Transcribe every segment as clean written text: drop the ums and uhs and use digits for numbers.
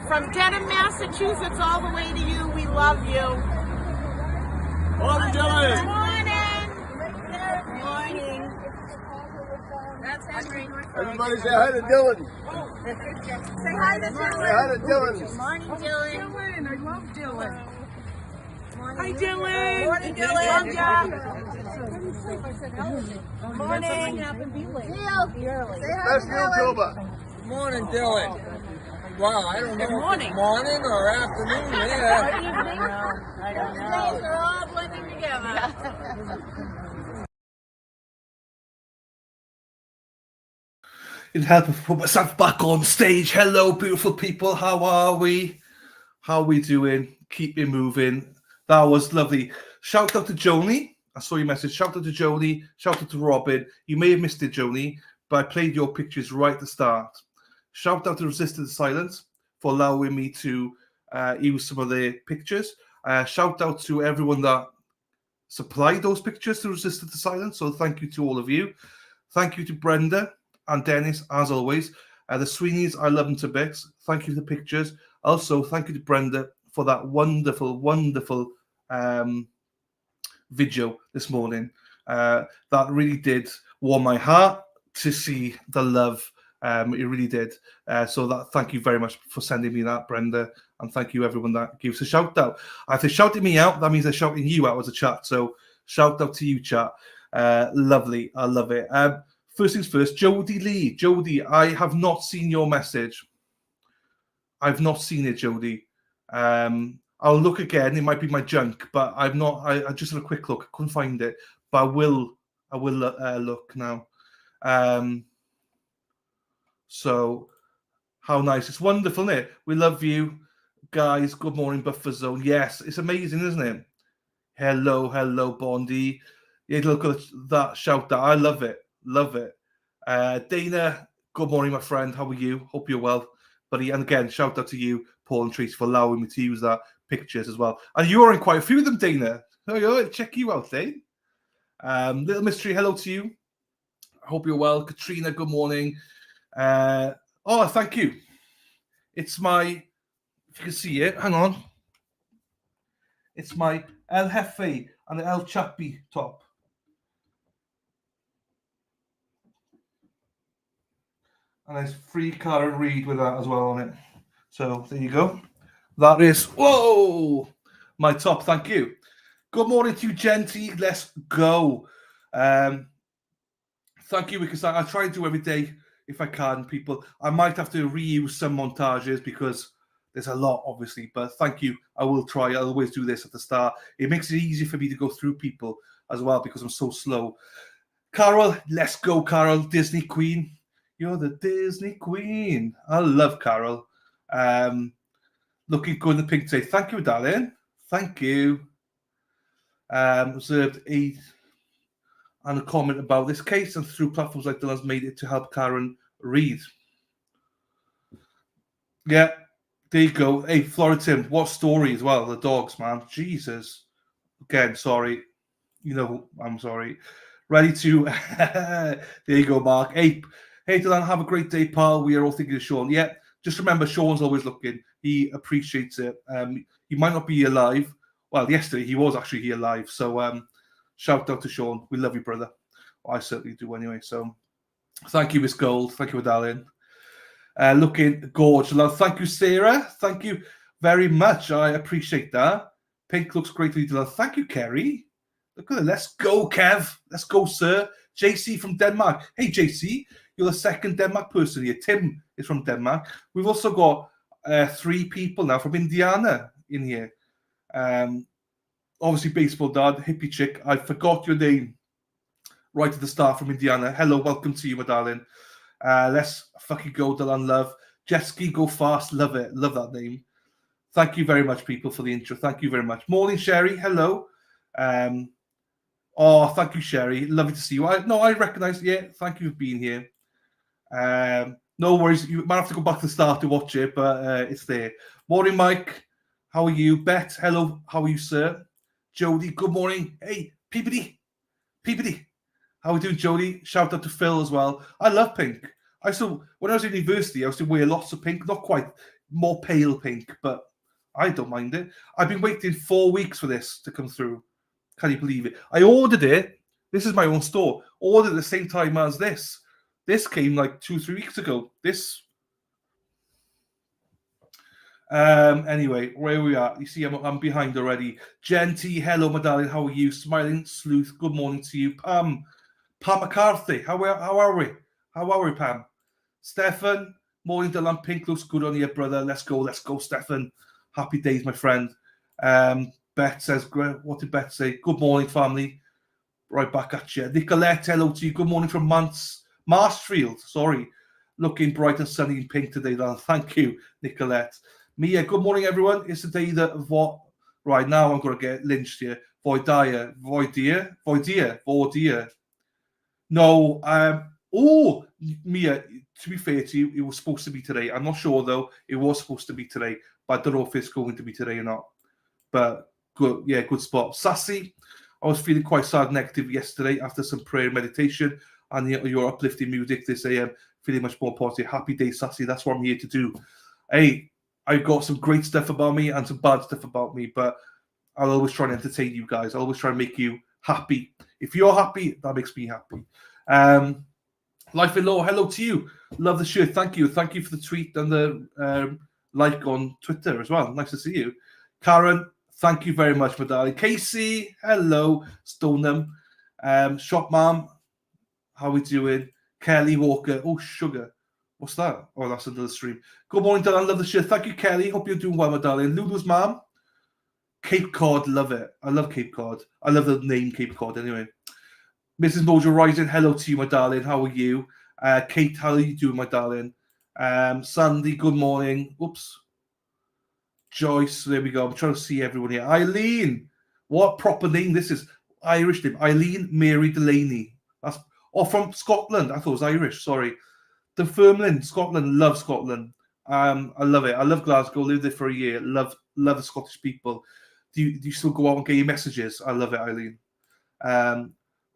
From Dedham, Massachusetts, all the way to you. We love you. Morning, Dylan. Good morning. Good morning. That's Henry. Everybody say hi to Dylan. Say hi to Dylan. Say hi to Dylan. Good morning, Dylan. Dylan, I love Dylan. Hi, Dylan. Morning, Dylan. Good Morning. Best YouTuber. morning, Dylan. Wow, I don't know Good morning. if it's morning or afternoon. Yeah. I don't know. Days are all blending together. It'd help if I put myself back on stage. Hello, beautiful people. How are we? How are we doing? Keep it moving. That was lovely. Shout out to Joni. I saw your message. Shout out to Joni. Shout out to Robin. You may have missed it, Joni, but I played your pictures right at the start. Shout out to Resistance Silence for allowing me to use some of their pictures. Shout out to everyone that supplied those pictures to Resistance Silence. So thank you to all of you. Thank you to Brenda and Dennis, as always. The Sweeneys, I love them to bits. Thank you for the pictures. Also, thank you to Brenda for that wonderful, wonderful video this morning. That really did warm my heart to see the love. It really did. So thank you very much for sending me that, Brenda. And thank you, everyone that gives a shout out. If they're shouting me out, that means they're shouting you out as a chat. So shout out to you, chat. Lovely. I love it. First things first, Jodie Lee. Jodie, I have not seen your message. I've not seen it, Jodie. I'll look again. It might be my junk, but I've not. I just had a quick look. I couldn't find it, but I will look now. So how nice. It's wonderful, isn't it? We love you, guys. Good morning, Buffer Zone. Yes, it's amazing, isn't it? Hello, Bondi. Yeah, look at that shout out. I love it. Love it. Dana, good morning, my friend. How are you? Hope you're well, buddy. And again, shout out to you, Paul and Tracy, for allowing me to use that pictures as well. And you are in quite a few of them, Dana. Oh, check you out, Dane. Little Mystery, hello to you. I hope you're well. Katrina, good morning. Oh, thank you. It's my, if you can see it, hang on. It's my El Jefe and the El Chapi top. And there's free Cara Reed with that as well on it. So there you go. That is, whoa, my top. Thank you. Good morning to you, Genty. Let's go. Thank you, because I try to do every day if I can, people. I might have to reuse some montages because there's a lot, obviously. But thank you. I will try. I'll always do this at the start. It makes it easy for me to go through people as well because I'm so slow. Carol, let's go, Carol. Disney Queen. You're the Disney Queen. I love Carol. Looking good in the pink today. Thank you, darling. Thank you. Observed a comment about this case and through platforms like Dylan's made it to help Karen read. Yeah, there you go. Hey, Floritin, what story as well? The dogs, man. Jesus. Again, sorry. You know, I'm sorry. Ready to... there you go, Mark. Hey, Dylan, have a great day, pal. We are all thinking of Sean. Yeah, just remember, Sean's always looking. He appreciates it. He might not be here live. Well, yesterday he was actually here live. So shout out to Sean. We love you, brother. Well, I certainly do anyway. So thank you, Miss Gold. Thank you, darling. Looking gorgeous. Thank you, Sarah. Thank you very much. I appreciate that. Pink looks great for you, Dylan. Thank you, Kerry. Look at it. Let's go, Kev. Let's go, sir. JC from Denmark. Hey, JC. You're the second Denmark person here. Tim is from Denmark. We've also got 3 people now from Indiana in here. Obviously, baseball dad, hippie chick. I forgot your name right at the start from Indiana. Hello, welcome to you, my darling. Let's fucking go, Dylan, love. Jet ski, go fast. Love it. Love that name. Thank you very much, people, for the intro. Thank you very much. Morning, Sherry. Hello. Thank you, Sherry. Lovely to see you. I recognize. Yeah, thank you for being here. No worries. You might have to go back to the start to watch it, but it's there. Morning, Mike. How are you? Bet. Hello. How are you, sir? Jody. Good morning. Hey, Peabody. How are we doing, Jody? Shout out to Phil as well. I love pink. When I was in university, I used to wear lots of pink. Not quite more pale pink, but I don't mind it. I've been waiting 4 weeks for this to come through. Can you believe it? I ordered it. This is my own store. Ordered at the same time as this. This came like 2-3 weeks ago. Anyway, where we are. You see, I'm behind already. Genty, hello, my darling. How are you? Smiling Sleuth, good morning to you. Pam McCarthy, how are we? How are we, Pam? Stefan, morning, Dylan. Pink looks good on you, brother. Let's go, Stefan. Happy days, my friend. Beth says, what did Beth say? Good morning, family. Right back at you. Nicolette, hello to you. Good morning from Marshfield. Sorry. Looking bright and sunny in pink today, Dan. Thank you, Nicolette. Mia, good morning, everyone. It's the day of what? Right now, I'm going to get lynched here. Voidia. No, Mia, to be fair to you, it was supposed to be today. I'm not sure, though. It was supposed to be today, but I don't know if it's going to be today or not. But good, yeah, good spot. Sassy, I was feeling quite sad and negative yesterday after some prayer and meditation and your uplifting music this AM. Feeling much more positive. Happy day, Sassy. That's what I'm here to do. Hey, I've got some great stuff about me and some bad stuff about me, but I'll always try and entertain you guys. I'll always try and make you happy. If you're happy, that makes me happy. Life in Law, hello to you. Love the shirt. Thank you. Thank you for the tweet and the like on Twitter as well. Nice to see you. Karen, thank you very much, my darling. Casey, hello. Stoneham. Shop Mom, how we doing? Kelly Walker. Oh, sugar. What's that? Oh, that's another stream. Good morning, Dylan. Love the shirt. Thank you, Kelly. Hope you're doing well, my darling. Ludo's mom. Cape Cod. Love it. I love Cape Cod. I love the name Cape Cod anyway. Mrs. Mojo Rising. Hello to you, my darling. How are you? Kate, how are you doing, my darling? Sandy, good morning. Oops. Joyce, there we go. I'm trying to see everyone here. Eileen. What proper name this is? Irish name. Eileen Mary Delaney. That's from Scotland. I thought it was Irish. Sorry. Dunfermline, Scotland. Love Scotland. I love it. I love Glasgow. Lived there for a year. Love the Scottish people. Do you still go out and get your messages? I love it, Eileen.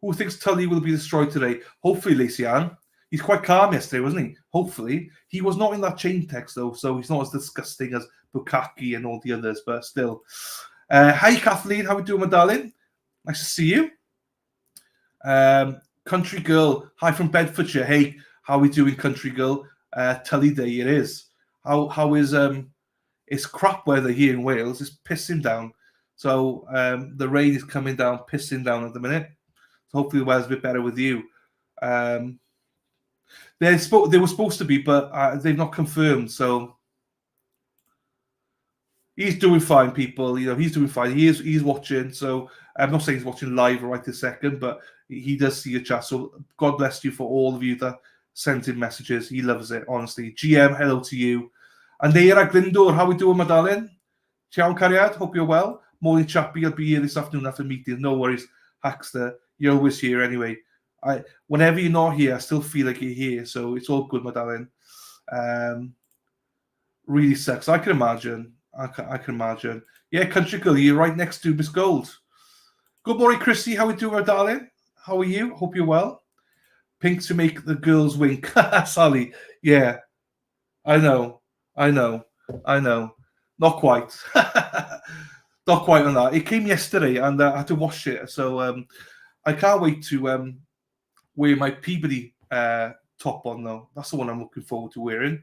Who thinks Tully will be destroyed today? Hopefully, Lacey Ann. He's quite calm yesterday, wasn't he? Hopefully. He was not in that chain text, though, so he's not as disgusting as Bukaki and all the others, but still. Hi, Kathleen. How are we doing, my darling? Nice to see you. Country Girl. Hi from Bedfordshire. Hey, how are we doing, Country Girl? Tully Day it is. How is it's crap weather here in Wales. It's pissing down. So the rain is coming down, pissing down at the minute. So hopefully the weather's a bit better with you. They were supposed to be, but they've not confirmed. So he's doing fine, people. You know, he's doing fine. He's watching. So I'm not saying he's watching live right this second, but he does see your chat. So God bless you for all of you that sent in messages. He loves it, honestly. GM, hello to you. And Neira Glindor, how we doing, my darling? Ciao, Cariad. Hope you're well. Morning, Chappie. I'll be here this afternoon after meeting. No worries, Hackster. You're always here anyway. Whenever you're not here, I still feel like you're here. So it's all good, my darling. Really sucks. I can imagine. I can imagine. Yeah, Country Girl, you're right next to Miss Gold. Good morning, Chrissy. How are you doing, my darling? How are you? Hope you're well. Pink to make the girls wink. Sally. Yeah. I know. Not quite. Not quite on that. It came yesterday and I had to wash it. So I can't wait to wear my Peabody top on, though. That's the one I'm looking forward to wearing.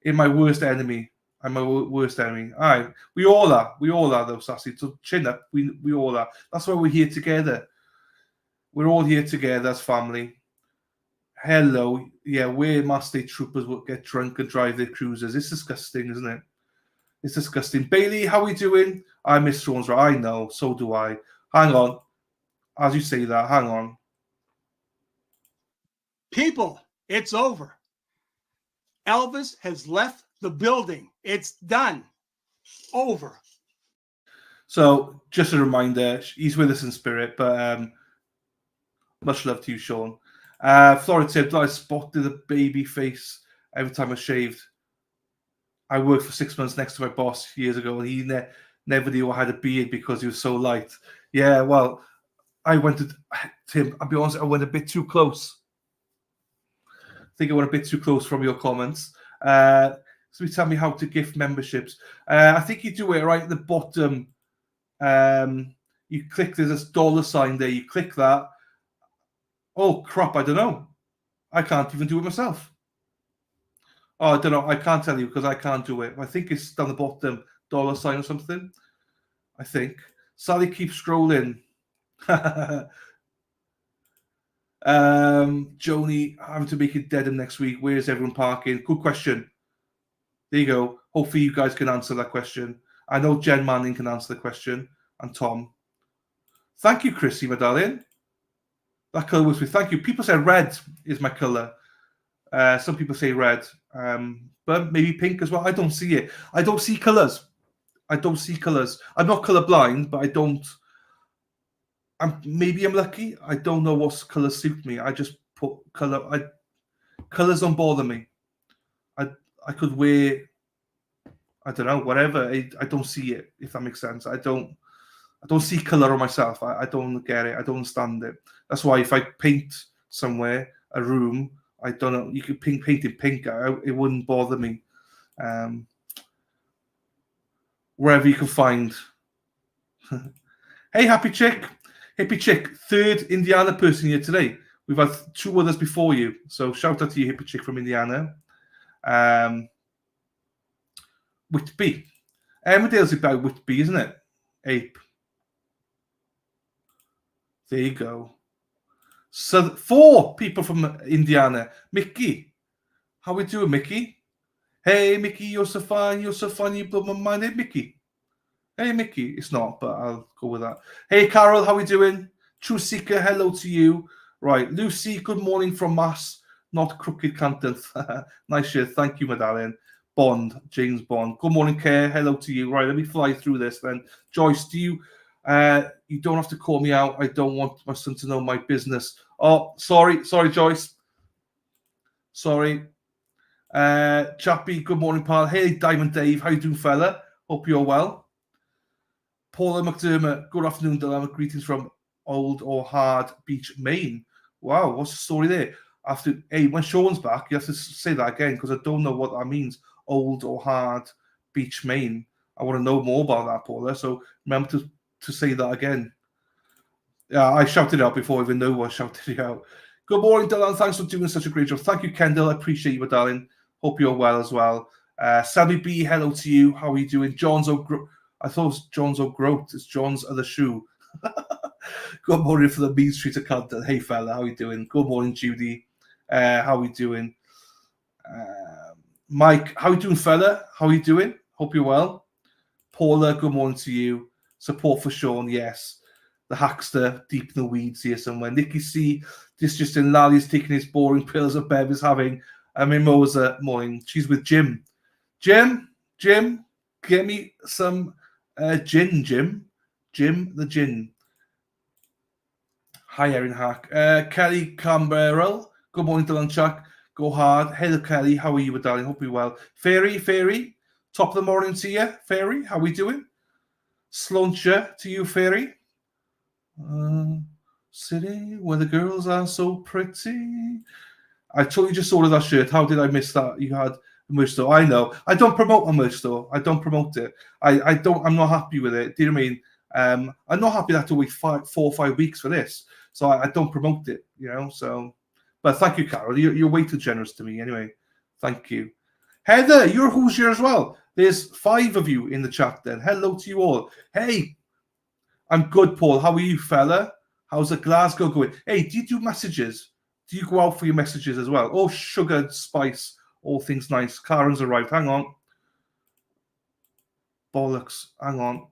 In my worst enemy. I'm my worst enemy. All right. We all are. We all are, though, Sassy. So chin up. We all are. That's why we're here together. We're all here together as family. Hello. Yeah, where Mass State Troopers will get drunk and drive their cruisers. It's disgusting, isn't it? It's disgusting. Bailey, how are we doing? I miss Thrones. I know. So do I. Hang on. As you say that, hang on. People, it's over. Elvis has left the building. It's done. Over. So, just a reminder, he's with us in spirit, but much love to you, Sean. Florida said, I spotted a baby face every time I shaved. I worked for 6 months next to my boss years ago, and he never knew I had a beard because he was so light. Yeah, well, I went to Tim. I'll be honest, I went a bit too close. I think I went a bit too close from your comments. So tell me how to gift memberships. I think you do it right at the bottom. You click, there's this $ there. You click that. Oh, crap, I don't know. I can't even do it myself. Oh, I don't know. I can't tell you because I can't do it. I think it's down the bottom, $ or something. I think. Sally keeps scrolling. Joni, having to make it Dedham next week. Where's everyone parking? Good question. There you go. Hopefully you guys can answer that question. I know Jen Manning can answer the question, and Tom. Thank you, Chrissy, my darling. That colour was with. Thank you. People say red is my colour. Some people say red, but maybe pink as well. I don't see it. I don't see colours. I'm not colourblind, but I don't. Maybe I'm lucky. I don't know what colours suit me. I just put colour. Colours don't bother me. I could wear, I don't know, whatever. I don't see it, if that makes sense. I don't see colour on myself. I don't get it. I don't understand it. That's why if I paint somewhere, a room, I don't know, you could paint it pink. It wouldn't bother me. Wherever you can find. Hey, Happy Chick. Hippie Chick, third Indiana person here today. We've had 2 others before you. So shout out to you, Hippie Chick from Indiana. Whitby. Emmerdale's about Whitby, isn't it? Ape. There you go. So 4 people from Indiana. Mickey. How we doing, Mickey? Hey, Mickey, you're so fun. You blew my mind. Hey, Mickey. Hey, Mickey. It's not, but I'll go with that. Hey, Carol, how we doing? True Seeker, hello to you. Right, Lucy, good morning from Mass, not Crooked Canton. Nice shirt. Thank you, my darling. Bond, James Bond. Good morning, Care. Hello to you. Right, let me fly through this then. Joyce, do you don't have to call me out. I don't want my son to know my business. Oh, sorry, Joyce. Sorry. Chappie, good morning, pal. Hey, Diamond Dave. How you doing, fella? Hope you're well. Paula McDermott, good afternoon, Dilemma. Greetings from Old or Hard Beach, Maine. Wow, what's the story there? When Sean's back, you have to say that again because I don't know what that means. Old or Hard Beach, Maine. I want to know more about that, Paula. So remember to say that again. Yeah, I shouted it out before I even know I shouted it out. Good morning, Dylan. Thanks for doing such a great job. Thank you, Kendall. I appreciate you, my darling. Hope you're well as well. Sammy B, hello to you. How are you doing? I thought it was John's O'Groat. It's John's other shoe. Good morning for the Mean Street account. Hey, fella, how you doing? Good morning, Judy. How we doing? Mike, how you doing, fella? How you doing? Hope you're well. Paula, good morning to you. Support for Sean, yes. The hackster deep in the weeds here somewhere. Nikki C, this just in, Lali's taking his boring pills of Bev is having a mimosa morning. She's with Jim. Jim, get me some gin, Jim. Jim the gin. Hi, Erin Hack. Kelly Camberell. Good morning, Dylan Chuck. Go hard. Hello, Kelly. How are you, darling? Hope you're well. Fairy. Top of the morning to you, Fairy. How we doing? Slauncher to you, Fairy. City where the girls are so pretty. I totally just ordered that shirt. How did I miss that? You had a merch store. I know. I don't promote my merch store. I don't promote it. I don't. I'm not happy with it. Do you know what I mean? I'm not happy that I have to wait 4 or 5 weeks for this. So I don't promote it. You know. So, but thank you, Carol. You're way too generous to me. Anyway, thank you. Heather, you're Hoosier as well. There's 5 of you in the chat. Then hello to you all. Hey, I'm good, Paul. How are you, fella? How's the Glasgow going? Hey, do you do messages? Do you go out for your messages as well? Oh, sugar, spice, all things nice. Karen's arrived. Hang on. Bollocks. Hang on.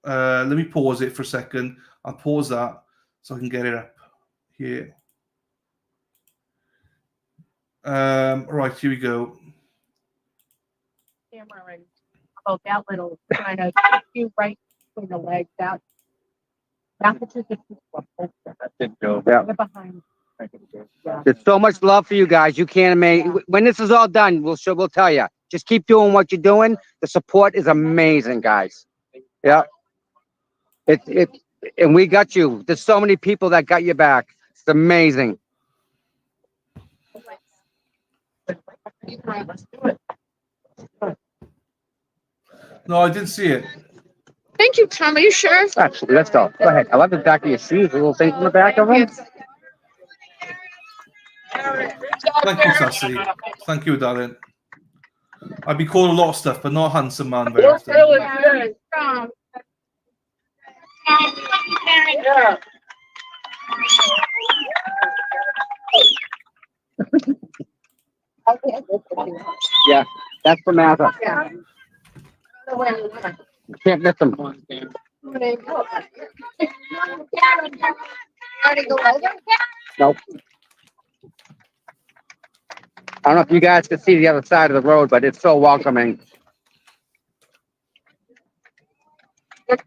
Let me pause it for a second. I'll pause that so I can get it up here. Right, here we go. About that little kind of you right between the legs out. That's Yeah. behind. There's so much love for you guys. You can't imagine. When this is all done, we'll tell you. Just keep doing what you're doing. The support is amazing, guys. Yeah. And we got you. There's so many people that got you back. It's amazing. No, I didn't see it. Thank you, Tom. Are you sure? Actually, let's go. Go ahead. I love the back of your shoes. The little things in the back of them. Thank you, Sassy. Thank you, darling. I'd be called a lot of stuff, but not a handsome man very often. Yeah, that's for Martha. Yeah. You can't miss them. Nope. I don't know if you guys can see the other side of the road, but it's so welcoming. Good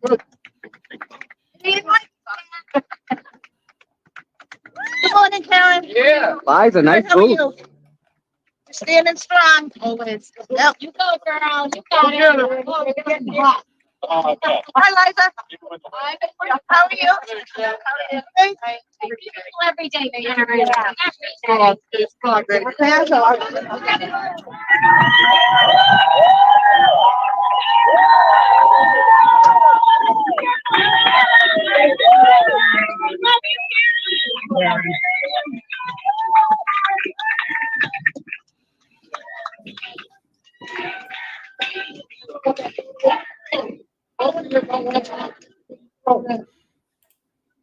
morning, Karen. Yeah. Liza, nice How are food. you? Standing strong. Always. Yep. You go, girl. You got it. You're getting hot. Hi, Liza. How are you? Every day.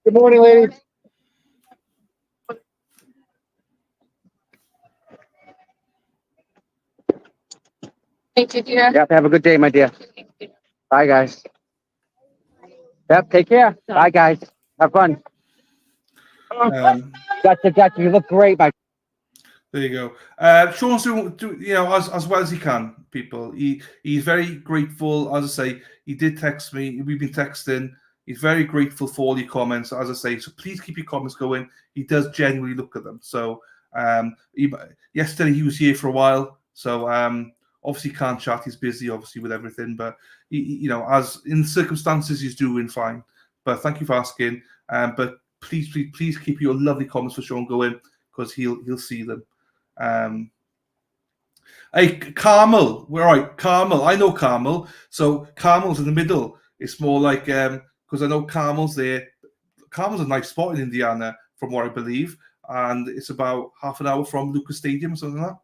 Good morning, ladies. Thank you, dear. Yep, have a good day, my dear. Bye, guys. Yep, take care. Bye, guys. Have fun. Gotcha. You look great, my. There you go. Sean's doing, you know, as well as he can, people. He's very grateful. As I say, he did text me. We've been texting. He's very grateful for all your comments, as I say. So please keep your comments going. He does genuinely look at them. So yesterday he was here for a while. So obviously can't chat. He's busy, obviously, with everything. But you know, as in circumstances, he's doing fine. But thank you for asking. But please keep your lovely comments for Sean going, because he'll see them. Hey, Carmel, we're right. Carmel, I know Carmel. So Carmel's in the middle. It's more like because I know Carmel's there. Carmel's a nice spot in Indiana, from what I believe, and it's about half an hour from Lucas Stadium or something like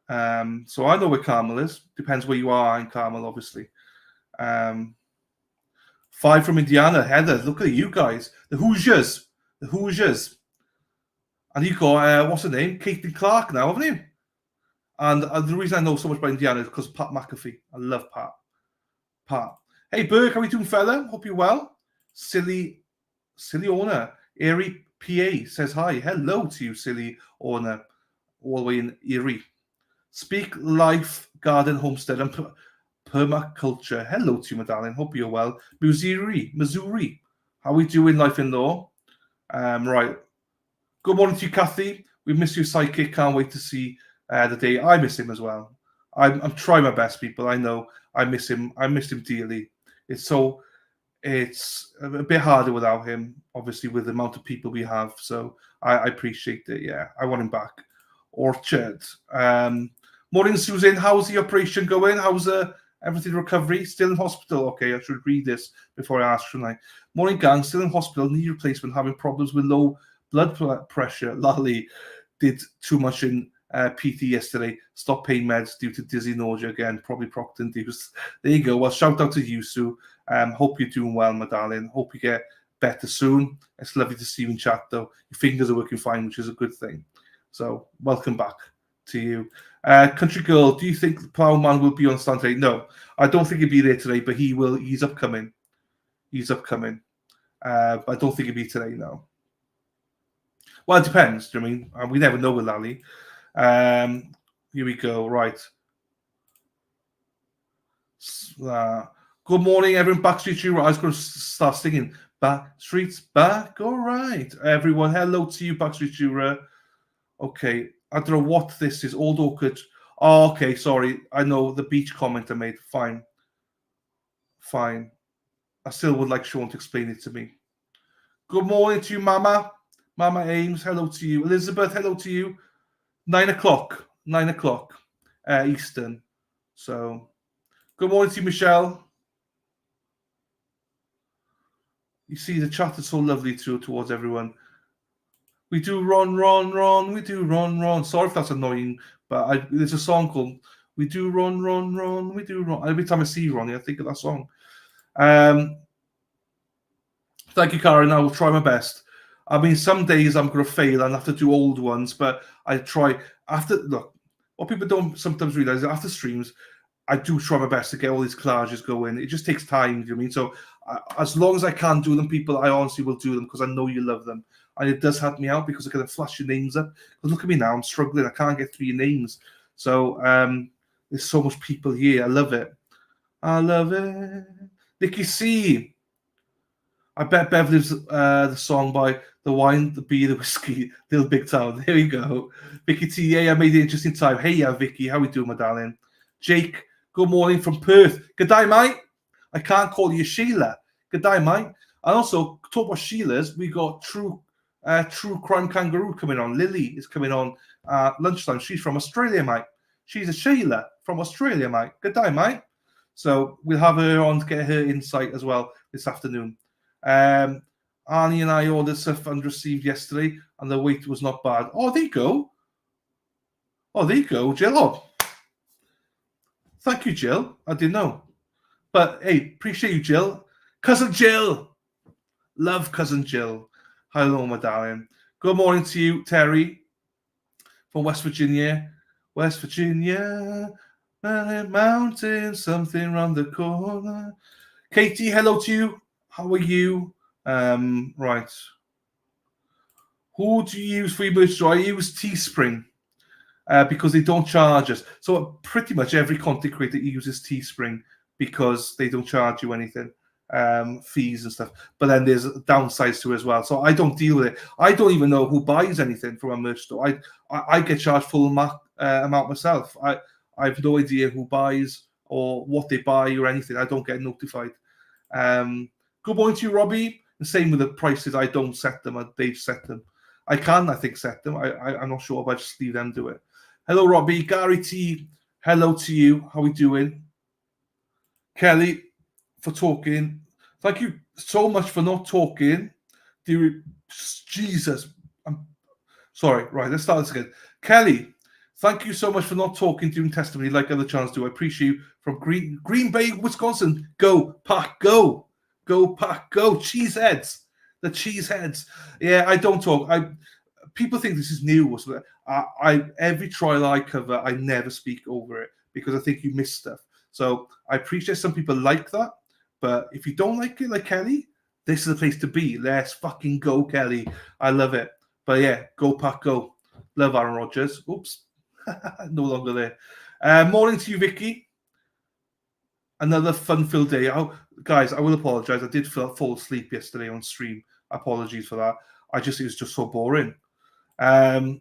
that. So I know where Carmel is. Depends where you are in Carmel, obviously. 5 from Indiana. Heather, look at you guys. The Hoosiers. And you got, what's her name? Caitlin Clark now, haven't you? And the reason I know so much about Indiana is because Pat McAfee. I love Pat. Pat. Hey, Burke, how are you doing, fella? Hope you're well. Silly owner. Erie PA says hi. Hello to you, silly owner, all the way in Erie. Speak Life Garden Homestead and Permaculture. Hello to you, my darling. Hope you're well. Missouri. How are we doing, life in law? Right. Good morning to you, Kathy. We miss you, psychic. Can't wait to see the day. I miss him as well. I'm trying my best, people. I know I miss him. I miss him dearly. It's a bit harder without him, obviously, with the amount of people we have. So I appreciate it. Yeah, I want him back. Orchard. Morning, Susan. How's the operation going? How's everything recovery? Still in hospital? Okay, I should read this before I ask tonight. Morning, gang. Still in hospital. Knee replacement. Having problems with low blood pressure. Lally did too much in PT yesterday. Stopped pain meds due to dizzy nausea again. Probably Procter induced. There you go. Well, shout out to you, Sue. Hope you're doing well, my darling. Hope you get better soon. It's lovely to see you in chat, though. Your fingers are working fine, which is a good thing. So, welcome back to you. Country Girl, do you think the Ploughman will be on stand today? No, I don't think he'll be there today, but he will. He's upcoming. But I don't think he'll be today, no. Well, it depends. Do you know what I mean? We never know with Lally. Here we go. Right. Good morning, everyone. Backstreet Jura. I was going to start singing. Backstreet's back. All right, everyone. Hello to you, Backstreet Jura. Okay. I don't know what this is. Old Orchid. Oh, okay. Sorry. I know the beach comment I made. Fine. I still would like Sean to explain it to me. Good morning to you, Mama. Mama Ames. Hello to you. Elizabeth. Hello to you. 9 o'clock. Eastern. So, good morning to you, Michelle. You see, the chat is so lovely towards everyone. We do run. We do run. Sorry if that's annoying, but there's a song called We Do Run. We do run. Every time I see Ronnie, I think of that song. Thank you, Karen. I will try my best. I mean, some days I'm going to fail and have to do old ones, but I try. Look, what people don't sometimes realize is after streams, I do try my best to get all these collages going. It just takes time, you know what I mean? So as long as I can do them, people, I honestly will do them because I know you love them. And it does help me out because I can flash your names up. Because look at me now, I'm struggling. I can't get through your names. So there's so much people here. I love it. Nicky C. I bet Bev lives the song by The Wine, The Beer, The Whiskey, Little Big Town. There we go. Vicky T. Yeah, I made it interesting time. Hey, yeah, Vicky. How we doing, my darling? Jake. Good morning from Perth. Good day, mate. I can't call you Sheila. Good day, mate. And also, talk about Sheila's, we got True Crime Kangaroo coming on. Lily is coming on lunchtime. She's from Australia, mate. She's a Sheila from Australia, mate. Good day, mate. So we'll have her on to get her insight as well this afternoon. Arnie and I ordered stuff and received yesterday, and the wait was not bad. Oh, there you go. Jill. Oh. Thank you, Jill. I didn't know. But, hey, appreciate you, Jill. Cousin Jill. Love Cousin Jill. Hello, my darling. Good morning to you, Terry, from West Virginia. Mountain, something round the corner. Katie, hello to you. How are you? Right. Who do you use for your merch? So I use Teespring. Because they don't charge us. So pretty much every content creator uses Teespring because they don't charge you anything, fees and stuff. But then there's downsides to it as well. So I don't deal with it. I don't even know who buys anything from a merch store. I get charged full amount myself. I have no idea who buys or what they buy or anything. I don't get notified. Good morning to you, Robbie. The same with the prices. I don't set them. They've set them. I think, set them. I'm not sure, but I just leave them do it. Hello, Robbie. Gary T. Hello to you. How are we doing? Kelly, for talking. Thank you so much for not talking. Jesus. I'm sorry. Right, let's start this again. Kelly, thank you so much for not talking during testimony like other channels do. I appreciate you from Green Bay, Wisconsin. Go, Pack, go. Go, Pack, go. Cheeseheads. The Cheeseheads. Yeah, I don't talk. people think this is new or something. Every trial I cover, I never speak over it because I think you miss stuff. So I appreciate some people like that, but if you don't like it, like Kelly, this is the place to be. Let's fucking go, Kelly. I love it. But yeah, go Pack, go. Love Aaron Rodgers. Oops, no longer there. Morning to you, Vicky. Another fun-filled day. Guys, I will apologise. I did fall asleep yesterday on stream. Apologies for that. It was just so boring. There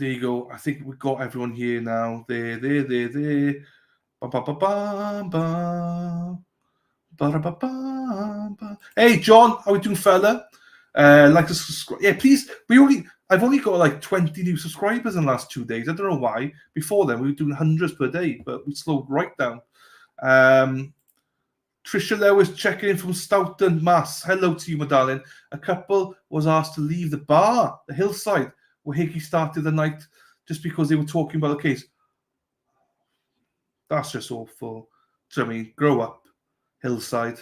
you go. I think we've got everyone here now. There. Hey, John, how we doing, fella? Like to subscribe. Yeah, please. I've only got like 20 new subscribers in the last 2 days. I don't know why. Before then, we were doing hundreds per day, but we slowed right down. Trisha Lewis checking in from Stoughton, Mass. Hello to you, my darling. A couple was asked to leave the bar, the hillside, where Hickey started the night just because they were talking about the case. That's just awful. So, I mean, grow up, hillside.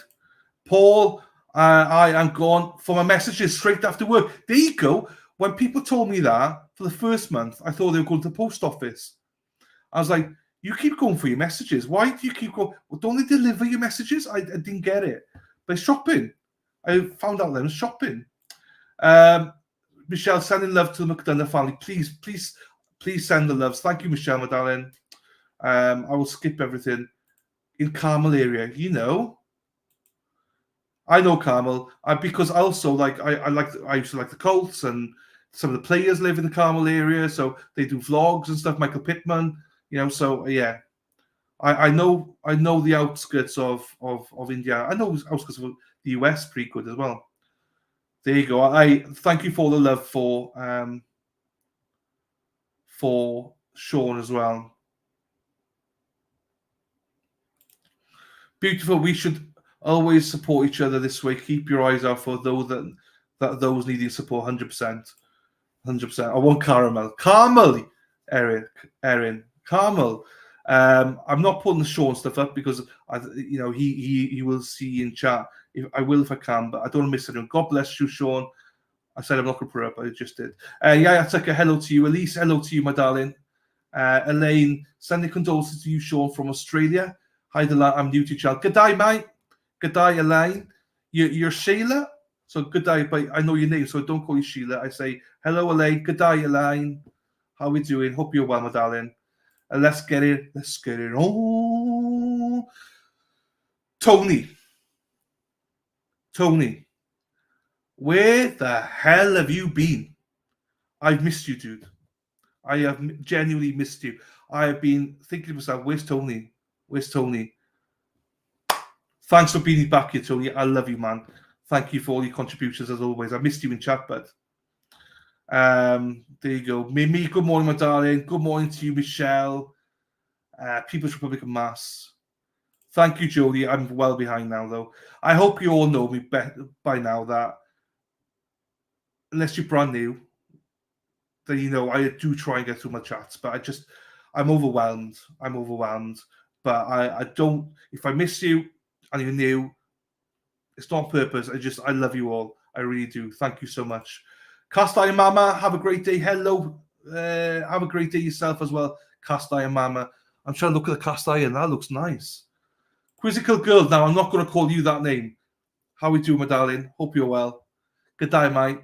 Paul, I am gone for my messages straight after work. There you go. When people told me that for the first month, I thought they were going to the post office. I was like, you keep going for your messages. Why do you keep going? Well, don't they deliver your messages? I didn't get it. But it's shopping. I found out then it's shopping. Michelle, sending love to the McDonough family. Please send the loves. Thank you, Michelle, my darling. I will skip everything. In Carmel area, you know. I know Carmel because also I used to like the Colts, and some of the players live in the Carmel area, so they do vlogs and stuff. Michael Pittman, you know. So yeah, I know the outskirts of India. I know the outskirts of the US pretty good as well. There you go. I thank you for the love for Sean as well. Beautiful. We should always support each other this way. Keep your eyes out for those needing support. 100%. I want caramel, Erin, caramel. I'm not putting the Sean stuff up because he will see in chat. If I can, but I don't want to miss anyone. God bless you, Sean. I said I'm not going to put it up, but I just did. I took a hello to you. Elise, hello to you, my darling. Elaine, sending condolences to you, Sean, from Australia. Hi, Delan. I'm new to your channel. Good day, mate. Good day, Elaine. You're Sheila? So good day, but I know your name, so don't call you Sheila. I say, hello, Elaine. Good day, Elaine. How we doing? Hope you're well, my darling. Let's get it on. Tony, where the hell have you been? I've missed you, dude. I have genuinely missed you. I have been thinking to myself, where's Tony? Thanks for being back here, Tony. I love you, man. Thank you for all your contributions as always. I missed you in chat, but there you go. Mimi, good morning, my darling. Good morning to you, Michelle. People's Republic of Mass. Thank you, Jodie. I'm well behind now, though. I hope you all know me by now that unless you're brand new, then you know I do try and get through my chats, but I'm overwhelmed. But I don't. If I miss you and you're new, it's not on purpose. I love you all. I really do. Thank you so much. Cast Iron Mama, have a great day. Hello. Have a great day yourself as well. Cast Iron Mama. I'm trying to look at the cast iron. That looks nice. Quizzical Girl. Now, I'm not going to call you that name. How we doing, my darling? Hope you're well. Good day, mate.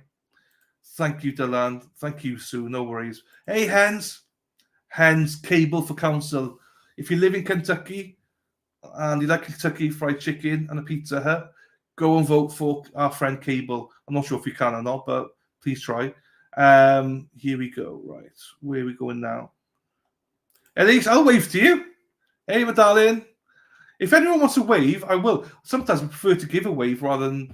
Thank you, Deland. Thank you, Sue. No worries. Hey, Hens. Cable for Council. If you live in Kentucky and you like Kentucky Fried Chicken and a Pizza Hut, go and vote for our friend Cable. I'm not sure if you can or not, but please try. Here we go. Right. Where are we going now? Elise, I'll wave to you. Hey, my darling. If anyone wants to wave, I will. Sometimes I prefer to give a wave rather than,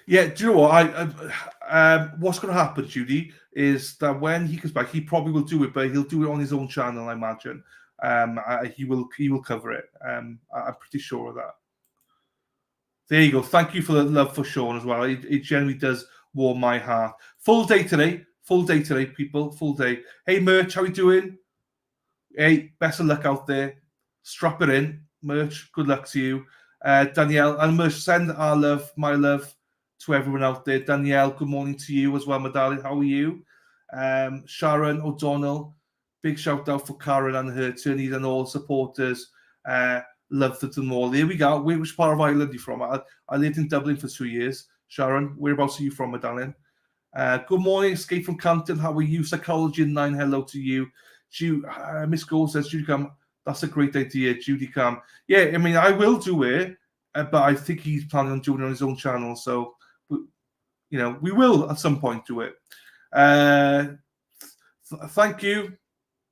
Yeah, do you know what? What's going to happen, Judy, is that when he comes back, he probably will do it, but he'll do it on his own channel, I imagine. He will cover it. I'm pretty sure of that. There you go. Thank you for the love for Sean as well. It generally does warm my heart. Full day today, people. Full day. Hey, Merch, how you doing? Hey, best of luck out there. Strap it in, Merch. Good luck to you. Danielle, and must send our love, my love, to everyone out there. Danielle, good morning to you as well, my darling. How are you? Sharon O'Donnell, big shout out for Karen and her attorneys and all supporters. Love them all. There we go. Which part of Ireland are you from? I lived in Dublin for 2 years. Sharon, whereabouts are you from, my darling? Good morning, Escape from Campton. How are you? Psychology in 9, hello to you. Miss Gold says, Judy Cam, that's a great idea, Judy Cam. Yeah, I mean, I will do it, but I think he's planning on doing it on his own channel. So, we will at some point do it. Thank you.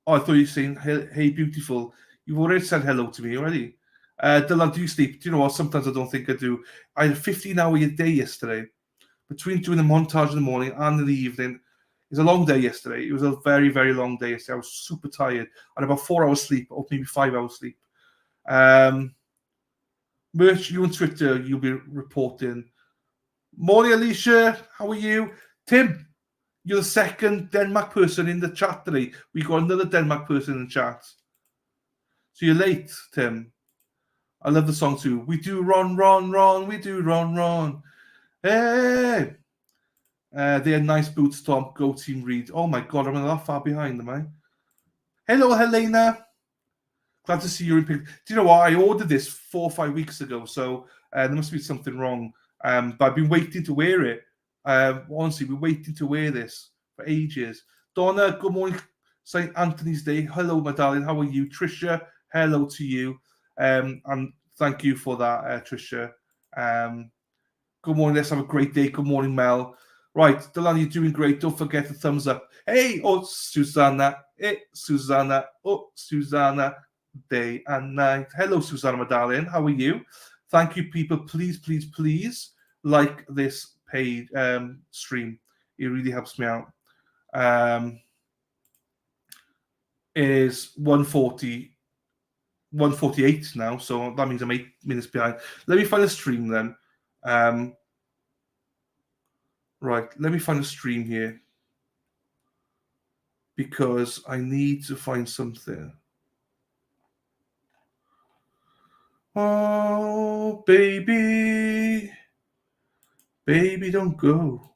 Oh, I thought you were saying, hey, beautiful. You've already said hello to me already. Dylan, do you sleep? Do you know what? Sometimes I don't think I do. I had a 15-hour day yesterday. Between doing the montage in the morning and in the evening. It was a long day yesterday. It was a very, very long day yesterday. I was super tired. I had about 4 hours sleep, or maybe 5 hours sleep. Merch, you on Twitter, you'll be reporting. Morning, Alicia. How are you? Tim, you're the second Denmark person in the chat today. We got another Denmark person in the chat. So you're late, Tim. I love the song too. We do run, run, run. We do run, run. Hey! They had nice boots, Tom. Go Team Reed. Oh my God, I'm not that far behind, am I? Hello, Helena. Glad to see you in picture. Do you know what? I ordered this 4 or 5 weeks ago, so there must be something wrong. But I've been waiting to wear it. Honestly, we're waiting to wear this for ages. Donna, good morning. St. Anthony's Day. Hello, my darling. How are you? Trisha, hello to you. And thank you for that, Trisha. Good morning. Let's have a great day. Good morning, Mel. Right, Delaney, you're doing great. Don't forget the thumbs up. Hey, oh, Susanna. Hey, Susanna. Oh, Susanna. Day and night. Hello, Susanna, my darling. How are you? Thank you, people. Please, please, please like this paid stream. It really helps me out. It is 1:48 now, so that means I'm 8 minutes behind. Let me find a stream then. Right, let me find a stream here because I need to find something. Oh, baby, baby, don't go.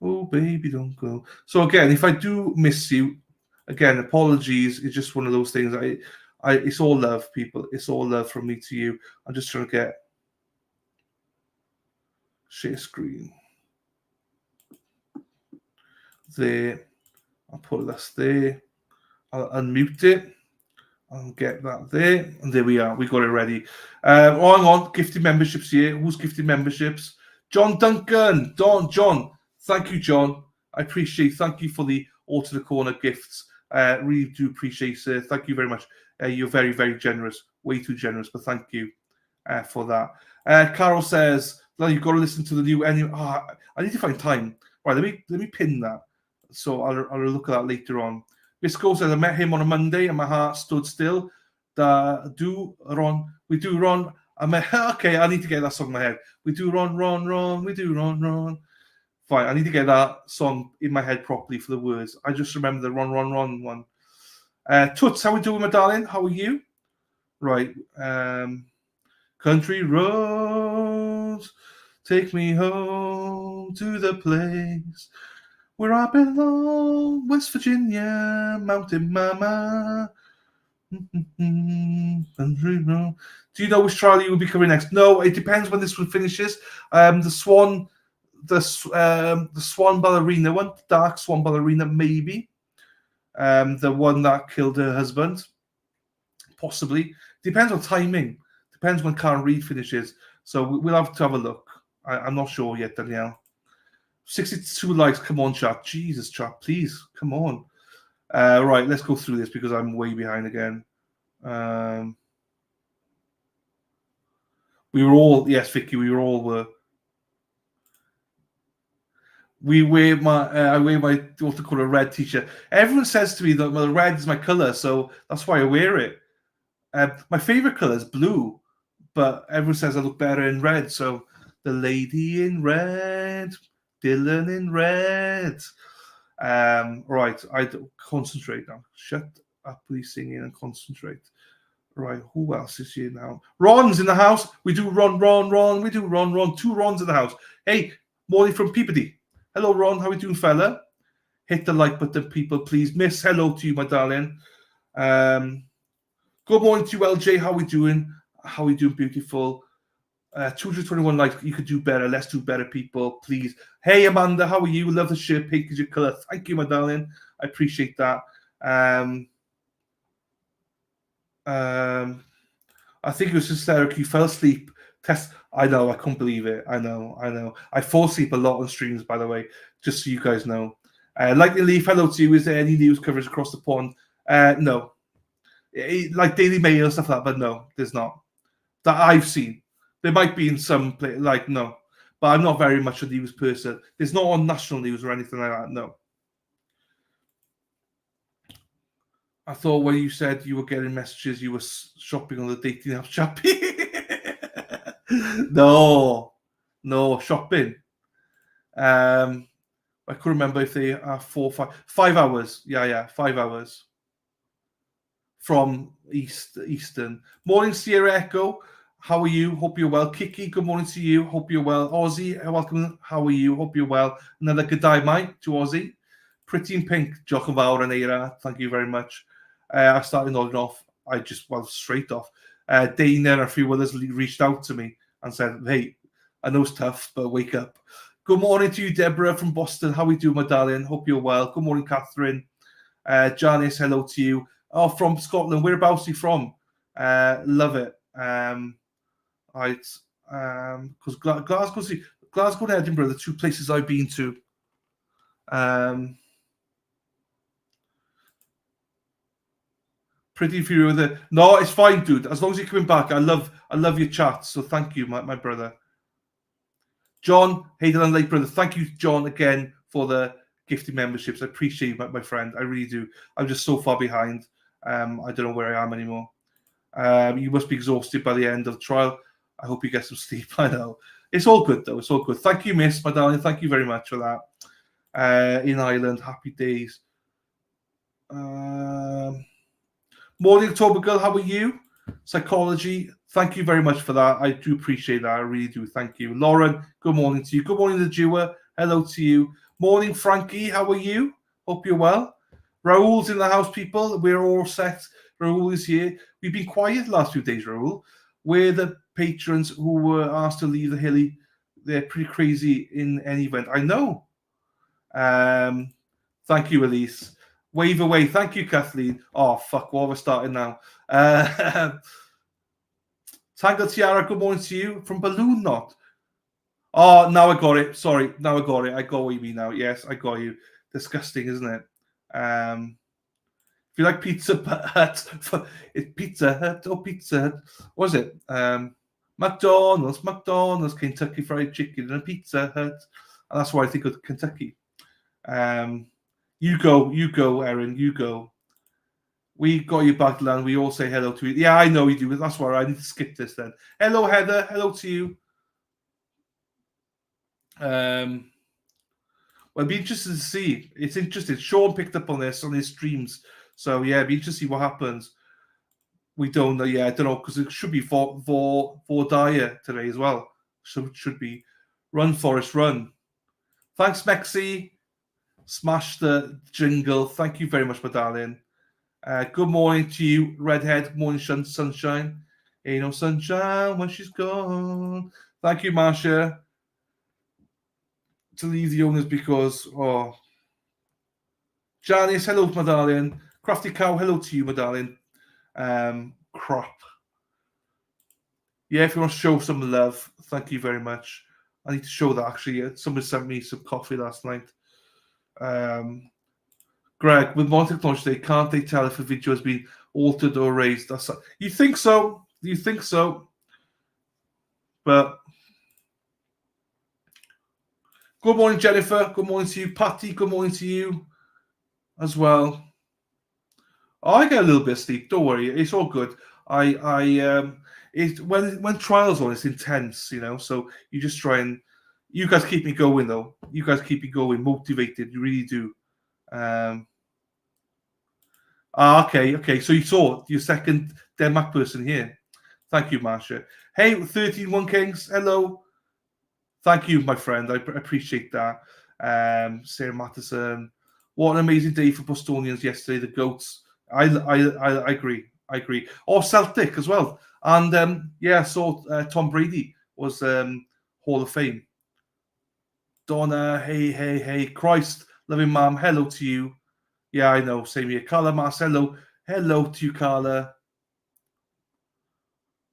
Oh, baby, don't go. So again, if I do miss you, again, apologies. It's just one of those things. It's all love, people. It's all love from me to you. I'm just trying to get share screen. There. I'll put this there. I'll unmute it. I'll get that there. And there we are. We got it ready. Hang on. Gifted memberships here. Who's gifted memberships? John Duncan. John. Thank you, John. I appreciate. Thank you for the All to the Corner gifts. Really do appreciate it. Thank you very much. You're very, very generous. Way too generous, but thank you for that. Carol says, well, you've got to listen to the new... I need to find time. Right, let me pin that. So I'll look at that later on. Miss Cole says, I met him on a Monday and my heart stood still. We do run. Okay, I need to get that song in my head. We do run. We do run. Fine, I need to get that song in my head properly for the words. I just remember the run one. Toots, how we doing, my darling? How are you? Right. Country roads, take me home to the place where I belong, West Virginia, Mountain Mama. Country road. Do you know which trial you will be coming next? No, it depends when this one finishes. The Swan ballerina one, Dark Swan ballerina, maybe. The one that killed her husband, possibly. Depends on timing. Depends when Karen Reid finishes. So we'll have to have a look. I'm not sure yet, Danielle. 62 likes. Come on, chat. Jesus, chat. Please, come on. Right, let's go through this because I'm way behind again. We were all, yes, Vicky, we were. I wear my daughter called a red t-shirt. Everyone says to me that red is my color, so that's why I wear it. My favorite color is blue, but everyone says I look better in red. So the lady in red, Dylan in red. Right, I concentrate now. Shut up, please, singing and concentrate. Right, who else is here now? Ron's in the house. We do Ron. We do Ron. 2 Rons in the house. Hey, morning from Peabody. Hello, Ron. How we doing, fella? Hit the like button, people, please. Miss, hello to you, my darling. Good morning to you, LJ. How we doing? How we doing, beautiful? 221 likes. You could do better. Let's do better, people, please. Hey, Amanda, how are you? Love the shirt. Pink is your color. Thank you, my darling. I appreciate that. I think it was hysterical. You fell asleep. Tess, I know. I couldn't believe it. I know. I fall asleep a lot on streams, by the way, just so you guys know. Lightning Leaf, hello to you. Is there any news coverage across the pond? No. Like Daily Mail and stuff like that, but no, there's not. That I've seen. There might be in some place, like, no. But I'm not very much a news person. There's not on national news or anything like that, no. I thought when you said you were getting messages, you were shopping on the dating app shopping. No, shopping. I couldn't remember if they are 4 or 5 hours. Yeah, 5 hours from Eastern. Morning, Sierra Echo. How are you? Hope you're well. Kiki, good morning to you. Hope you're well. Aussie, welcome. How are you? Hope you're well. Another good day, mate, to Aussie. Pretty in pink, Jochen Bauer and Era. Thank you very much. I started nodding off. I just straight off. Dana and a few others reached out to me and said, hey, I know it's tough, but wake up. Good morning to you, Deborah from Boston. How are we doing, my darling? Hope you're well. Good morning, Catherine. Janice, hello to you. Oh, from Scotland. Whereabouts are you from? Love it. Because Glasgow and Edinburgh are the 2 places I've been to. Pretty few of the. No, it's fine, dude. As long as you're coming back, I love your chat. So thank you, my brother. John, Hayden Lake brother. Thank you, John, again for the gifted memberships. I appreciate you, my friend. I really do. I'm just so far behind. I don't know where I am anymore. You must be exhausted by the end of the trial. I hope you get some sleep. I know. It's all good, though. It's all good. Thank you, Miss, my darling. Thank you very much for that. In Ireland, happy days. Morning, October girl. How are you? Psychology. Thank you very much for that. I do appreciate that. I really do. Thank you. Lauren, good morning to you. Good morning, the Jewer. Hello to you. Morning, Frankie. How are you? Hope you're well. Raoul's in the house, people. We're all set. Raoul is here. We've been quiet the last few days, Raoul. We're the patrons who were asked to leave the hilly. They're pretty crazy in any event. I know. Thank you, Elise. Wave away. Thank you, Kathleen. Oh, fuck. What we're starting now. Tangled Tiara, good morning to you. From Balloon Knot. Oh, now I got it. Sorry. Now I got it. I got what you mean now. Yes, I got you. Disgusting, isn't it? If you like Pizza Hut, it's Pizza Hut or Pizza Hut. What was it? McDonald's, Kentucky Fried Chicken, and Pizza Hut. And that's why I think of Kentucky. You go, Erin, you go. We got you back, Lan. We all say hello to you. Yeah, I know we do. That's why I need to skip this then. Hello, Heather. Hello to you. Well, it'd be interesting to see. It's interesting. Sean picked up on this on his streams. So, yeah, it'd be interesting to see what happens. We don't know. Yeah, I don't know, because it should be for Dyer today as well. So it should be Run, Forest, Run. Thanks, Mexi. Smash the jingle. Thank you very much, my darling. Good morning to you, Redhead. Good morning, Sunshine. Ain't no sunshine when she's gone. Thank you, Marsha. To leave the owners because, Janice, hello, my darling. Crafty Cow, hello to you, my darling. Crap. Yeah, if you want to show some love, thank you very much. I need to show that, actually. Somebody sent me some coffee last night. Greg, with modern technology today, can't they tell if a video has been altered or erased? You think so? You think so? But good morning, Jennifer. Good morning to you, Patty. Good morning to you as well. Oh, I get a little bit of sleep. Don't worry, it's all good. When trials on, it's intense, you know. So you just try and you guys keep me going, though. You guys keep me going, motivated. You really do. Okay. So you saw your second Denmark person here. Thank you, Marsha. Hey, 13-1 Kings. Hello. Thank you, my friend. I appreciate that. Sarah Matheson. What an amazing day for Bostonians yesterday. The Goats. I agree. Or Celtic as well. And I saw Tom Brady was Hall of Fame. Donna, hey. Christ, loving mom. Hello to you. Yeah, I know. Same here. Carla Marcelo. Hello to you, Carla.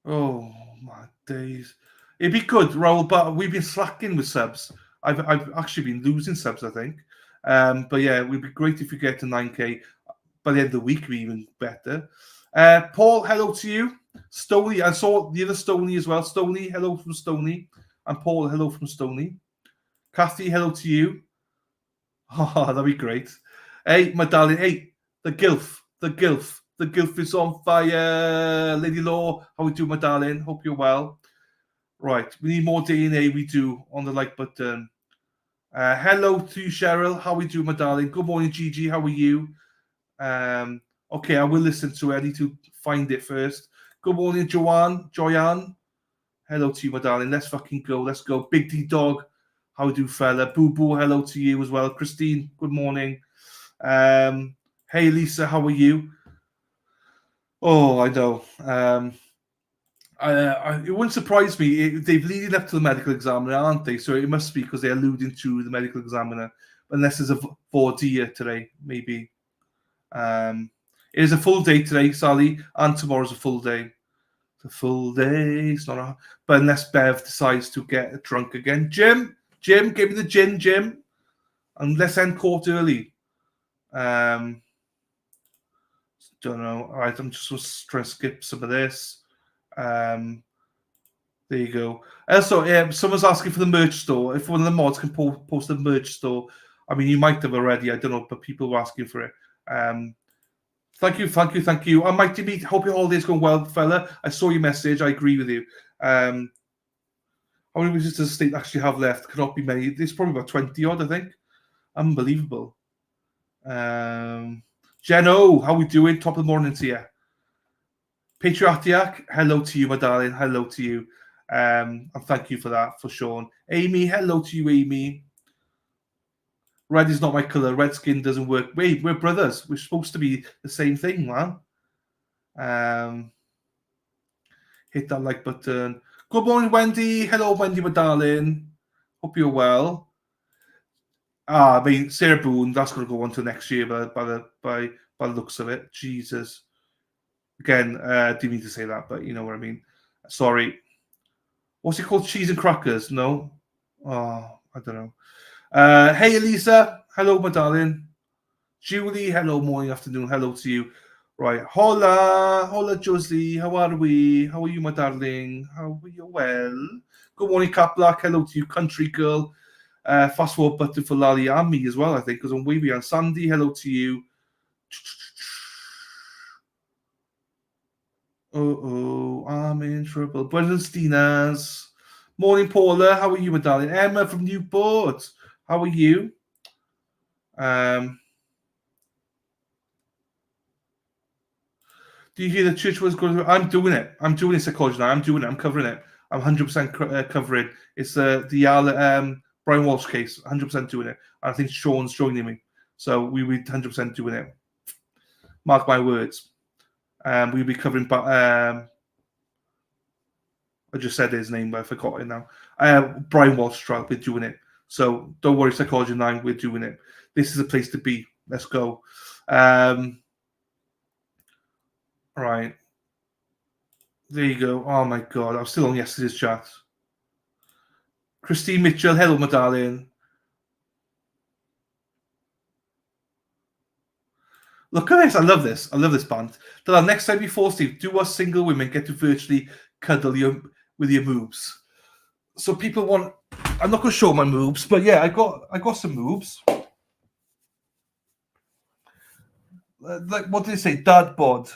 Oh my days. It'd be good, Raul, but we've been slacking with subs. I've actually been losing subs, I think. But yeah, it would be great if you get to 9K. By the end of the week, be even better. Paul, hello to you. Stoney, I saw the other Stoney as well. Stoney, hello from Stoney. And Paul, hello from Stoney. Kathy, hello to you. Oh, that'd be great. Hey, my darling. Hey, the gilf is on fire. Lady Law, how we do, my darling? Hope you're well. Right, we need more DNA. We do on the like button. Hello to you, Cheryl. How we do, my darling? Good morning, Gigi. How are you? Okay, I will listen to it. I need to find it first. Good morning, Joanne. Hello to you, my darling. Let's fucking go. Let's go. Big D Dog. How do, fella? Boo Boo, hello to you as well. Christine, good morning. Hey, Lisa, how are you? Oh, I know. It wouldn't surprise me. They've leading up to the medical examiner, aren't they? So it must be because they're alluding to the medical examiner. Unless there's a voir dire today, maybe. It is a full day today, Sally, and tomorrow's a full day. It's a full day. It's not a... But unless Bev decides to get drunk again. Jim, give me the gin, Jim. And let's end court early. Don't know. All right, I'm just trying to skip some of this. There you go. Also, someone's asking for the merch store. If one of the mods can post the merch store, I mean, you might have already. I don't know, but people were asking for it. Thank you. I might meet. Hope your holiday's going well, fella. I saw your message. I agree with you. How many visitors does the state actually have left? Cannot be many. There's probably about 20 odd, I think. Unbelievable. Jen O, how we doing? Top of the morning to you. Patriotic, hello to you, my darling. Hello to you. And thank you for that, for Sean. Amy, hello to you, Amy. Red is not my colour. Red skin doesn't work. Wait, we're brothers. We're supposed to be the same thing, man. Hit that like button. Good morning, Wendy. Hello, Wendy, my darling. Hope you're well. I mean, Sarah Boone, that's going to go on to next year by the looks of it. Jesus. Again, didn't mean to say that, but you know what I mean. Sorry. What's it called? Cheese and crackers? No? Oh, I don't know. Hey, Elisa. Hello, my darling. Julie. Hello, morning, afternoon. Hello to you. Right. Hola, Josie. How are we? How are you, my darling? How are you? Well. Good morning, Cap Black. Hello to you, country girl. Fast forward button for Lali and me as well, I think, because on Wavy and Sandy. Hello to you. I'm in trouble. Buenos dias. Morning, Paula. How are you, my darling? Emma from Newport. How are you? Do you hear the church was going? I'm doing it. I'm doing it, psychology now. I'm doing it. I'm covering it. I'm 100% covering. It's the Brian Walsh case. 100% doing it. I think Sean's joining me, so we'll be 100% doing it. Mark my words. We'll be covering. I just said his name, but I forgot it now. Brian Walsh trial. We're doing it. So don't worry, Psychology 9. We're doing it. This is a place to be. Let's go. Right. There you go. Oh my God. I'm still on yesterday's chat. Christine Mitchell. Hello, my darling. Look at this. I love this. I love this band. Next time you fall asleep, do us single women get to virtually cuddle you with your moves. So people want... I'm not going to show my moves, but yeah, I got some moves. Like, what did they say? Dad bod.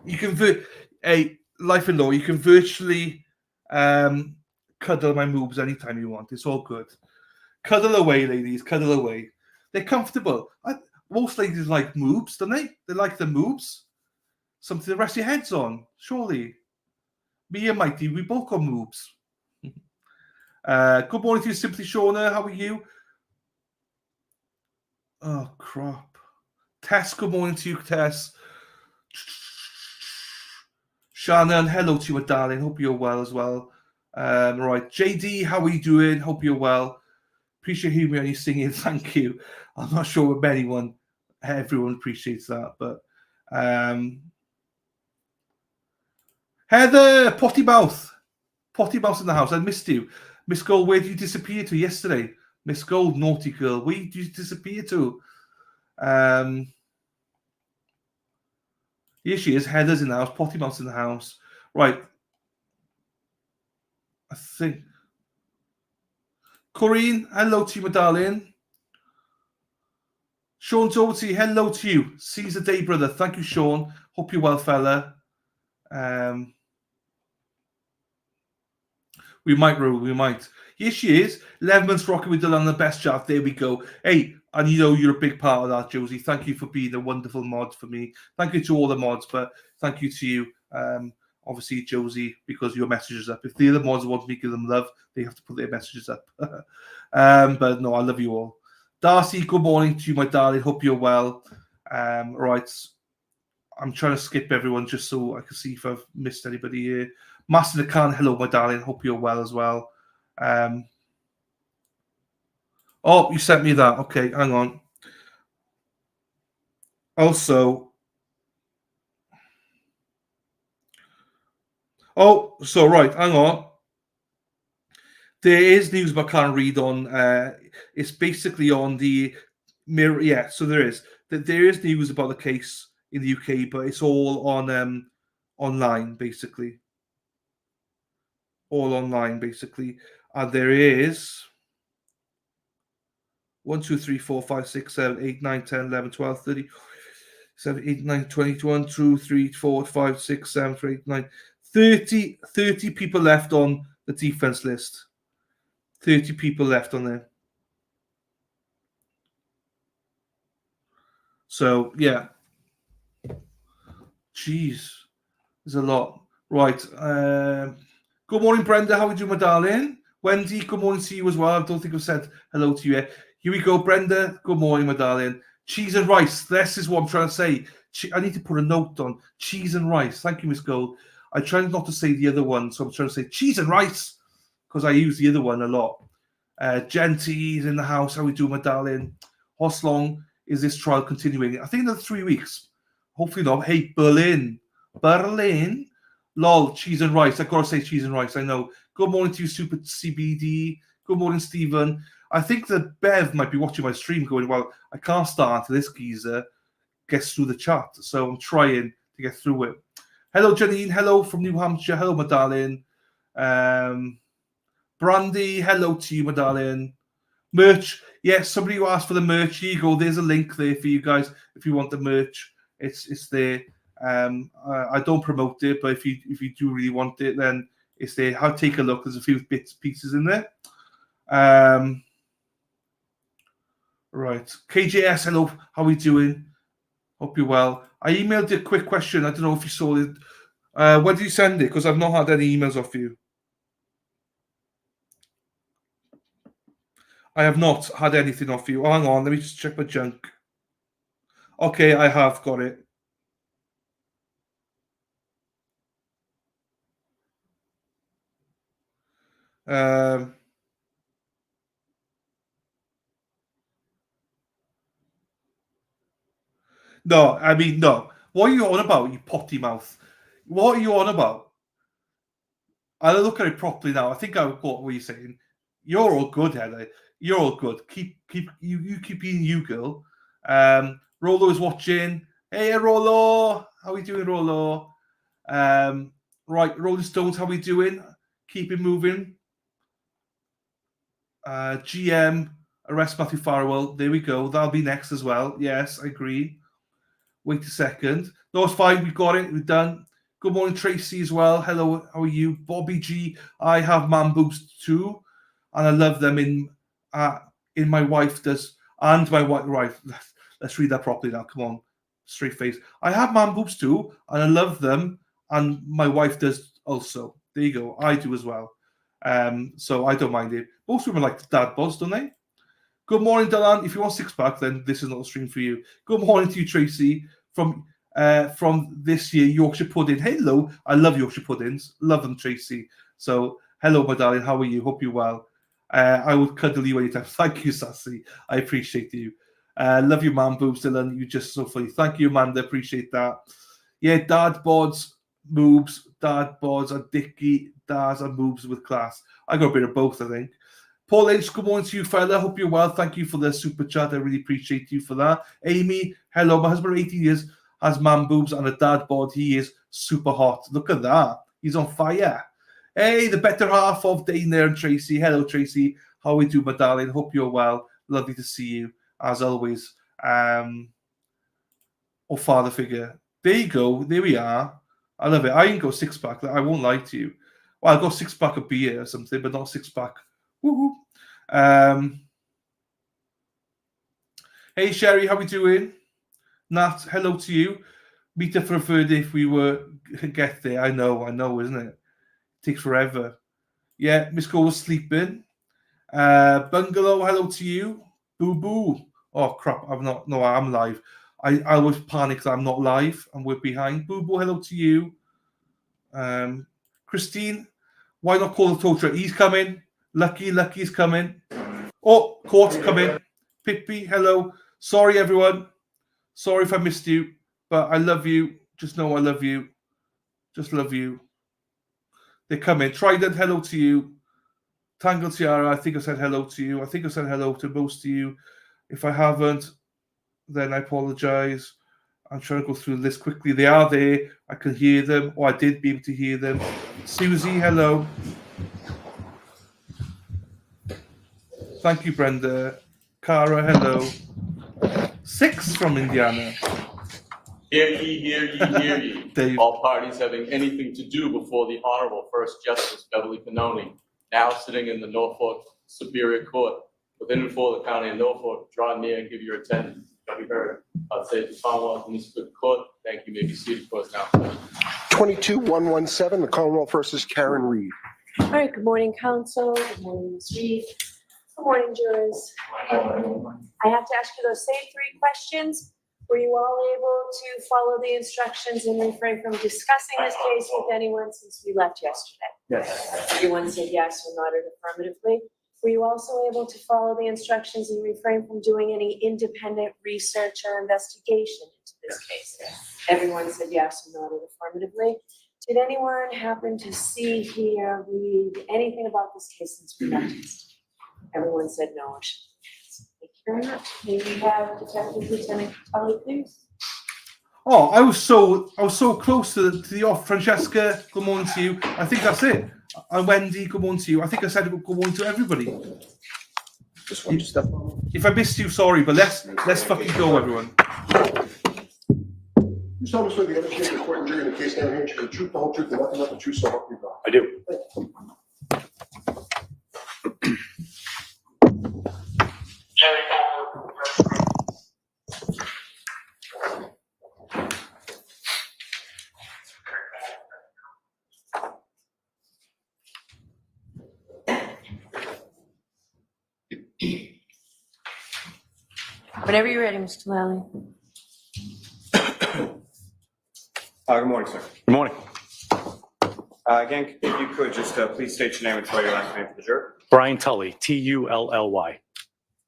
You can life and law. You can virtually cuddle my moves anytime you want. It's all good. Cuddle away, ladies. Cuddle away. They're comfortable. Most ladies like moobs, don't they? They like the moobs. Something to rest your heads on, surely. Me and Mikey, we both got moobs. Good morning to you, Simply Shauna. How are you? Oh, crap. Tess, good morning to you, Tess. Shannon, hello to you, my darling. Hope you're well as well. Right, JD, how are you doing? Hope you're well. Appreciate hearing me singing. Thank you. I'm not sure if everyone appreciates that, but Heather, potty mouth in the house. I missed you, Miss Gold. Where did you disappear to yesterday, Miss Gold? Naughty girl. Where did you disappear to? Here she is. Heather's in the house. Potty mouth's in the house. Right. I think. Corinne, hello to you, my darling. Sean Doherty, hello to you. Seize the day, brother. Thank you, Sean. Hope you're well, fella. We might, Ro. We might. Here she is. Leverman's rocking with Dylan on the best job. There we go. Hey, and you know you're a big part of that, Josie. Thank you for being a wonderful mod for me. Thank you to all the mods, but thank you to you. Obviously, Josie, because your messages up. If the other mods want me to give them love, they have to put their messages up. But no, I love you all. Darcy, good morning to you, my darling. Hope you're well. Right. I'm trying to skip everyone just so I can see if I've missed anybody here. Master the Khan, hello, my darling. Hope you're well as well. Oh, you sent me that. Okay, hang on. Also, right, hang on. There is news, but I can't read on. It's basically on the mirror. Yeah, so there is. There is news about the case in the UK, but it's all on online, basically. All online, basically. And there is 1, 2, 3, 4, 5, 6, 7, 8, 9, 10, 11, 12, 30, 7, 8, 9, 20, 21, 2, 3, 4, 5, 6, 7, 8, 9, 30 people left on the defense list. 30 people left on there. So, yeah. Jeez. There's a lot. Right. Good morning, Brenda. How are you doing, my darling? Wendy, good morning to you as well. I don't think I've said hello to you yet. Here we go, Brenda. Good morning, my darling. Cheese and rice. This is what I'm trying to say. I need to put a note on. Cheese and rice. Thank you, Miss Gold. I tried not to say the other one, so I'm trying to say cheese and rice because I use the other one a lot. Genty is in the house. How are we doing, my darling? How long is this trial continuing? I think another 3 weeks. Hopefully not. Hey, Berlin. Lol, cheese and rice. I've got to say cheese and rice. I know. Good morning to you, Super CBD. Good morning, Stephen. I think that Bev might be watching my stream going, well, I can't start until this geezer gets through the chat. So I'm trying to get through it. Hello, Janine. Hello from New Hampshire. Hello, my darling. Brandy, hello to you, my darling. Merch. Yes, somebody who asked for the merch. Here you go. There's a link there for you guys if you want the merch. It's there. I don't promote it, but if you do really want it, then it's there. I'll take a look. There's a few pieces in there. Right. KJS, hello. How are we doing? Hope you're well. I emailed you a quick question. I don't know if you saw it. When did you send it? Because I've not had any emails off you. I have not had anything off you. Oh, hang on. Let me just check my junk. Okay, I have got it. No, I mean, no. What are you on about, you potty mouth? What are you on about? I'll look at it properly now. I think I got what you're saying. You're all good, Heather. You're all good. Keep you keep being you, girl. Rollo is watching. Hey, Rollo. How we doing, Rollo? Right, Rolling Stones, how we doing? Keep it moving. GM, arrest Matthew Farwell. There we go. That'll be next as well. Yes, I agree. Wait a second. No, it's fine. We got it. We're done. Good morning, Tracy, as well. Hello, how are you? Bobby G. I have man boobs too, and I love them in my wife does, and my wife. Right, Let's read that properly now. Come on, straight face. I have man boobs too, and I love them, and my wife does also. There you go. I do as well. So I don't mind it. Most women like dad bods, don't they? Good morning, Dylan. If you want six-pack, then this is not a stream for you. Good morning to you, Tracy, from this year, Yorkshire Pudding. Hello. I love Yorkshire Puddings. Love them, Tracy. So, hello, my darling. How are you? Hope you're well. I would cuddle you anytime. Thank you, Sassy. I appreciate you. Love you, man boobs, Dylan. You're just so funny. Thank you, Amanda. Appreciate that. Yeah, dad bods, boobs, dad bods, and dicky dads and boobs with class. I got a bit of both, I think. Paul H, good morning to you, fella. Hope you're well. Thank you for the super chat. I really appreciate you for that. Amy, hello. My husband, 18 years, has man boobs and a dad bod. He is super hot. Look at that. He's on fire. Hey, the better half of Dane there and Tracy. Hello, Tracy. How we do, my darling? Hope you're well. Lovely to see you, as always. Father figure. There you go. There we are. I love it. I ain't got six-pack. I won't lie to you. Well, I got six-pack of beer or something, but not six-pack. Woohoo. Hey, Sherry, how we doing? Nat, hello to you. Meet up for a third if we were get there. I know, isn't it? Takes forever. Yeah, Miss Cole was sleeping. Bungalow, hello to you. Boo boo. Oh crap, I'm not. No, I'm live. I always panic that I'm not live and we're behind. Boo boo, hello to you. Christine, why not call the tow truck? He's coming. Lucky's coming. Oh, Court's coming. Pippi, hello. Sorry, everyone. Sorry if I missed you, but I love you. Just know I love you. Just love you. They're coming. Trident, hello to you. Tangle Tiara, I think I said hello to you. I think I said hello to most of you. If I haven't, then I apologize. I'm trying to go through this quickly. They are there. I can hear them, or I did be able to hear them. Susie, hello. Thank you, Brenda. Cara, hello. 6 from Indiana. Hear ye, hear ye, hear ye. Dave. All parties having anything to do before the Honorable First Justice Beverly Pinoni, now sitting in the Norfolk Superior Court, within and for the County of Norfolk, draw near and give your attendance. Shall be heard. I'd say the Commonwealth in this good court. Thank you. May be seated for us now. 22-117, the Commonwealth versus Karen Reed. All right, good morning, counsel. Good morning, Ms. Reed. Good morning, jurors. I have to ask you those same 3 questions. Were you all able to follow the instructions and refrain from discussing this case with anyone since we left yesterday? Yes. Everyone said yes or nodded affirmatively. Were you also able to follow the instructions and refrain from doing any independent research or investigation into this case? Everyone said yes or nodded affirmatively. Did anyone happen to see, hear, read anything about this case since we left yesterday? Everyone said no. Thank you very much. May we have Detective Lieutenant Tully, please? Oh, I was so close to the off. Francesca, good morning to you. I think that's it. And Wendy, good morning to you. I think I said good morning to everybody. Just one step on. If I missed you, sorry, but let's fucking go, everyone. You tell us where the other case of the court and jury in the case down here, the truth, the whole truth, and nothing but the truth, so help you God. I do. Whenever you're ready, Mr. Lally. Good morning, sir. Good morning. Again, if you could just please state your name and spell your last name for the juror. Brian Tully, Tully.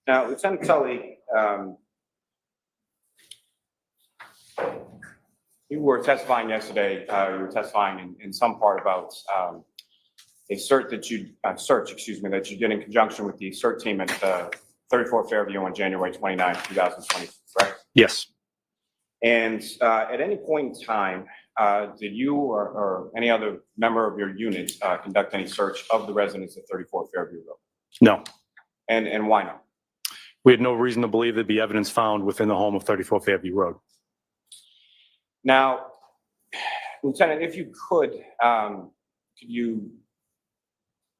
Now, Lieutenant Tully, you were testifying yesterday. You were testifying in some part about a search that you did in conjunction with the CERT team at 34 Fairview on January 29, 2020, correct? Yes. And at any point in time, did you or any other member of your unit conduct any search of the residents at 34 Fairview Road? No. And why not? We had no reason to believe there'd be evidence found within the home of 34 Fairview Road. Now, Lieutenant, if you could you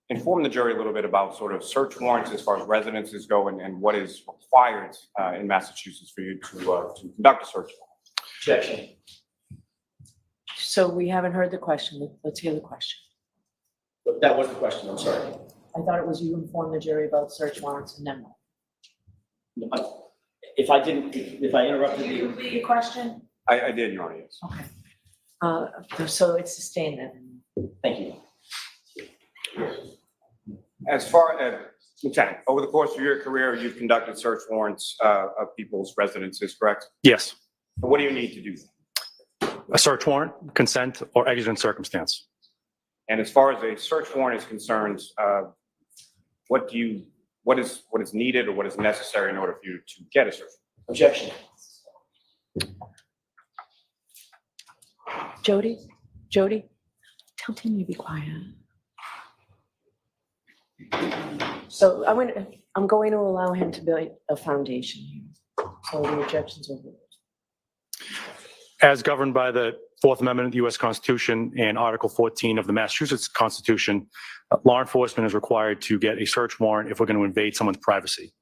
inform the jury a little bit about sort of search warrants as far as residences go and what is required in Massachusetts for you to conduct a search warrant. Objection. So we haven't heard the question. Let's hear the question. But that was the question, I'm sorry. I thought it was you inform the jury about search warrants and then what? If I interrupted Did you you. repeat your question? I did, Your Honor, yes. Okay. So it's sustained then. Thank you. As far as, Lieutenant, over the course of your career, you've conducted search warrants of people's residences, correct? Yes, And what do you need to do? a search warrant, consent, or exigent circumstance. And as far as a search warrant is concerned, what is needed or what is necessary in order for you to get a search warrant? Objection. Jody, tell Timmy to be quiet. So I'm going to allow him to build a foundation here. So the objections are ruled. As governed by the Fourth Amendment of the U.S. Constitution and Article 14 of the Massachusetts Constitution, law enforcement is required to get a search warrant if we're going to invade someone's privacy.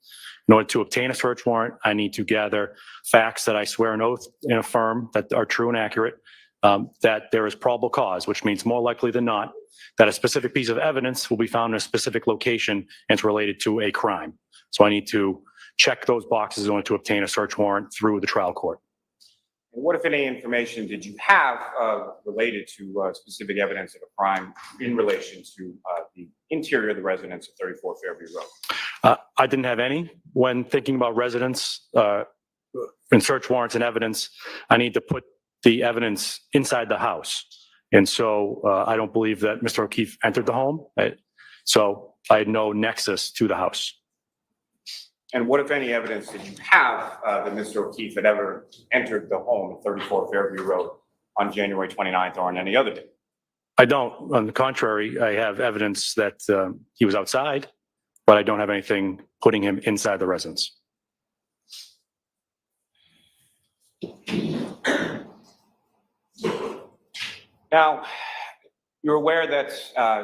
In order to obtain a search warrant, I need to gather facts that I swear an oath and affirm that are true and accurate, that there is probable cause, which means more likely than not that a specific piece of evidence will be found in a specific location and it's related to a crime. So I need to check those boxes in order to obtain a search warrant through the trial court. And what, if any, information did you have related to specific evidence of a crime in relation to the interior of the residence at 34 Fairview Road? I didn't have any. When thinking about residence and search warrants and evidence, I need to put the evidence inside the house. And so I don't believe that Mr. O'Keefe entered the home. So I had no nexus to the house. And what, if any, evidence did you have that Mr. O'Keefe had ever entered the home at 34 Fairview Road on January 29th or on any other day? I don't. On the contrary, I have evidence that he was outside, but I don't have anything putting him inside the residence. Now, you're aware that,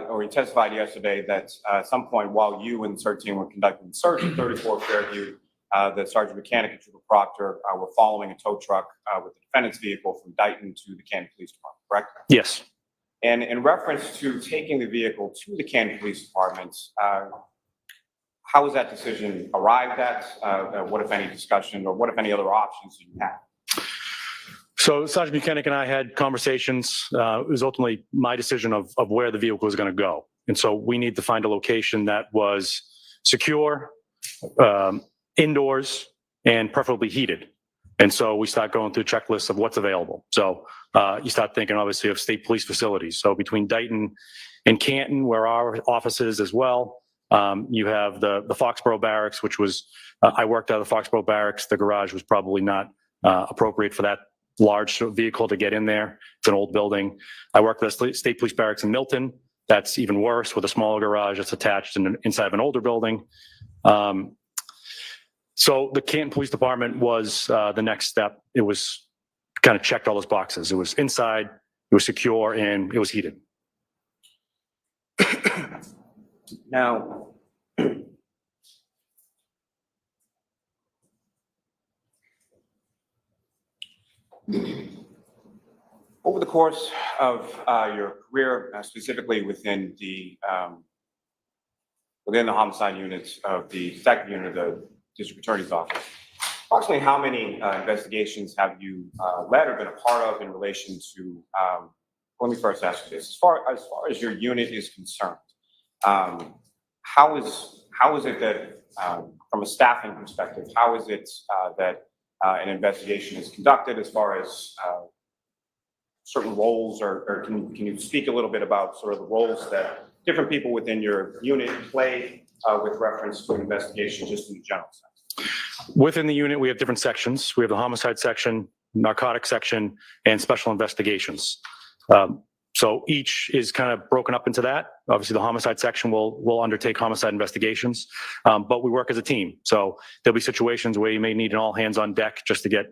or you testified yesterday that at some point while you and the search team were conducting the search at 34 Fairview, that Sergeant Mechanic and Trooper Proctor were following a tow truck with the defendant's vehicle from Dighton to the Canton Police Department, correct? Yes. And in reference to taking the vehicle to the Canton Police Department, how was that decision arrived at? What, if any, discussion or what, if any, other options did you have? So Sergeant Mechanic and I had conversations. It was ultimately my decision of where the vehicle was going to go. And so we need to find a location that was secure, indoors, and preferably heated. And so we start going through checklists of what's available. So you start thinking, obviously, of state police facilities. So between Dighton and Canton, where our office is as well, you have the Foxborough Barracks, which was, I worked out of the Foxborough Barracks. The garage was probably not appropriate for that large vehicle to get in there. It's an old building. I worked at the State Police Barracks in Milton. That's even worse, with a smaller garage that's attached inside of an older building. So the Canton Police Department was the next step. It was kind of checked all those boxes. It was inside, it was secure, and it was heated. Now, over the course of your career, specifically within the homicide units of the detective unit of the district attorney's office, approximately how many investigations have you led or been a part of in relation to? Let me first ask you this: as far as your unit is concerned, how is it that, from a staffing perspective, how is it that an investigation is conducted as far as certain roles, or can you speak a little bit about sort of the roles that different people within your unit play with reference to an investigation, just in the general sense? Within the unit, we have different sections. We have the homicide section, narcotics section, and special investigations. So each is kind of broken up into that. Obviously, the homicide section will undertake homicide investigations, but we work as a team. So there'll be situations where you may need an all hands on deck just to get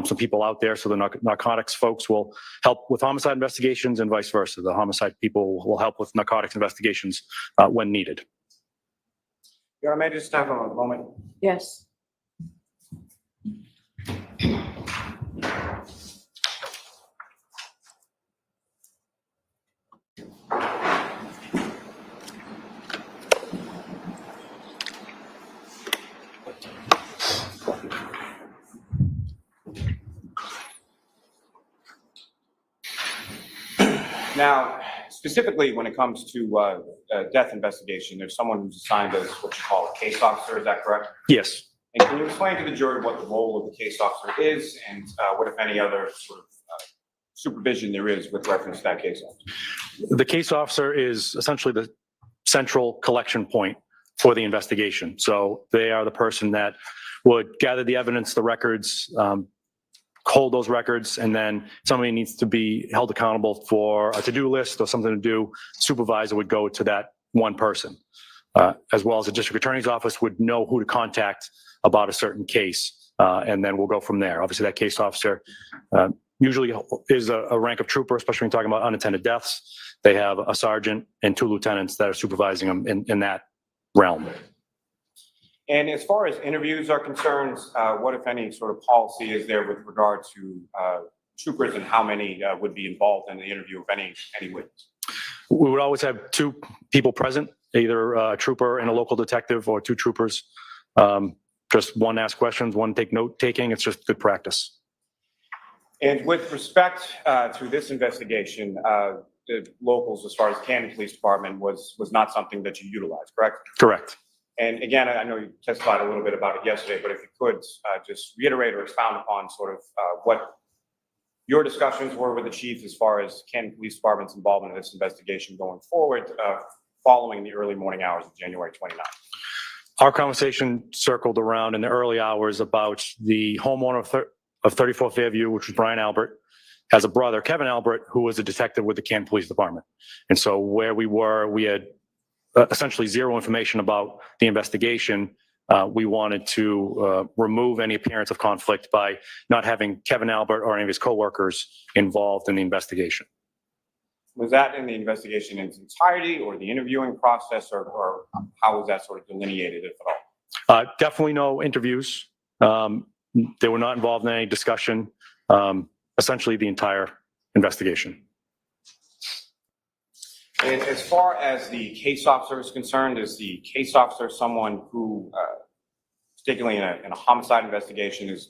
some people out there. So the narcotics folks will help with homicide investigations and vice versa. The homicide people will help with narcotics investigations when needed. Your Honor, may I just have a moment? Yes. Now, specifically when it comes to death investigation, there's someone who's assigned as what you call a case officer, is that correct? Yes. And can you explain to the jury what the role of the case officer is and what, if any, other sort of supervision there is with reference to that case officer? The case officer is essentially the central collection point for the investigation. So they are the person that would gather the evidence, the records, hold those records, and then somebody needs to be held accountable for a to-do list or something to do. Supervisor would go to that one person, as well as the district attorney's office would know who to contact about a certain case, and then we'll go from there. Obviously, that case officer usually is a rank of trooper, especially when you're talking about unattended deaths. They have a sergeant and 2 lieutenants that are supervising them in that realm. And as far as interviews are concerned, what, if any, sort of policy is there with regard to troopers and how many would be involved in the interview of any witness? We would always have 2 people present, either a trooper and a local detective or 2 troopers. Just one ask questions, one take note taking. It's just good practice. And with respect to this investigation, the locals, as far as Camden Police Department, was not something that you utilized, correct? Correct. And again, I know you testified a little bit about it yesterday, but if you could just reiterate or expound upon sort of what your discussions were with the chief as far as Camden Police Department's involvement in this investigation going forward, following the early morning hours of January 29th. Our conversation circled around in the early hours about the homeowner of 34 Fairview, which was Brian Albert, has a brother, Kevin Albert, who was a detective with the Camden Police Department. And so where we were, we had essentially zero information about the investigation. We wanted to remove any appearance of conflict by not having Kevin Albert or any of his coworkers involved in the investigation. Was that in the investigation in its entirety, or the interviewing process, or how was that sort of delineated, if at all? Definitely no interviews. They were not involved in any discussion. Essentially the entire investigation. And as far as the case officer is concerned, is the case officer someone who, particularly in a homicide investigation, is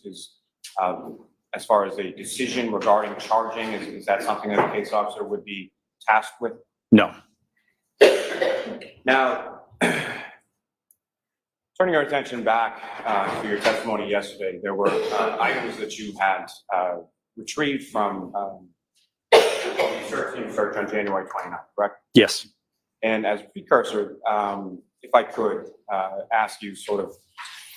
as far as a decision regarding charging, is that something that a case officer would be tasked with? No. Now, turning our attention back to your testimony yesterday, there were items that you had retrieved from search on January 29th, correct? Yes. And as a precursor, if I could ask you sort of,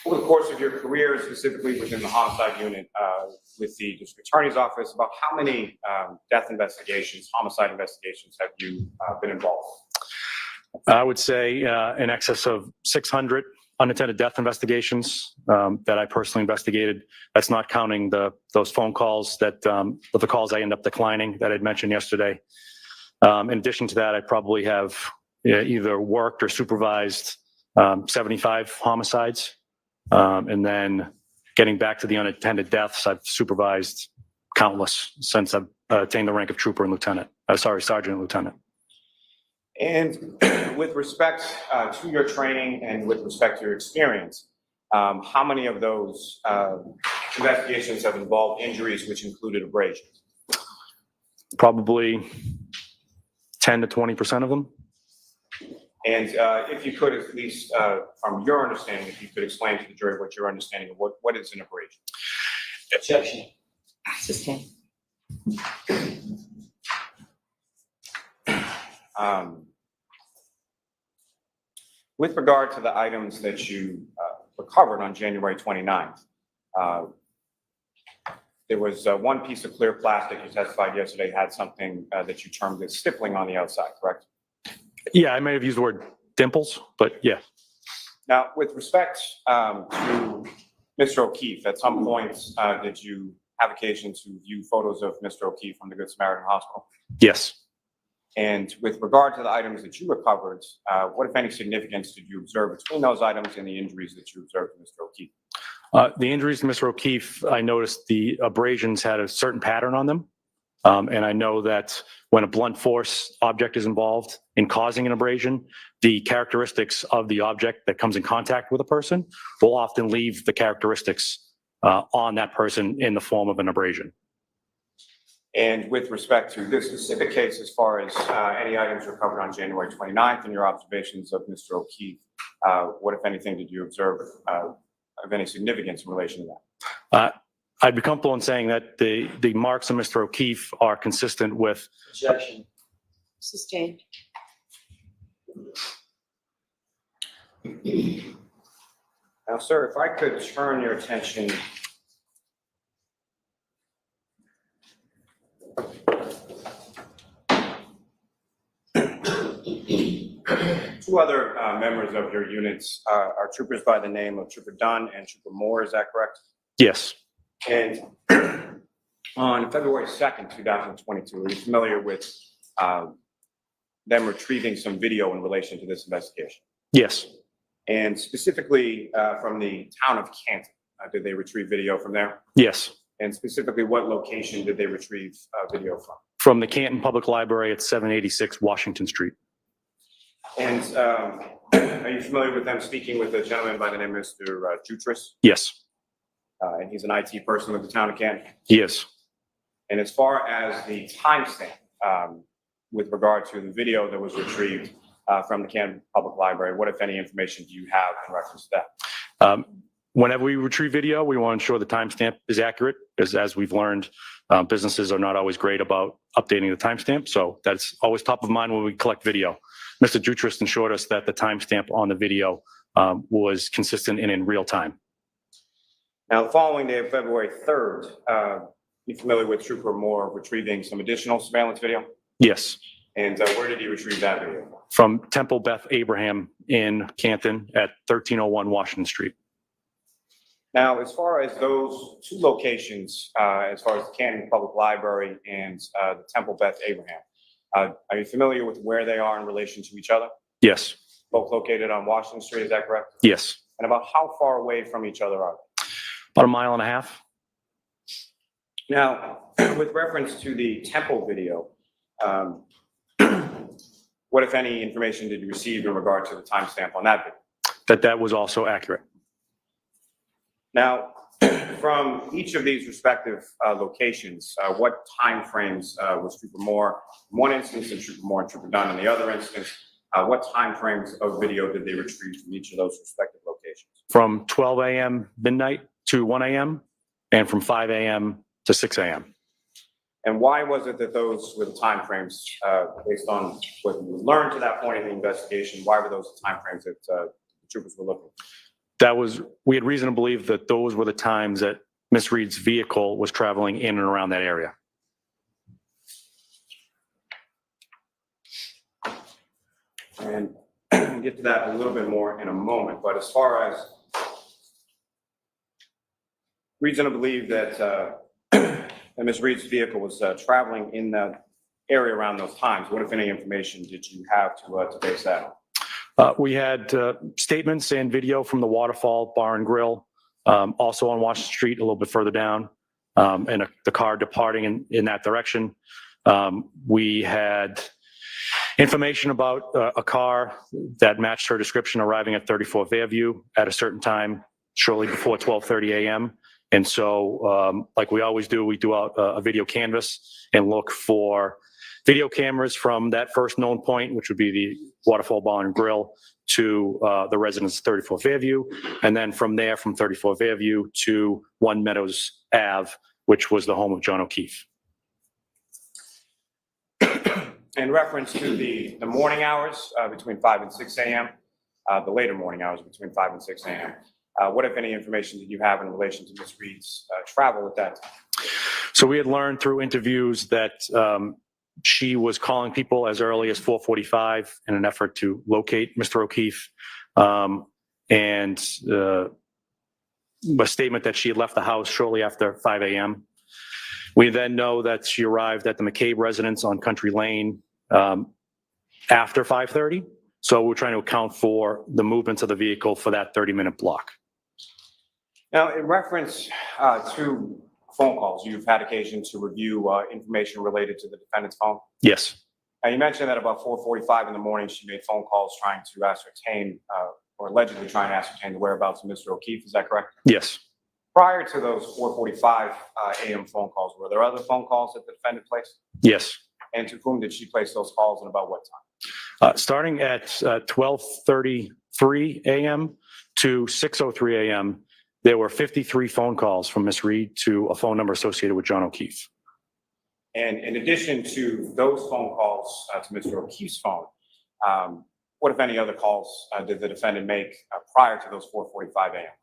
over the course of your career, specifically within the homicide unit with the district attorney's office, about how many death investigations, homicide investigations have you been involved in? I would say in excess of 600 unattended death investigations that I personally investigated. That's not counting those phone calls that the calls I end up declining that I'd mentioned yesterday. In addition to that, I probably have either worked or supervised 75 homicides. And then getting back to the unattended deaths, I've supervised countless since I've attained the rank of trooper and lieutenant. Sergeant and lieutenant. And with respect to your training and with respect to your experience, how many of those investigations have involved injuries which included abrasions? Probably 10 to 20% of them. And if you could, at least from your understanding, if you could explain to the jury what your understanding of what is an abrasion. Objection. Sustain. With regard to the items that you recovered on January 29th, there was one piece of clear plastic you testified yesterday had something that you termed as stippling on the outside, correct? Yeah, I may have used the word dimples, but yeah. Now, with respect to Mr. O'Keefe, at some point did you have occasion to view photos of Mr. O'Keefe from the Good Samaritan Hospital? Yes. And with regard to the items that you recovered, what, if any, significance did you observe between those items and the injuries that you observed to Mr. O'Keefe? The injuries to Mr. O'Keefe, I noticed the abrasions had a certain pattern on them. And I know that when a blunt force object is involved in causing an abrasion, the characteristics of the object that comes in contact with a person will often leave the characteristics on that person in the form of an abrasion. And with respect to this specific case, as far as any items recovered on January 29th and your observations of Mr. O'Keefe, what, if anything, did you observe of any significance in relation to that? I'd be comfortable in saying that the marks on Mr. O'Keefe are consistent with. Objection. Sustained. Now, sir, if I could turn your attention two other members of your units are troopers by the name of Trooper Dunn and Trooper Moore, is that correct? Yes. And on February 2nd, 2022, are you familiar with them retrieving some video in relation to this investigation? Yes. And specifically from the town of Canton, did they retrieve video from there? Yes. And specifically, what location did they retrieve video from? From the Canton Public Library at 786 Washington Street. And are you familiar with them speaking with a gentleman by the name of Mr. Jutras? Yes. And he's an IT person with the town of Canton? He is. And as far as the timestamp with regard to the video that was retrieved from the Canton Public Library, what, if any, information do you have in reference to that? Whenever we retrieve video, we want to ensure the timestamp is accurate, because as we've learned, businesses are not always great about updating the timestamp. So that's always top of mind when we collect video. Mr. Jutras ensured us that the timestamp on the video was consistent and in real time. Now, the following day of February 3rd, you familiar with Trooper Moore retrieving some additional surveillance video? Yes. And where did he retrieve that video? From Temple Beth Abraham in Canton at 1301 Washington Street. Now, as far as those two locations, as far as the Canton Public Library and the Temple Beth Abraham, are you familiar with where they are in relation to each other? Yes. Both located on Washington Street, is that correct? Yes. And about how far away from each other are they? About 1.5 miles. Now, with reference to the Temple video, what, if any, information did you receive in regard to the timestamp on that video? That was also accurate. Now, from each of these respective locations, what time frames was Trooper Moore in one instance and Trooper Moore and Trooper Dunn in the other instance? What time frames of video did they retrieve from each of those respective locations? From 12 a.m. midnight to 1 a.m. and from 5 a.m. to 6 a.m. And why was it that those were the time frames, based on what you learned to that point in the investigation? Why were those the time frames that the troopers were looking for? We had reason to believe that those were the times that Miss Reed's vehicle was traveling in and around that area. And we'll get to that a little bit more in a moment. But as far as reason to believe that Miss Reed's vehicle was traveling in the area around those times, what, if any, information did you have to base that on? We had statements and video from the Waterfall Bar and Grill, also on Washington Street, a little bit further down, and the car departing in that direction. We had information about a car that matched her description arriving at 34 Fairview at a certain time, shortly before 12:30 a.m. And so, like we always do, we do out a video canvas and look for video cameras from that first known point, which would be the Waterfall Bar and Grill, to the residence of 34 Fairview. And then from there, from 34 Fairview to 1 Meadows Ave, which was the home of John O'Keefe. In reference to the morning hours between 5 and 6 a.m., the later morning hours between 5 and 6 a.m., what, if any, information did you have in relation to Ms. Reed's travel at that time? So we had learned through interviews that she was calling people as early as 4:45 in an effort to locate Mr. O'Keefe, and a statement that she had left the house shortly after 5 a.m. We then know that she arrived at the McCabe residence on Country Lane after 5:30. So we're trying to account for the movements of the vehicle for that 30-minute block. Now, in reference to phone calls, you've had occasion to review information related to the defendant's phone. Yes. Now, you mentioned that about 4:45 in the morning, she made phone calls trying to ascertain, or allegedly trying to ascertain the whereabouts of Mr. O'Keefe. Is that correct? Yes. Prior to those 4:45 a.m. phone calls, were there other phone calls that the defendant placed? Yes. And to whom did she place those calls and about what time? Starting at 12:33 a.m. to 6:03 a.m., there were 53 phone calls from Ms. Reed to a phone number associated with John O'Keefe. And in addition to those phone calls to Mr. O'Keefe's phone, what, if any, other calls did the defendant make prior to those 4:45 a.m.?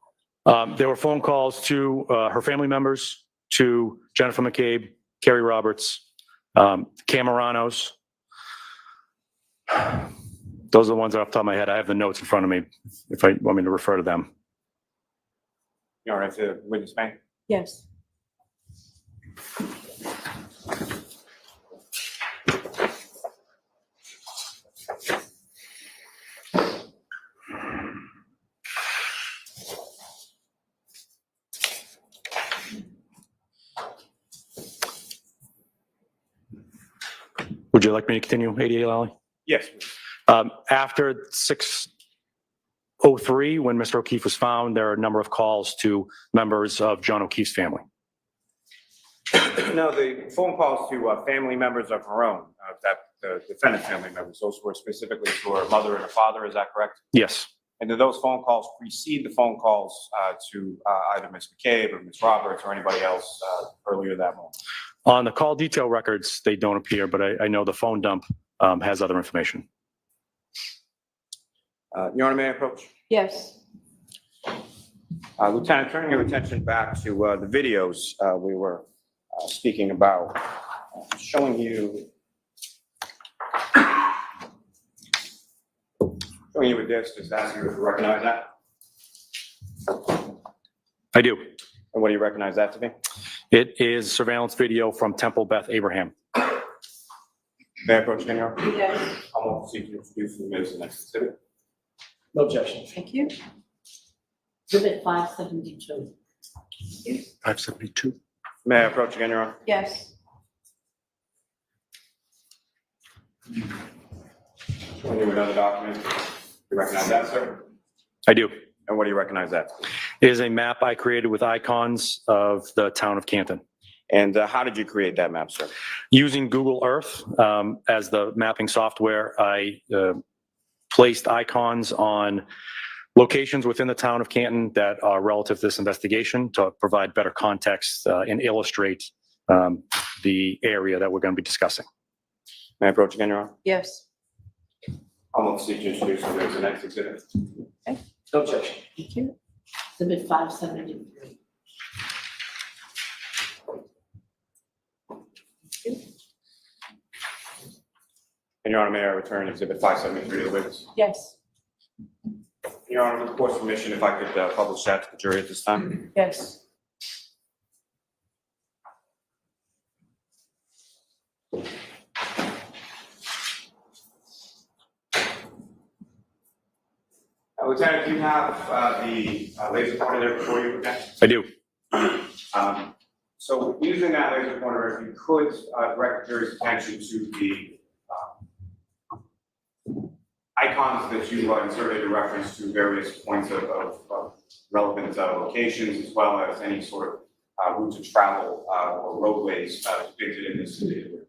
There were phone calls to her family members, to Jennifer McCabe, Kerry Roberts, Cameranos. Those are the ones off the top of my head. I have the notes in front of me if I want me to refer to them. You all right to witness me? Yes. Would you like me to continue, ADA Lally? Yes. After 6:03, when Mr. O'Keefe was found, there are a number of calls to members of John O'Keefe's family. No, the phone calls to family members of her own, that the defendant's family members, those were specifically to her mother and her father, is that correct? Yes. And did those phone calls precede the phone calls to either Ms. McCabe or Ms. Roberts or anybody else earlier that moment? On the call detail records, they don't appear, but I know the phone dump has other information. Your Honor, may I approach? Yes. Lieutenant, turning your attention back to the videos we were speaking about, showing you a disc, just asking you to recognize that. I do. And what do you recognize that to be? It is surveillance video from Temple Beth Abraham. May I approach again, Your Honor? Yes. I'm going to seek to introduce the minutes of the next exhibit. No objection. Thank you. Exhibit 572. 572. May I approach again, Your Honor? Yes. Showing you another document. You recognize that, sir? I do. And what do you recognize that? It is a map I created with icons of the town of Canton. And how did you create that map, sir? Using Google Earth as the mapping software, I placed icons on locations within the town of Canton that are relative to this investigation to provide better context and illustrate the area that we're going to be discussing. May I approach again, Your Honor? Yes. I'm going to seek to introduce the minutes of the next exhibit. No objection. Thank you. Exhibit 573. And Your Honor, may I return exhibit 573 to the witness? Yes. Your Honor, with the court's permission, if I could publish that to the jury at this time. Yes. Lieutenant, do you have the laser pointer there before you? Okay. I do. So using that laser pointer, if you could direct the jury's attention to the icons that you inserted in reference to various points of relevant locations, as well as any sort of routes of travel or roadways depicted in this video.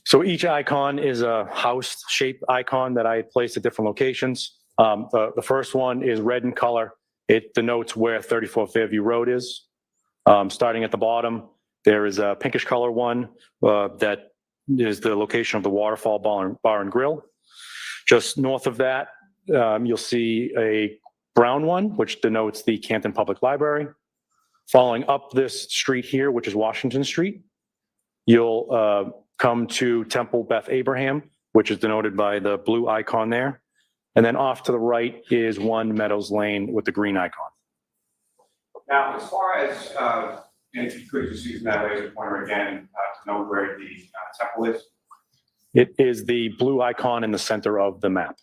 So each icon is a house-shaped icon that I placed at different locations. The first one is red in color. It denotes where 34 Fairview Road is. Starting at the bottom, there is a pinkish color one that is the location of the Waterfall Bar and Grill. Just north of that, you'll see a brown one, which denotes the Canton Public Library. Following up this street here, which is Washington Street, you'll come to Temple Beth Abraham, which is denoted by the blue icon there. And then off to the right is 1 Meadows Lane with the green icon. Now, as far as And if you could just use that laser pointer again to know where the temple is. It is the blue icon in the center of the map.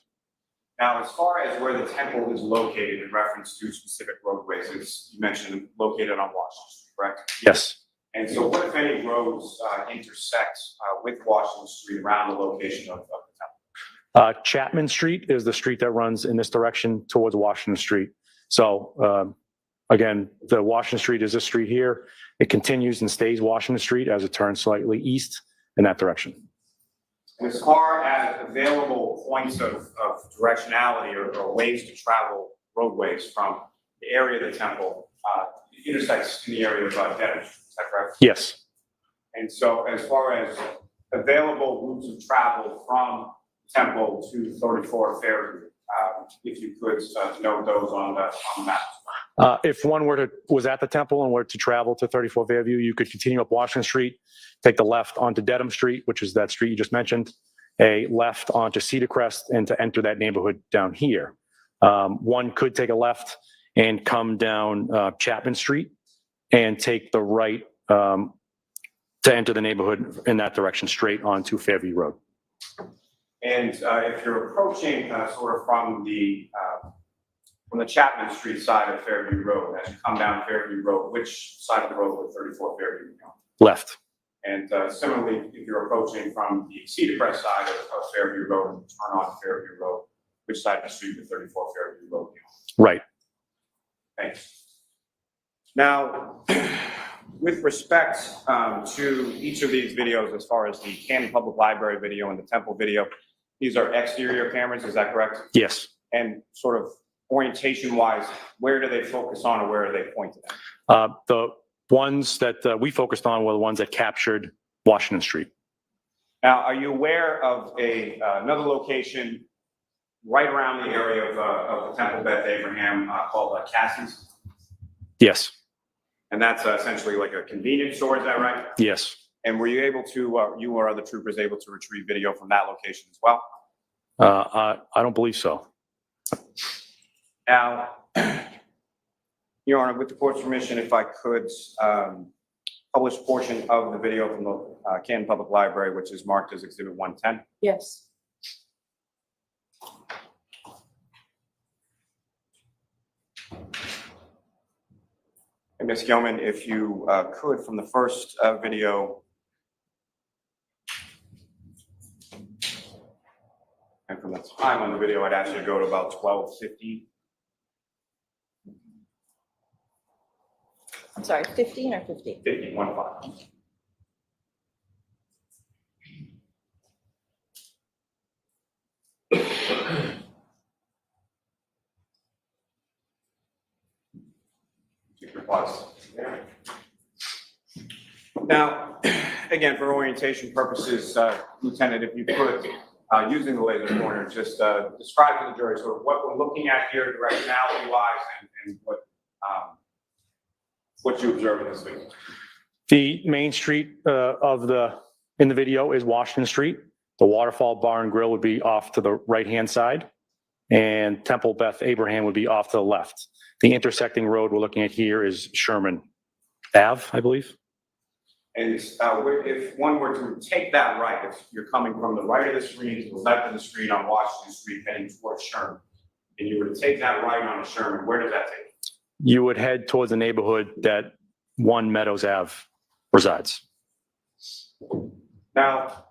Now, as far as where the temple is located in reference to specific roadways, as you mentioned, located on Washington Street, correct? Yes. And so what, if any, roads intersect with Washington Street around the location of the temple? Chapman Street is the street that runs in this direction towards Washington Street. So again, the Washington Street is this street here. It continues and stays Washington Street as it turns slightly east in that direction. And as far as available points of directionality or ways to travel roadways from the area of the temple, it intersects in the area of Dedham, is that correct? Yes. And so as far as available routes of travel from Temple to 34 Fairview, if you could note those on the map. If one was at the temple and were to travel to 34 Fairview, you could continue up Washington Street, take the left onto Dedham Street, which is that street you just mentioned, a left onto Cedar Crest, and to enter that neighborhood down here. One could take a left and come down Chapman Street and take the right to enter the neighborhood in that direction straight onto Fairview Road. And if you're approaching sort of from the Chapman Street side of Fairview Road, as you come down Fairview Road, which side of the road would 34 Fairview go? Left. And similarly, if you're approaching from the Cedar Crest side of Fairview Road and turn on Fairview Road, which side of the street would 34 Fairview Road go? Right. Thanks. Now, with respect to each of these videos, as far as the Canton Public Library video and the Temple video, these are exterior cameras, is that correct? Yes. And sort of orientation-wise, where do they focus on or where are they pointed at? The ones that we focused on were the ones that captured Washington Street. Now, are you aware of another location right around the area of the Temple Beth Abraham called Cassie's? Yes. And that's essentially like a convenience store, is that right? Yes. And were you able to, you or other troopers able to retrieve video from that location as well? I don't believe so. Now, Your Honor, with the court's permission, if I could publish a portion of the video from the Canton Public Library, which is marked as Exhibit 110. Yes. And Ms. Gilman, if you could, from the first video, and from the time on the video, I'd ask you to go to about 12:50. I'm sorry, 15 or 50? 50, 1-5. Now, again, for orientation purposes, Lieutenant, if you could, using the laser pointer, just describe to the jury sort of what we're looking at here directionality-wise and what you observe in this video. The main street in the video is Washington Street. The Waterfall Bar and Grill would be off to the right-hand side, and Temple Beth Abraham would be off to the left. The intersecting road we're looking at here is Sherman Ave, I believe. And if one were to take that right, if you're coming from the right of the street to the left of the street on Washington Street heading towards Sherman, and you were to take that right on Sherman, where does that take you? You would head towards the neighborhood that 1 Meadows Ave resides. Now,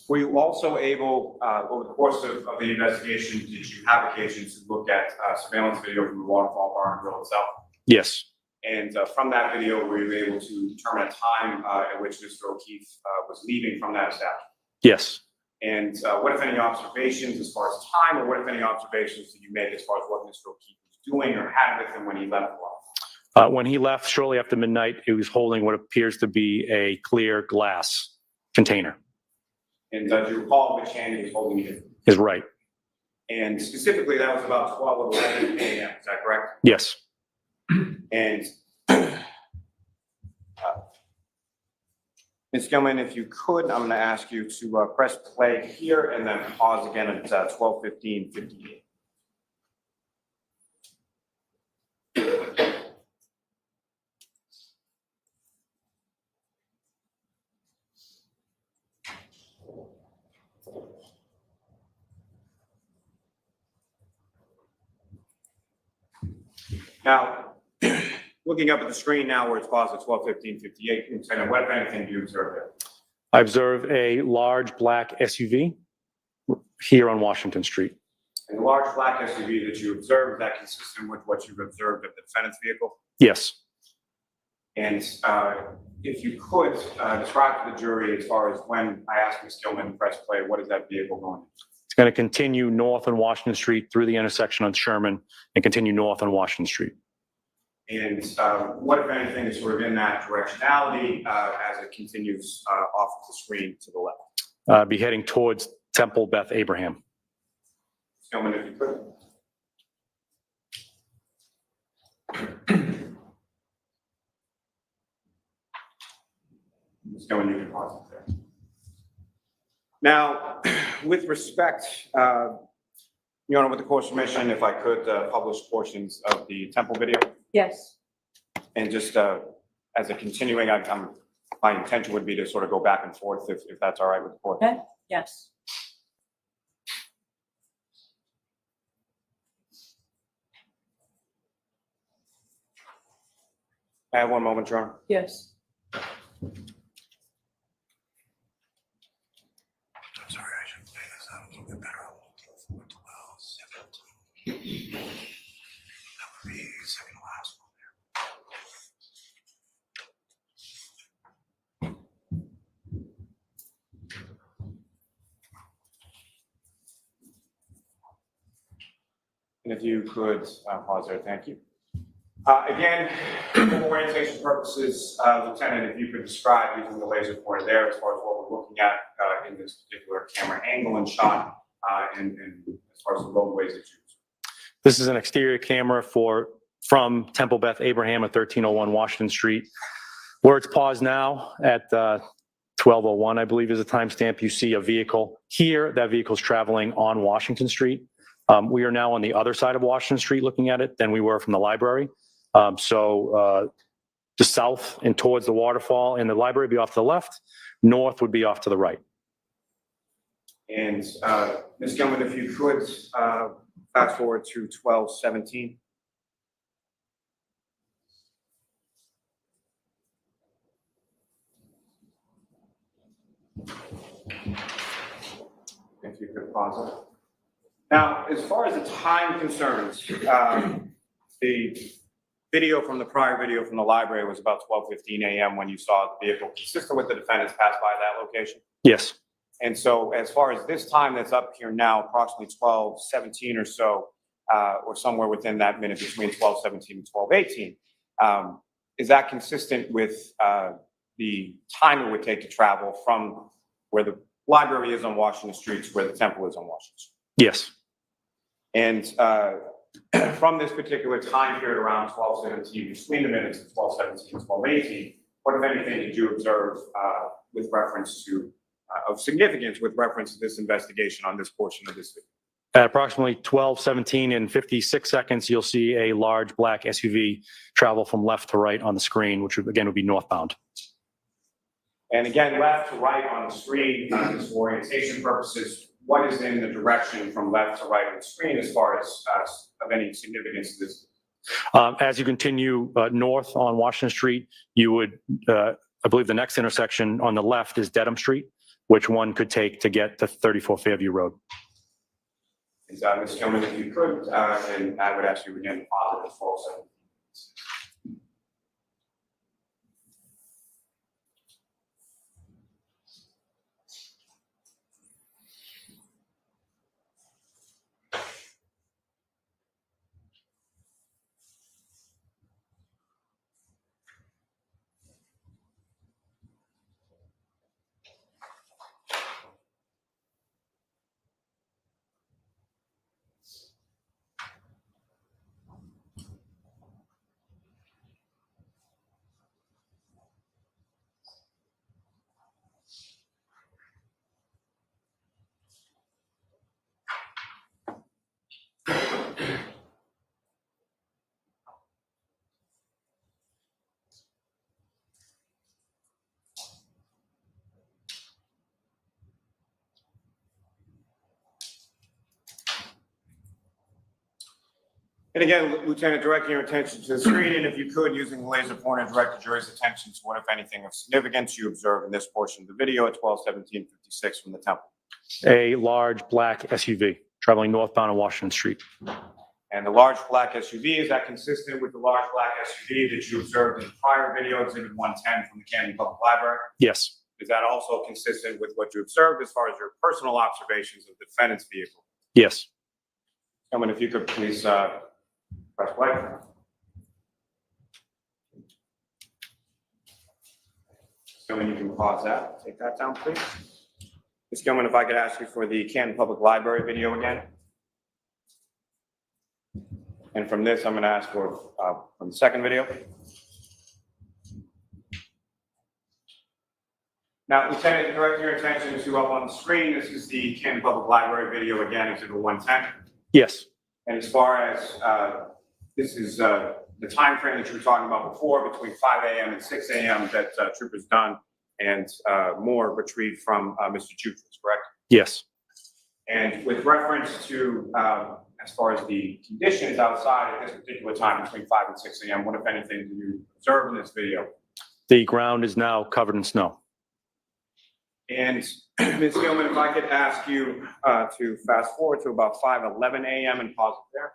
were you also able, over the course of the investigation, did you have occasion to look at surveillance video from the Waterfall Bar and Grill itself? Yes. And from that video, were you able to determine a time at which Mr. O'Keefe was leaving from that establishment? Yes. And what, if any, observations as far as time, or what, if any, observations did you make as far as what Mr. O'Keefe was doing or had with him when he left the office? When he left shortly after midnight, he was holding what appears to be a clear glass container. And do you recall which hand he was holding it in? His right. And specifically, that was about 12 or 11 a.m., is that correct? Yes. And Ms. Gilman, if you could, I'm going to ask you to press play here and then pause again at 12:15:58. Now, looking up at the screen now where it's paused at 12:15:58, Lieutenant, what, if anything, do you observe there? I observe a large black SUV here on Washington Street. And the large black SUV that you observed, is that consistent with what you've observed of the defendant's vehicle? Yes. And if you could describe to the jury as far as when I asked Ms. Gilman to press play, what is that vehicle going? It's going to continue north on Washington Street through the intersection on Sherman and continue north on Washington Street. And what, if anything, is sort of in that directionality as it continues off of the screen to the left? Be heading towards Temple Beth Abraham. Gentlemen, if you could. Ms. Gilman, you can pause it there. Now, with respect, Your Honor, with the court's permission, if I could publish portions of the Temple video. Yes. And just as a continuing, my intention would be to sort of go back and forth if that's all right with the court. Okay, yes. I have one moment, Your Honor. Yes. I'm sorry, I should play this out a little bit better. 4, 12, 17. That would be second to last one there. And if you could pause there, thank you. Again, for orientation purposes, Lieutenant, if you could describe using the laser pointer there as far as what we're looking at in this particular camera angle and shot, and as far as the roadways that you. This is an exterior camera from Temple Beth Abraham at 1301 Washington Street. Where it's paused now at 1201, I believe is the timestamp, you see a vehicle. Here, that vehicle's traveling on Washington Street. We are now on the other side of Washington Street looking at it than we were from the library. So the south and towards the waterfall and the library would be off to the left, north would be off to the right. And Ms. Gilman, if you could fast forward to 12:17. If you could pause it. Now, as far as the time concerns, the video from the prior video from the library was about 12:15 a.m. when you saw the vehicle consistent with the defendants pass by that location. Yes. And so as far as this time that's up here now, approximately 12:17 or so, or somewhere within that minute between 12:17 and 12:18, is that consistent with the time it would take to travel from where the library is on Washington Street to where the temple is on Washington Street? Yes. And from this particular time period around 12:17, between the minutes of 12:17 and 12:18, what, if anything, did you observe with reference to, of significance with reference to this investigation on this portion of this video? At approximately 12:17 and 56 seconds, you'll see a large black SUV travel from left to right on the screen, which would, again would be northbound. And again, left to right on the screen, just for orientation purposes, what is in the direction from left to right on the screen as far as of any significance to this? As you continue north on Washington Street, you would, I believe the next intersection on the left is Dedham Street, which one could take to get to 34 Fairview Road. And Ms. Gilman, if you could, and I would ask you again to follow the 12:17. And again, Lieutenant, directing your attention to the screen, and if you could, using the laser pointer, direct the jury's attention to what, if anything, of significance you observe in this portion of the video at 12:17:56 from the temple. A large black SUV traveling northbound on Washington Street. And the large black SUV, is that consistent with the large black SUV that you observed in the prior video, Exhibit 110 from the Canton Public Library? Yes. Is that also consistent with what you observed as far as your personal observations of the defendant's vehicle? Yes. Gentlemen, if you could please press play. Gentlemen, you can pause that. Take that down, please. Ms. Gilman, if I could ask you for the Canton Public Library video again. And from this, I'm going to ask for from the second video. Now, Lieutenant, direct your attention to up on the screen. This is the Canton Public Library video again, Exhibit 110. Yes. And as far as this is the time frame that you were talking about before, between 5 a.m. and 6 a.m. that Troopers Dunn and Moore retrieved from Mr. Jefe, correct? Yes. And with reference to as far as the conditions outside at this particular time between 5 and 6 a.m., what, if anything, do you observe in this video? The ground is now covered in snow. And Ms. Gilman, if I could ask you to fast forward to about 5:11 a.m. and pause it there.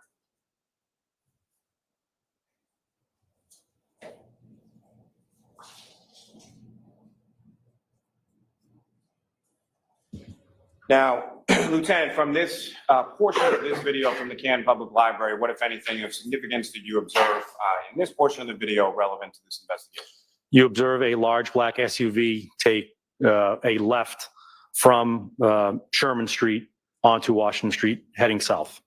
Now, Lieutenant, from this portion of this video from the Canton Public Library, what, if anything, of significance did you observe in this portion of the video relevant to this investigation? You observe a large black SUV take a left from Sherman Street onto Washington Street, heading south.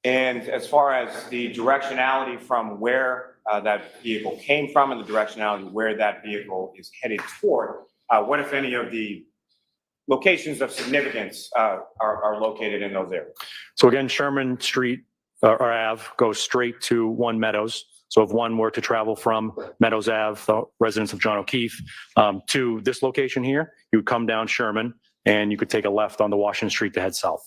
And as far as the directionality from where that vehicle came from and the directionality where that vehicle is headed toward, what, if any, of the locations of significance are located in those areas? So again, Sherman Street or Ave goes straight to One Meadows. So if one were to travel from Meadows Ave, the residence of John O'Keefe, to this location here, you would come down Sherman and you could take a left onto Washington Street to head south.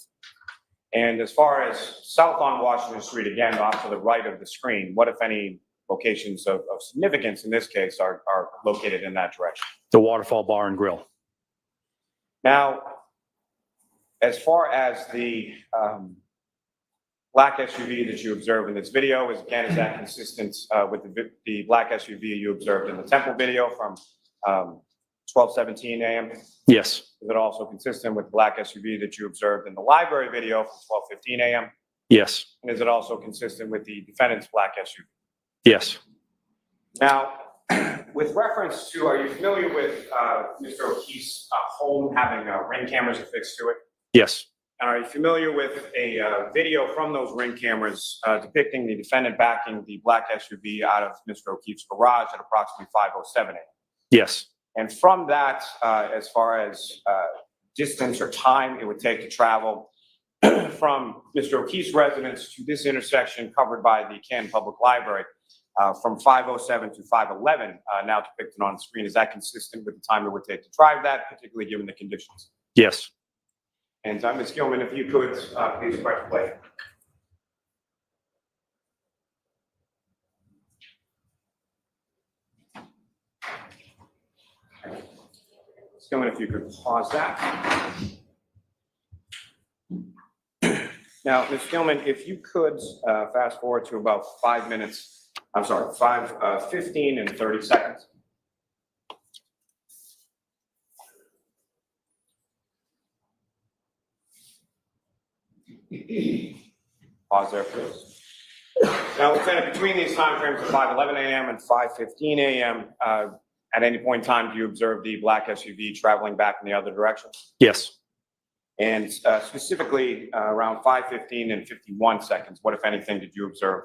And as far as south on Washington Street, again, off to the right of the screen, what, if any, locations of significance in this case are located in that direction? The Waterfall Bar and Grill. Now, as far as the black SUV that you observe in this video, is that consistent with the black SUV you observed in the Temple video from 12:17 a.m.? Yes. Is it also consistent with the black SUV that you observed in the library video from 12:15 a.m.? Yes. And is it also consistent with the defendant's black SUV? Yes. Now, with reference to, are you familiar with Mr. O'Keefe's home having ring cameras affixed to it? Yes. And are you familiar with a video from those ring cameras depicting the defendant backing the black SUV out of Mr. O'Keefe's garage at approximately 5:07 a.m.? Yes. And from that, as far as distance or time it would take to travel from Mr. O'Keefe's residence to this intersection covered by the Canton Public Library, from 5:07 to 5:11, now depicted on the screen, is that consistent with the time it would take to drive that, particularly given the conditions? Yes. And Ms. Gilman, if you could please press play. Ms. Gilman, if you could pause that. Now, Ms. Gilman, if you could fast forward to about 5 minutes, I'm sorry, 15 and 30 seconds. Pause there, please. Now, Lieutenant, between these timeframes of 5:11 a.m. and 5:15 a.m., at any point in time, do you observe the black SUV traveling back in the other direction? Yes. And specifically around 5:15 and 51 seconds, what, if anything, did you observe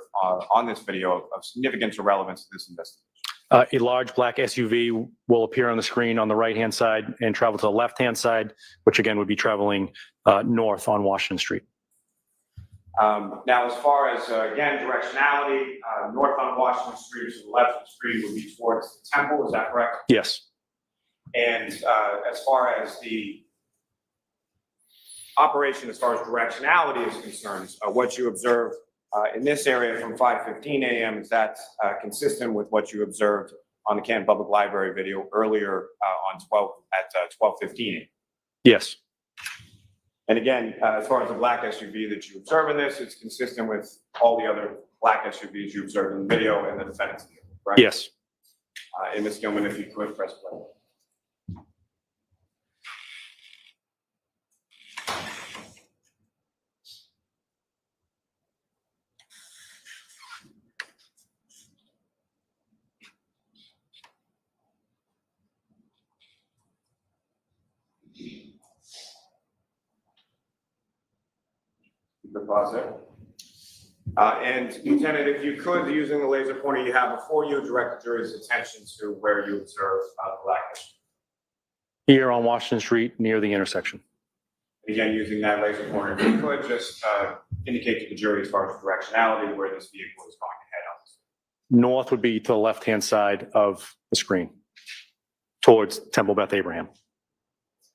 on this video of significance or relevance to this investigation? A large black SUV will appear on the screen on the right-hand side and travel to the left-hand side, which again would be traveling north on Washington Street. Now, as far as, again, directionality, north on Washington Street to the left of the screen would be towards the Temple, is that correct? Yes. And as far as the operation, as far as directionality is concerned, what you observe In this area from 5:15 a.m., is that consistent with what you observed on the Canton Public Library video earlier on 12:15? Yes. And again, as far as the black SUV that you observe in this, it's consistent with all the other black SUVs you observed in the video and the defendant's vehicle, right? Yes. And Ms. Gilman, if you could press play. You can pause there. And Lieutenant, if you could, using the laser pointer you have before you, direct the jury's attention to where you observe the black SUV. Here on Washington Street near the intersection. Again, using that laser pointer, if you could just indicate to the jury as far as directionality where this vehicle is going to head on. North would be to the left-hand side of the screen towards Temple Beth Abraham.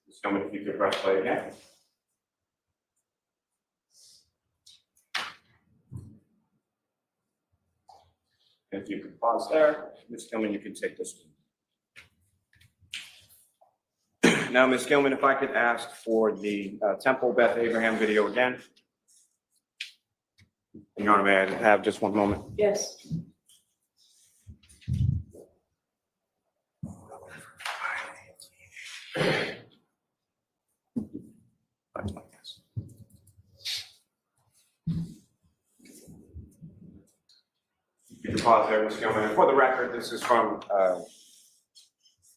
Ms. Gilman, if you could press play again. If you could pause there, Ms. Gilman, you can take this one. Now, Ms. Gilman, if I could ask for the Temple Beth Abraham video again. Your Honor, may I have just one moment? Yes. You can pause there, Ms. Gilman. And for the record, this is from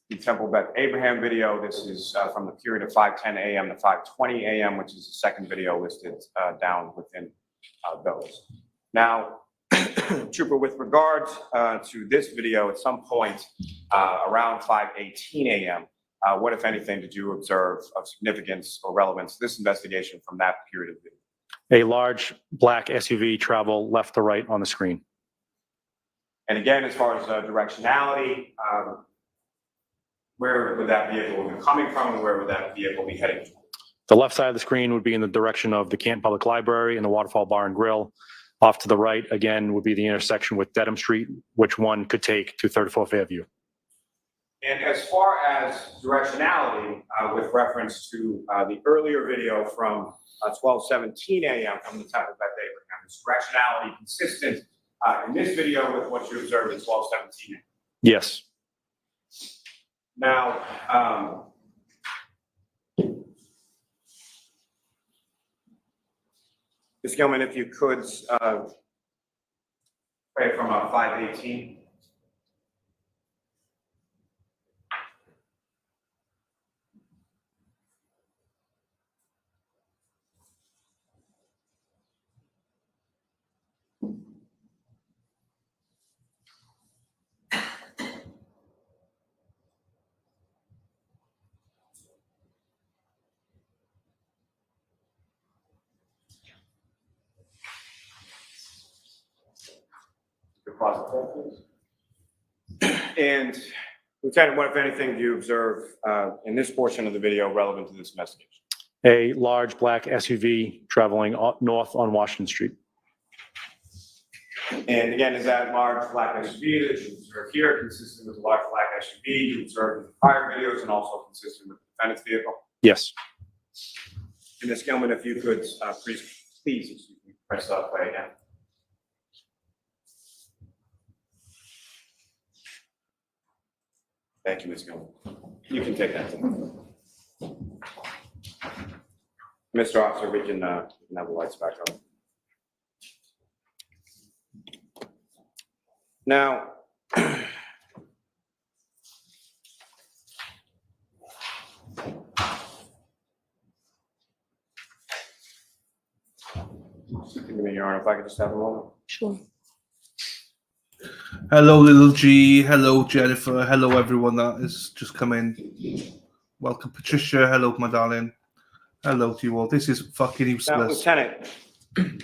the Temple Beth Abraham video. This is from the period of 5:10 a.m. to 5:20 a.m., which is the second video listed down within those. Now, Trooper, with regards to this video, at some point around 5:18 a.m., what, if anything, did you observe of significance or relevance to this investigation from that period of video? A large black SUV travel left to right on the screen. And again, as far as directionality, where would that vehicle be coming from and where would that vehicle be heading to? The left side of the screen would be in the direction of the Canton Public Library and the Waterfall Bar and Grill. Off to the right, again, would be the intersection with Dedham Street, which one could take to 34th Fairview. And as far as directionality, with reference to the earlier video from 12:17 a.m. from the Temple Beth Abraham, is directionality consistent in this video with what you observed at 12:17 a.m.? Yes. Now, Ms. Gilman, if you could play from 5:18. And Lieutenant, what, if anything, do you observe in this portion of the video relevant to this investigation? A large black SUV traveling north on Washington Street. And again, is that large black SUV that you observed here consistent with the large black SUV you observed in the prior videos and also consistent with the defendant's vehicle? Yes. And Ms. Gilman, if you could please press that play again. Thank you, Ms. Gilman. You can take that. Mr. Officer, we can have the lights back on. Now, give me your honor, if I could just have a moment. Sure. Hello, Little G. Hello, Jennifer. Hello, everyone that has just come in. Welcome, Patricia. Hello, my darling. Hello to you all. This is fucking Now, useless. Lieutenant, through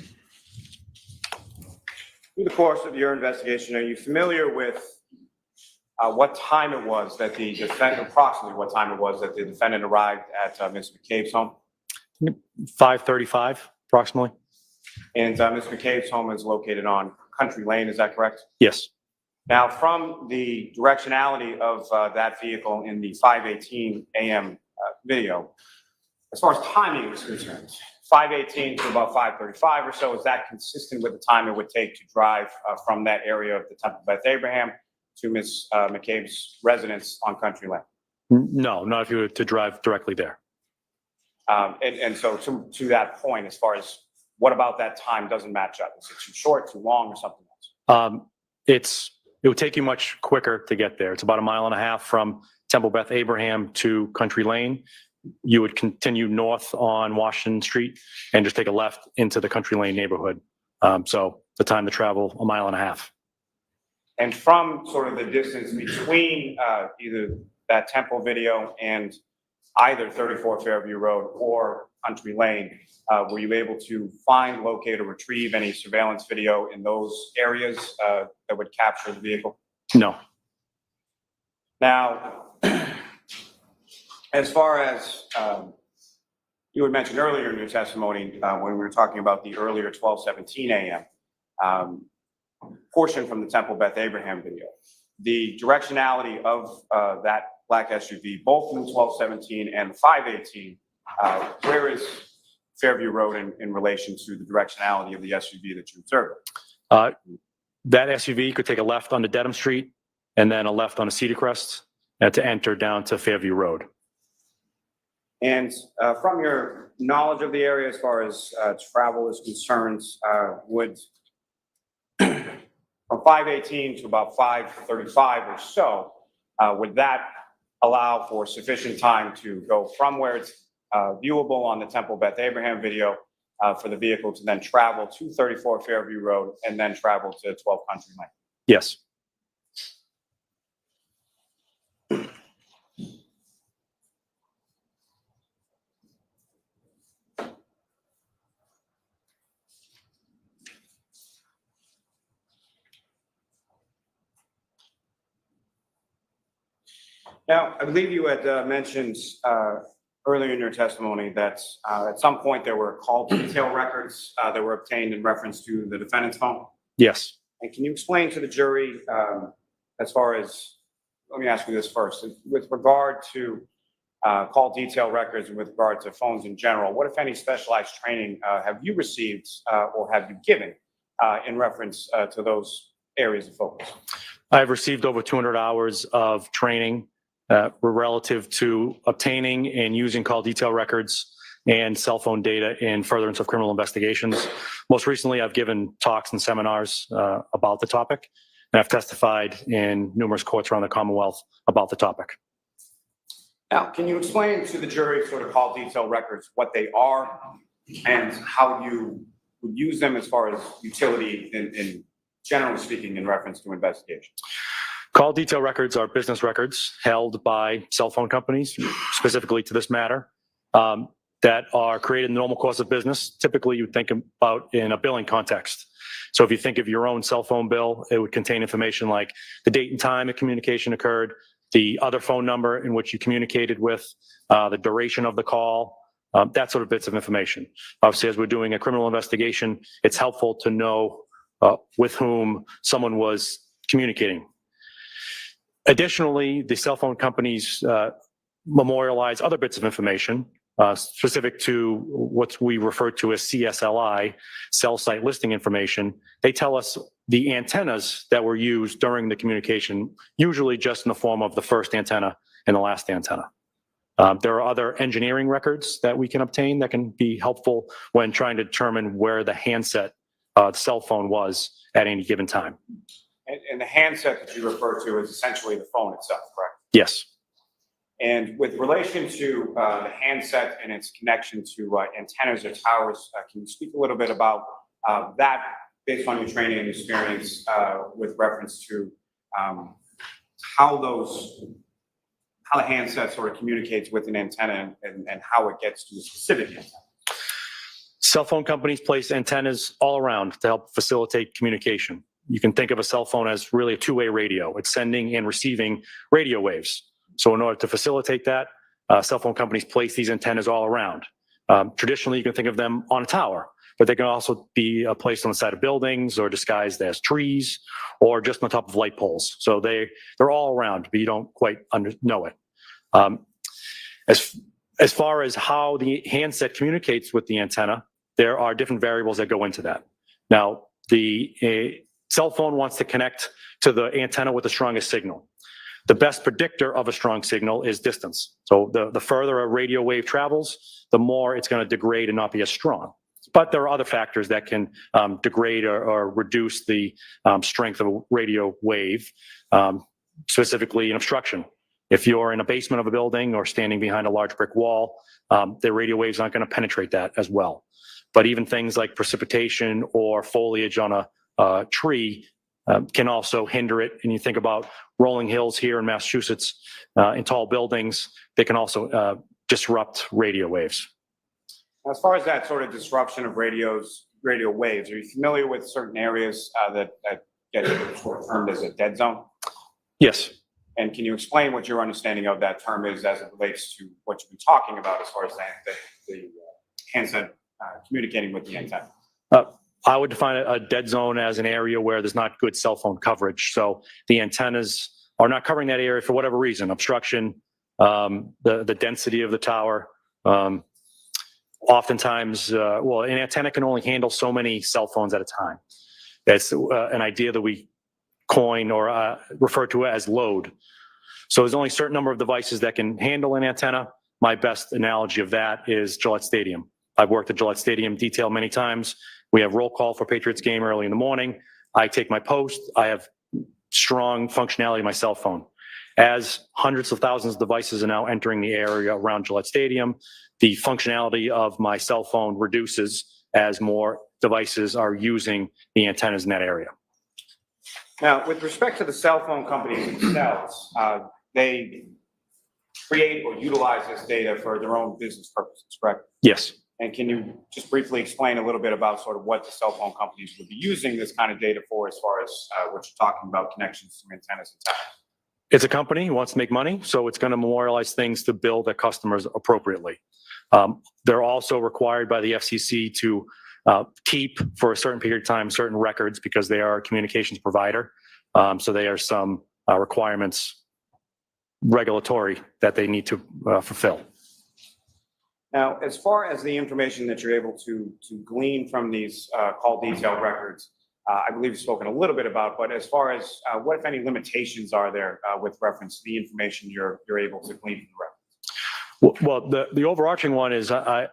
the course of your investigation, are you familiar with what time it was that the defendant, approximately what time it was that the defendant arrived at Ms. McCabe's home? 5:35, approximately. And Ms. McCabe's home is located on Country Lane, is that correct? Yes. Now, from the directionality of that vehicle in the 5:18 a.m. Video, as far as timing is concerned, 5:18 to about 5:35 or so, is that consistent with the time it would take to drive from that area of the Temple Beth Abraham to Ms. McCabe's residence on Country Lane? No, not if you were to drive directly there. And so to that point, as far as what about that time doesn't match up? Is it too short, too long, or something else? It would take you much quicker to get there. It's about 1.5 miles from Temple Beth Abraham to Country Lane. You would continue north on Washington Street and just take a left into the Country Lane neighborhood. So the time to travel 1.5 miles. And from sort of the distance between either that Temple video and either 34 Fairview Road or Country Lane, were you able to find, locate, or retrieve any surveillance video in those areas that would capture the vehicle? No. Now, as far as you had mentioned earlier in your testimony, when we were talking about the earlier 12:17 a.m. Portion from the Temple Beth Abraham video, the directionality of that black SUV, both in the 12:17 and the 5:18, where is Fairview Road in relation to the directionality of the SUV that you observed? That SUV could take a left onto Dedham Street and then a left onto Cedar Crest to enter down to Fairview Road. And from your knowledge of the area as far as travel is concerned, would from 5:18 to about 5:35 or so, would that allow for sufficient time to go from where it's viewable on the Temple Beth Abraham video for the vehicle to then travel to 34 Fairview Road and then travel to 12 Country Lane? Yes. Now, I believe you had mentioned earlier in your testimony that at some point there were call detail records that were obtained in reference to the defendant's phone. Yes. And can you explain to the jury as far as, let me ask you this first, with regard to call detail records and with regard to phones in general, what, if any, specialized training have you received or have you given in reference to those areas of focus? I've received over 200 hours of training relative to obtaining and using call detail records and cell phone data in furtherance of criminal investigations. Most recently, I've given talks and seminars about the topic, and I've testified in numerous courts around the Commonwealth about the topic. Now, can you explain to the jury sort of call detail records, what they are and how you would use them as far as utility in generally speaking in reference to investigation? Call detail records are business records held by cell phone companies, specifically to this matter, that are created in the normal course of business. Typically, you would think about in a billing context. So if you think of your own cell phone bill, it would contain information like the date and time a communication occurred, the other phone number in which you communicated with, the duration of the call, that sort of bits of information. Obviously, as we're doing a criminal investigation, it's helpful to know with whom someone was communicating. Additionally, the cell phone companies memorialize other bits of information specific to what we refer to as CSLI, cell site listing information. They tell us the antennas that were used during the communication, usually just in the form of the first antenna and the last antenna. There are other engineering records that we can obtain that can be helpful when trying to determine where the handset, the cell phone was at any given time. And the handset that you refer to is essentially the phone itself, correct? Yes. And with relation to the handset and its connection to antennas or towers, can you speak a little bit about that based on your training and experience with reference to how the handset sort of communicates with an antenna and how it gets to a specific antenna? Cell phone companies place antennas all around to help facilitate communication. You can think of a cell phone as really a two-way radio. It's sending and receiving radio waves. So in order to facilitate that, cell phone companies place these antennas all around. Traditionally, you can think of them on a tower, but they can also be placed on the side of buildings or disguised as trees or just on top of light poles. So they're all around, but you don't quite know it. As far as how the handset communicates with the antenna, there are different variables that go into that. Now, the cell phone wants to connect to the antenna with the strongest signal. The best predictor of a strong signal is distance. So the further a radio wave travels, the more it's going to degrade and not be as strong. But there are other factors that can degrade or reduce the strength of a radio wave, specifically an obstruction. If you're in a basement of a building or standing behind a large brick wall, the radio waves aren't going to penetrate that as well. But even things like precipitation or foliage on a tree can also hinder it. And you think about rolling hills here in Massachusetts in tall buildings, they can also disrupt radio waves. As far as that sort of disruption of radio waves, are you familiar with certain areas that get termed as a dead zone? Yes. And can you explain what your understanding of that term is as it relates to what you've been talking about as far as the handset communicating with the antenna? I would define a dead zone as an area where there's not good cell phone coverage. So the antennas are not covering that area for whatever reason, obstruction, the density of the tower. Oftentimes, well, an antenna can only handle so many cell phones at a time. That's an idea that we coin or refer to as load. So there's only a certain number of devices that can handle an antenna. My best analogy of that is Gillette Stadium. I've worked at Gillette Stadium detail many times. We have roll call for Patriots game early in the morning. I take my post. I have strong functionality of my cell phone. As hundreds of thousands of devices are now entering the area around Gillette Stadium, the functionality of my cell phone reduces as more devices are using the antennas in that area. Now, with respect to the cell phone companies themselves, they create or utilize this data for their own business purposes, correct? Yes. And can you just briefly explain a little bit about sort of what the cell phone companies would be using this kind of data for as far as what you're talking about, connections to antennas and towers? It's a company who wants to make money, so it's going to memorialize things to bill their customers appropriately. They're also required by the FCC to keep for a certain period of time certain records because they are a communications provider. So there are some requirements regulatory that they need to fulfill. Now, as far as the information that you're able to glean from these call detail records, I believe you've spoken a little bit about, but as far as what, if any, limitations are there with reference to the information you're able to glean from the records? Well, the overarching one is I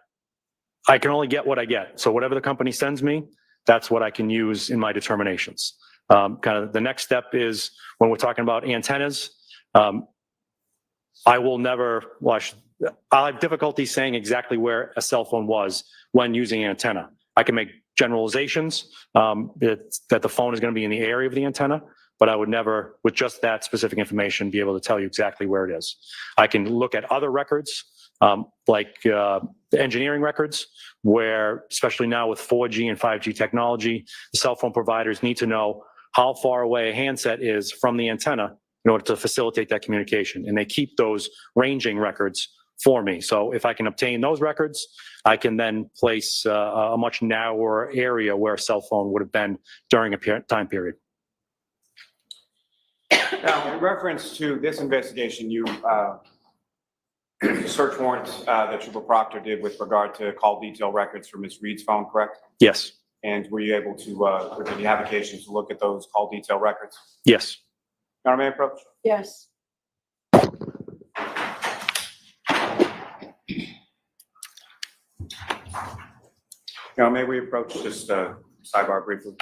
can only get what I get. So whatever the company sends me, that's what I can use in my determinations. Kind of the next step is when we're talking about antennas, I will never, I'll have difficulty saying exactly where a cell phone was when using an antenna. I can make generalizations that the phone is going to be in the area of the antenna, but I would never, with just that specific information, be able to tell you exactly where it is. I can look at other records, like the engineering records, where, especially now with 4G and 5G technology, the cell phone providers need to know how far away a handset is from the antenna in order to facilitate that communication. And they keep those ranging records for me. So if I can obtain those records, I can then place a much narrower area where a cell phone would have been during a time period. Now, in reference to this investigation, you search warrant that Trooper Proctor did with regard to call detail records for Ms. Reed's phone, correct? Yes. And were you able to, or did you have occasions to look at those call detail records? Yes. Your Honor, may I approach? Yes. Your Honor, may we approach just sidebar briefly?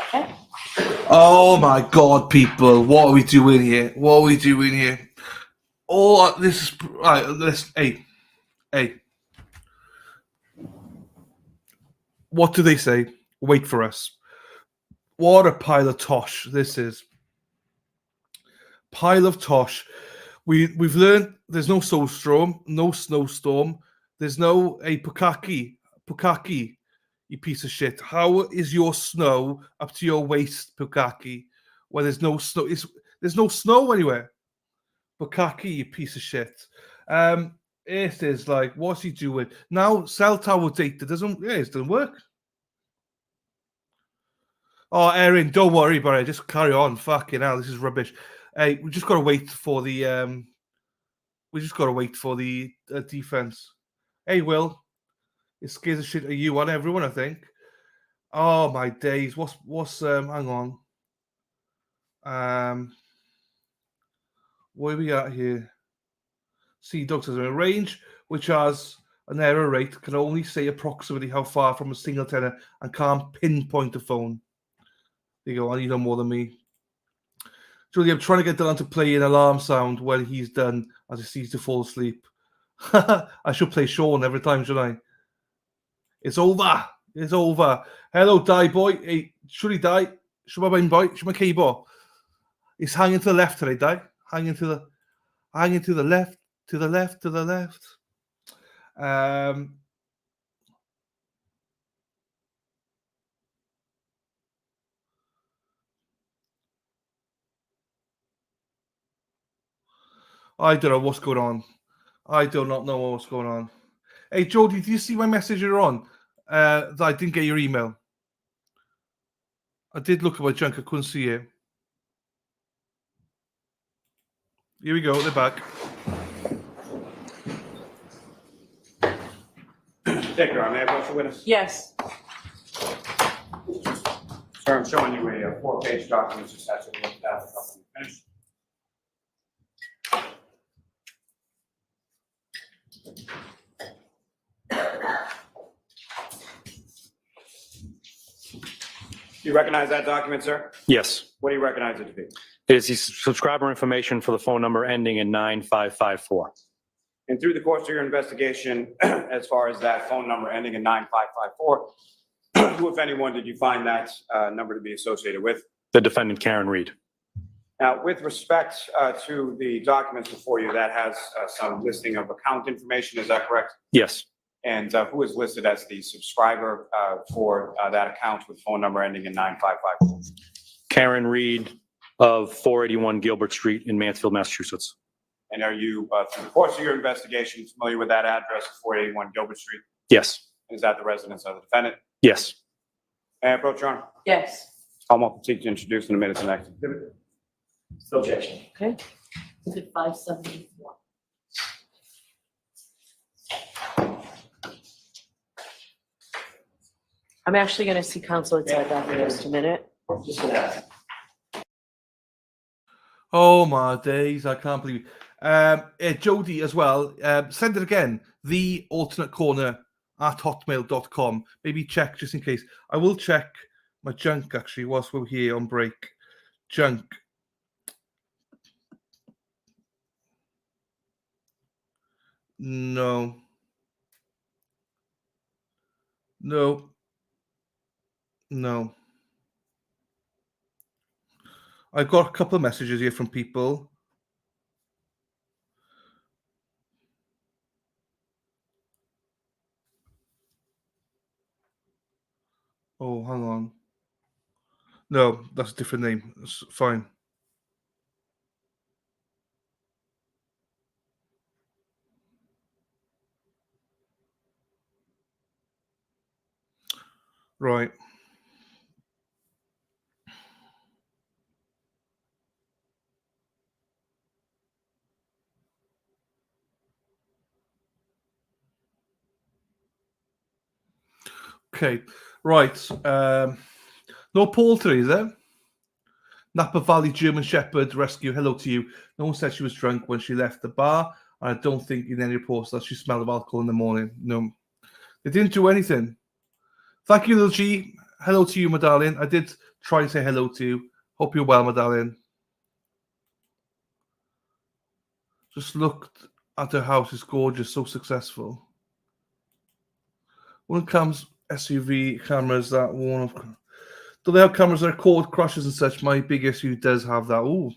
Oh my God, people! What are we doing here? What are we doing here? Oh, this is right. Hey. What do they say? Wait for us. What a pile of tosh this is. Pile of tosh. We've learned there's no snowstorm, there's no Pukaki, you piece of shit. How is your snow up to your waist, Pukaki? Well, there's no snow. There's no snow anywhere. Pukaki, you piece of shit. It is like, what's he doing now? Cell tower data doesn't work. Oh, Erin, don't worry about it. Just carry on. Fucking hell, this is rubbish. Hey, we just got to wait for the defense. Hey, Will, it scares the shit out of you and everyone, I think. Oh my days. What's hang on. Where are we at here? See, Doug says a range which has an error rate can only say approximately how far from a single tenor and can't pinpoint a phone. There you go. You know more than me. Julie, I'm trying to get Dylan to play an alarm sound when he's done as he seems to fall asleep. I should play Sean every time, shouldn't I? It's over. It's over. Hello, Die Boy. Hey, should he die? Should my boy? Should my keyboard? He's hanging to the left today, Die. Hanging to the left, to the left, to the left. I don't know what's going on. I do not know what's going on. Hey, Jody, do you see my message you're on? That I didn't get your email. I did look at my junk. I couldn't see it. Here we go. They're back. Thank you, may I approach the witness? Yes. Sir, I'm showing you a 4-page document, just has to look at it. Finish. Do you recognize that document, sir? Yes. What do you recognize it to be? It is the subscriber information for the phone number ending in 9554. And through the course of your investigation, as far as that phone number ending in 9554, who, if anyone, did you find that number to be associated with? The defendant, Karen Reed. Now, with respect to the documents before you, that has some listing of account information, is that correct? Yes. And who is listed as the subscriber for that account with phone number ending in 9554? Karen Reed of 481 Gilbert Street in Mansfield, Massachusetts. And are you, through the course of your investigation, familiar with that address of 481 Gilbert Street? Yes. Is that the residence of the defendant? Yes. May I approach, Your Honor? Yes. I'm going to proceed to introduce in a minute the next exhibit. No objection. Okay. Is it 574? I'm actually going to see counsel outside that in just a minute. Just for that. Oh my days, I can't believe it. Jody as well, send it again, the alternate corner at hotmail.com. Maybe check just in case. I will check my junk actually whilst we're here on break. Junk. No. No. No. I've got a couple of messages here from people. Oh, hang on. No, that's a different name. It's fine. Right. Okay. Right. No Paul today, is there? Napa Valley German Shepherd Rescue. Hello to you. No one said she was drunk when she left the bar. And I don't think in any reports that she smelled of alcohol in the morning. No. They didn't do anything. Thank you, little G. Hello to you, my darling. I did try and say hello to you. Hope you're well, my darling. Just looked at her house. It's gorgeous. So successful. When it comes SUV cameras that one of... Do they have cameras that record crashes and such? My big SUV does have that. Ooh.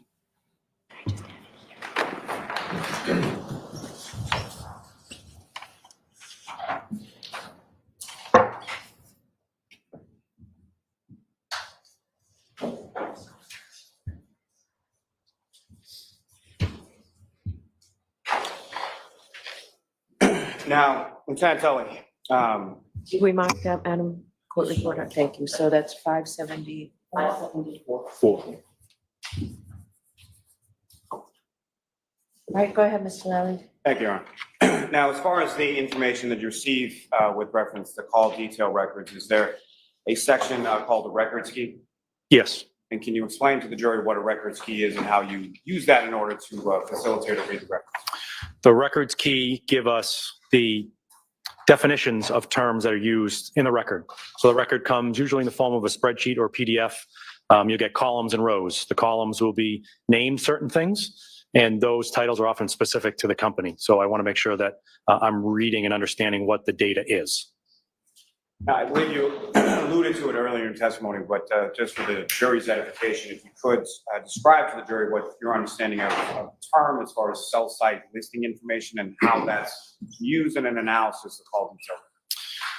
Now, Lieutenant Tully, Did we mark that, Madam Court Reporter? Thank you. So that's 574. I seconded four. Four. All right, go ahead, Mr. Lally. Thank you, Your Honor. Now, as far as the information that you receive with reference to call detail records, is there a section called the records key? Yes. And can you explain to the jury what a records key is and how you use that in order to facilitate or read the records? The records key give us the definitions of terms that are used in the record. So the record comes usually in the form of a spreadsheet or PDF. You'll get columns and rows. The columns will be named certain things, and those titles are often specific to the company. So I want to make sure that I'm reading and understanding what the data is. Now, I believe you alluded to it earlier in testimony, but just for the jury's edification, if you could describe to the jury what your understanding of the term as far as cell site listing information and how that's used in an analysis of call detail.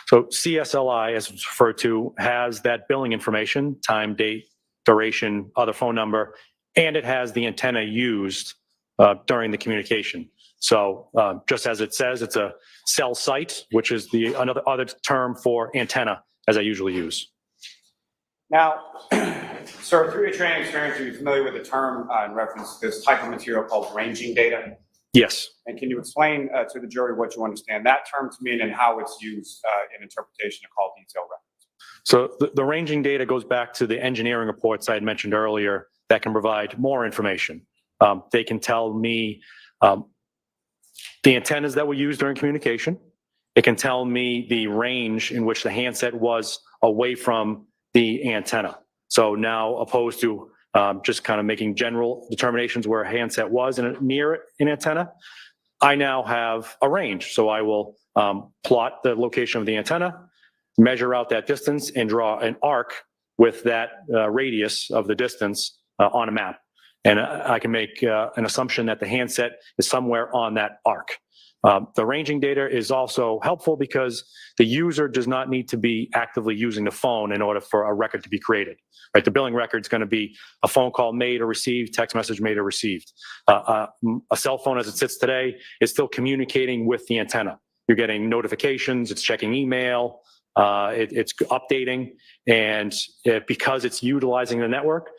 So CSLI, as it's referred to, has that billing information, time, date, duration, other phone number, and it has the antenna used during the communication. So just as it says, it's a cell site, which is the other term for antenna, as I usually use. Now, sir, through your training experience, are you familiar with the term in reference to this type of material called ranging data? Yes. And can you explain to the jury what you understand that term to mean and how it's used in interpretation of call detail records? So the ranging data goes back to the engineering reports I had mentioned earlier that can provide more information. They can tell me the antennas that were used during communication. It can tell me the range in which the handset was away from the antenna. So now, opposed to just kind of making general determinations where a handset was near an antenna, I now have a range. So I will plot the location of the antenna, measure out that distance, and draw an arc with that radius of the distance on a map. And I can make an assumption that the handset is somewhere on that arc. The ranging data is also helpful because the user does not need to be actively using the phone in order for a record to be created. Right? The billing record is going to be a phone call made or received, text message made or received. A cell phone as it sits today is still communicating with the antenna. You're getting notifications, it's checking email, it's updating, and because it's utilizing the network,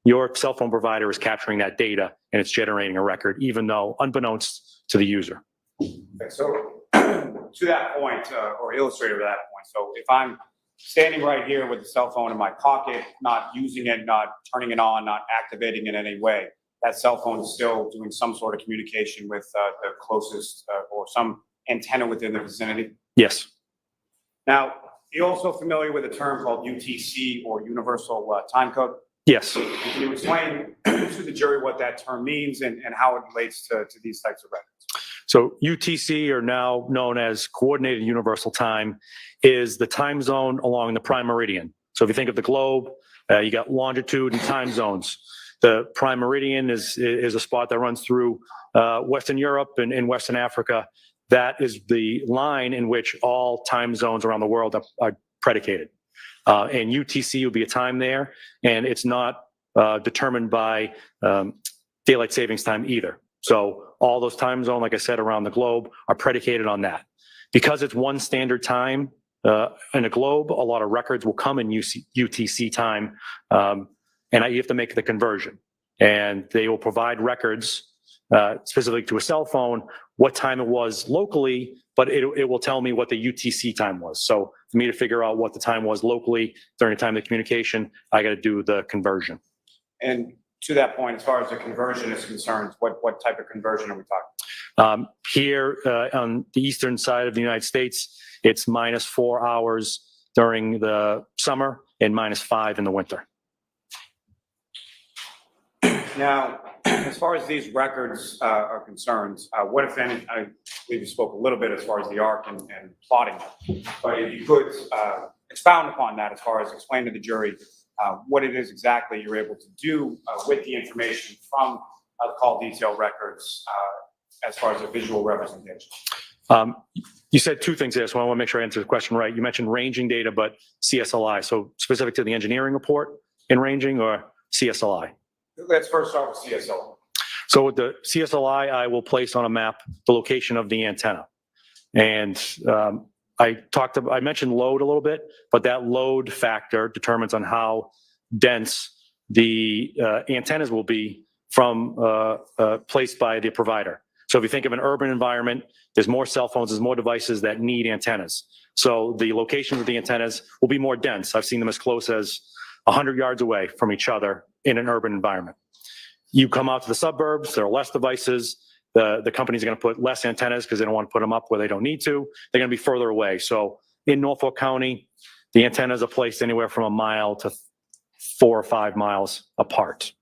your cell phone provider is capturing that data and it's generating a record, even though unbeknownst to the user. Okay, so to that point, or illustrative of that point, so if I'm standing right here with the cell phone in my pocket, not using it, not turning it on, not activating it in any way, that cell phone is still doing some sort of communication with the closest or some antenna within the vicinity? Yes. Now, are you also familiar with a term called UTC or Universal Time Code? Yes. Can you explain to the jury what that term means and how it relates to these types of records? So UTC, or now known as Coordinated Universal Time, is the time zone along the prime meridian. So if you think of the globe, you got longitude and time zones. The prime meridian is a spot that runs through Western Europe and Western Africa. That is the line in which all time zones around the world are predicated. And UTC will be a time there, and it's not determined by daylight savings time either. So all those time zones, like I said, around the globe are predicated on that. Because it's one standard time in a globe, a lot of records will come in UTC time, and you have to make the conversion. And they will provide records specific to a cell phone, what time it was locally, but it will tell me what the UTC time was. So for me to figure out what the time was locally during the time of the communication, I got to do the conversion. And to that point, as far as the conversion is concerned, what type of conversion are we talking? Here on the eastern side of the United States, it's -4 hours during the summer and -5 in the winter. Now, as far as these records are concerned, what if any, I believe you spoke a little bit as far as the arc and plotting, but if you could expound upon that as far as explain to the jury what it is exactly you're able to do with the information from the call detail records as far as a visual representation. You said two things there, so I want to make sure I answer the question right. You mentioned ranging data, but CSLI, so specific to the engineering report in ranging or CSLI? Let's first start with CSLI. So with the CSLI, I will place on a map the location of the antenna. And I mentioned load a little bit, but that load factor determines on how dense the antennas will be from placed by the provider. So if you think of an urban environment, there's more cell phones, there's more devices that need antennas. So the locations of the antennas will be more dense. I've seen them as close as 100 yards away from each other in an urban environment. You come out to the suburbs, there are less devices. The companies are going to put less antennas because they don't want to put them up where they don't need to. They're going to be further away. So in Norfolk County, the antennas are placed anywhere from 1 mile to 4 or 5 miles apart.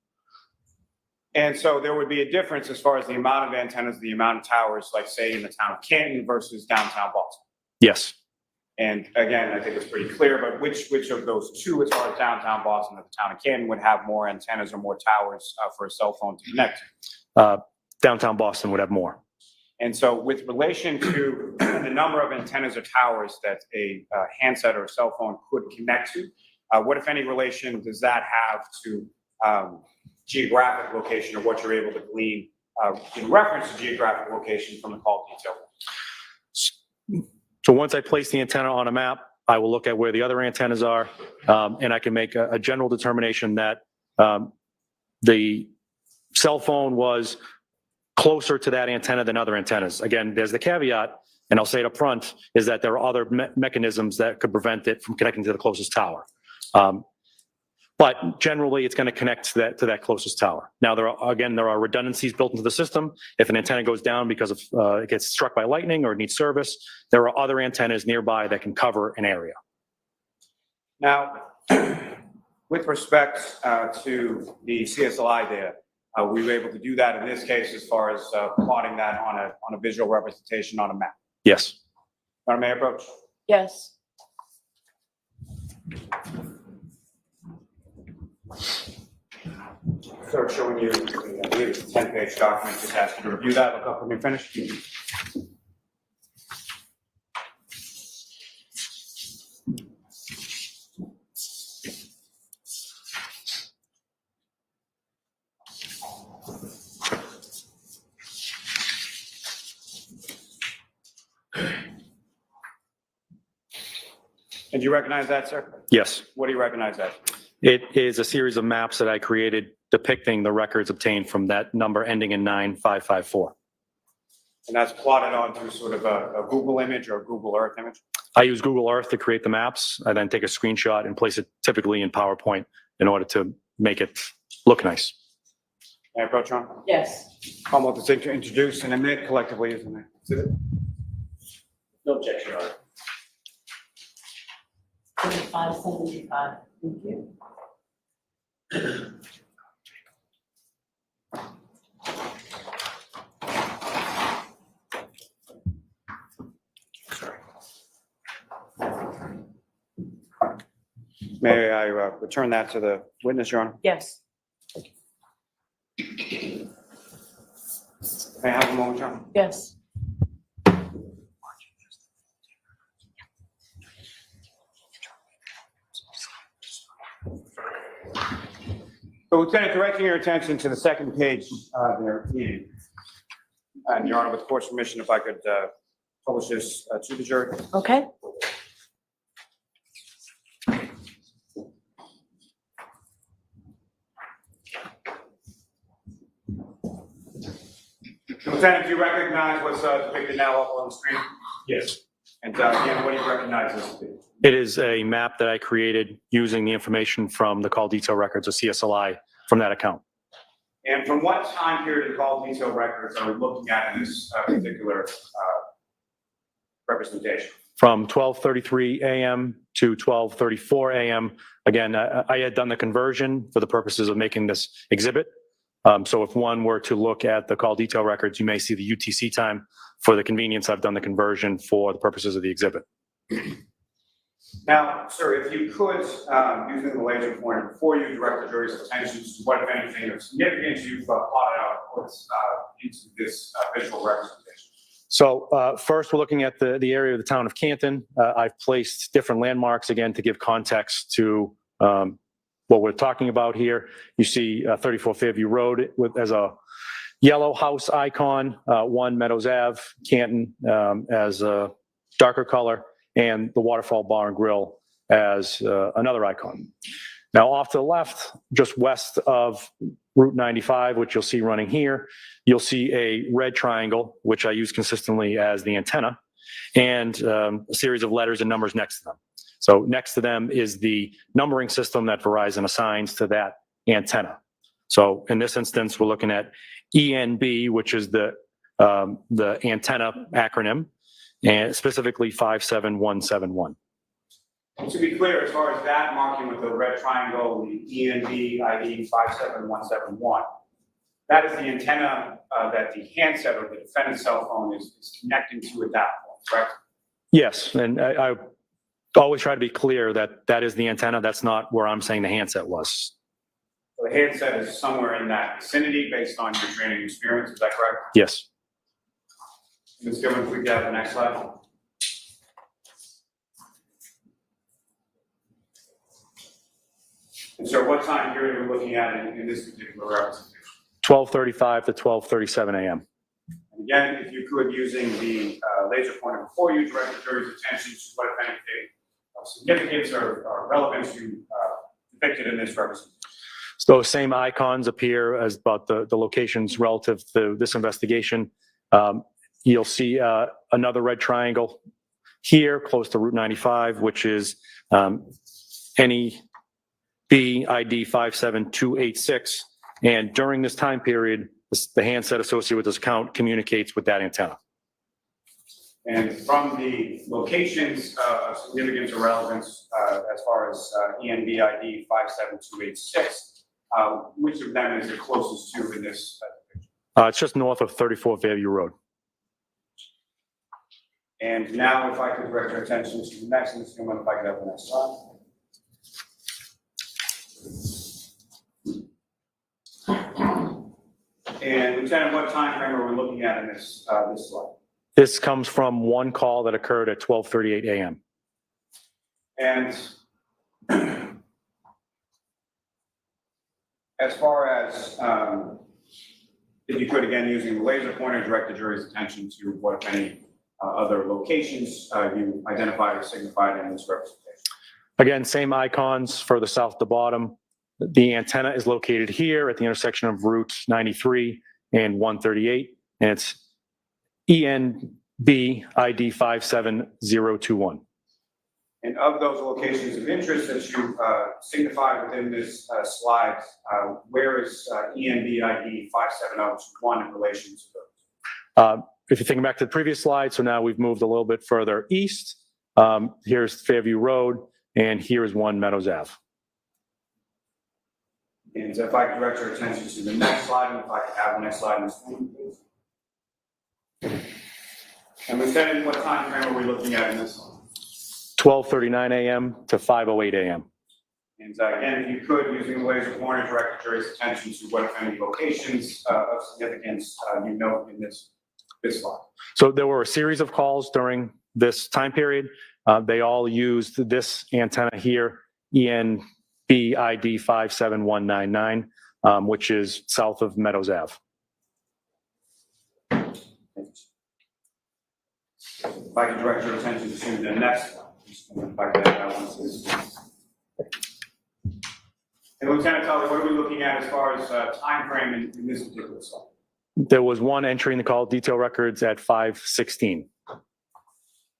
And so there would be a difference as far as the amount of antennas, the amount of towers, like say in the town of Canton versus downtown Boston. Yes. And again, I think it's pretty clear, but which of those two, as far as downtown Boston or the town of Canton, would have more antennas or more towers for a cell phone to connect to? Downtown Boston would have more. And so with relation to the number of antennas or towers that a handset or a cell phone could connect to, what, if any, relation does that have to geographic location, or what you're able to glean in reference to geographic location from the call detail? So once I place the antenna on a map, I will look at where the other antennas are, and I can make a general determination that the cell phone was closer to that antenna than other antennas. Again, there's the caveat, and I'll say it up front, is that there are other mechanisms that could prevent it from connecting to the closest tower. But generally, it's going to connect to that closest tower. Now, there are redundancies built into the system. If an antenna goes down because of it gets struck by lightning or it needs service, there are other antennas nearby that can cover an area. Now, with respect to the CSLI data, we were able to do that in this case as far as plotting that on a visual representation on a map. Yes. Madam Mayor Approach? Yes. So showing you, I believe it's a 10-page document, just ask you to review that, look up when you're finished. And do you recognize that, sir? Yes. What do you recognize that? It is a series of maps that I created depicting the records obtained from that number ending in 9554. And that's plotted onto sort of a Google image or a Google Earth image? I use Google Earth to create the maps. I then take a screenshot and place it typically in PowerPoint in order to make it look nice. Mayor Pro Tem? Yes. Commonwealth is introduced and admit collectively, isn't it? Is it? No objection, Your Honor. 575. Thank you. May I return that to the witness, Your Honor? Yes. May I have a moment, Your Honor? Yes. So, Lieutenant, directing your attention to the second page there, and Your Honor, with the court's permission, if I could publish this to the jury. Okay. Lieutenant, do you recognize what's depicted now up on the screen? Yes. And again, what do you recognize this to be? It is a map that I created using the information from the call detail records of CSLI from that account. And from what time period of call detail records are we looking at in this particular representation? From 12:33 a.m. to 12:34 a.m. Again, I had done the conversion for the purposes of making this exhibit. So if one were to look at the call detail records, you may see the UTC time. For the convenience, I've done the conversion for the purposes of the exhibit. Now, sir, if you could, using the laser pointer, before you direct the jury's attention to what, if anything, of significance you've plotted out into this visual representation. So first, we're looking at the area of the town of Canton. I've placed different landmarks, again, to give context to what we're talking about here. You see 34 Fairview Road as a yellow house icon, 1 Meadows Ave, Canton as a darker color, and the Waterfall Bar and Grill as another icon. Now off to the left, just west of Route 95, which you'll see running here, you'll see a red triangle, which I use consistently as the antenna, and a series of letters and numbers next to them. So next to them is the numbering system that Verizon assigns to that antenna. So in this instance, we're looking at ENB, which is the antenna acronym, and specifically 57171. To be clear, as far as that marking with the red triangle, the ENB ID 57171, that is the antenna that the handset or the defendant's cell phone is connecting to at that point, correct? Yes, and I always try to be clear that that is the antenna. That's not where I'm saying the handset was. So the handset is somewhere in that vicinity based on your training experience, is that correct? Yes. Ms. Gibbons, we can have the next slide. And so what time period are we looking at in this particular representation? 12:35 to 12:37 a.m. And again, if you could, using the laser pointer before you, direct the jury's attention to what, if anything, significance or relevance you depicted in this representation. So those same icons appear as about the locations relative to this investigation. You'll see another red triangle here close to Route 95, which is NEB ID 57286. And during this time period, the handset associated with this account communicates with that antenna. And from the locations of significance or relevance as far as ENB ID 57286, which of them is it closest to in this picture? It's just north of 34 Fairview Road. And now if I could direct your attention to the next, Ms. Newman, if I could have the next slide. And Lieutenant, what time frame are we looking at in this this slide? This comes from one call that occurred at 12:38 a.m. And as far as, if you could, again, using the laser pointer, direct the jury's attention to what, if any, other locations you identified or signified in this representation. Again, same icons further south at the bottom. The antenna is located here at the intersection of Route 93 and 138, and it's ENB ID 57021. And of those locations of interest that you signified within this slide, where is ENB ID 57021 in relation to those? If you're thinking back to the previous slide, so now we've moved a little bit further east. Here's Fairview Road, and here is 1 Meadows Ave. And if I could direct your attention to the next slide, and if I could have the next slide on the screen, please. And Lieutenant, what time frame are we looking at in this one? 12:39 a.m. to 5:08 a.m. And again, if you could, using the laser pointer, direct the jury's attention to what, if any, locations of significance you note in this slide. So there were a series of calls during this time period. They all used this antenna here, ENB ID 57199, which is south of Meadows Ave. If I could direct your attention to the next one. If I could have that one, please. And Lieutenant Tully, what are we looking at as far as time frame in this particular slide? There was one entry in the call detail records at 5:16.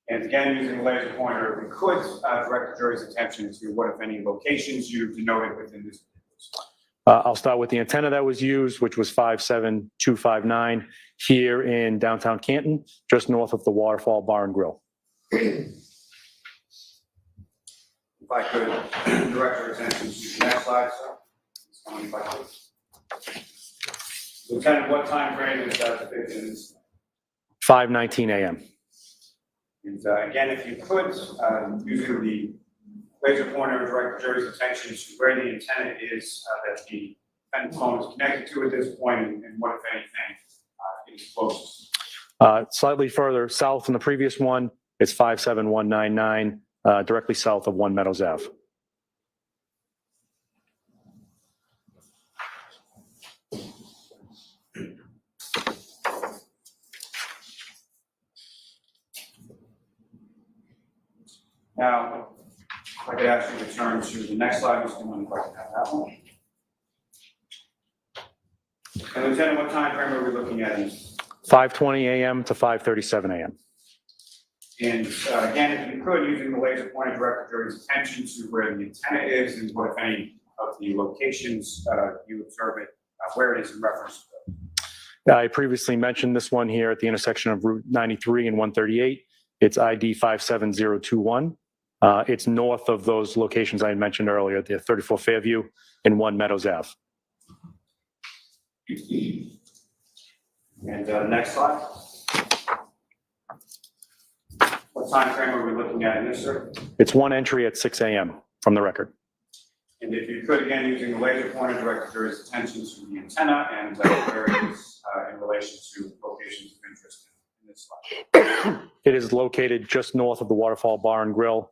And again, using the laser pointer, if we could direct the jury's attention to what, if any, locations you've denoted within this particular slide. I'll start with the antenna that was used, which was 57259 here in downtown Canton, just north of the Waterfall Bar and Grill. If I could direct your attention to the next slide, sir. If I could. Lieutenant, what time frame is that depicted in this? 5:19 a.m. And again, if you could, using the laser pointer, direct the jury's attention to where the antenna is that the defendant's phone is connected to at this point, and what, if anything, is closest. Slightly further south from the previous one, it's 57199, directly south of 1 Meadows Ave. Now, if I I could ask you to turn to the next slide, Mr. Moon, if I can have that one. And Lieutenant, what time frame are we looking at? 5:20 a.m. to 5:37 a.m. And again, if you could, using the laser pointer, direct the jury's attention to where the antenna is and what, if any, of the locations you observe it, where it is in reference to. I previously mentioned this one here at the intersection of Route 93 and 138. It's ID 57021. It's north of those locations I had mentioned earlier, the 34 Fairview and 1 Meadows Ave. And next slide. What time frame are we looking at in this, sir? It's one entry at 6 a.m. from the record. And if you could, again, using the laser pointer, direct the jury's attention to the antenna and where it is in relation to locations of interest in this slide. It is located just north of the Waterfall Bar and Grill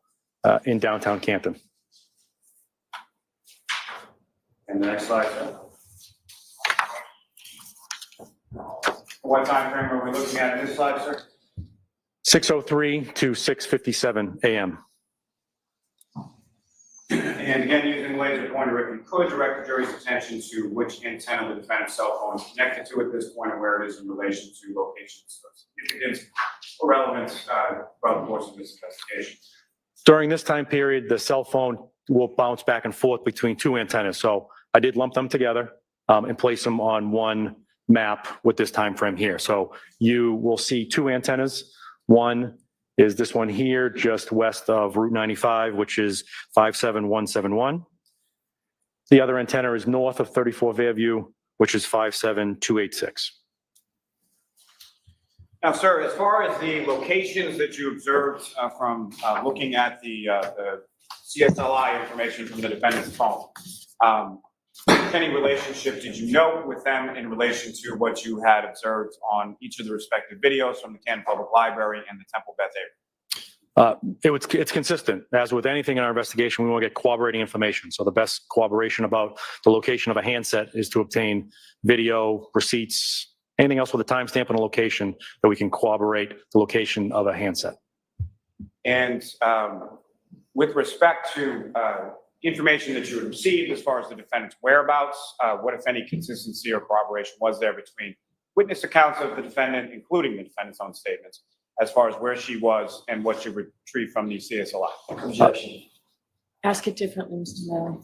in downtown Canton. And the next slide, sir. What time frame are we looking at in this slide, sir? 6:03 to 6:57 a.m. And again, using the laser pointer, if you could direct the jury's attention to which antenna the defendant's cell phone is connected to at this point and where it is in relation to locations of significance or relevance throughout the course of this investigation. During this time period, the cell phone will bounce back and forth between two antennas. So I did lump them together and place them on one map with this time frame here. So you will see two antennas. One is this one here, just west of Route 95, which is 57171. The other antenna is north of 34 Fairview, which is 57286. Now, sir, as far as the locations that you observed from looking at the CSLI information from the defendant's phone, any relationship did you note with them in relation to what you had observed on each of the respective videos from the Canton Public Library and the Temple Beth Avery? It's consistent. As with anything in our investigation, we want to get corroborating information. So the best corroboration about the location of a handset is to obtain video, receipts, anything else with a timestamp and a location that we can corroborate the location of a handset. And with respect to information that you had received as far as the defendant's whereabouts, what, if any, consistency or corroboration was there between witness accounts of the defendant, including the defendant's own statements, as far as where she was and what she retrieved from the CSLI? Objection. Ask it differently, Mr. Malley.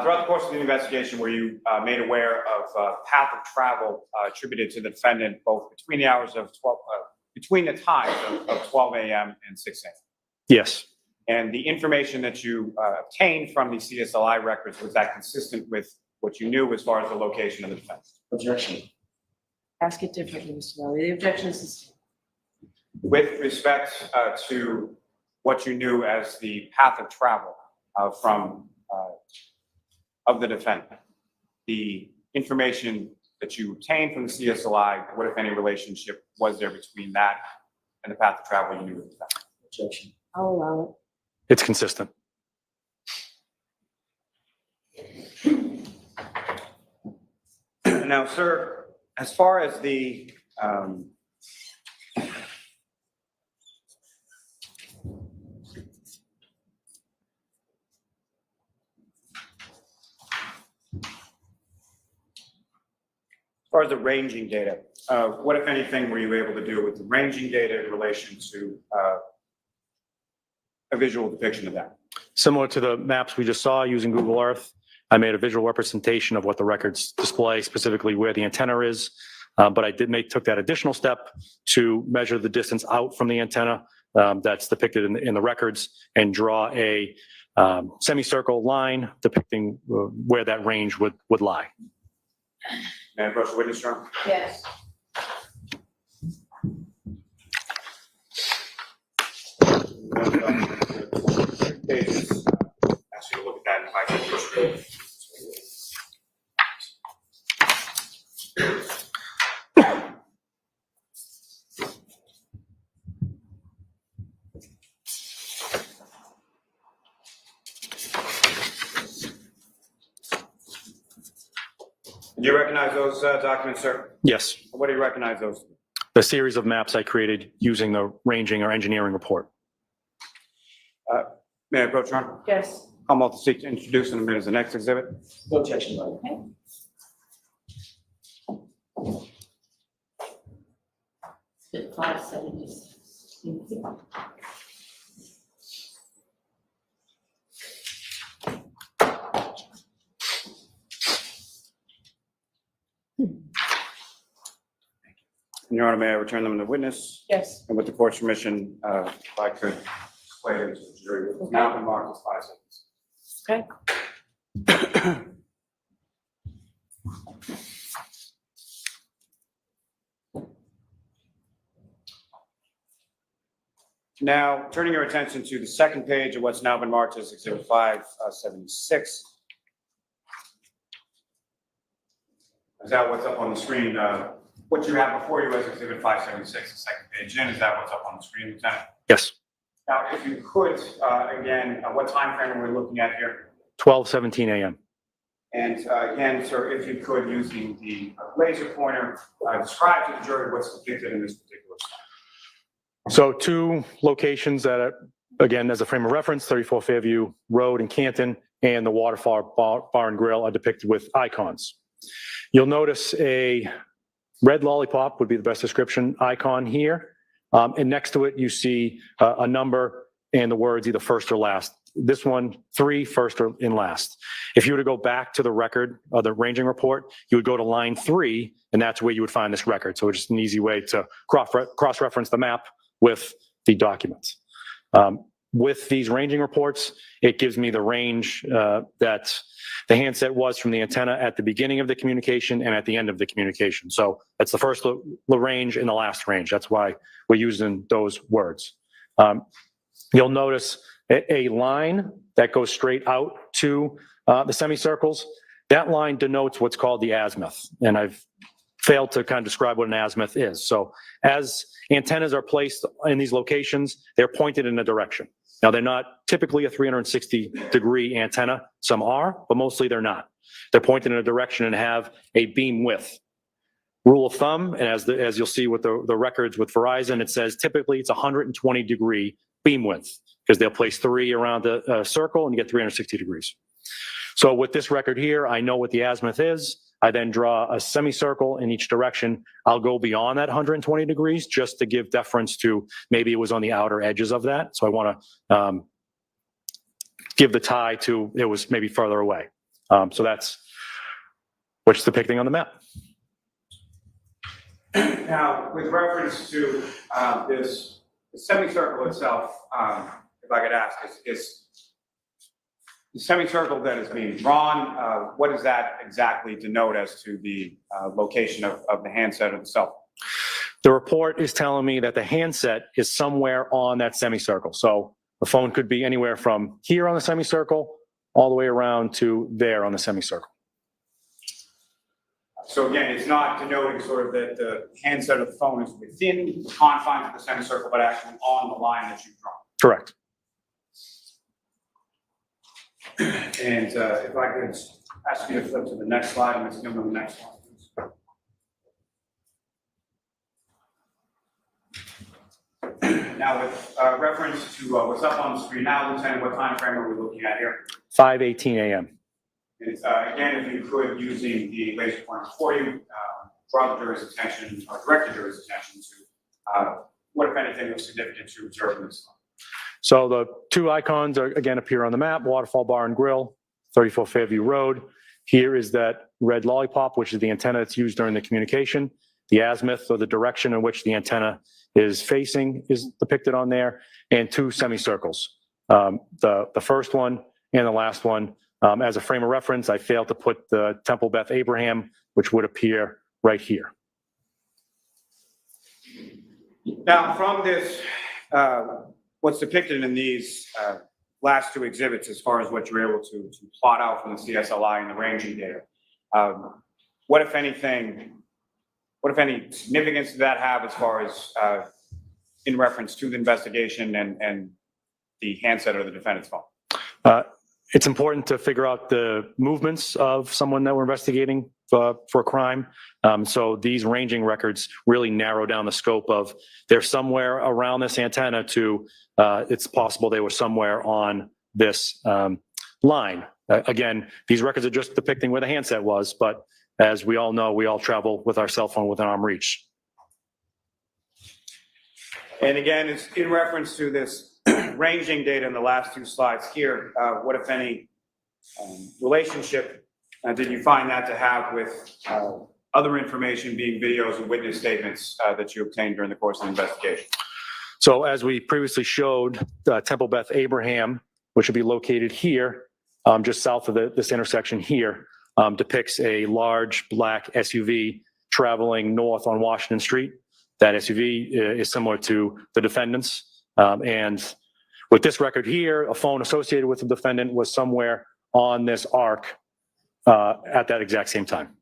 Throughout the course of the investigation, were you made aware of path of travel attributed to the defendant both between the hours of 12, between the times of 12 a.m. and 6 a.m.? Yes. And the information that you obtained from the CSLI records, was that consistent with what you knew as far as the location of the defense? Objection. Ask it differently, Mr. Malley. The objection is the same. With respect to what you knew as the path of travel of the defendant, the information that you obtained from the CSLI, what, if any, relationship was there between that and the path of travel you knew with the defendant? Objection. I'll allow it. It's consistent. Now, sir, as far as the ranging data, what, if anything, were you able to do with the ranging data in relation to a visual depiction of that? Similar to the maps we just saw using Google Earth, I made a visual representation of what the records display, specifically where the antenna is. But I took that additional step to measure the distance out from the antenna that's depicted in the records and draw a semicircle line depicting where that range would lie. May I approach the witness, Your Honor? Yes. Pages. Ask you to look at that in 5 minutes. Do you recognize those documents, sir? Yes. What do you recognize those? The series of maps I created using the ranging or engineering report. Mayor Pro Tem. Yes. Commonwealth to seek to introduce and admit as the next exhibit. No objection, Your Honor. Okay. It's 576. And Your Honor, may I return them to witness? Yes. And with the court's permission, if I could display them to the jury, with now been marked as 5 seconds. Okay. Now, turning your attention to the second page of what's now been marked as Exhibit 576. Is that what's up on the screen? What you have before you as Exhibit 576, the second page in, is that what's up on the screen, Lieutenant? Yes. Now, if you could, again, what time frame are we looking at here? 12:17 a.m. And again, sir, if you could, using the laser pointer, describe to the jury what's depicted in this particular slide. So 2 locations that are, again, as a frame of reference, 34 Fairview Road in Canton and the Waterfall Bar and Grill are depicted with icons. You'll notice a red lollipop would be the best description icon here. And next to it, you see a number and the words either first or last. This one, 3, first or in last. If you were to go back to the record, the ranging report, you would go to line 3, and that's where you would find this record. So it's just an easy way to cross-reference the map with the documents. With these ranging reports, it gives me the range that the handset was from the antenna at the beginning of the communication and at the end of the communication. So that's the first range and the last range. That's why we're using those words. You'll notice a line that goes straight out to the semicircles. That line denotes what's called the azimuth, and I've failed to kind of describe what an azimuth is. So as antennas are placed in these locations, they're pointed in a direction. Now, they're not typically a 360-degree antenna. Some are, but mostly they're not. They're pointed in a direction and have a beam width. Rule of thumb, and as you'll see with the records with Verizon, it says typically it's 120-degree beam width because they'll place 3 around the circle and you get 360 degrees. So with this record here, I know what the azimuth is. I then draw a semicircle in each direction. I'll go beyond that 120 degrees just to give deference to maybe it was on the outer edges of that. So I want to give the tie to it was maybe further away. So that's what's depicting on the map. Now, with reference to this semicircle itself, if I could ask, is the semicircle that is being drawn, what does that exactly denote as to the location of the handset itself? The report is telling me that the handset is somewhere on that semicircle. So the phone could be anywhere from here on the semicircle all the way around to there on the semicircle. So again, it's not denoting sort of that the handset of the phone is within the confines of the semicircle, but actually on the line that you've drawn. Correct. And if I could ask you to flip to the next slide, and let's go to the next one, please. Now, with reference to what's up on the screen now, Lieutenant, what time frame are we looking at here? 5:18 a.m. And again, if you could, using the laser pointer for you, draw the jury's attention, or direct the jury's attention to what, if anything, was significant to observe in this slide. So the 2 icons are again appear on the map: Waterfall Bar and Grill, 34 Fairview Road. Here is that red lollipop, which is the antenna that's used during the communication. The azimuth, or the direction in which the antenna is facing, is depicted on there, and 2 semicircles. The first one and the last one. As a frame of reference, I failed to put the Temple Beth Abraham, which would appear right here. Now, from this, what's depicted in these last 2 exhibits, as far as what you're able to plot out from the CSLI and the ranging data, what, if anything, what, if any, significance does that have as far as in reference to the investigation and the handset or the defendant's phone? It's important to figure out the movements of someone that we're investigating for a crime. So these ranging records really narrow down the scope of they're somewhere around this antenna to it's possible they were somewhere on this line. Again, these records are just depicting where the handset was, but as we all know, we all travel with our cell phone within arm reach. And again, it's in reference to this ranging data in the last two slides here. What, if any, relationship did you find that to have with other information being videos and witness statements that you obtained during the course of the investigation? So as we previously showed, Temple Beth Abraham, which would be located here, just south of this intersection here, depicts a large black SUV traveling north on Washington Street. That SUV is similar to the defendant's. And with this record here, a phone associated with the defendant was somewhere on this arc at that exact same time.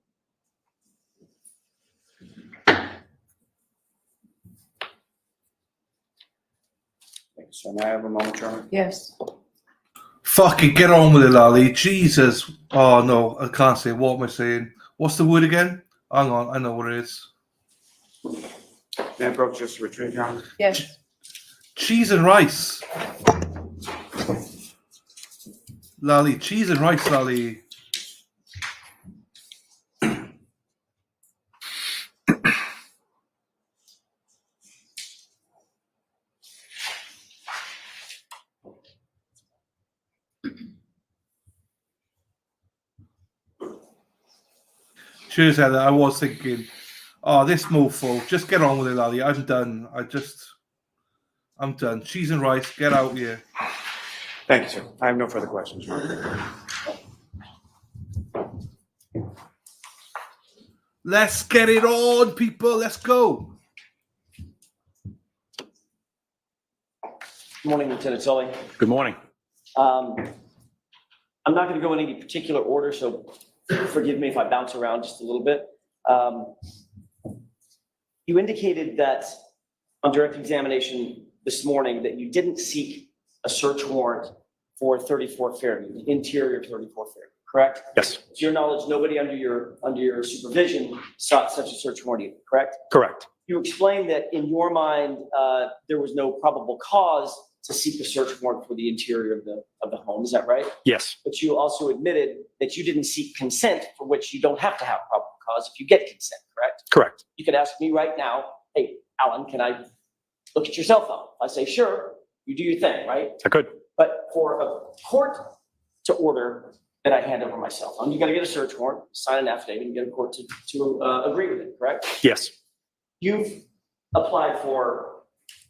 So may I have a moment, Chairman? Yes. Fucking get on with it, Lally. Jesus. Oh, no, I can't say. What am I saying? What's the word again? Hang on, I know what it is. Madam Clerk, just retrieve, Your Honor. Yes. Cheese and rice. Lally, cheese and rice, Lally. Cheers, Heather. I was thinking, oh, this mofo, just get on with it, Lally. I'm done. I'm done. Cheese and rice, get out here. Thank you, sir. I have no further questions, Your Honor. Let's get it on, people. Let's go. Good morning, Lieutenant Tully. Good morning. I'm not going to go in any particular order, so forgive me if I bounce around just a little bit. You indicated that on direct examination this morning that you didn't seek a search warrant for 34 Fairview, the interior of 34 Fairview, correct? Yes. To your knowledge, nobody under your supervision sought such a search warrant either, correct? Correct. You explained that in your mind, there was no probable cause to seek a search warrant for the interior of the home. Is that right? Yes. But you also admitted that you didn't seek consent, for which you don't have to have probable cause if you get consent, correct? Correct. You could ask me right now, hey, Alan, can I look at your cell phone? I say, sure, you do your thing, right? I could. But for a court to order that I hand over my cell phone, you got to get a search warrant, sign an affidavit, and get a court to agree with it, correct? Yes. You've applied for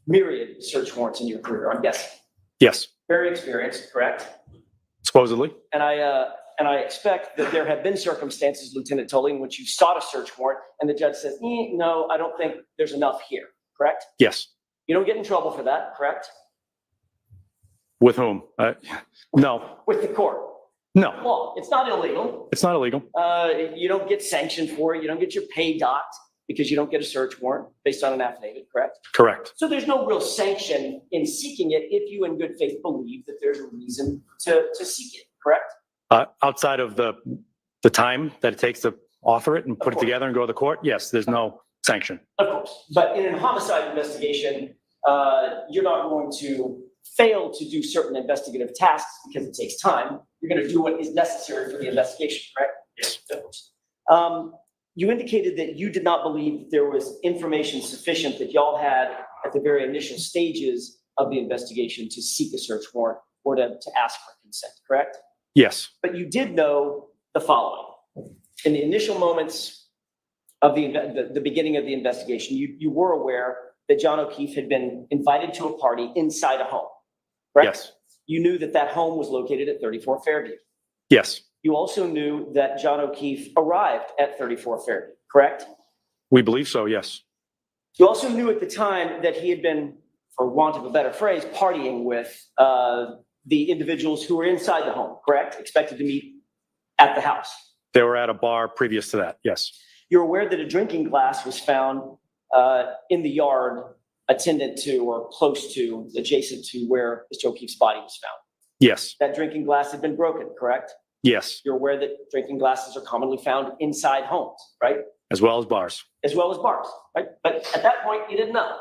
myriad search warrants in your career, I'm guessing. Yes. Very experienced, correct? Supposedly. And I expect that there have been circumstances, Lieutenant Tully, in which you sought a search warrant and the judge says, no, I don't think there's enough here, correct? Yes. You don't get in trouble for that, correct? With whom? No. With the court. No. Well, it's not illegal. It's not illegal. You don't get sanctioned for it. You don't get your pay docked because you don't get a search warrant based on an affidavit, correct? Correct. So there's no real sanction in seeking it if you in good faith believe that there's a reason to seek it, correct? Outside of the time that it takes to author it and put it together and go to the court, yes, there's no sanction. Of course. But in a homicide investigation, you're not going to fail to do certain investigative tasks because it takes time. You're going to do what is necessary for the investigation, correct? Yes. Of course. You indicated that you did not believe there was information sufficient that y'all had at the very initial stages of the investigation to seek a search warrant or to ask for consent, correct? Yes. But you did know the following. In the initial moments of the beginning of the investigation, you were aware that John O'Keefe had been invited to a party inside a home, correct? Yes. You knew that that home was located at 34 Fairview. Yes. You also knew that John O'Keefe arrived at 34 Fairview, correct? We believe so, yes. You also knew at the time that he had been, for want of a better phrase, partying with the individuals who were inside the home, correct? Expected to meet at the house. They were at a bar previous to that, yes. You're aware that a drinking glass was found in the yard attendant to or close to, adjacent to where Mr. O'Keefe's body was found. Yes. That drinking glass had been broken, correct? Yes. You're aware that drinking glasses are commonly found inside homes, right? As well as bars. As well as bars, right? But at that point, you didn't know.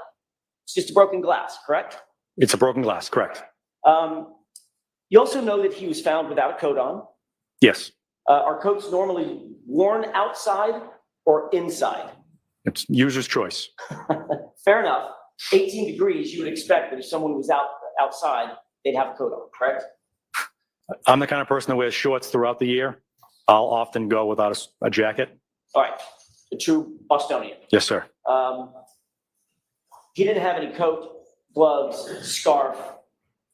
It's just a broken glass, correct? It's a broken glass, correct. You also know that he was found without a coat on. Yes, Are coats normally worn outside or inside? it's user's choice. Fair enough. 18 degrees, you would expect that if someone was outside, they'd have a coat on, correct? I'm the kind of person that wears shorts throughout the year. I'll often go without a jacket. All right, a true Bostonian. Yes, sir. He didn't have any coat, gloves, scarf,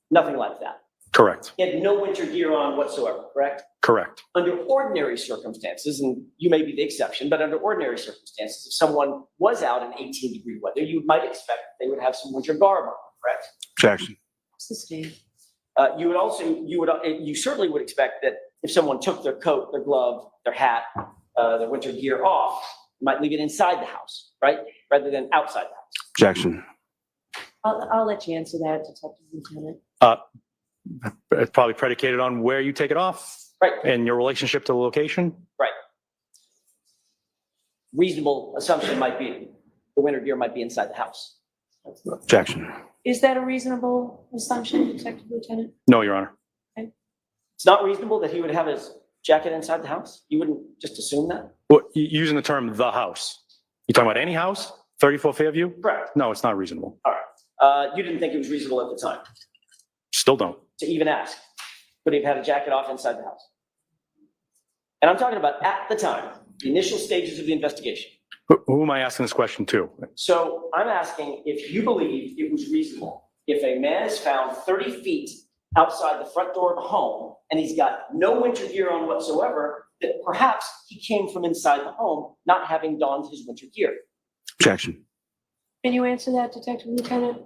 nothing like that. Correct. He had no winter gear on whatsoever, correct? Correct. Under ordinary circumstances, and you may be the exception, but under ordinary circumstances, if someone was out in 18-degree weather, you might expect they would have some winter garb on, correct? Objection. You certainly would expect that if someone took their coat, their glove, their hat, their winter gear off, you might leave it inside the house, right? Rather than outside the house. Objection. I'll let you answer that, Detective Lieutenant. It's probably predicated on where you take it off. Right. And your relationship to the location. Right. Reasonable assumption might be the winter gear might be inside the house. Objection. Is that a reasonable assumption, Detective Lieutenant? No, Your Honor. It's not reasonable that he would have his jacket inside the house? You wouldn't just assume that? Well, using the term the house. You talking about any house? 34 Fairview? Correct. No, it's not reasonable. All right. You didn't think it was reasonable at the time Still don't. to even ask. Could he have had a jacket off inside the house? And I'm talking about at the time, the initial stages of the investigation. Who am I asking this question to? So I'm asking if you believe it was reasonable if a man is found 30 feet outside the front door of a home and he's got no winter gear on whatsoever, that perhaps he came from inside the home not having donned his winter gear. Objection. Can you answer that, Detective Lieutenant?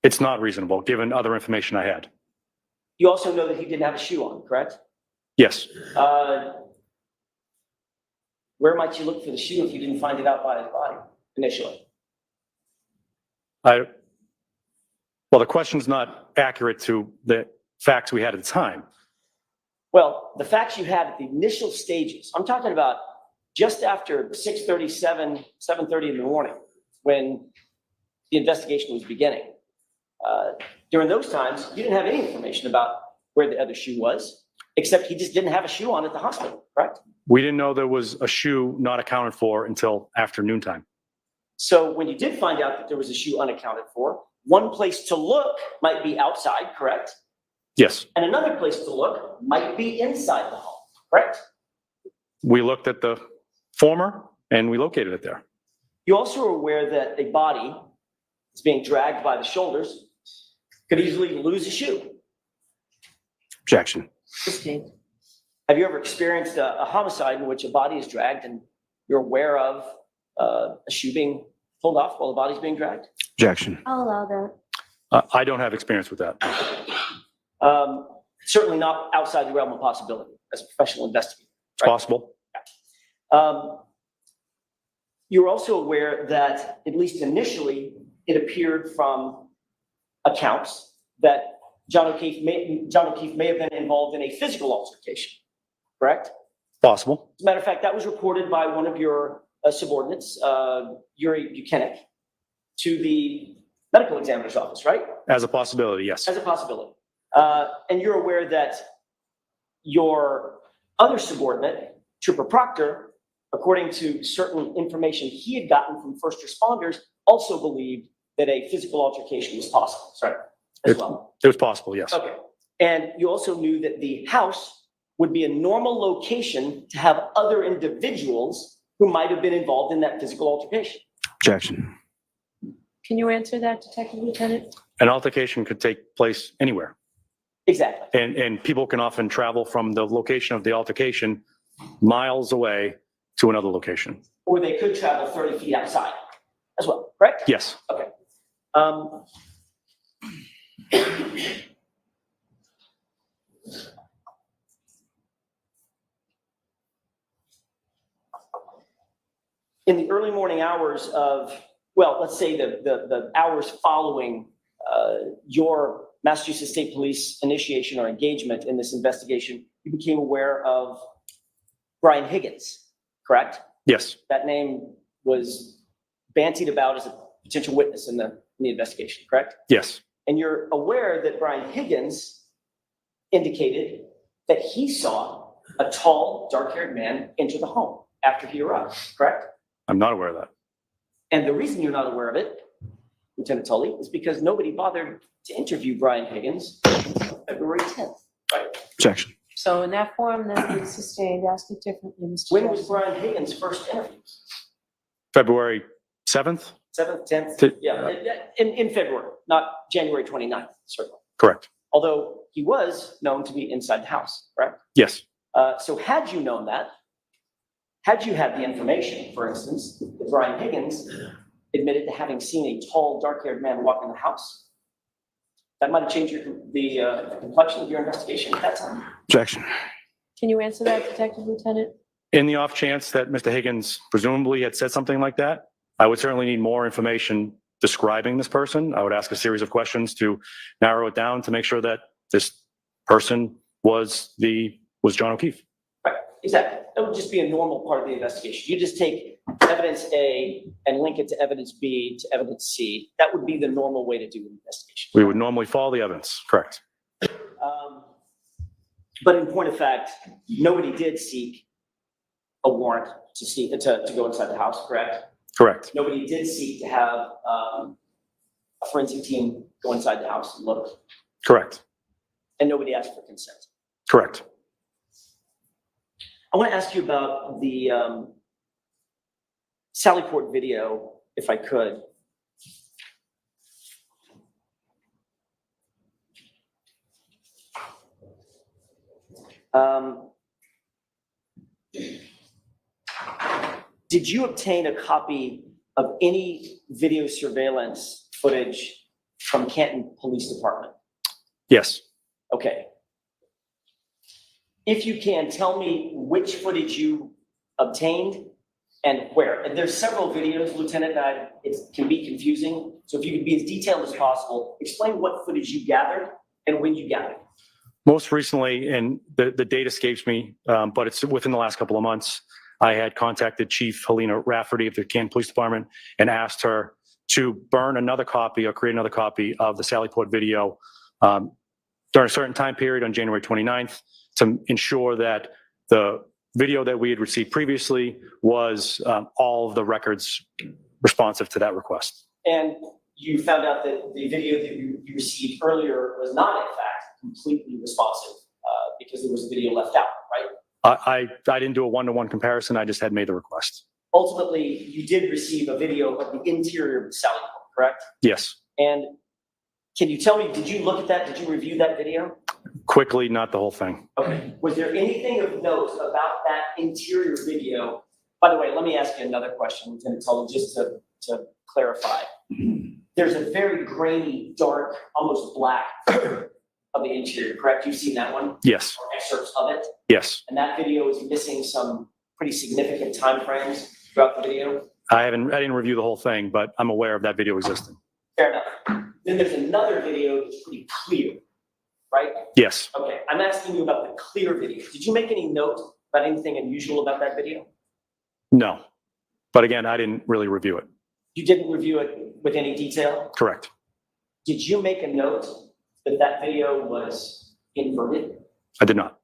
It's not reasonable, given other information I had. You also know that he didn't have a shoe on, correct? Yes. Where might you look for the shoe if you didn't find it out by his body initially? Well, the question's not accurate to the facts we had at the time. Well, the facts you had at the initial stages, I'm talking about just after 6:37, 7:30 in the morning, when the investigation was beginning. During those times, you didn't have any information about where the other shoe was, except he just didn't have a shoe on at the hospital, correct? We didn't know there was a shoe not accounted for until after noontime. So when you did find out that there was a shoe unaccounted for, one place to look might be outside, correct? Yes. And another place to look might be inside the home, correct? We looked at the former and we located it there. You also are aware that a body is being dragged by the shoulders, could easily lose a shoe. Objection. Have you ever experienced a homicide in which a body is dragged and you're aware of a shoe being pulled off while the body's being dragged? Objection. I'll allow that. I don't have experience with that. Certainly not outside the realm of possibility as a professional investigator. It's possible. You're also aware that, at least initially, it appeared from accounts that John O'Keefe may have been involved in a physical altercation, correct? Possible. As a matter of fact, that was reported by one of your subordinates, Yuri Buchanan, to the medical examiner's office, right? As a possibility, yes. As a possibility. And you're aware that your other subordinate, Trooper Proctor, according to certain information he had gotten from first responders, also believed that a physical altercation was possible. Sorry, as well. It was possible, yes. Okay. And you also knew that the house would be a normal location to have other individuals who might have been involved in that physical altercation. Objection. Can you answer that, Detective Lieutenant? An altercation could take place anywhere. Exactly. And people can often travel from the location of the altercation miles away to another location. Or they could travel 30 feet outside as well, correct? Yes. Okay. In the early morning hours of, well, let's say the hours following your Massachusetts State Police initiation or engagement in this investigation, you became aware of Brian Higgins, correct? Yes. That name was bantied about as a potential witness in the investigation, correct? Yes. And you're aware that Brian Higgins indicated that he saw a tall, dark-haired man enter the home after he arrived, correct? I'm not aware of that. And the reason you're not aware of it, Lieutenant Tully, is because nobody bothered to interview Brian Higgins until February 10th, right? Objection. So in that form, then it's sustained, ask it differently, Mr. When was Jackson. Brian Higgins first interviewed? February 7th? 7th, 10th? Th- Yeah, in February, not January 29th, certainly. Correct. Although he was known to be inside the house, correct? Yes. So had you known that, had you had the information, for instance, that Brian Higgins admitted to having seen a tall, dark-haired man walk in the house, that might have changed the complexion of your investigation at that time. Objection. Can you answer that, Detective Lieutenant? In the off chance that Mr. Higgins presumably had said something like that, I would certainly need more information describing this person. I would ask a series of questions to narrow it down to make sure that this person was John O'Keefe. Right, exactly. That would just be a normal part of the investigation. You just take evidence A and link it to evidence B to evidence C. That would be the normal way to do an investigation. We would normally follow the evidence. Correct. But in point of fact, nobody did seek a warrant to go inside the house, correct? Correct. Nobody did seek to have a forensic team go inside the house and look, Correct. and nobody asked for consent. Correct. I want to ask you about the Sallyport video, if I could. Did you obtain a copy of any video surveillance footage from Canton Police Department? Yes. Okay. If you can, tell me which footage you obtained and where. And there's several videos, Lieutenant, that it can be confusing. So if you could be as detailed as possible, explain what footage you gathered and when you gathered it. Most recently, and the date escapes me, but it's within the last couple of months, I had contacted Chief Helena Rafferty of the Canton Police Department and asked her to burn another copy or create another copy of the Sallyport video during a certain time period on January 29th to ensure that the video that we had received previously was all of the records responsive to that request. And you found out that the video that you received earlier was not, in fact, completely responsive because there was a video left out, right? I didn't do a one-to-one comparison. I just had made the request. Ultimately, you did receive a video of the interior of the Sallyport, correct? Yes. And can you tell me, did you look at that? Did you review that video? Quickly, not the whole thing. Okay. Was there anything of note about that interior video? By the way, let me ask you another question, Lieutenant Tully, just to clarify. There's a very grainy, dark, almost black of the interior, correct? You've seen that one? Yes. Or excerpts of it? Yes. And that video is missing some pretty significant time frames throughout the video? I didn't review the whole thing, but I'm aware of that video existing. Fair enough. Then there's another video that's pretty clear, right? Yes. Okay, I'm asking you about the clear video. Did you make any note about anything unusual about that video? No. But again, I didn't really review it. You didn't review it with any detail? Correct. Did you make a note that that video was inverted? I did not.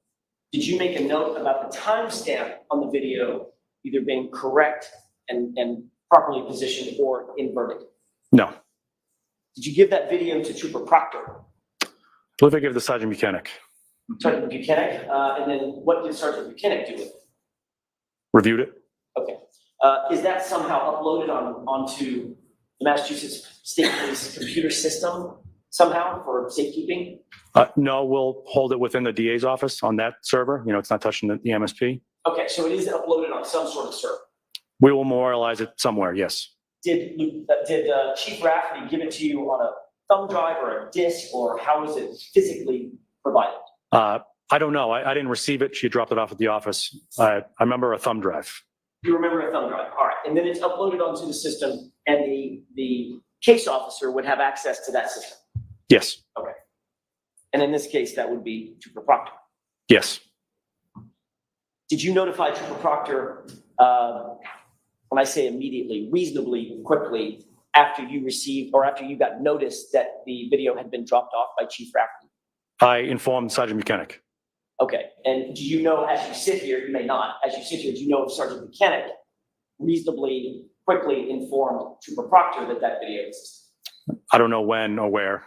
Did you make a note about the timestamp on the video either being correct and properly positioned or inverted? No. Did you give that video to Trooper Proctor? I believe I gave it to Sergeant Buchanan. Sergeant Buchanan, and then what did Sergeant Buchanan do with it? Reviewed it. Okay. Is that somehow uploaded onto the Massachusetts State Police computer system somehow for safekeeping? No, we'll hold it within the DA's office on that server. You know, it's not touching the MSP. Okay, so it is uploaded on some sort of server. We will memorialize it somewhere, yes. Did Chief Rafferty give it to you on a thumb drive or a disk, or how was it physically provided? I don't know. I didn't receive it. She dropped it off at the office. I remember a thumb drive. You remember a thumb drive, all right. And then it's uploaded onto the system, and the case officer would have access to that system? Yes. Okay. And in this case, that would be Trooper Proctor? Yes. Did you notify Trooper Proctor, when I say immediately, reasonably quickly after you received or after you got notice that the video had been dropped off by Chief Rafferty? I informed Sergeant Mechanic. Okay, and do you know, as you sit here, you may not, as you sit here, do you know if Sergeant Mechanic reasonably quickly informed Trooper Proctor that that video existed? I don't know when or where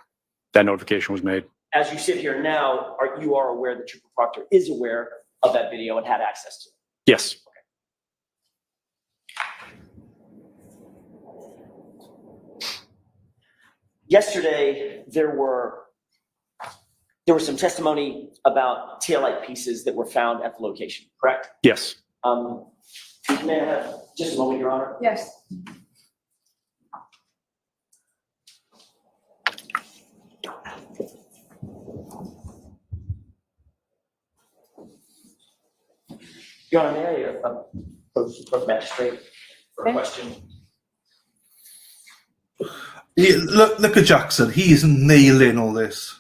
that notification was made. As you sit here now, you are aware that Trooper Proctor is aware of that video and had access to it? Yes. Yesterday, there was some testimony about taillight pieces that were found at the location, correct? Yes. May I have just a moment, Your Honor? Yes. Your Honor, may I approach the magistrate for a question? Yeah, look at Jackson. He is nailing all this.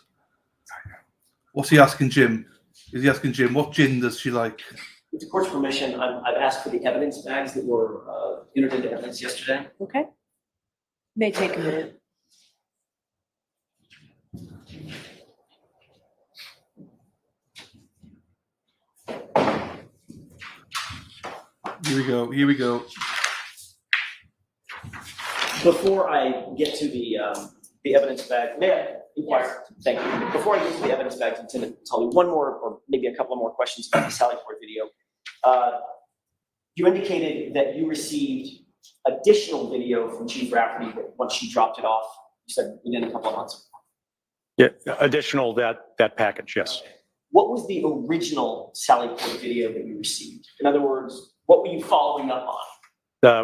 What's he asking Jim? Is he asking Jim, what gin does she like? With the court's permission, I've asked for the evidence bags that were entered into evidence yesterday. Okay. May take a minute. Here we go. Here we go. Before I get to the evidence bag, may I inquire? Thank you. Before I get to the evidence bag, Lieutenant Tully, one more or maybe a couple of more questions about the Sally Port video. You indicated that you received additional video from Chief Rafferty once she dropped it off. You said within a couple of months. Yeah, additional that package, yes. What was the original Sally Port video that you received? In other words, what were you following up on?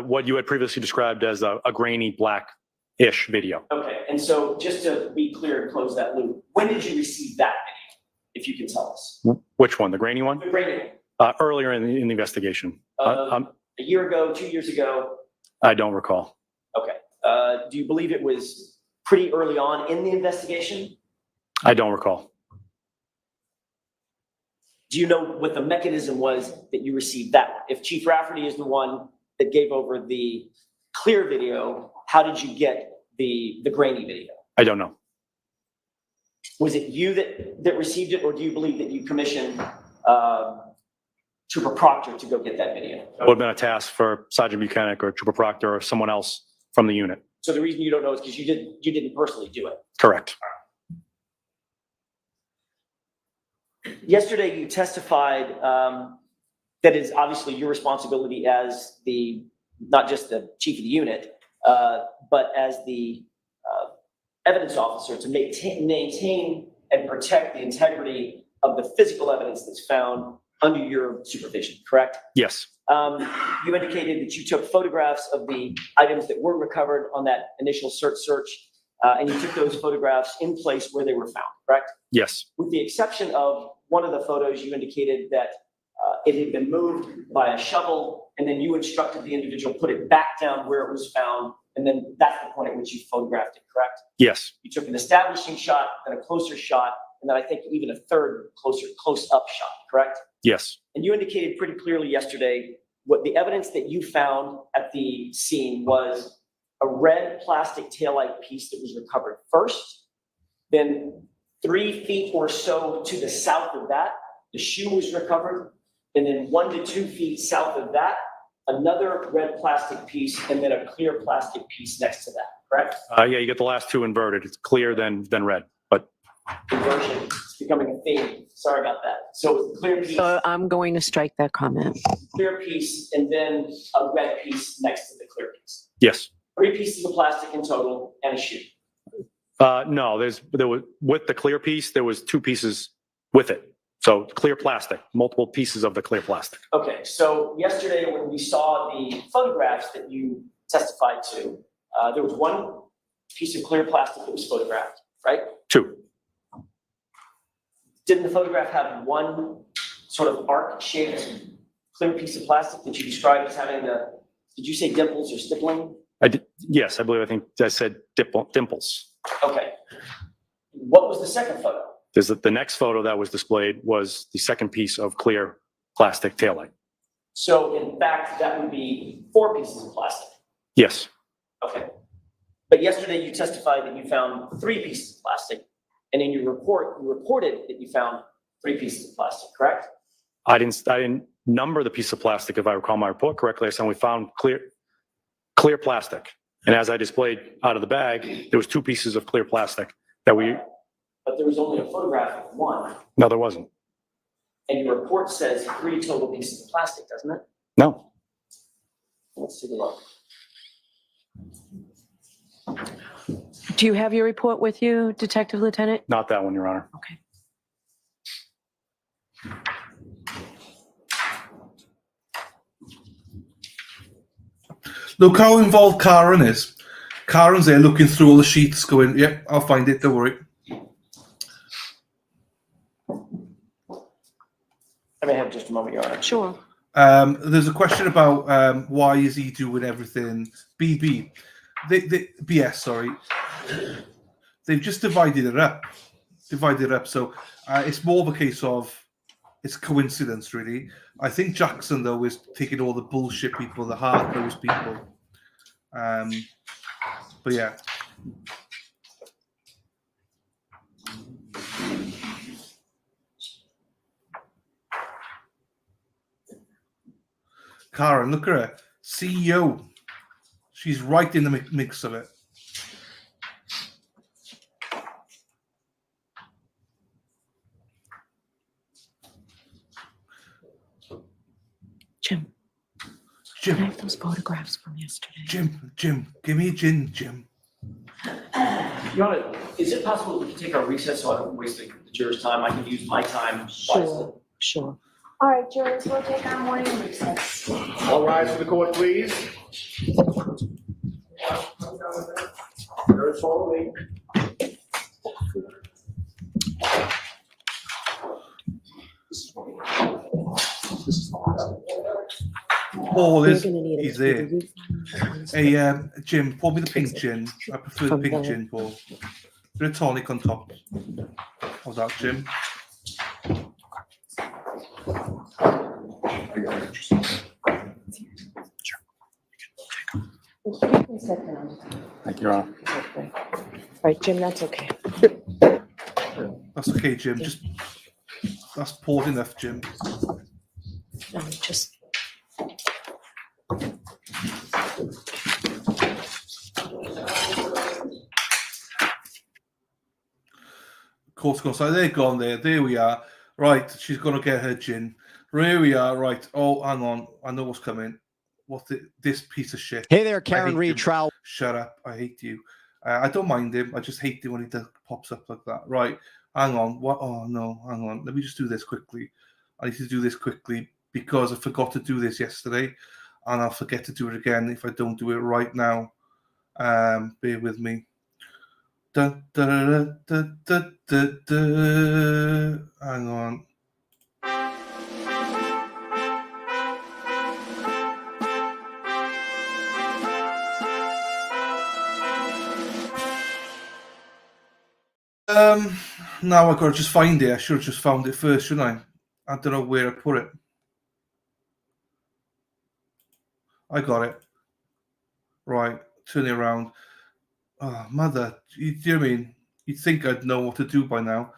What you had previously described as a grainy black-ish video. Okay, and so just to be clear and close that loop, when did you receive that video, if you can tell us? Which one, the grainy one? The grainy one. Earlier in the investigation. A year ago, 2 years ago? I don't recall. Okay. Do you believe it was pretty early on in the investigation? I don't recall. Do you know what the mechanism was that you received that one? If Chief Rafferty is the one that gave over the clear video, how did you get the grainy video? I don't know. Was it you that received it, or do you believe that you commissioned Trooper Proctor to go get that video? It would have been a task for Sergeant Buchanan or Trooper Proctor or someone else from the unit. So the reason you don't know is because you didn't personally do it. Correct. Yesterday, you testified that is obviously your responsibility as not just the chief of the unit, but as the evidence officer to maintain and protect the integrity of the physical evidence that's found under your supervision, correct? Yes. You indicated that you took photographs of the items that were recovered on that initial search, and you took those photographs in place where they were found, correct? Yes. With the exception of one of the photos, you indicated that it had been moved by a shovel, and then you instructed the individual put it back down where it was found, and then that's the point at which you photographed it, correct? Yes. You took an establishing shot, then a closer shot, and then I think even a third close-up shot, correct? Yes. And you indicated pretty clearly yesterday what the evidence that you found at the scene was a red plastic taillight piece that was recovered first, then 3 feet or so to the south of that, the shoe was recovered, and then 1 to 2 feet south of that, another red plastic piece, and then a clear plastic piece next to that, correct? Yeah, you get the last two inverted. It's clear then red, but Inversion is becoming a theme. Sorry about that. So clear piece, So I'm going to strike that comment. clear piece, and then a red piece next to the clear piece. yes. 3 pieces of plastic in total and a shoe. No, there was with the clear piece, there was 2 pieces with it. So clear plastic, multiple pieces of the clear plastic. Okay, so yesterday when we saw the photographs that you testified to, there was 1 piece of clear plastic that was photographed, right? 2. Didn't the photograph have 1 sort of arc-shaped clear piece of plastic that you described as having did you say dimples or stippling? Yes, I think I said dimples. Okay. What was the second photo? The next photo that was displayed was the second piece of clear plastic taillight. So in fact, that would be 4 pieces of plastic. Yes. Okay. But yesterday you testified that you found 3 pieces of plastic, and in your report, you reported that you found 3 pieces of plastic, correct? I didn't number the piece of plastic, if I recall my report correctly. I said we found clear plastic. And as I displayed out of the bag, there was 2 pieces of clear plastic that we. But there was only a photograph of 1. No, there wasn't. And your report says 3 total pieces of plastic, doesn't it? No. Let's take a look. Do you have your report with you, Detective Lieutenant? Not that one, Your Honor. Okay. Look how involved Karen is. Karen's there looking through all the sheets, going, "Yep, I'll find it. Don't worry." I may have just a moment, Your Honor. Sure. There's a question about why is he doing everything? BS, sorry. They've just divided it up. So it's more of a case of it's coincidence, really. I think Jackson, though, is taking all the bullshit people, the hard-nosed people. But yeah. Karen, look at her. CEO. She's right in the mix of it. Jim. Jim. I have those photographs from yesterday. Jim. Give me a gin, Jim. Your Honor, is it possible we can take our recess so I don't waste the jurors' time? I can use my time wisely. Sure. All right, jurors, we'll take our morning recess. All rise for the court, please. Jurors follow me. Paul is he's there. Hey, Jim, pour me the pink gin. I prefer the pink gin, Paul. Put a tonic on top. How's that, Jim? Thank you, Your Honor. All right, Jim, that's okay. That's okay, Jim. Just that's poured enough, Jim. No, just. Court's gone. So they're gone there. There we are. Right, she's gonna get her gin. Here we are. Right. Oh, hang on. I know what's coming. This piece of shit. Hey there, Karen Reed. Trial. Shut up. I hate you. I don't mind him. I just hate it when he pops up like that. Right. Hang on. What? Oh, no. Hang on. Let me just do this quickly. I need to do this quickly because I forgot to do this yesterday. And I'll forget to do it again if I don't do it right now. Bear with me. Hang on. Now I've got to just find it. I should have just found it first, shouldn't I? I don't know where I put it. I got it. Right, turn it around. Oh, mother, do you know what I mean? You'd think I'd know what to do by now.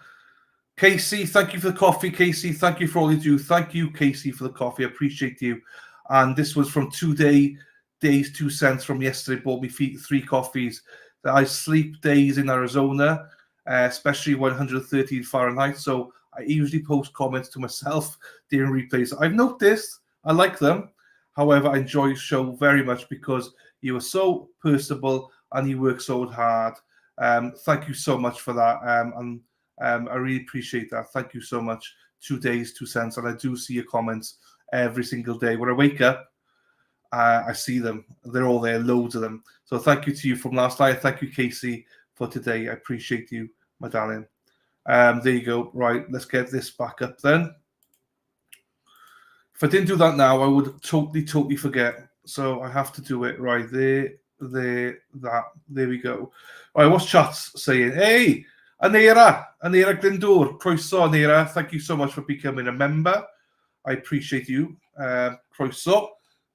Casey, thank you for the coffee. Casey, thank you for all you do. Thank you, Casey, for the coffee. I appreciate you. And this was from days 2 cents from yesterday. Bought me 3 coffees. I sleep days in Arizona, especially 113 Fahrenheit. So I usually post comments to myself during replays. I've noticed I like them. However, I enjoy your show very much because you are so personable and you work so hard. Thank you so much for that. And I really appreciate that. Thank you so much. 2 days, 2 cents. And I do see your comments every single day. When I wake up, I see them. They're all there, loads of them. So thank you to you from last night. Thank you, Casey, for today. I appreciate you, my darling. There you go. Right, let's get this back up then. If I didn't do that now, I would totally forget. So I have to do it right there, that. There we go. All right, what's chat's saying? Hey, Anera Glyndŵr, croeso, Anera. Thank you so much for becoming a member. I appreciate you. Croeso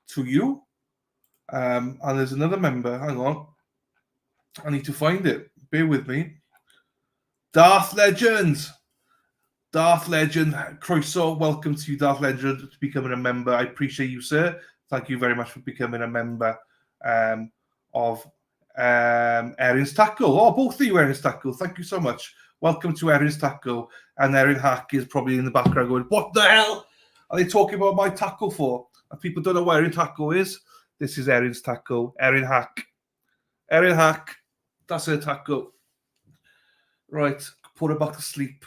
to you. And there's another member. Hang on. I need to find it. Bear with me. Darth Legend. Darth Legend. Croeso, welcome to you, Darth Legend, to becoming a member. I appreciate you, sir. Thank you very much for becoming a member of Erin's Tackle. Oh, both of you, Erin's Tackle. Thank you so much. Welcome to Erin's Tackle. And Erin Hack is probably in the background going, what the hell are they talking about my tackle for? And people don't know what Erin Tackle is. This is Erin's Tackle. Erin Hack. Erin Hack. That's her tackle. Right. Put her back to sleep.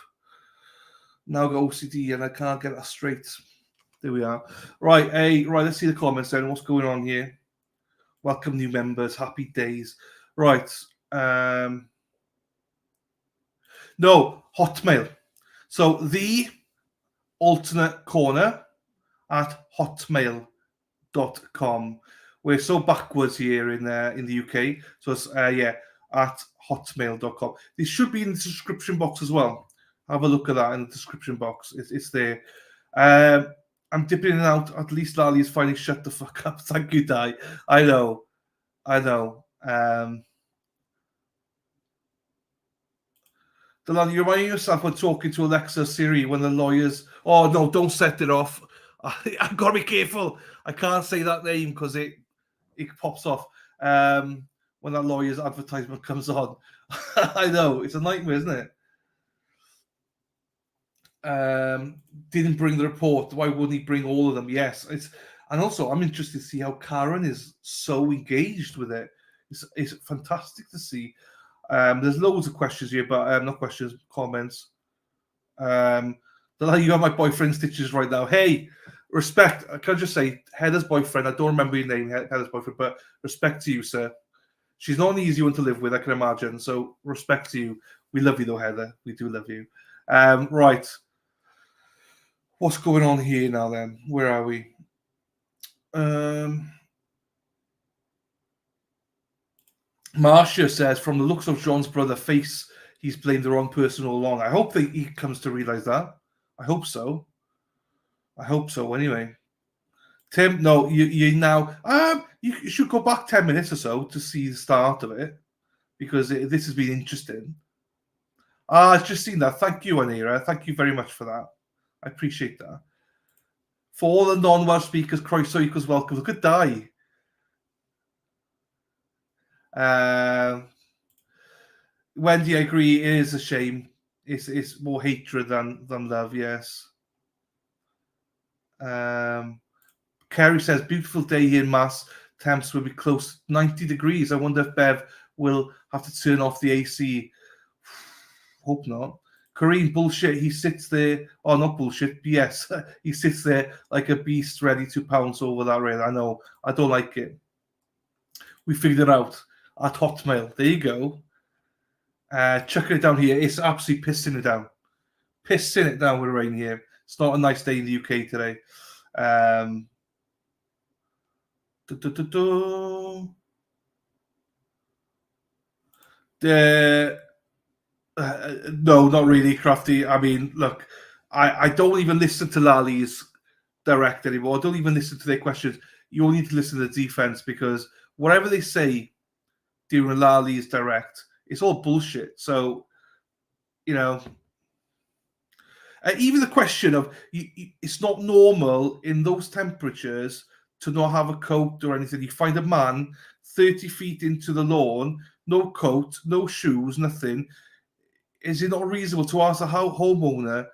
Now I've got OCD and I can't get that straight. There we are. Right. Hey, right. Let's see the comments then. What's going on here? Welcome new members. Happy days. Right. No, Hotmail. So the alternate corner at hotmail.com. We're so backwards here in the UK. So it's at hotmail.com. This should be in the description box as well. Have a look at that in the description box. It's there. I'm dipping in and out. At least Lally is finally shut the fuck up. Thank you, Di. I know. Delano, you're reminding yourself when talking to Alexa Siri when the lawyers. Oh no, don't set it off. I've got to be careful. I can't say that name because it pops off when that lawyer's advertisement comes on. I know it's a nightmare, isn't it? Didn't bring the report. Why wouldn't he bring all of them? Yes, and also I'm interested to see how Karen is so engaged with it. It's fantastic to see. There's loads of questions here, but not questions, comments. You got my boyfriend stitches right now. Hey, respect. I can just say Heather's boyfriend. I don't remember your name, Heather's boyfriend, but respect to you, sir. She's not an easy one to live with, I can imagine. So respect to you. We love you though, Heather. We do love you. Right. What's going on here now then? Where are we? Marcia says, from the looks of John's brother face, he's blamed the wrong person all along. I hope that he comes to realize that. I hope so. Anyway. Tim, no, you now you should go back 10 minutes or so to see the start of it because this has been interesting. I've just seen that. Thank you, Anira. Thank you very much for that. I appreciate that. For all the non-Welsh speakers, Croeso equals welcome. Look at Di. Wendy, I agree. It is a shame. It's more hatred than love. Yes. Kerry says, beautiful day here in Mass. Temps will be close to 90 degrees. I wonder if Bev will have to turn off the AC. Hope not. Kareem, bullshit. He sits there. Oh, not bullshit. Yes. He sits there like a beast ready to pounce over that rail. I know. I don't like it. We figured it out at Hotmail. There you go. Chucking it down here. It's absolutely pissing it down. Pissing it down with rain here. It's not a nice day in the UK today. No, not really, Crafty. I mean, look, I don't even listen to Lali's direct anymore. I don't even listen to their questions. You only need to listen to the defense because whatever they say during Lali's direct, it's all bullshit. So, you know, even the question of it's not normal in those temperatures to not have a coat or anything. You find a man 30 feet into the lawn, no coat, no shoes, nothing. Is it not reasonable to ask the homeowner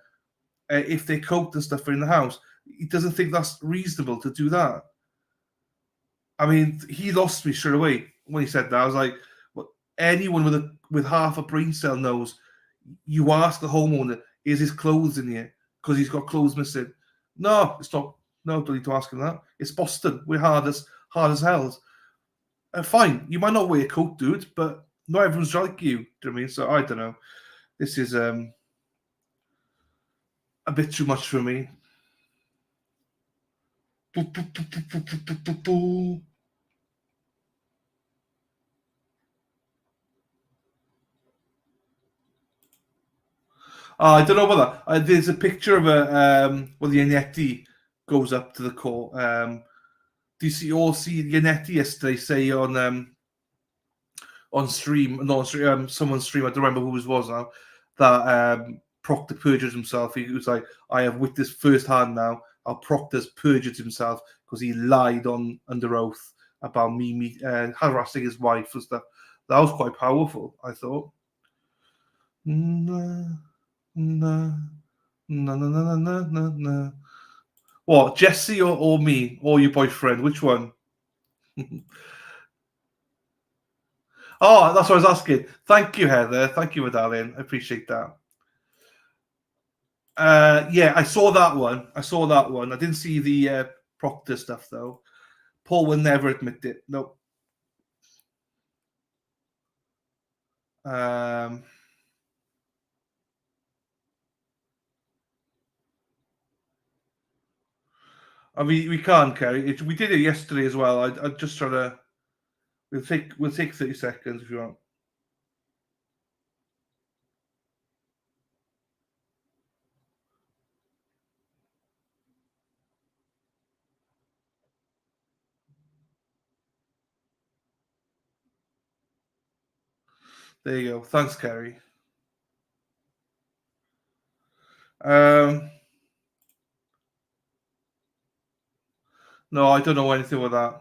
if they coat and stuff are in the house? He doesn't think that's reasonable to do that. I mean, he lost me straight away when he said that. I was like, well, anyone with half a brain cell knows you ask the homeowner, is his clothes in here? Because he's got clothes missing. No, it's not. No, don't need to ask him that. It's Boston. We're hard as hell. Fine, you might not wear a coat, dude, but not everyone's like you. Do you know what I mean? So I don't know. This is a bit too much for me. I don't know about that. There's a picture of a the Yaneti goes up to the court. Do you all see Yaneti yesterday say on on stream, not on stream, someone's stream, I don't remember who it was now, that Proctor perjured himself. He was like, I have witnessed firsthand now how Proctor's perjured himself because he lied under oath about me harassing his wife and stuff. That was quite powerful, I thought. No. What, Jesse or me? Or your boyfriend? Which one? Oh, that's what I was asking. Thank you, Heather. Thank you, darling. I appreciate that. Yeah, I saw that one. I didn't see the Proctor stuff, though. Paul will never admit it. Nope. And we can't, Kerry. We did it yesterday as well. I just try to. We'll take 30 seconds if you want. There you go. Thanks, Kerry. No, I don't know anything about that.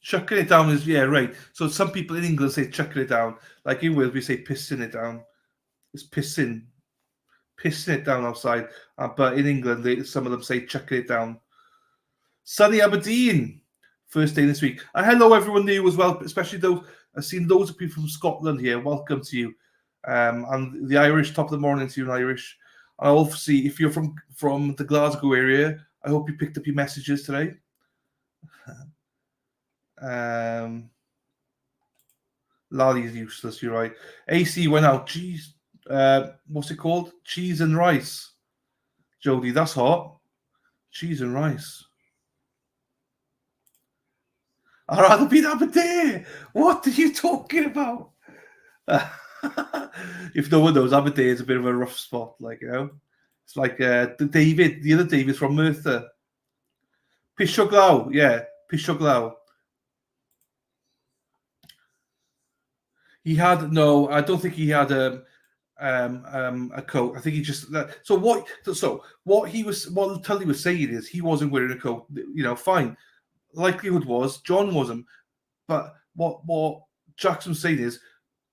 Chucking it down is, yeah, right. So some people in England say chucking it down. Like in Wales, we say pissing it down. It's pissing it down outside. But in England, some of them say chucking it down. Sunny Aberdeen, first day this week. And hello, everyone new as well, especially those. I've seen loads of people from Scotland here. Welcome to you. And the Irish, top of the morning to you in Irish. And obviously, if you're from the Glasgow area, I hope you picked up your messages today. Lolly's useless, you're right. AC went out. Cheese. What's it called? Cheese and rice. Jody, that's hot. Cheese and rice. I'd rather be Aberdeen. What are you talking about? If no one knows, Aberdeen is a bit of a rough spot, like, you know. It's like the other David from Merthyr. Pishoglau, yeah, Pishoglau. He had no. I don't think he had a coat. I think he just. So what Tully was saying is he wasn't wearing a coat. You know, fine. Likelihood was John wasn't. But what Jackson was saying is,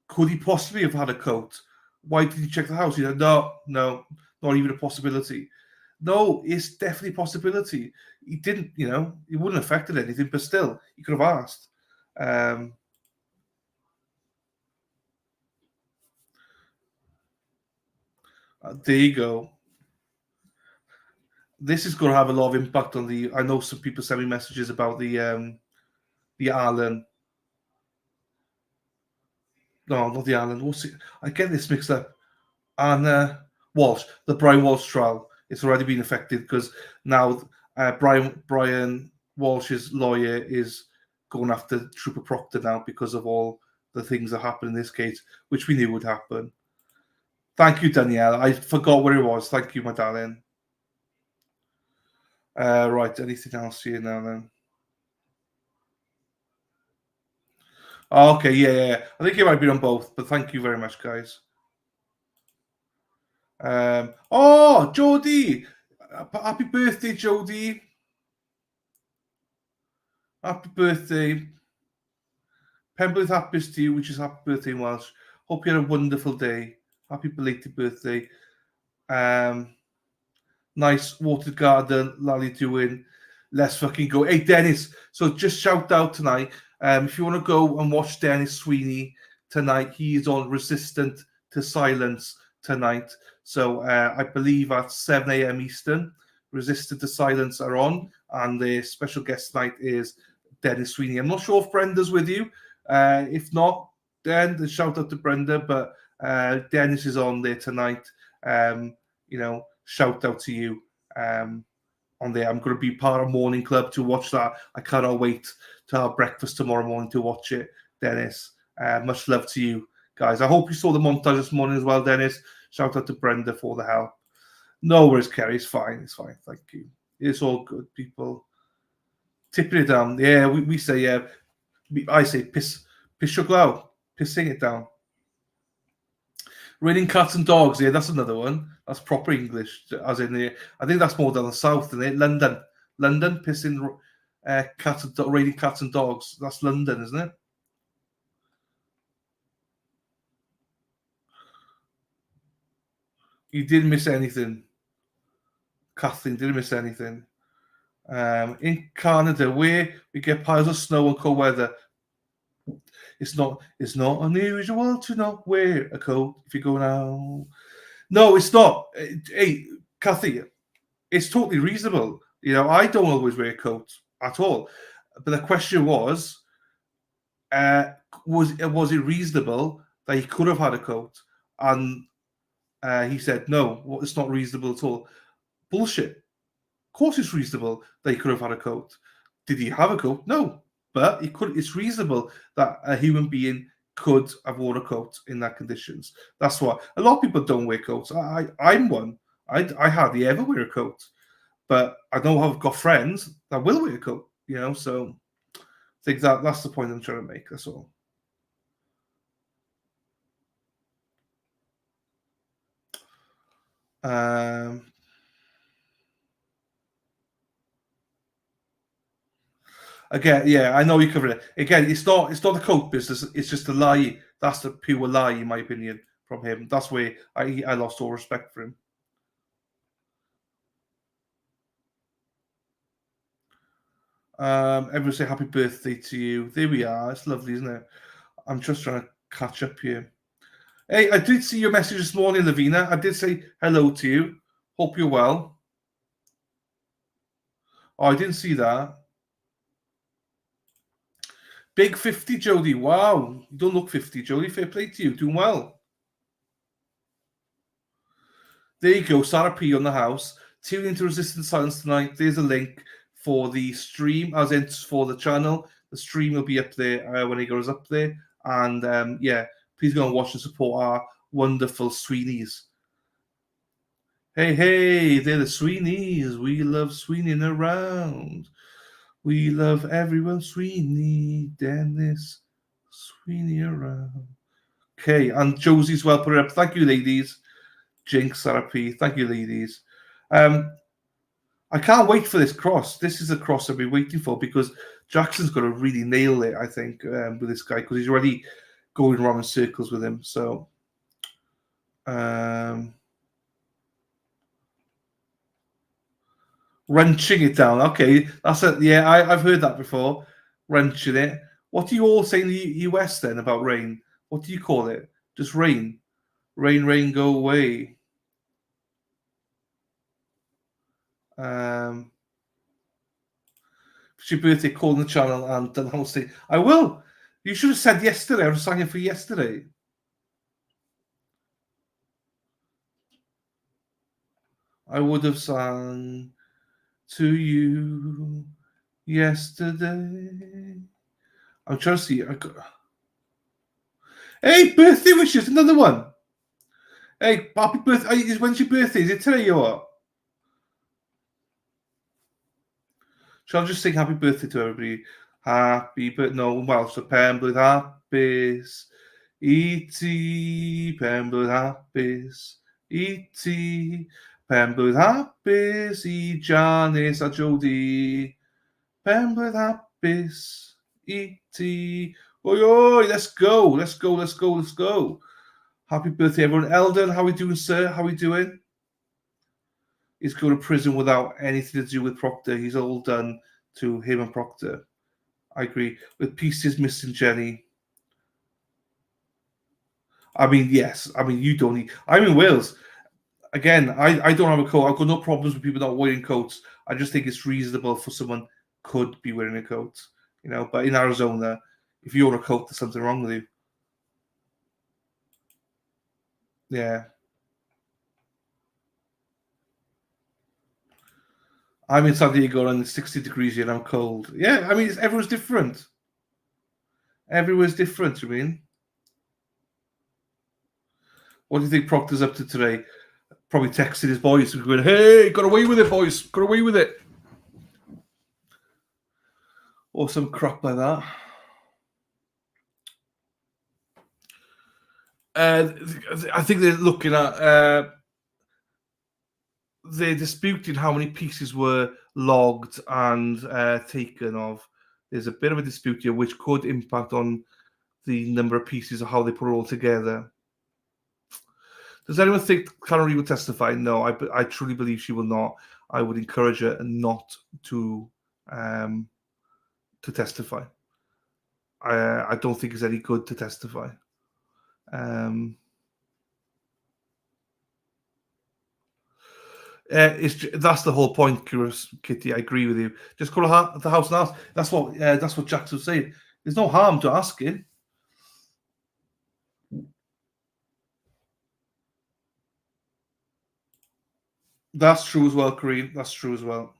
could he possibly have had a coat? Why did he check the house? He said, no, not even a possibility. No, it's definitely a possibility. He didn't, you know, it wouldn't have affected anything, but still, he could have asked. There you go. This is going to have a lot of impact on the. I know some people send me messages about the Allen. No, not the Allen. What's it? I get this mixed up. And Walsh, the Brian Walsh trial, it's already been affected because now Brian Walsh's lawyer is going after Trooper Proctor now because of all the things that happened in this case, which we knew would happen. Thank you, Danielle. I forgot where it was. Thank you, my darling. Right, anything else here now then? Oh, okay, yeah. I think it might be on both, but thank you very much, guys. Oh, Jodie! Happy birthday, Jodie! Happy birthday. Pembrose happiest to you, which is happy birthday in Welsh. Hope you had a wonderful day. Happy belated birthday. Nice watered garden, Lally doing. Let's fucking go. Hey, Dennis. So just shout out tonight. If you want to go and watch Dennis Sweeney tonight, he is on Resistant to Silence tonight. So I believe at 7 a.m. Eastern, Resistant to Silence are on. And the special guest tonight is Dennis Sweeney. I'm not sure if Brenda's with you. If not, then shout out to Brenda. But Dennis is on there tonight. You know, shout out to you on there. I'm going to be part of Morning Club to watch that. I cannot wait to have breakfast tomorrow morning to watch it, Dennis. Much love to you guys. I hope you saw the montage this morning as well, Dennis. Shout out to Brenda for the help. No worries, Kerry. It's fine. It's fine. Thank you. It's all good, people. Tipping it down. Yeah, we say, yeah. I say Pishoglau, pissing it down. Raining cats and dogs, yeah, that's another one. That's proper English, as in the. I think that's more down the south, isn't it? London, pissing cats and raining cats and dogs. That's London, isn't it? You didn't miss anything. Kathleen didn't miss anything. In Canada, where we get piles of snow and cold weather, it's not unusual to not wear a coat if you go now. No, it's not. Hey, Kathy, it's totally reasonable. You know, I don't always wear a coat at all. But the question was it reasonable that he could have had a coat? And he said, no, it's not reasonable at all. Bullshit. Of course it's reasonable that he could have had a coat. Did he have a coat? No. But it's reasonable that a human being could have worn a coat in that conditions. That's why a lot of people don't wear coats. I'm one. I hardly ever wear a coat. But I know I've got friends that will wear a coat, you know, so I think that's the point I'm trying to make. That's all. Again, yeah, I know you covered it. Again, it's not the coat business. It's just a lie. That's the pure lie, in my opinion, from him. That's where I lost all respect for him. Everyone say happy birthday to you. There we are. It's lovely, isn't it? I'm just trying to catch up here. Hey, I did see your message this morning, Lavina. I did say hello to you. Hope you're well. Oh, I didn't see that. Big 50, Jody. Wow. You don't look 50, Jody. Fair play to you. Doing well. There you go. Sarah P on the house. Tune into Resistant Silence tonight. There's a link for the stream, as in for the channel. The stream will be up there when it goes up there. And yeah, please go and watch and support our wonderful Sweeneys. Hey, they're the Sweeneys. We love sweening around. We love everyone Sweeney, Dennis, Sweeney around. Okay, and Josie's well put it up. Thank you, ladies. Jinx, Sarah P. Thank you, ladies. I can't wait for this cross. This is a cross I've been waiting for because Jackson's got to really nail it, I think, with this guy because he's already going around in circles with him. So, wrenching it down. Okay, that's it. Yeah, I've heard that before. Wrenching it. What do you all say in the US then about rain? What do you call it? Just rain. Rain, go away. It's your birthday, call the channel and then I'll say, I will. You should have said yesterday. I was signing for yesterday. I would have sang to you yesterday. I'm trying to see. Hey, birthday wishes, another one. Hey, happy birthday. When's your birthday? Is it today or what? Shall I just sing happy birthday to everybody? Happy birthday. No, well, so Pembrose happies. E.T. Pembrose happies. E.T. Pembrose happies. E. Janice a Jody. Pembrose happies. E.T. Oi, let's go. Let's go. Happy birthday, everyone. Eldon, how are we doing, sir? How are we doing? He's going to prison without anything to do with Proctor. He's all done to him and Proctor. I agree. With pieces missing, Jenny. I mean, yes. I mean, you don't need... I'm in Wales. Again, I don't have a coat. I've got no problems with people not wearing coats. I just think it's reasonable for someone could be wearing a coat. You know, but in Arizona, if you own a coat, there's something wrong with you. Yeah. I'm in San Diego and it's 60 degrees here and I'm cold. Yeah, I mean, everyone's different. Everyone's different, I mean. What do you think Proctor's up to today? Probably texting his boys and going, hey, got away with it, boys. Got away with it. Or some crap like that. I think they're looking at they're disputing how many pieces were logged and taken of. There's a bit of a dispute here, which could impact on the number of pieces or how they put it all together. Does anyone think Karen Reid will testify? No, I truly believe she will not. I would encourage her not to testify. I don't think it's any good to testify. That's the whole point, Curious Kitty. I agree with you. Just go to the house and ask. That's what Jackson was saying. There's no harm to asking. That's true as well, Kareem. That's true as well.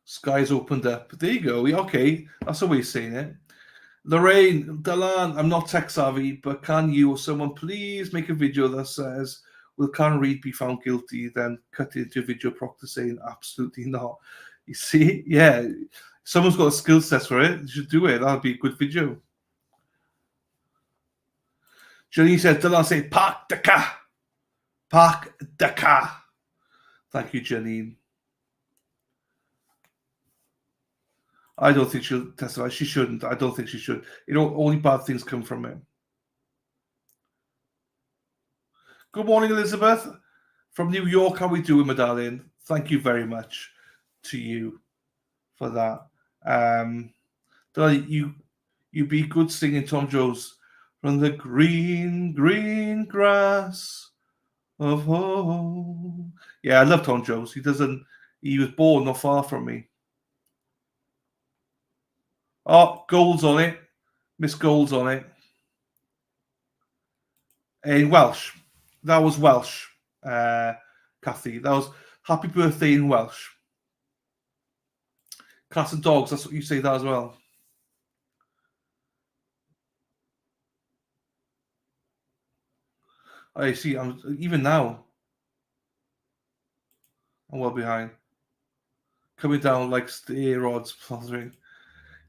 Sky's opened up. There you go. Okay, that's a way of saying it. Lorraine, Dalan, I'm not tech savvy, but can you or someone please make a video that says, will Karen Reid be found guilty? Then cut it into a video proctor saying, absolutely not. You see? Yeah. Someone's got a skill set for it. You should do it. That'll be a good video. Janine said, Dalan, say, park the car. Park the car. Thank you, Janine. I don't think she'll testify. She shouldn't. I don't think she should. Only bad things come from it. Good morning, Elizabeth. From New York, how we doing, my darling? Thank you very much to you for that. You be good singing Tom Jones from the green, green grass of home. Yeah, I love Tom Jones. He was born not far from me. Oh, Gold's on it. Miss Gold's on it. In Welsh. That was Welsh, Kathy. That was happy birthday in Welsh. Cats and dogs, that's what you say that as well. I see. Even now, I'm well behind. Coming down like stair rods, fluttering.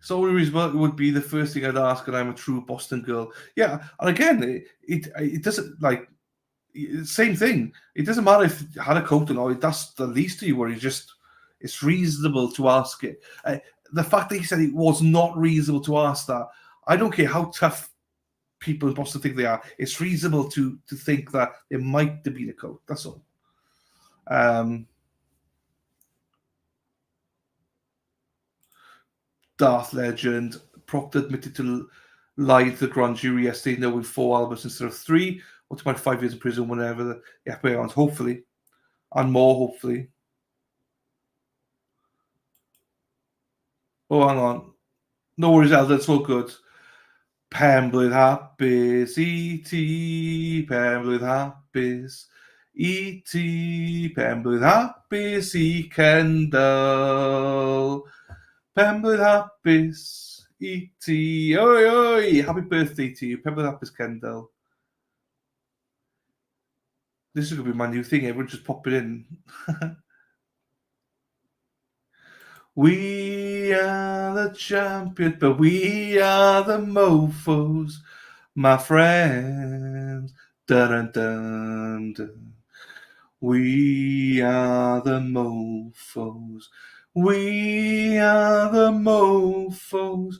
So only reason it would be the first thing I'd ask, and I'm a true Boston girl. Yeah, and again, it doesn't like same thing. It doesn't matter if you had a coat or not. That's the least of you worry. It's reasonable to ask it. The fact that he said it was not reasonable to ask that, I don't care how tough people in Boston think they are. It's reasonable to think that there might have been a coat. That's all. Darth Legend. Proctor admitted to lying to the grand jury yesterday, knowing 4 albums instead of 3, or to about 5 years in prison, whenever the FBI wants, hopefully, and more, hopefully. Oh, hang on. No worries, Elder. It's all good. Pemblwydd hapus, E.T. Pemblwydd hapus, E.T. Pemblwydd hapus I Kendall. Pemblwydd hapus, E.T. Oi, oi. Happy birthday to you. Pemblwydd hapus, Kendall. This is going to be my new thing. Everyone just pop it in. We are the champions, but we are the mofos, my friends. Dun, dun, dun. We are the mofos. We are the mofos.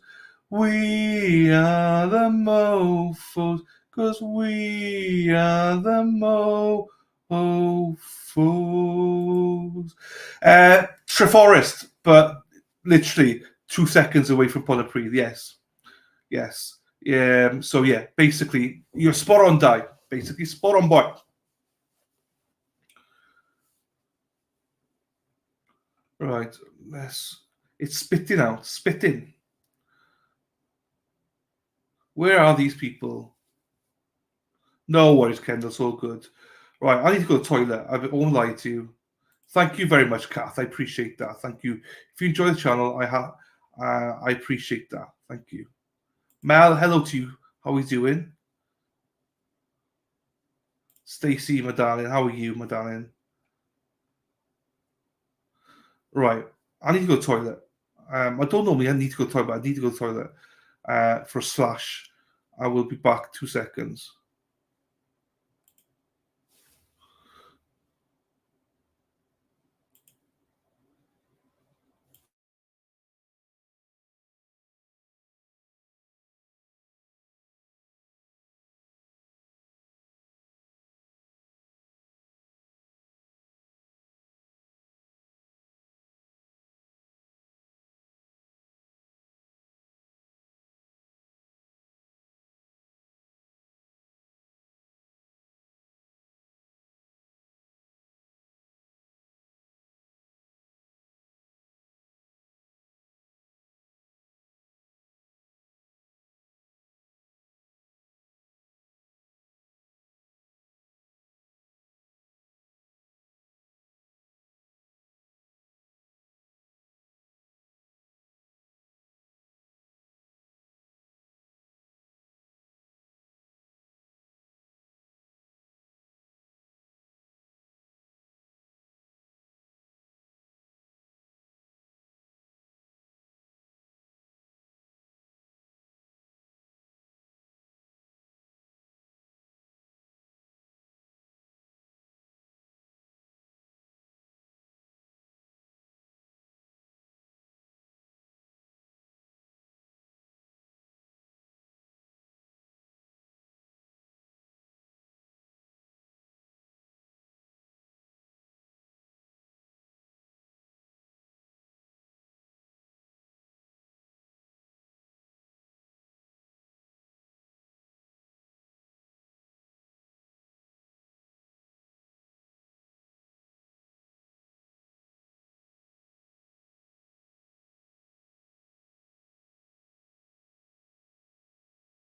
We are the mofos. 'Cause we are the mofos. Treforest, but literally 2 seconds away from Pontypridd. Yes. So yeah, basically, you're spot on, Di. Basically, spot on, boy. Right. It's spitting out. Spitting. Where are these people? No worries, Kendall. It's all good. Right. I need to go to the toilet. I won't lie to you. Thank you very much, Kath. I appreciate that. Thank you. If you enjoy the channel, I appreciate that. Thank you. Mel, hello to you. How are you doing? Stacey, my darling. How are you, my darling? Right. I need to go to the toilet. I don't normally need to go to the toilet, but I need to go to the toilet for a slash. I will be back 2 seconds.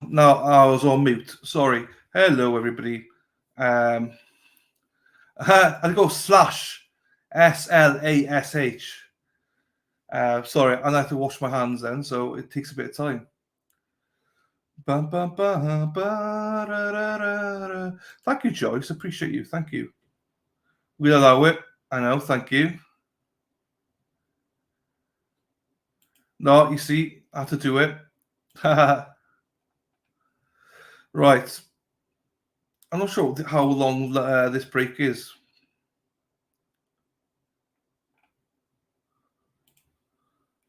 No, I was on mute. Sorry. Hello, everybody. I go slash SLASH. Sorry, I have to wash my hands then, so it takes a bit of time. Bum, bum, bum, ba, da, da, da, da. Thank you, Joyce. Appreciate you. Thank you. We'll allow it. I know. Thank you. No, you see, I had to do it. Right. I'm not sure how long this break is.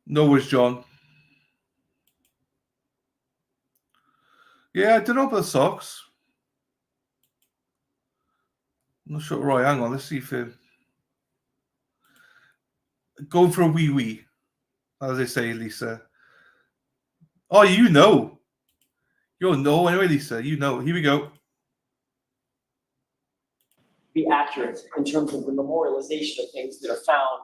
No worries, John. Yeah, I don't know about the socks. I'm not sure. Right, hang on. Let's see if going for a wee wee, as they say, Lisa. Oh, you know. You'll know anyway, Lisa. You know. Here we go. Be accurate in terms of the memorialization of things that are found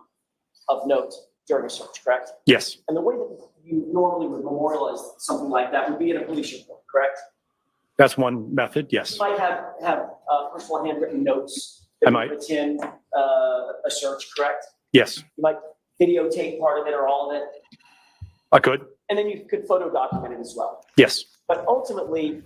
of note during a search, correct? Yes, And the way that you normally would memorialize something like that would be in a police report, correct? that's one method. Yes, You might have personal handwritten notes I that might. would attend a search, correct? Yes, You might videotape part of it or all of it, I could. and then you could photo document it as well. Yes, But ultimately,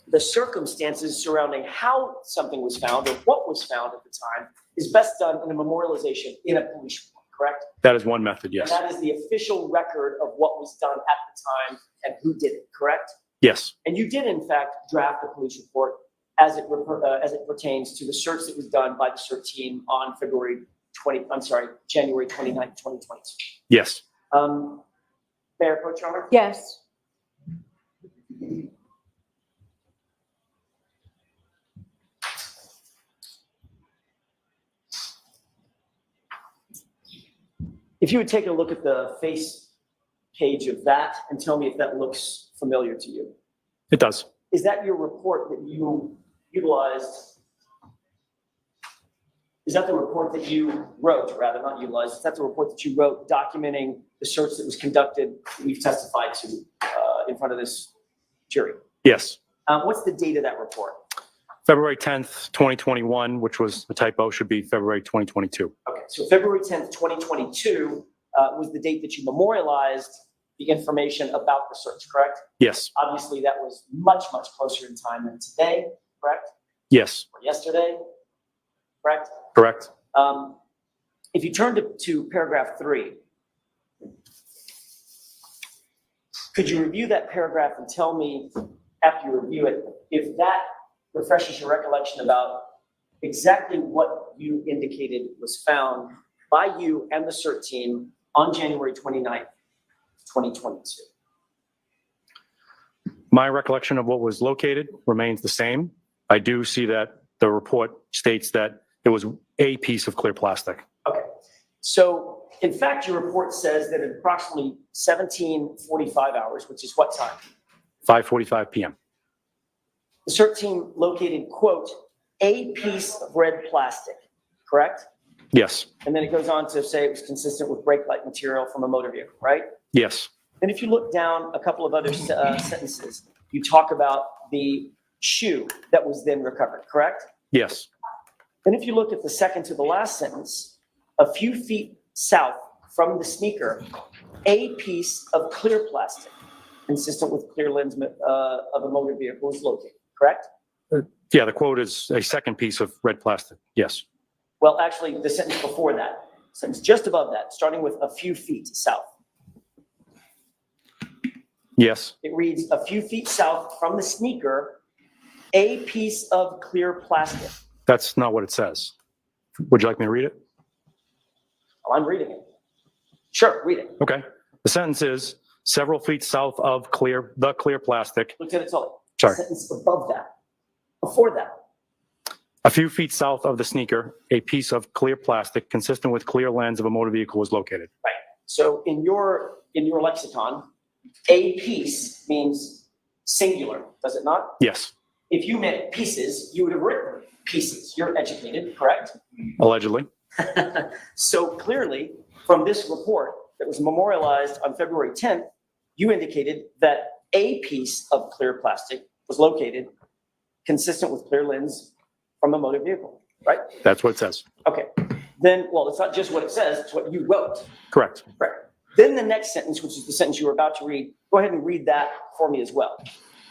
the circumstances surrounding how something was found or what was found at the time is best done in a memorialization in a police report, correct? that is one method. Yes, And that is the official record of what was done at the time and who did it, correct? yes, And you did in fact draft a police report as it pertains to the search that was done by the CERT team on January 29th, 2022. yes. Mayor Pro Tem? Yes. If you would take a look at the face page of that and tell me if that looks familiar to you. It does. Is that your report that you utilized? Is that the report that you wrote, rather not utilized? Is that the report that you wrote documenting the search that was conducted, that we've testified to in front of this jury? Yes. What's the date of that report? February 10th, 2021, which was a typo, should be February 2022. Okay, so February 10th, 2022 was the date that you memorialized the information about the search, correct? Yes, Obviously, that was much, much closer in time than today, correct? yes, Or yesterday, correct? correct. if you turn to paragraph 3, could you review that paragraph and tell me, after you review it, if that refreshes your recollection about exactly what you indicated was found by you and the CERT team on January 29th, 2022? My recollection of what was located remains the same. I do see that the report states that it was a piece of clear plastic. Okay. So, in fact, your report says that at approximately 17:45 hours, which is what time? 5:45 p.m. The CERT team located, quote, a piece of red plastic, correct? Yes. And then it goes on to say it was consistent with brake-like material from a motor vehicle, right? Yes. And if you look down a couple of other sentences, you talk about the shoe that was then recovered, correct? Yes. Then if you look at the second to the last sentence, a few feet south from the sneaker, a piece of clear plastic consistent with clear lens of a motor vehicle was located, correct? Yeah, the quote is a second piece of red plastic. Yes. Well, actually, the sentence before that, sentence just above that, starting with a few feet south. Yes. It reads, a few feet south from the sneaker, a piece of clear plastic. That's not what it says. Would you like me to read it? Oh, I'm reading it. Sure, read it. Okay. The sentence is several feet south of the clear plastic. Lieutenant Tully. Sorry. Sentence above that. Before that. A few feet south of the sneaker, a piece of clear plastic consistent with clear lens of a motor vehicle was located. Right. So in your lexicon, a piece means singular, does it not? Yes. If you meant pieces, you would have written pieces. You're educated, correct? Allegedly. So clearly, from this report that was memorialized on February 10th, you indicated that a piece of clear plastic was located consistent with clear lens from a motor vehicle, right? That's what it says. Okay. Then, well, it's not just what it says, it's what you wrote. Correct. Right. Then the next sentence, which is the sentence you were about to read, go ahead and read that for me as well.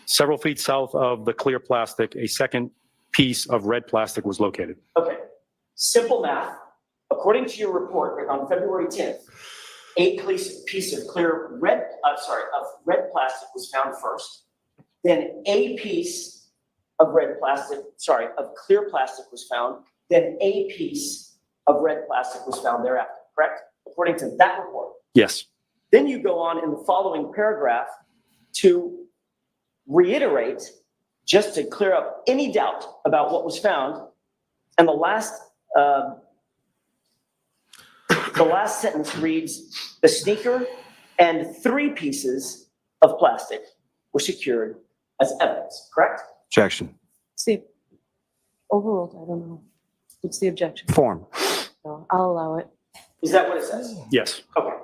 Several feet south of the clear plastic, a second piece of red plastic was located. Okay. Simple math. According to your report on February 10th, a piece of red plastic was found first. Then a piece of clear plastic was found. Then a piece of red plastic was found thereafter, correct? According to that report. Yes. Then you go on in the following paragraph to reiterate, just to clear up any doubt about what was found. And the last sentence reads, the sneaker and 3 pieces of plastic were secured as evidence, correct? Objection. See, overruled, I don't know. What's the objection? Form. No, I'll allow it. Is that what it says? Yes. Okay.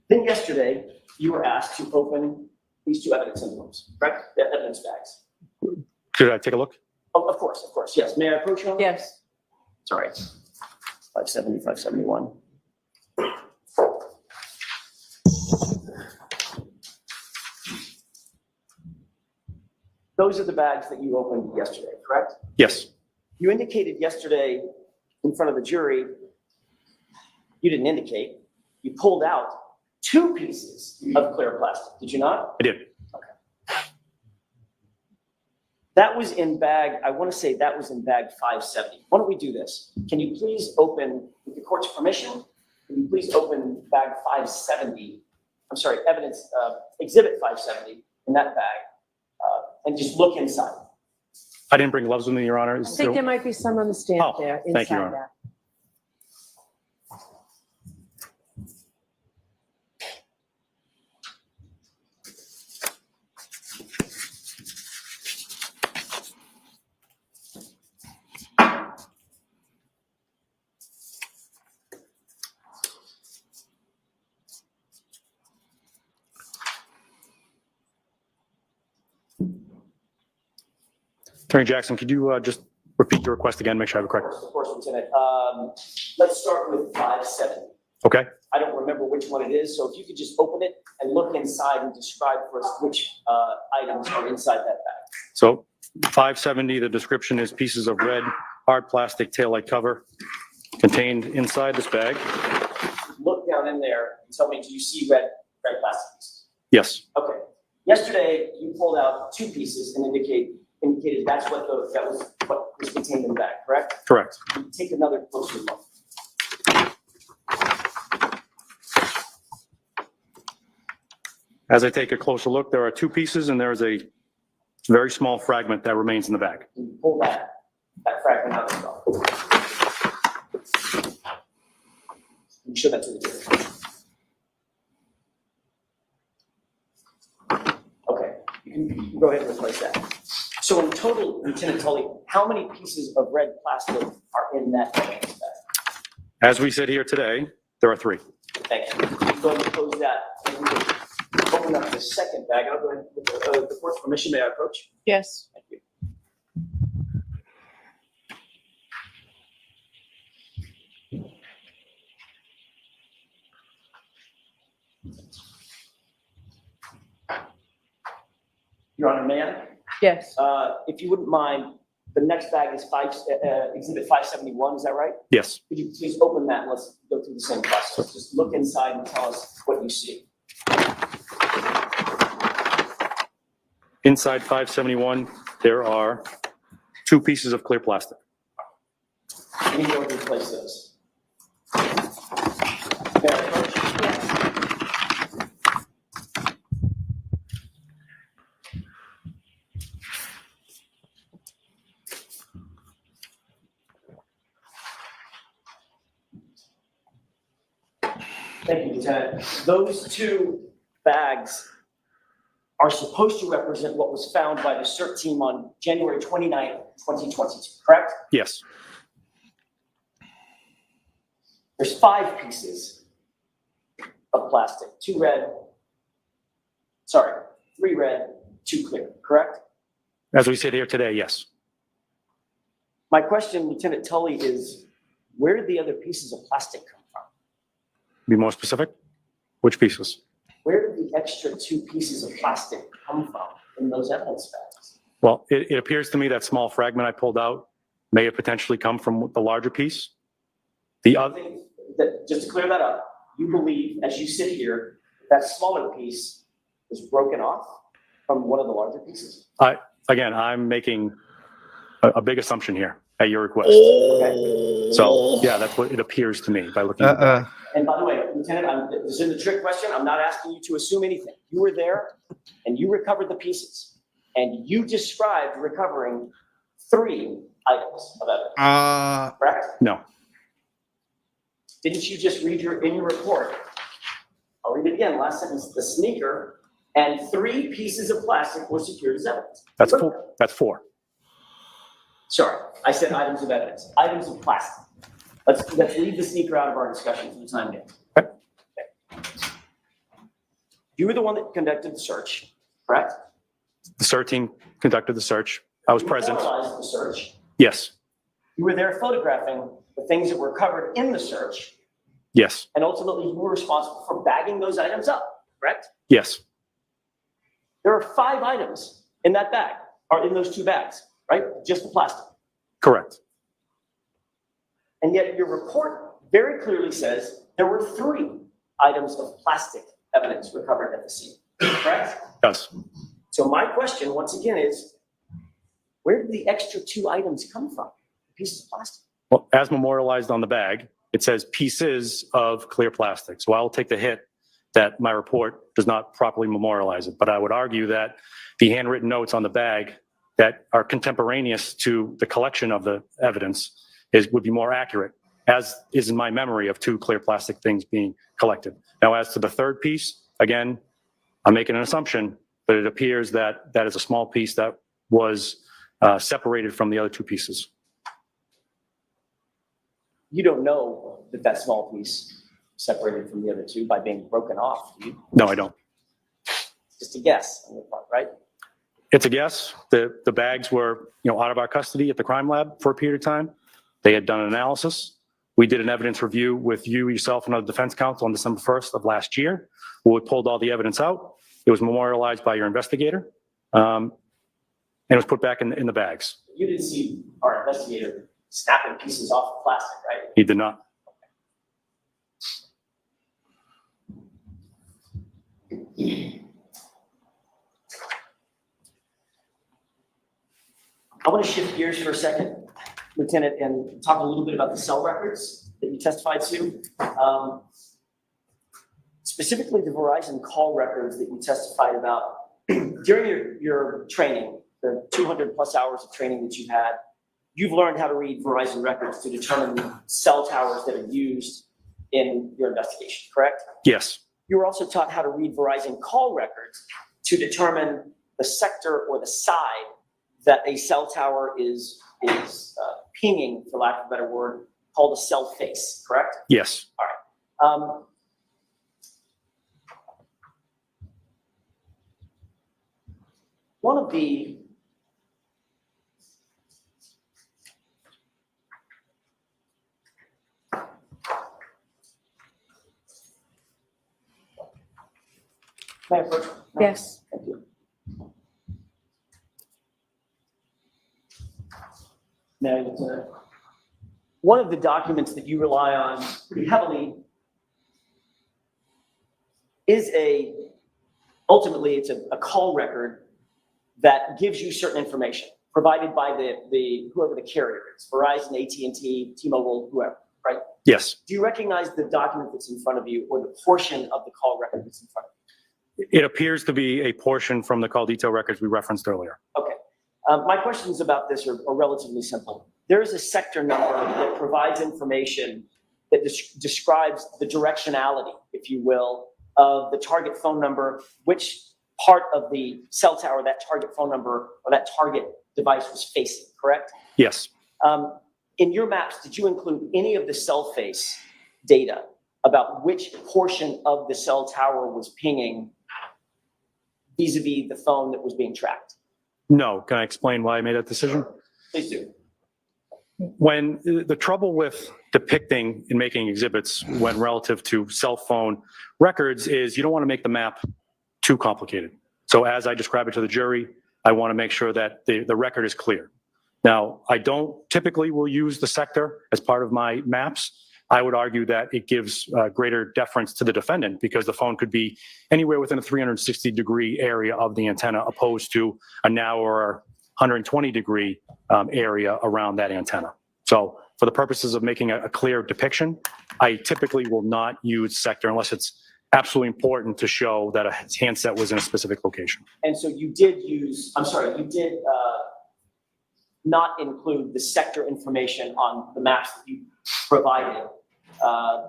Then yesterday, you were asked to open these 2 evidence envelopes, correct? The evidence bags. Could I take a look? Oh, of course, yes. May I approach you? Yes. Sorry. 570, 571. Those are the bags that you opened yesterday, correct? Yes. You indicated yesterday in front of the jury, you didn't indicate, you pulled out 2 pieces of clear plastic, did you not? I did. Okay. That was in bag, I want to say that was in bag 570. Why don't we do this? Can you please open, with the court's permission, can you please open bag 570, I'm sorry, exhibit 570 in that bag, and just look inside. I didn't bring gloves with me, Your Honor. I think there might be some on the stand there thank you, Your inside Honor. that. Attorney Jackson, could you just repeat your request again, make sure I have it correct? Of course, Lieutenant. Let's start with 570. Okay. I don't remember which one it is, so if you could just open it and look inside and describe for us which items are inside that bag. So 570, the description is pieces of red hard plastic taillight cover, Contained inside this bag, Look down in there and tell me, do you see red plastic pieces? yes, Okay. Yesterday, you pulled out 2 pieces and indicated that was what was contained in the bag, correct? correct. Take another closer look. As I take a closer look, there are 2 pieces and there is a very small fragment that remains in the bag. You pull that fragment out as well. You show that to the jury. Okay, you can go ahead and replace that. So in total, Lieutenant Tully, how many pieces of red plastic are in that bag? As we sit here today, there are 3. Thank you. Go ahead and close that. And we can open up the second bag. I'll go ahead with the court's permission. May I approach? Yes. Thank you. Your Honor, may I? Yes. If you wouldn't mind, the next bag is exhibit 571, is that right? Yes, Could you please open that and let's go through the same process? Just look inside and tell us what you see. inside 571, there are 2 pieces of clear plastic. I need to replace those. May I approach? Thank you, Lieutenant. Those 2 bags are supposed to represent what was found by the CERT team on January 29th, 2022, correct? Yes, There's 5 pieces of plastic, 3 red, 2 clear, correct? as we sit here today, yes. My question, Lieutenant Tully, is where did the other pieces of plastic come from? Be more specific? Which pieces? Where did the extra 2 pieces of plastic come from in those evidence bags? Well, it appears to me that small fragment I pulled out may have potentially come from the larger piece. The other, Just to clear that up, you believe, as you sit here, that smaller piece was broken off from one of the larger pieces? again, I'm making a big assumption here at your request. Okay. So, yeah, that's what it appears to me by looking at that. And by the way, Lieutenant, this isn't a trick question. I'm not asking you to assume anything. You were there and you recovered the pieces and you described recovering 3 items of evidence, correct? No, Didn't you just read in your report? I'll read it again. Last sentence, the sneaker and 3 pieces of plastic were secured as evidence. that's 4. That's 4. Sorry, I said items of evidence, items of plastic. Let's leave the sneaker out of our discussion for the time being. Okay. You were the one that conducted the search, correct? The CERT team conducted the search. I was present. You analyzed the search. Yes, You were there photographing the things that were covered in the search, yes, and ultimately you were responsible for bagging those items up, correct? yes, There are 5 items in that bag, or in those 2 bags, right? Just the plastic. correct. And yet your report very clearly says there were 3 items of plastic evidence recovered at the scene, correct? Yes. So my question, once again, is where did the extra 2 items come from? Pieces of plastic. Well, as memorialized on the bag, it says pieces of clear plastic. So I'll take the hit that my report does not properly memorialize it. But I would argue that the handwritten notes on the bag that are contemporaneous to the collection of the evidence would be more accurate, as is in my memory of 2 clear plastic things being collected. Now, as to the 3rd piece, again, I'm making an assumption, but it appears that that is a small piece that was separated from the other 2 pieces. You don't know that that small piece separated from the other 2 by being broken off, do you? No, I don't. Just a guess on your part, right? It's a guess. The bags were, out of our custody at the crime lab for a period of time. They had done an analysis. We did an evidence review with you, yourself, and the defense counsel on December 1st of last year, where we pulled all the evidence out. It was memorialized by your investigator, and it was put back in the bags. You didn't see our investigator snapping pieces off the plastic, right? He did not. I want to shift gears for a second, Lieutenant, and talk a little bit about the cell records that you testified to. Specifically the Verizon call records that you testified about. During your training, the 200 plus hours of training that you had, you've learned how to read Verizon records to determine the cell towers that are used in your investigation, correct? Yes. You were also taught how to read Verizon call records to determine the sector or the side that a cell tower is pinging, for lack of a better word, called a cell face, correct? Yes. All right. One of the May I approach? No? Yes. Thank you. Now, Lieutenant, one of the documents that you rely on pretty heavily is ultimately it's a call record that gives you certain information provided by the whoever the carrier is, Verizon, AT&T, T-Mobile, whoever, right? Yes. Do you recognize the document that's in front of you or the portion of the call record that's in front of you? It appears to be a portion from the call detail records we referenced earlier. Okay. My questions about this are relatively simple. There is a sector number that provides information that describes the directionality, if you will, of the target phone number, which part of the cell tower that target phone number or that target device was facing, correct? Yes. In your maps, did you include any of the cell face data about which portion of the cell tower was pinging vis-a-vis the phone that was being tracked? No. Can I explain why I made that decision? Please do. When the trouble with depicting and making exhibits when relative to cell phone records is you don't want to make the map too complicated. So as I describe it to the jury, I want to make sure that the record is clear. Now, I don't typically will use the sector as part of my maps. I would argue that it gives greater deference to the defendant because the phone could be anywhere within a 360-degree area of the antenna opposed to a narrower 120-degree area around that antenna. So for the purposes of making a clear depiction, I typically will not use sector unless it's absolutely important to show that a handset was in a specific location. And so you did not include the sector information on the maps that you provided,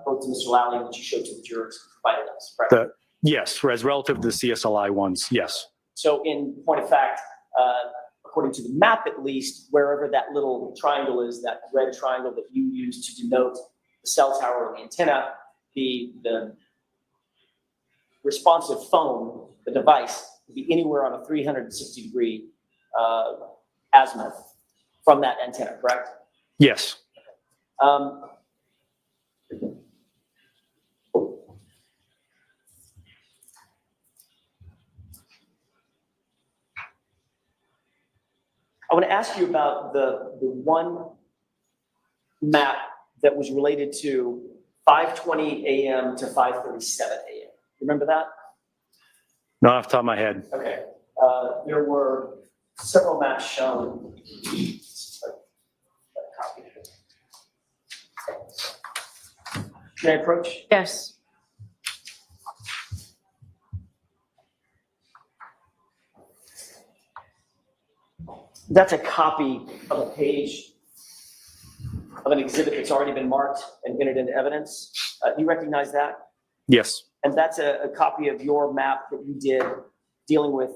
both to Mr. Lally and that you showed to the jurors provided us, right? Yes, as relative to the CSLI ones, yes. So in point of fact, according to the map at least, wherever that little triangle is, that red triangle that you use to denote the cell tower or the antenna, the responsive phone, the device, would be anywhere on a 360-degree azimuth from that antenna, correct? Yes. I want to ask you about the one map that was related to 5:20 a.m. to 5:37 a.m. Remember that? Not off the top of my head. Okay. There were several maps shown. Can I approach? Yes. That's a copy of a page of an exhibit that's already been marked and entered into evidence. You recognize that? Yes. And that's a copy of your map that you did dealing with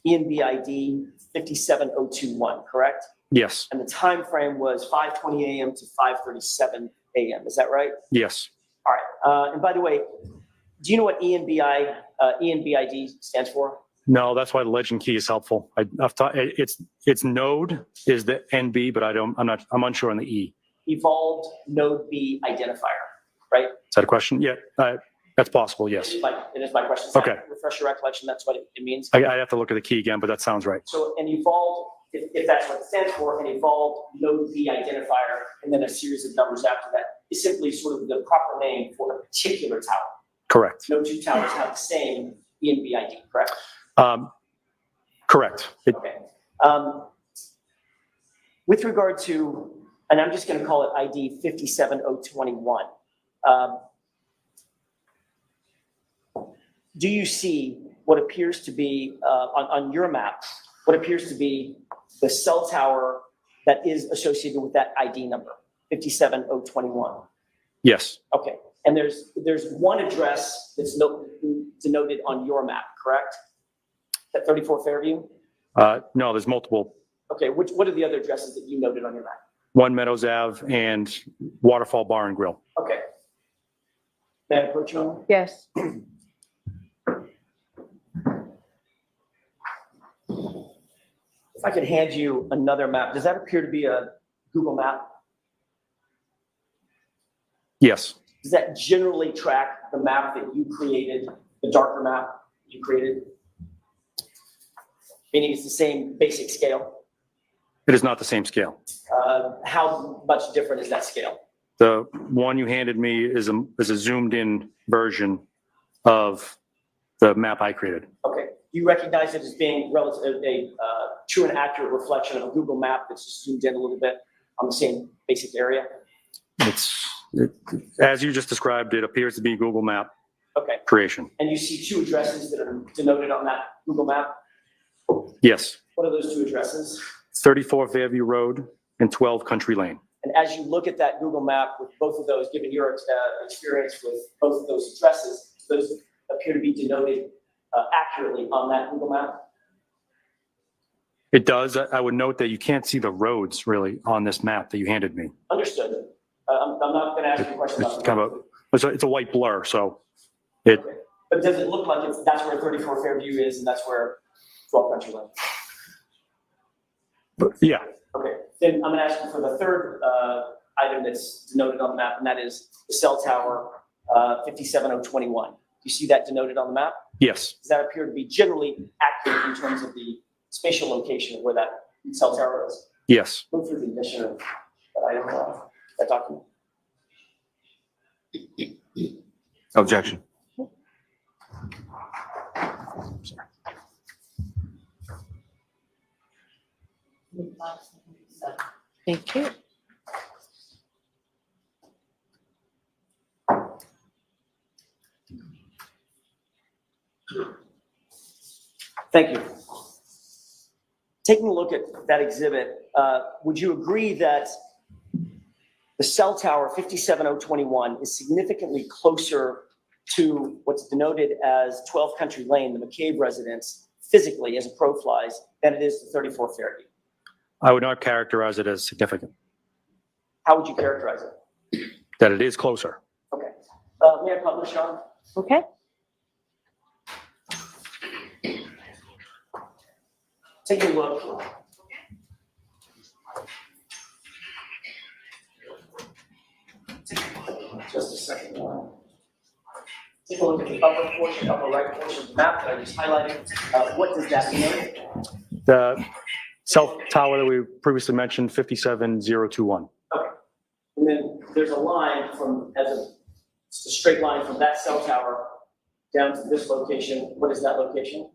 ENBID 57021, correct? Yes. And the time frame was 5:20 a.m. to 5:37 a.m. Is that right? Yes. All right. And by the way, do you know what ENBID stands for? No, that's why the legend key is helpful. It's node is the NB, but I'm unsure on the E. Evolved Node B identifier, right? Is that a question? Yeah, that's possible. Yes. It is my question. Okay. Refresh your recollection. That's what it means. I'd have to look at the key again, but that sounds right. So an evolved if that's what it stands for, an evolved node V identifier, and then a series of numbers after that, is simply sort of the proper name for a particular tower. Correct. No two towers have the same ENV ID, correct? Correct. Okay. With regard to, and I'm just going to call it ID 57021, do you see what appears to be, on your map, what appears to be the cell tower that is associated with that ID number, 57021? Yes. Okay. And there's one address that's denoted on your map, correct? At 34 Fairview? No, there's multiple. Okay, what are the other addresses that you noted on your map? 1 Meadows Ave and Waterfall Bar and Grill. Okay. May I approach you? Yes. If I could hand you another map, does that appear to be a Google map? Yes. Does that generally track the map that you created, the darker map you created? Meaning it's the same basic scale? It is not the same scale. How much different is that scale? The one you handed me is a zoomed in version of the map I created. Okay. Do you recognize it as being relative, a true and accurate reflection of a Google map that's just zoomed in a little bit on the same basic area? As you just described, it appears to be Google Map Okay. creation. And you see two addresses that are denoted on that Google map? Yes. What are those two addresses? 34 Fairview Road and 12 Country Lane. And as you look at that Google map with both of those, given your experience with both of those addresses, those appear to be denoted accurately on that Google map? It does. I would note that you can't see the roads really on this map that you handed me. Understood. I'm not going to ask you a question about It's the kind of it's a white blur, so it. Okay. But does it look like that's where 34 Fairview is and that's where 12 Country Lane? Yeah. Okay, then I'm going to ask you for the third item that's denoted on the map, and that is the cell tower 57021. Do you see that denoted on the map? Yes. Does that appear to be generally accurate in terms of the spatial location of where that cell tower is? Yes. Move through the addition of that item, that document. Objection. Thank you. Thank you. Taking a look at that exhibit, would you agree that the cell tower 57021 is significantly closer to what's denoted as 12 Country Lane, the McCabe residence, physically as a crow flies, than it is to 34 Fairview? I would not characterize it as significant. How would you characterize it? That it is closer. Okay. May I publish, Sean? Okay. Take a look. Just a second. Take a look at the upper portion, upper right portion of the map that I just highlighted. What does that mean? The cell tower that we previously mentioned, 57021. Okay. And then there's a line from, it's a straight line from that cell tower down to this location. What is that location?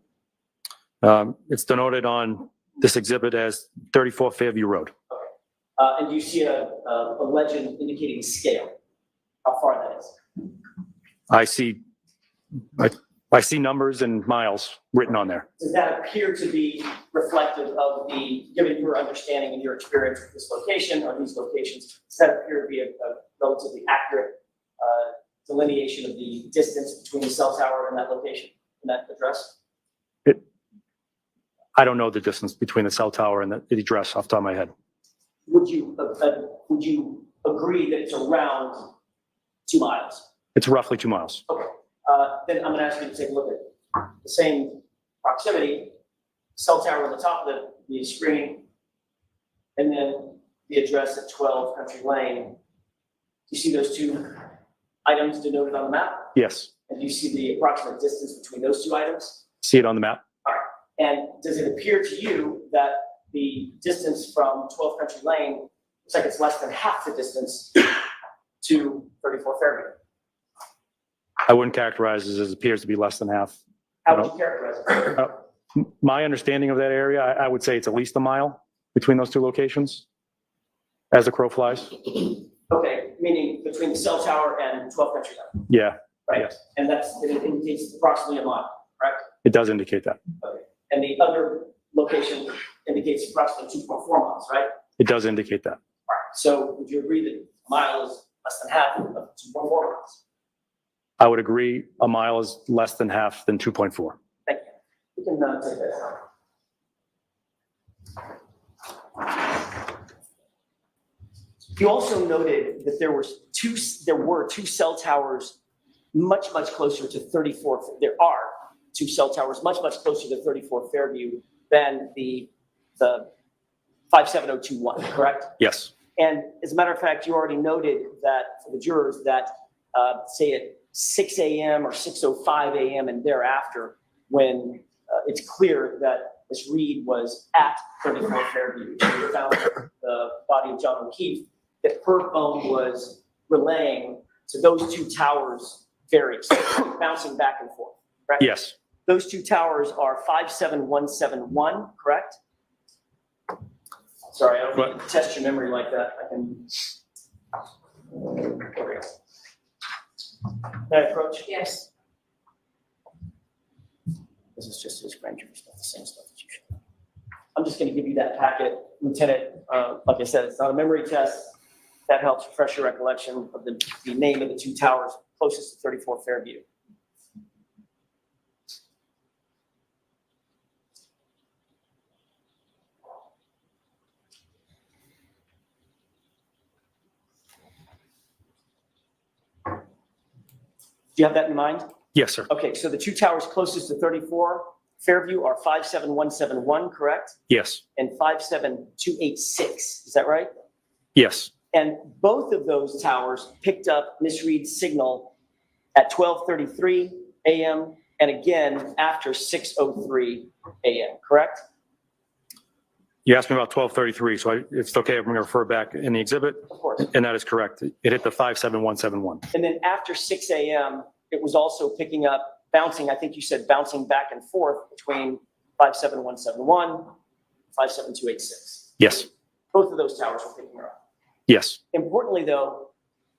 It's denoted on this exhibit as 34 Fairview Road. Okay. And you see a legend indicating scale, how far that is? I see numbers and miles written on there. Does that appear to be reflective of given your understanding and your experience with this location or these locations, does that appear to be a relatively accurate delineation of the distance between the cell tower and that location, and that address? I don't know the distance between the cell tower and the address off the top of my head. Would you agree that it's around 2 miles? It's roughly 2 miles. Okay. Then I'm going to ask you to take a look at the same proximity, cell tower at the top of the screen, and then the address at 12 Country Lane. Do you see those two items denoted on the map? Yes. And do you see the approximate distance between those two items? See it on the map? All right. And does it appear to you that the distance from 12 Country Lane looks like it's less than half the distance to 34 Fairview. I wouldn't characterize it as it appears to be less than half. How would you characterize it? My understanding of that area, I would say it's at least a mile between those two locations as the crow flies. Okay, meaning between the cell tower and 12 Country Lane, Yeah, right? Yes. And it indicates approximately a mile, correct? it does indicate that. Okay. And the other location indicates approximately 2.4 miles, right? It does indicate that. All right. So would you agree that a mile is less than half of 2.4 miles? I would agree a mile is less than half than 2.4. Thank you. We can take that out. You also noted that there were two cell towers much closer to 34. There are two cell towers much closer to 34 Fairview than the 57021, correct? Yes. And as a matter of fact, you already noted that for the jurors that say at 6 a.m. or 6:05 a.m. and thereafter, when it's clear that Ms. Reed was at 34 Fairview, she found the body of John O'Keefe, that her phone was relaying to those two towers, bouncing back and forth, correct? Yes. Those two towers are 57171, correct? Sorry, I don't need to test your memory like that. I can. There we go. Can I approach? Yes. This is just his grand jury stuff, the same stuff that you should. I'm just going to give you that packet, Lieutenant. Like I said, it's not a memory test. That helps refresh your recollection of the name of the two towers closest to 34 Fairview. Do you have that in mind? Yes, sir. Okay, so the two towers closest to 34 Fairview are 57171, correct? Yes. And 57286, is that right? Yes. And both of those towers picked up Miss Reed's signal at 12:33 a.m. and again after 6:03 a.m., correct? You asked me about 12:33, so it's okay. I'm going to refer back in the exhibit. Of course. And that is correct. It hit the 57171. And then after 6 a.m., it was also picking up, bouncing, I think you said bouncing back and forth between 57171, 57286. Yes. Both of those towers were picking her up. Yes. Importantly, though,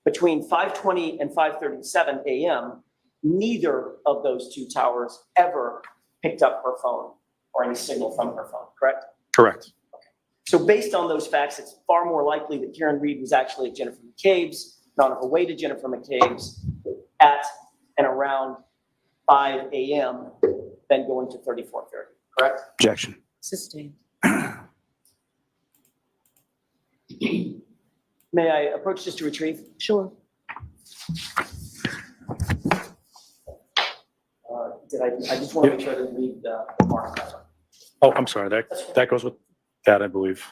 between 5:20 and 5:37 a.m., neither of those two towers ever picked up her phone or any signal from her phone, correct? Correct. So based on those facts, it's far more likely that Karen Reed was actually at Jennifer McCabe's, not on her way to Jennifer McCabe's, at and around 5 a.m. than going to 34 Fairview, correct? Objection. Sustained. May I approach just to retrieve? Sure. I just want to make sure I didn't read the mark. Oh, I'm sorry. That goes with that, I believe.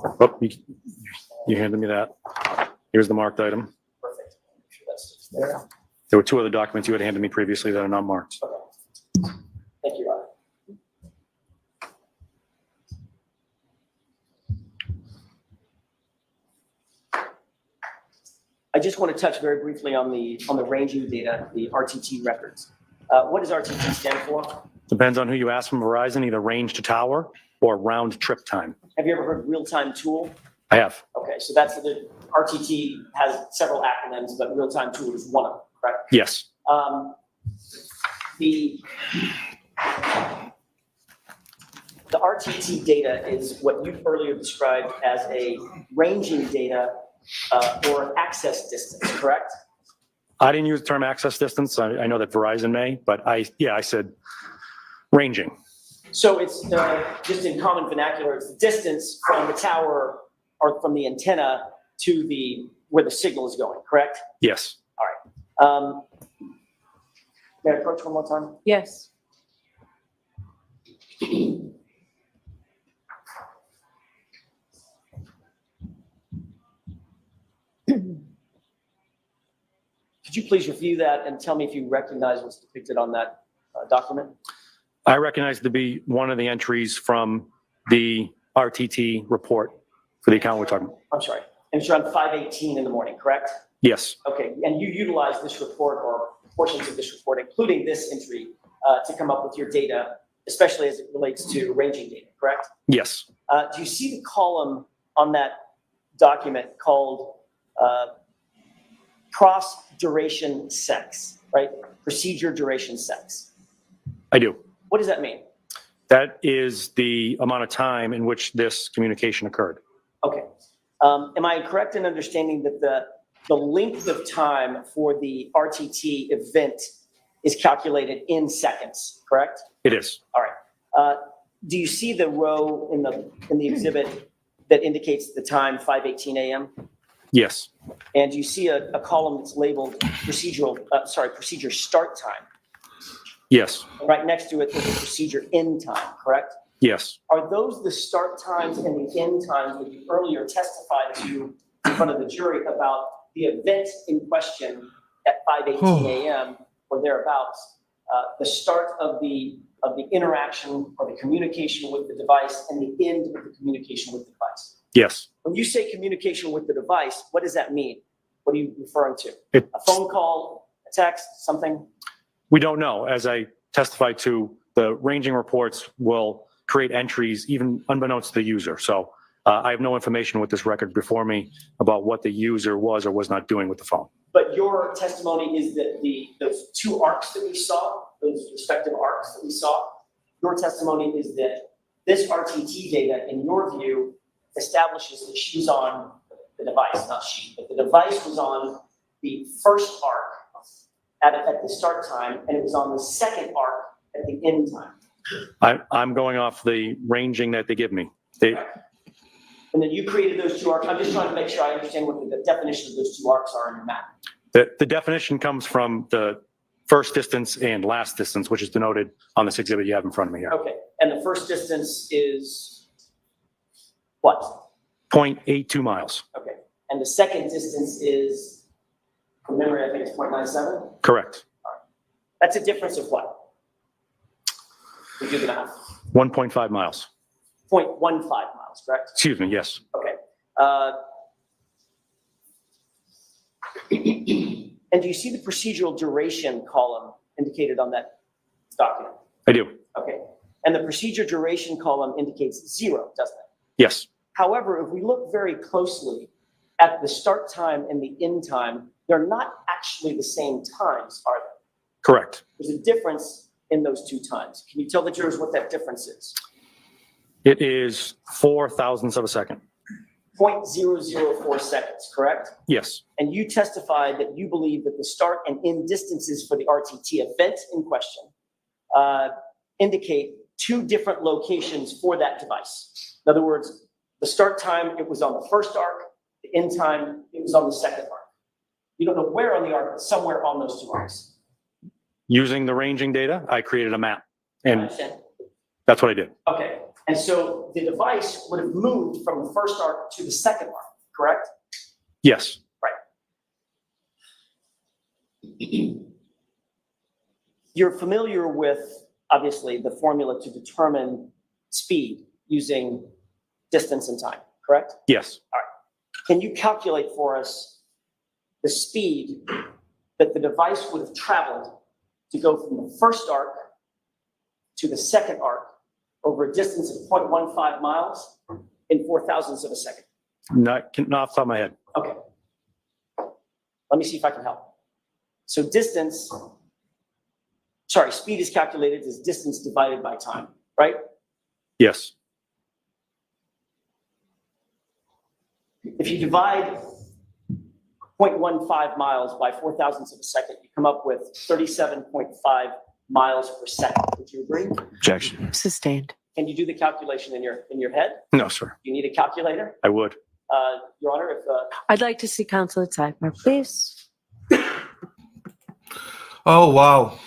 Oh, you handed me that. Here's the marked item. Perfect. Make sure that's there. There were two other documents you had handed me previously that are not marked. Okay. Thank you, Rod. I just want to touch very briefly on the ranging data, the RTT records. What does RTT stand for? Depends on who you ask from Verizon, either range to tower or round trip time. Have you ever heard real-time tool? I have. Okay, so that's the RTT has several acronyms, but real-time tool is one of them, correct? Yes. The RTT data is what you earlier described as a ranging data or access distance, correct? I didn't use the term access distance. I know that Verizon may, but I said ranging. So it's just in common vernacular, it's the distance from the tower or from the antenna to where the signal is going, correct? Yes. All right. May I approach one more time? Yes. Could you please review that and tell me if you recognize what's depicted on that document? I recognize it to be one of the entries from the RTT report for the account we're talking about. I'm sorry. And it's around 5:18 in the morning, correct? Yes, Okay, and you utilized this report or portions of this report, including this entry, to come up with your data, especially as it relates to ranging data, correct? yes, Do you see the column on that document called cross duration sex, right? Procedure duration sex. I do. What does that mean? That is the amount of time in which this communication occurred. Okay. Am I correct in understanding that the length of time for the RTT event is calculated in seconds, correct? It is. All right. Do you see the row in the exhibit that indicates the time 5:18 a.m.? Yes, And you see a column that's labeled procedure start time. yes, Right next to it, there's a procedure end time, correct? yes, Are those the start times and the end times that you earlier testified to in front of the jury about the event in question at 5:18 a.m. or thereabouts, the start of the interaction or the communication with the device and the end of the communication with the device? yes. When you say communication with the device, what does that mean? What are you referring to? It- A phone call, a text, something? We don't know. As I testified to, the ranging reports will create entries even unbeknownst to the user. So I have no information with this record before me about what the user was or was not doing with the phone. But your testimony is that those two arcs that we saw, those respective arcs that we saw, your testimony is that this RTT data, in your view, establishes that she was on the device, not she, but the device was on the first arc at the start time, and it was on the second arc at the end time. I'm going off the ranging that they give me. And then you created those two arcs. I'm just trying to make sure I understand what the definition of those two arcs are in your map. The definition comes from the first distance and last distance, which is denoted on this exhibit you have in front of me here. Okay, and the first distance is what? 0.82 miles. Okay, and the second distance is, from memory, I think it's 0.97? Correct. That's a difference of what? We do the math. 1.5 miles. 0.15 miles, correct? Excuse me, yes. Okay. And do you see the procedural duration column indicated on that document? I do. Okay. And the procedure duration column indicates 0, doesn't it? Yes. However, if we look very closely at the start time and the end time, they're not actually the same times, are they? Correct. There's a difference in those two times. Can you tell the jurors what that difference is? It is 4 thousandths of a second. 0.004 seconds, correct? Yes. And you testified that you believe that the start and end distances for the RTT event in question indicate two different locations for that device. In other words, the start time, it was on the first arc, the end time, it was on the second arc. You don't know where on the arc, but somewhere on those two arcs. Using the ranging data, I created a map, I and understand. that's what I did. Okay, and so the device would have moved from the first arc to the second arc, correct? Yes. Right. You're familiar with, obviously, the formula to determine speed using distance and time, correct? Yes. All right. Can you calculate for us the speed that the device would have traveled to go from the first arc to the second arc over a distance of 0.15 miles in 4 thousandths of a second? Not off the top of my head. Okay. Let me see if I can help. So speed is calculated as distance divided by time, right? Yes. If you divide 0.15 miles by 4 thousandths of a second, you come up with 37.5 miles per second. Would you agree? Objection. Sustained. Can you do the calculation in your head? No, sir. You need a calculator? I would. Your Honor, if I'd like to see counsel at sidebar, please. Oh, wow.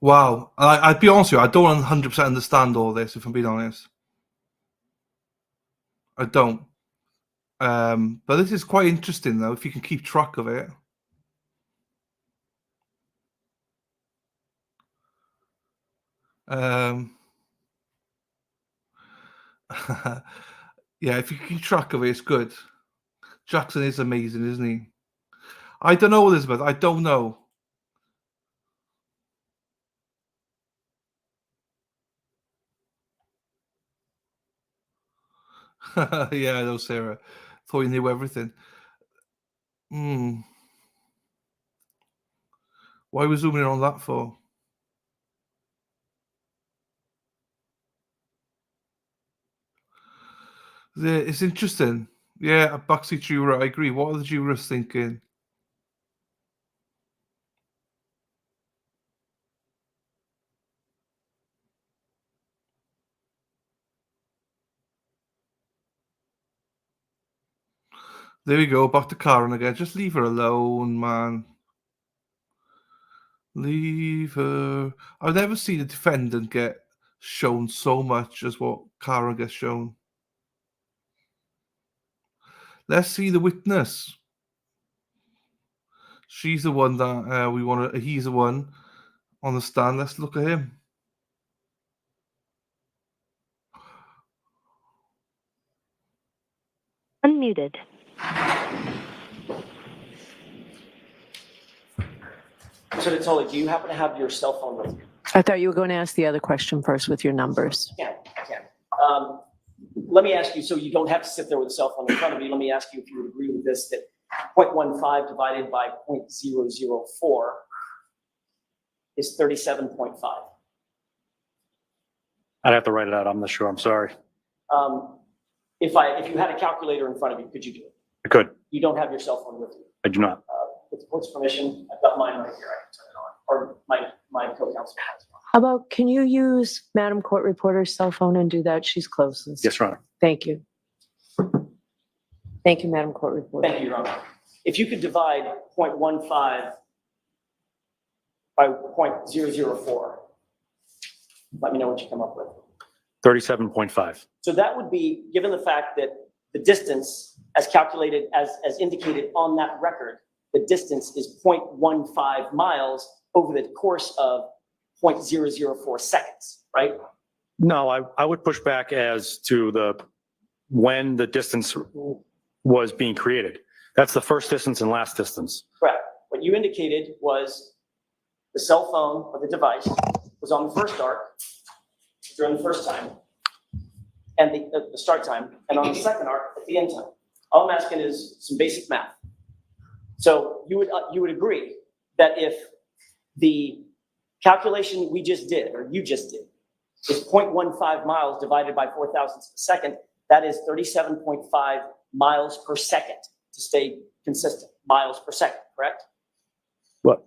Wow. I'd be honest with you, I don't 100% understand all this, if I'm being honest. I don't. But this is quite interesting, though, if you can keep track of it. Yeah, if you keep track of it, it's good. Jackson is amazing, isn't he? I don't know, Elizabeth. I don't know. Yeah, I know, Sarah. Thought you knew everything. Why are we zooming in on that for? Yeah, it's interesting. Yeah, a backseat juror, I agree. What are the jurors thinking? There we go, back to Karen again. Just leave her alone, man. Leave her. I've never seen a defendant get shown so much as what Karen gets shown. Let's see the witness. She's the one that we want to. He's the one on the stand. Let's look at him. Unmuted. So Tully, do you happen to have your cell phone with you? I thought you were going to ask the other question first with your numbers. I can. Let me ask you, so you don't have to sit there with a cell phone in front of you. Let me ask you if you would agree with this, that 0.15 divided by 0.004 is 37.5. I'd have to write it out. I'm not sure. I'm sorry. If you had a calculator in front of you, could you do it? I could. You don't have your cell phone with you. I do not. With the court's permission, I've got mine right here. I can turn it on, or my co-counsel has. How about, can you use Madam Court Reporter's cell phone and do that? She's closest. Yes, Your Honor. Thank you. Thank you, Madam Court Reporter. Thank you, Your Honor. If you could divide 0.15 by 0.004, let me know what you come up with. 37.5. So that would be, given the fact that the distance as calculated, as indicated on that record, the distance is 0.15 miles over the course of 0.004 seconds, right? No, I would push back as to when the distance was being created. That's the first distance and last distance. Correct. What you indicated was the cell phone or the device was on the first arc during the first time, and the start time, and on the second arc at the end time. All I'm asking is some basic math. So you would agree that if the calculation we just did, or you just did, is 0.15 miles divided by 4 thousandths of a second, that is 37.5 miles per second, to stay consistent, miles per second, correct? Well,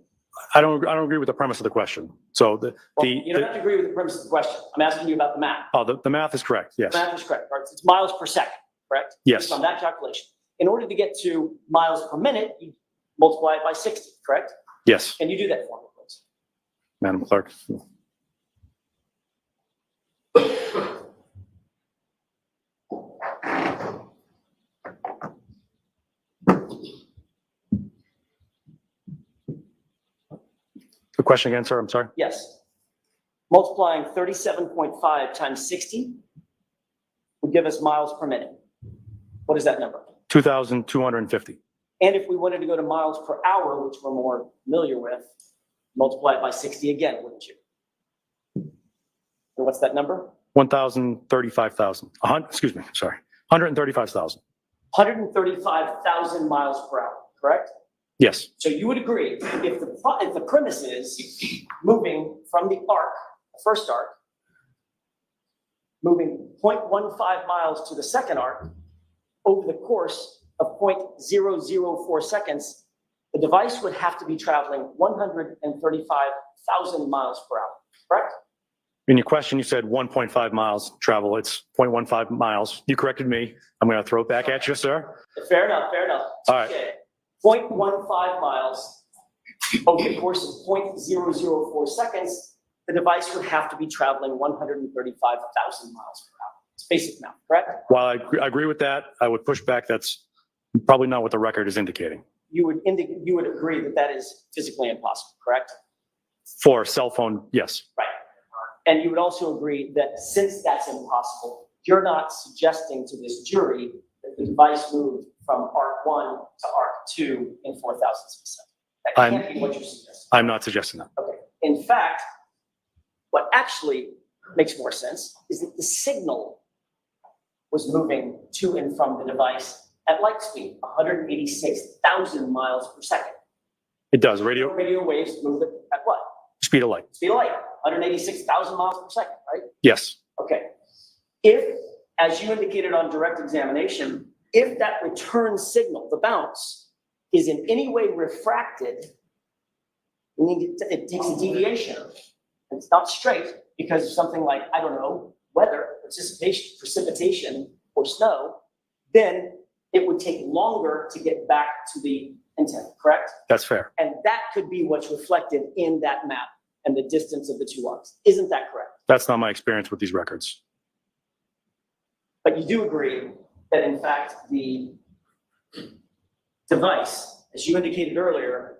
I don't agree with the premise of the question. So You don't have to agree with the premise of the question. I'm asking you about the math. Oh, the math is correct, yes. The math is correct. Right? It's miles per second, correct? Yes. Based on that calculation. In order to get to miles per minute, you multiply it by 60, correct? Yes, Can you do that for me, please? Madam Clerk. The question again, sir, I'm sorry. Yes. Multiplying 37.5 times 60 would give us miles per minute. What is that number? 2,250. And if we wanted to go to miles per hour, which we're more familiar with, multiply it by 60 again, wouldn't you? And what's that number? 1,035,000. Excuse me, sorry. 135,000. 135,000 miles per hour, correct? Yes. So you would agree, if the premise is moving from the arc, the first arc, moving 0.15 miles to the second arc over the course of 0.004 seconds, the device would have to be traveling 135,000 miles per hour, correct? In your question, you said 1.5 miles travel. It's 0.15 miles. You corrected me. I'm going to throw it back at you, sir. Fair enough, fair enough. All right. Okay. 0.15 miles over the course of 0.004 seconds, the device would have to be traveling 135,000 miles per hour. It's basic math, correct? While I agree with that, I would push back. That's probably not what the record is indicating. You would agree that that is physically impossible, correct? For a cell phone, yes. Right. And you would also agree that since that's impossible, you're not suggesting to this jury that the device moved from arc 1 to arc 2 in 4 thousandths of a second. That can't be what you're suggesting. I'm not suggesting that. Okay. In fact, what actually makes more sense is that the signal was moving to and from the device at light speed, 186,000 miles per second. It does. Radio waves move at what? speed of light. Speed of light, 186,000 miles per second, right? Yes. Okay. If, as you indicated on direct examination, if that return signal, the bounce, is in any way refracted, meaning it takes a deviation. It's not straight because of something like, I don't know, weather, precipitation, or snow, then it would take longer to get back to the intent, correct? That's fair. And that could be what's reflected in that map and the distance of the two arcs. Isn't that correct? That's not my experience with these records. But you do agree that in fact the device, as you indicated earlier,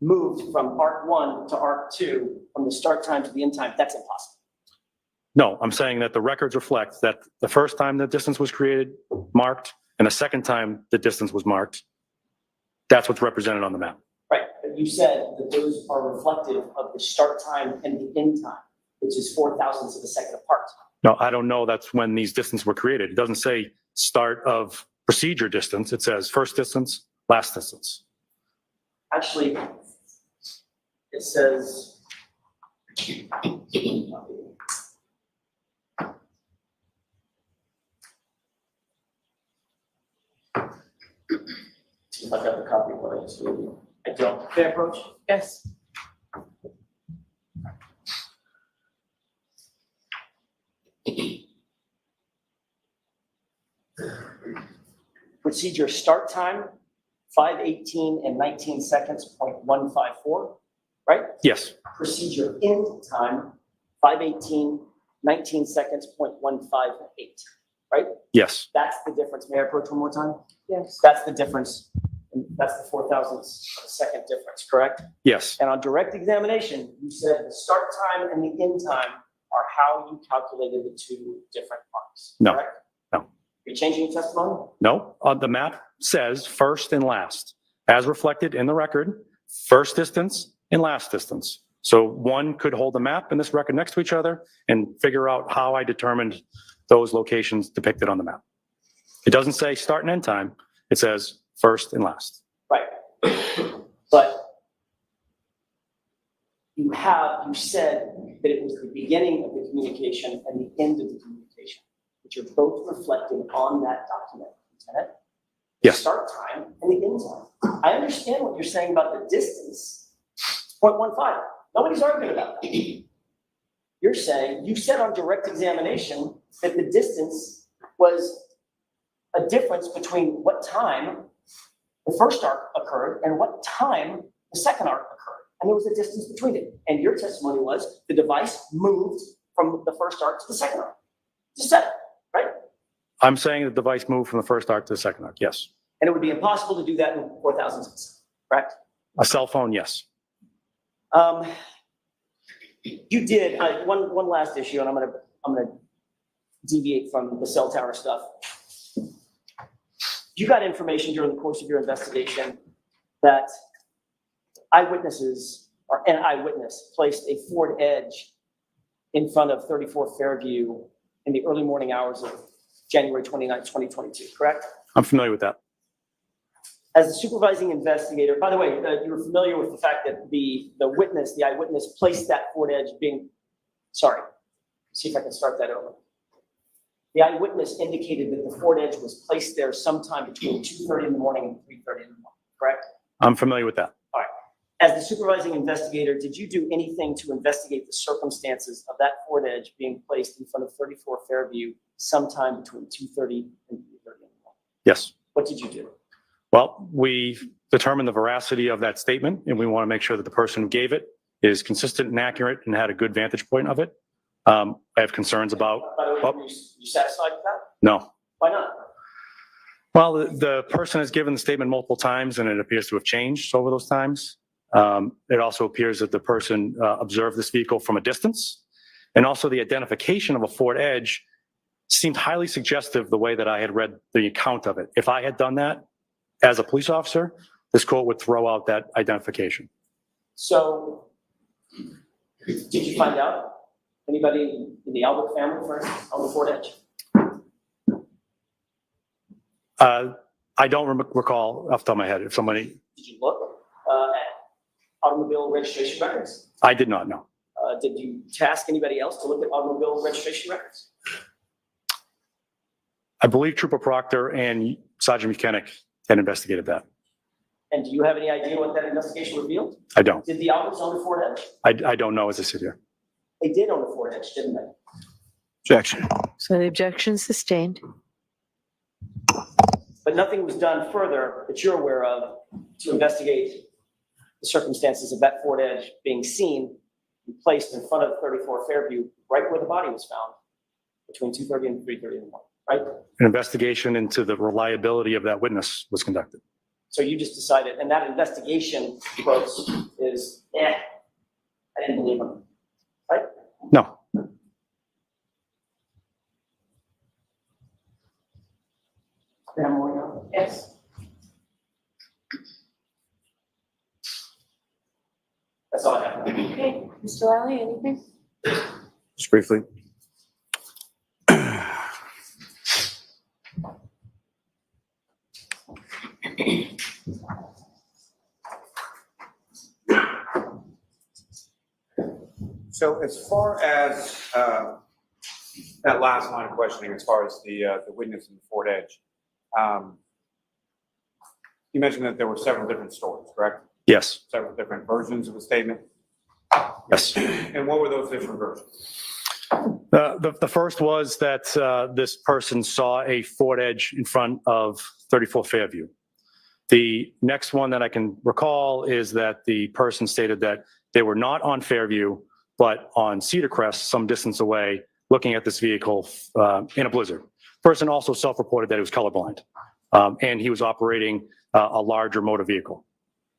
moved from arc 1 to arc 2 from the start time to the end time. That's impossible. No, I'm saying that the records reflect that the first time the distance was created, marked, and the second time the distance was marked, that's what's represented on the map. Right, but you said that those are reflective of the start time and the end time, which is 4 thousandths of a second apart. No, I don't know that's when these distances were created. It doesn't say start of procedure distance. It says first distance, last distance. Actually, it says, see if I got the copy of what I just gave you. I don't. Fair approach? Yes. Procedure start time, 5:18 and 19 seconds, 0.154, right? Yes. Procedure end time, 5:18, 19 seconds, 0.158, right? Yes. That's the difference. May I approach one more time? Yes. That's the difference. That's the 4 thousandths of a second difference, correct? Yes. And on direct examination, you said the start time and the end time are how you calculated the two different arcs, No. correct? No. Are you changing your testimony? No, the map says first and last, as reflected in the record, first distance and last distance. So one could hold the map and this record next to each other and figure out how I determined those locations depicted on the map. It doesn't say start and end time. It says first and last. Right. But you said that it was the beginning of the communication and the end of the communication, which are both reflected on that document, Lieutenant. The Yes. start time and the end time. I understand what you're saying about the distance. It's 0.15. Nobody's arguing about that. You're saying, you said on direct examination that the distance was a difference between what time the first arc occurred and what time the second arc occurred. And there was a distance between it. And your testimony was the device moved from the first arc to the second arc. Just said it, right? I'm saying the device moved from the first arc to the second arc. Yes. And it would be impossible to do that in 4 thousandths, correct? A cell phone. Yes. You did one last issue, and I'm gonna deviate from the cell tower stuff. You got information during the course of your investigation that eyewitnesses or an eyewitness placed a Ford Edge in front of 34 Fairview in the early morning hours of January 29th, 2022, correct? I'm familiar with that. As the supervising investigator, by the way, you were familiar with the fact that the eyewitness placed that Ford Edge sorry, see if I can start that over. The eyewitness indicated that the Ford Edge was placed there sometime between 2:30 in the morning and 3:30 in the morning, correct? I'm familiar with that. All right. As the supervising investigator, did you do anything to investigate the circumstances of that Ford Edge being placed in front of 34 Fairview sometime between 2:30 and 3:30 in the morning? Yes. What did you do? Well, we determined the veracity of that statement, and we want to make sure that the person who gave it is consistent and accurate and had a good vantage point of it. I have concerns about. By the way, are you satisfied with that? No. Why not? Well, the person has given the statement multiple times, and it appears to have changed over those times. It also appears that the person observed this vehicle from a distance, and also the identification of a Ford Edge seemed highly suggestive the way that I had read the account of it. If I had done that as a police officer, this court would throw out that identification. So, did you find out anybody in the Albert family, for instance, on the Ford Edge? I don't recall off the top of my head if somebody. Did you look at automobile registration records? I did not know. Did you task anybody else to look at automobile registration records? I believe Trooper Proctor and Sergeant Mechanic had investigated that. And do you have any idea what that investigation revealed? I don't. Did the Alberts own the Ford Edge? I don't know as I sit here. They did own the Ford Edge, didn't they? Objection. So the objection is sustained. But nothing was done further that you're aware of to investigate the circumstances of that Ford Edge being seen and placed in front of 34 Fairview, right where the body was found, between 2:30 and 3:30 in the morning, right? An investigation into the reliability of that witness was conducted. So you just decided, and that investigation is, I didn't believe him, right? No. Yes. That's all I have. Okay, Mr. Lally, anything? Just briefly. So as far as that last line of questioning, as far as the witness in the Ford Edge, you mentioned that there were several different stories, correct? Yes. Several different versions of the statement? Yes. And what were those different versions? The first was that this person saw a Ford Edge in front of 34 Fairview. The next one that I can recall is that the person stated that they were not on Fairview, but on Cedar Crest, some distance away, looking at this vehicle in a blizzard. Person also self-reported that he was colorblind, and he was operating a larger motor vehicle.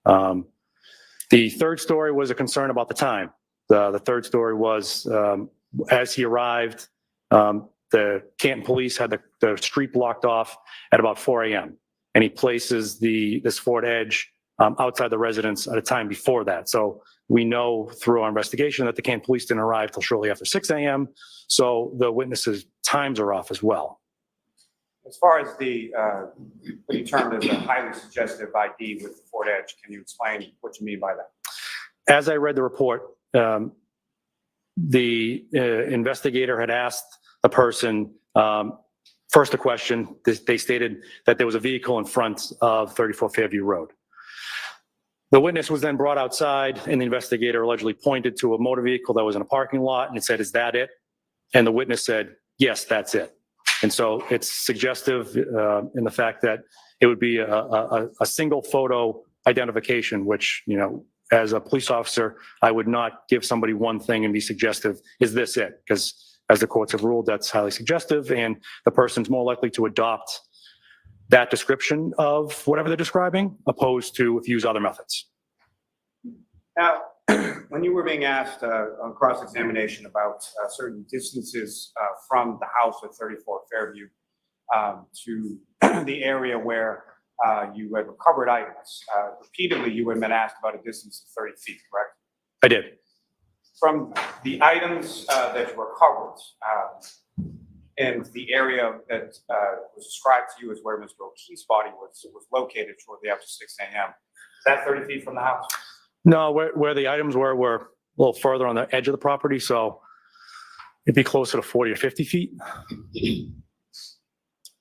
The third story was a concern about the time. The third story was as he arrived, the Canton police had the street blocked off at about 4 a.m. and he places this Ford Edge outside the residence at a time before that. So we know through our investigation that the Canton police didn't arrive till shortly after 6 a.m. So the witnesses' times are off as well. As far as the what you termed as a highly suggestive ID with the Ford Edge, can you explain what you mean by that? As I read the report, the investigator had asked the person first a question. They stated that there was a vehicle in front of 34 Fairview Road. The witness was then brought outside, and the investigator allegedly pointed to a motor vehicle that was in a parking lot, and it said, "Is that it?" And the witness said, "Yes, that's it." And so it's suggestive in the fact that it would be a single photo identification, which, you know, as a police officer, I would not give somebody one thing and be suggestive, "Is this it?" Because as the courts have ruled, that's highly suggestive, and the person's more likely to adopt that description of whatever they're describing, opposed to if you use other methods. Now, when you were being asked on cross-examination about certain distances from the house at 34 Fairview to the area where you had recovered items, repeatedly you had been asked about a distance of 30 feet, correct? I did. From the items that you recovered and the area that was described to you as where Mr. O'Keefe's body was located shortly after 6 a.m., is that 30 feet from the house? No, where the items were a little further on the edge of the property, so it'd be closer to 40 or 50 feet.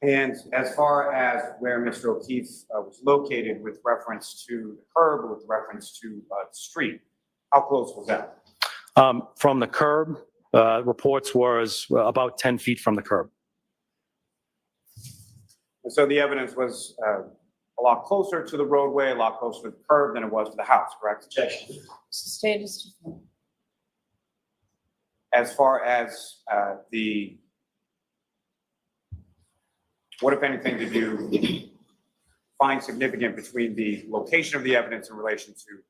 And as far as where Mr. O'Keefe was located with reference to the curb or with reference to the street, how close was that? From the curb, reports was about 10 feet from the curb. And so the evidence was a lot closer to the roadway, a lot closer to the curb than it was to the house, correct? Objection. Sustained. As far as what, if anything, did you find significant between the location of the evidence in relation to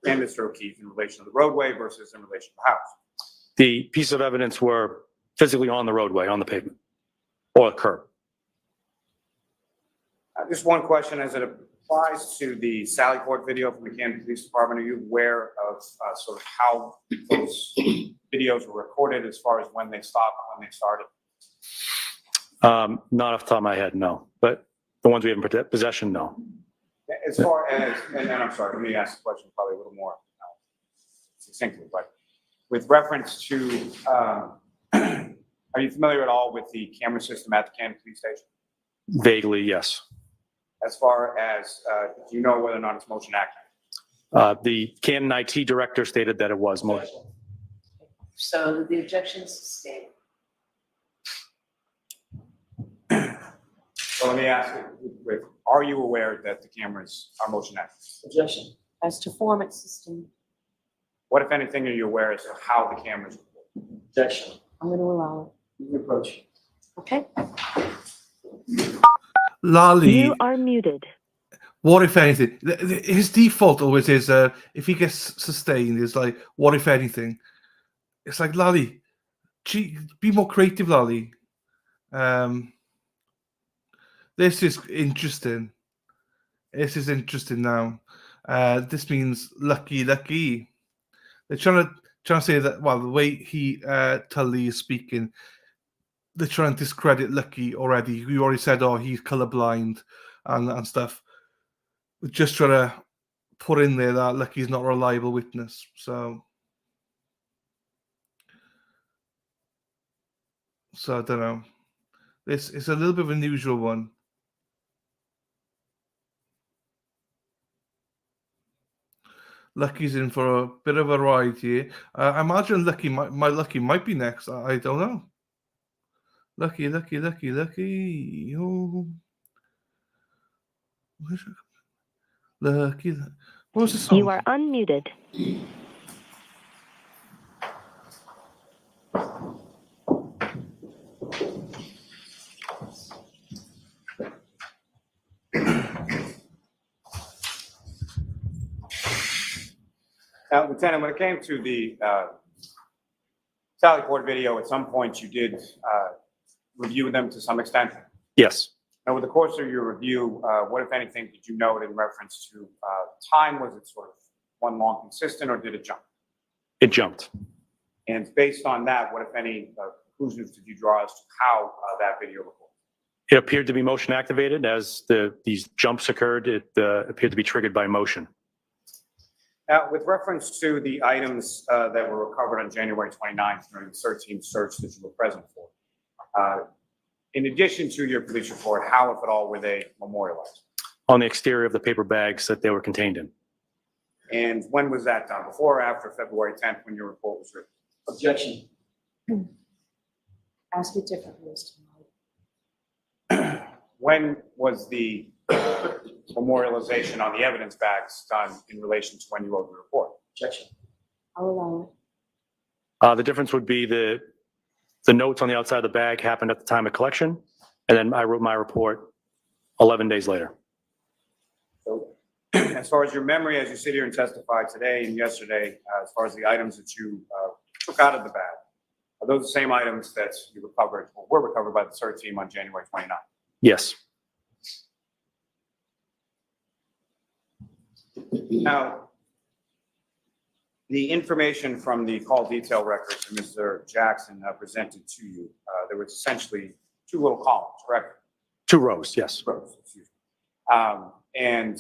and Mr. O'Keefe in relation to the roadway versus in relation to the house? The pieces of evidence were physically on the roadway, on the pavement. or a curb. Just one question as it applies to the Sally Port video from the Camden Police Department. Are you aware of sort of how those videos were recorded as far as when they stopped, when they started? Not off the top of my head, no. But the ones we have in possession, no. As far as, and I'm sorry, let me ask the question probably a little more succinctly, but with reference to, are you familiar at all with the camera system at the Camden Police Station? Vaguely, yes. As far as, do you know whether or not it's motion activated? The Camden IT director stated that it was motion. So the objection sustained. So let me ask you, are you aware that the cameras are motion activated? Objection. As to format system, What, if anything, are you aware as to how the cameras? Objection. I'm going to allow You approach. it. Okay? Lally, You are muted. what if anything? His default always is if he gets sustained, is like, what if anything? It's like, Lally, gee, be more creative, Lally. This is interesting. This is interesting now. This means lucky. They're trying to say that, well, the way Tully is speaking, they're trying to discredit Lucky already. We already said, oh, he's colorblind and stuff. We're just trying to put in there that Lucky's not a reliable witness. So I don't know. This is a little bit of an unusual one. Lucky's in for a bit of a ride here. I imagine Lucky might be next. I don't know. Lucky. Oh. Lucky. What was the song? You are unmuted. Now, Lieutenant, when it came to the Sally Port video, at some point you did review them to some extent. Yes. Now, with the course of your review, what, if anything, did you note in reference to time? Was it sort of one long consistent, or did it jump? It jumped. And based on that, what, if any, conclusions did you draw as to how that video recorded? It appeared to be motion activated. As these jumps occurred, it appeared to be triggered by motion. Now, with reference to the items that were recovered on January 29th during the search team search that you were present for, in addition to your police report, how, if at all, were they memorialized? On the exterior of the paper bags that they were contained in. And when was that done? Before or after February 10th, when your report was written? Objection. Ask it differently, Mr. Muller. When was the memorialization on the evidence bags done in relation to when you wrote the report? Objection. I'll allow it. The difference would be the notes on the outside of the bag happened at the time of collection, and then I wrote my report 11 days later. So, as far as your memory, as you sit here and testify today and yesterday, as far as the items that you took out of the bag, are those the same items that you recovered or were recovered by the search team on January 29th? Yes. Now, the information from the call detail records that Mr. Jackson presented to you, there was essentially two little columns, correct? 2 rows, yes. Rows, excuse me. And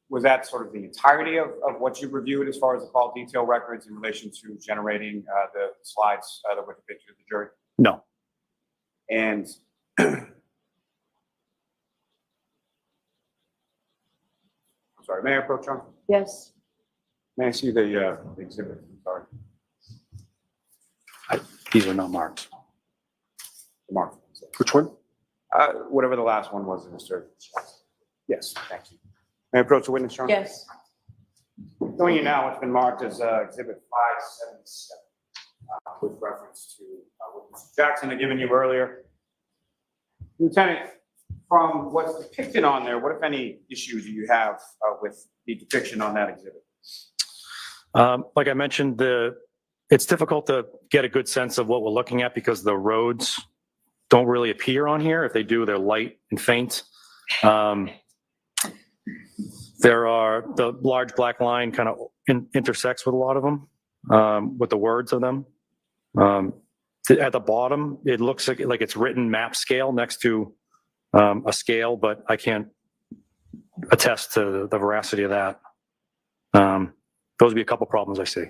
was that sort of the entirety of what you reviewed as far as the call detail records in relation to generating the slides that were depicted to the jury? No. And sorry, may I approach you? Yes. May I see the exhibit? Sorry. These are not marked. Mark. Which one? Whatever the last one was, Mr. Yes, thank you. May I approach the witness, John? Yes. Showing you now what's been marked as exhibit 577 with reference to what Mr. Jackson had given you earlier. Lieutenant, from what's depicted on there, what, if any, issues do you have with the depiction on that exhibit? Like I mentioned, it's difficult to get a good sense of what we're looking at because the roads don't really appear on here. If they do, they're light and faint. There are the large black line kind of intersects with a lot of them, with the words of them. At the bottom, it looks like it's written map scale next to a scale, but I can't attest to the veracity of that. Those would be a couple problems I see.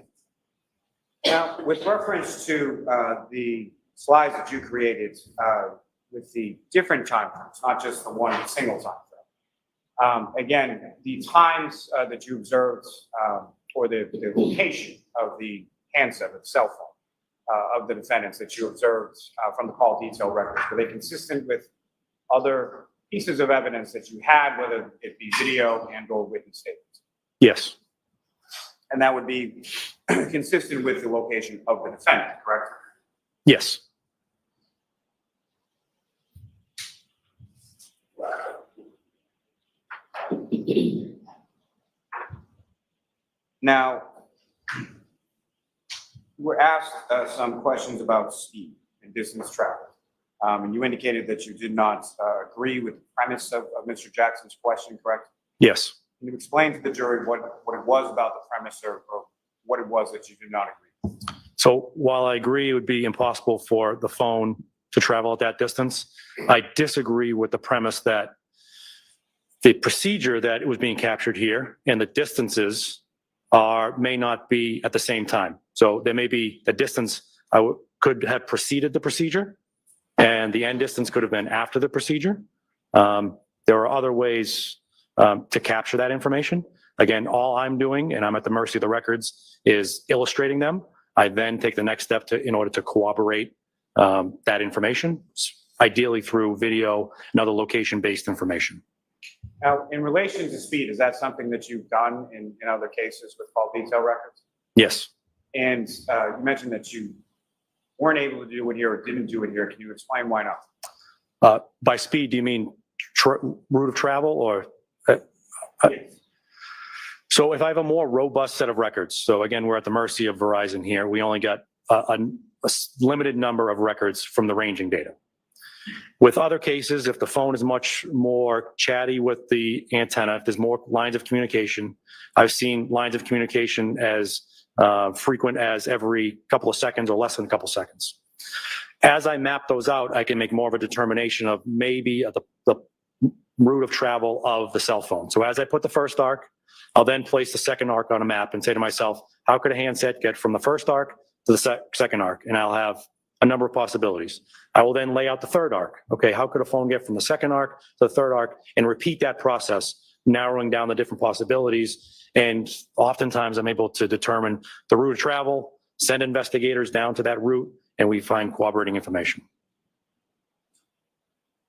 Now, with reference to the slides that you created with the different time frames, not just the one single time frame. Again, the times that you observed or the location of the handset, of the cell phone of the defendants that you observed from the call detail records, were they consistent with other pieces of evidence that you had, whether it be video and or witness statements? Yes. And that would be consistent with the location of the defendant, correct? Yes. Now, we're asked some questions about speed and distance traveled. And you indicated that you did not agree with the premise of Mr. Jackson's question, correct? Yes. Can you explain to the jury what it was about the premise or what it was that you did not agree? So while I agree it would be impossible for the phone to travel at that distance, I disagree with the premise that the procedure that was being captured here and the distances may not be at the same time. So there may be the distance could have preceded the procedure, and the end distance could have been after the procedure. There are other ways to capture that information. Again, all I'm doing, and I'm at the mercy of the records, is illustrating them. I then take the next step in order to corroborate that information, ideally through video and other location-based information. Now, in relation to speed, is that something that you've done in other cases with call detail records? Yes. And you mentioned that you weren't able to do it here or didn't do it here. Can you explain why not? By speed, do you mean route of travel or? Yes. So if I have a more robust set of records, so again, we're at the mercy of Verizon here. We only got a limited number of records from the ranging data. With other cases, if the phone is much more chatty with the antenna, if there's more lines of communication, I've seen lines of communication as frequent as every couple of seconds or less than a couple seconds. As I map those out, I can make more of a determination of maybe the route of travel of the cell phone. So as I put the first arc, I'll then place the second arc on a map and say to myself, how could a handset get from the first arc to the second arc? And I'll have a number of possibilities. I will then lay out the third arc. Okay, how could a phone get from the second arc to the third arc, and repeat that process, narrowing down the different possibilities. And oftentimes I'm able to determine the route of travel, send investigators down to that route, and we find corroborating information.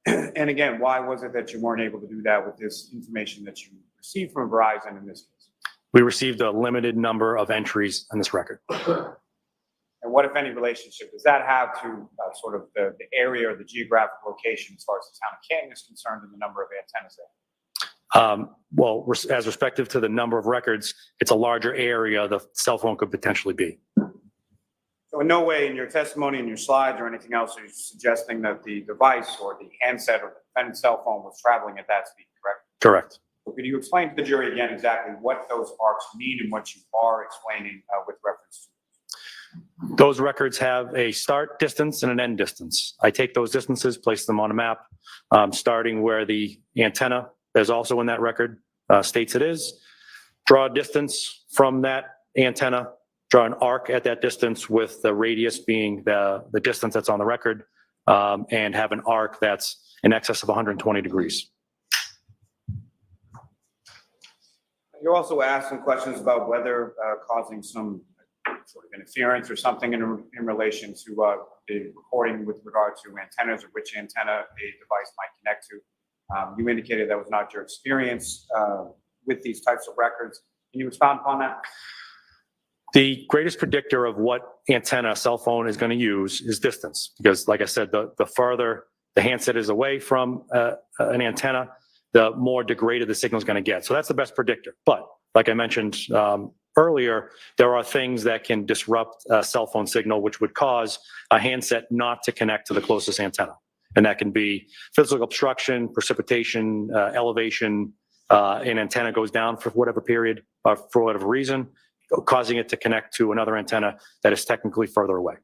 And again, why was it that you weren't able to do that with this information that you received from Verizon in this case? We received a limited number of entries on this record. And what, if any, relationship does that have to sort of the area or the geographic location as far as the town of Canton is concerned and the number of antennas there? Well, as respective to the number of records, it's a larger area the cell phone could potentially be. So in no way in your testimony, in your slides or anything else, are you suggesting that the device or the handset or the defendant's cell phone was traveling at that speed, correct? Correct. So could you explain to the jury again exactly what those arcs mean and what you are explaining with reference to? Those records have a start distance and an end distance. I take those distances, place them on a map, starting where the antenna is also in that record states it is. Draw a distance from that antenna, draw an arc at that distance with the radius being the distance that's on the record, and have an arc that's in excess of 120 degrees. You're also asked some questions about weather causing some sort of interference or something in relation to the recording with regard to antennas or which antenna a device might connect to. You indicated that was not your experience with these types of records. Can you expound upon that? The greatest predictor of what antenna a cell phone is going to use is distance, because like I said, the farther the handset is away from an antenna, the more degraded the signal is going to get. So that's the best predictor. But like I mentioned earlier, there are things that can disrupt a cell phone signal, which would cause a handset not to connect to the closest antenna. And that can be physical obstruction, precipitation, elevation, an antenna goes down for whatever period, for whatever reason, causing it to connect to another antenna that is technically further away.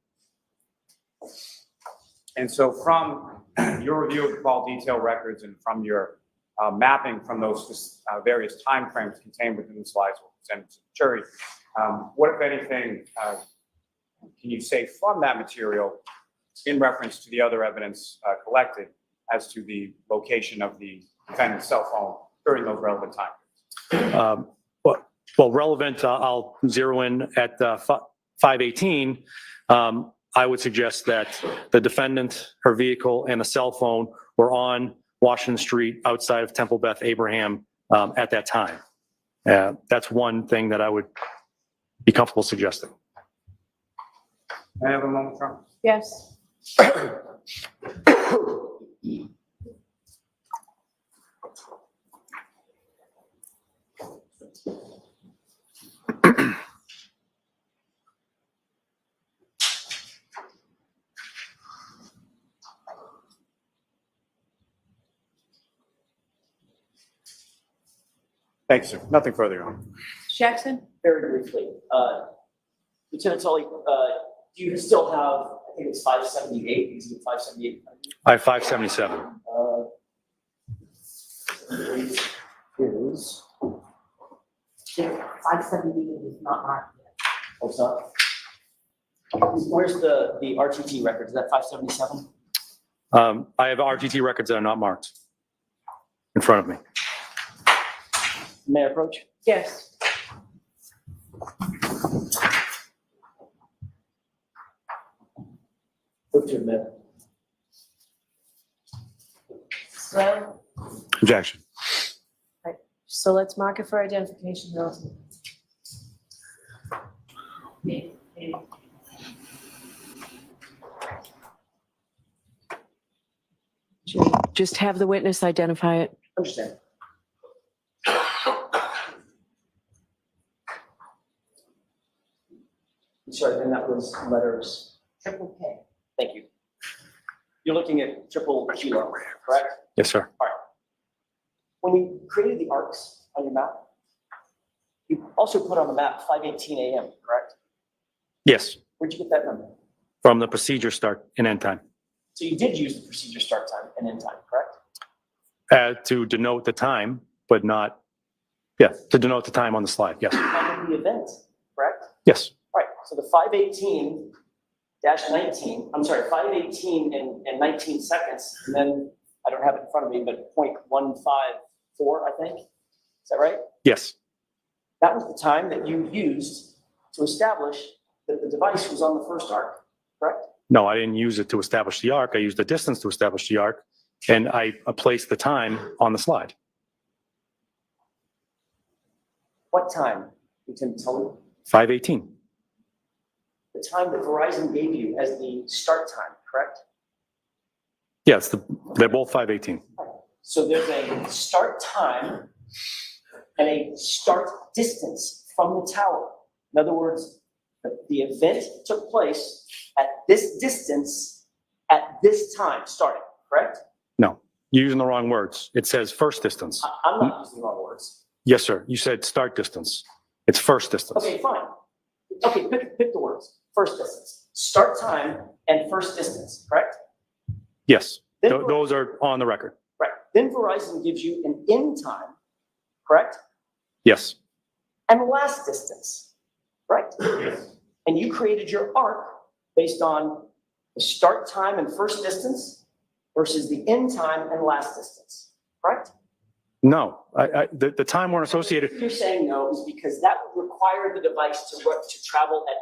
And so from your review of the call detail records and from your mapping from those various timeframes contained within the slides we'll present to the jury, what, if anything, can you say from that material in reference to the other evidence collected as to the location of the defendant's cell phone during those relevant times? Well, relevant, I'll zero in at 518. I would suggest that the defendant, her vehicle, and the cell phone were on Washington Street outside of Temple Beth Abraham at that time. That's one thing that I would be comfortable suggesting. May I have a moment, Trump? Yes. Thank you, sir. Nothing further on. Jackson? Very briefly, Lieutenant Tully, do you still have, I think it's 578, exhibit 578? I have 577. Is 578 is not marked yet. Oh, it's not? Where's the RTT record? Is that 577? I have RTT records that are not marked in front of me. May I approach? Yes. Move to admit. So, Objection. right. So let's mark it for identification. Just have the witness identify it. Understand. Sorry, then that was letters. Triple K. Thank you. You're looking at triple kilo, correct? Yes, sir. All right. When you created the arcs on your map, you also put on the map 5:18 a.m., correct? Yes, Where'd you get that number? from the procedure start and end time. So you did use the procedure start time and end time, correct? To denote the time, but not, to denote the time on the slide, yes. Time of the event, correct? Yes, All right, so the 5:18-19, I'm sorry, 5:18 and 19 seconds, and then, I don't have it in front of me, but 0.154, I think. Is that right? yes, That was the time that you used to establish that the device was on the first arc, correct? no, I didn't use it to establish the arc. I used the distance to establish the arc, and I placed the time on the slide. What time, Lieutenant Tully? 5:18. The time that Verizon gave you as the start time, correct? Yes, they're both 5:18. So there's a start time and a start distance from the tower. In other words, the event took place at this distance at this time starting, correct? No, you're using the wrong words. It says first distance. I'm not using the wrong words. Yes, sir. You said start distance. It's first distance. Okay, fine. Okay, pick the words. First distance. Start time and first distance, correct? Yes, Then those are on the record. Right. Then Verizon gives you an end time, correct? Yes, And last distance, right? And you created your arc based on the start time and first distance versus the end time and last distance, correct? no, the time weren't associated. You're saying no is because that would require the device to travel at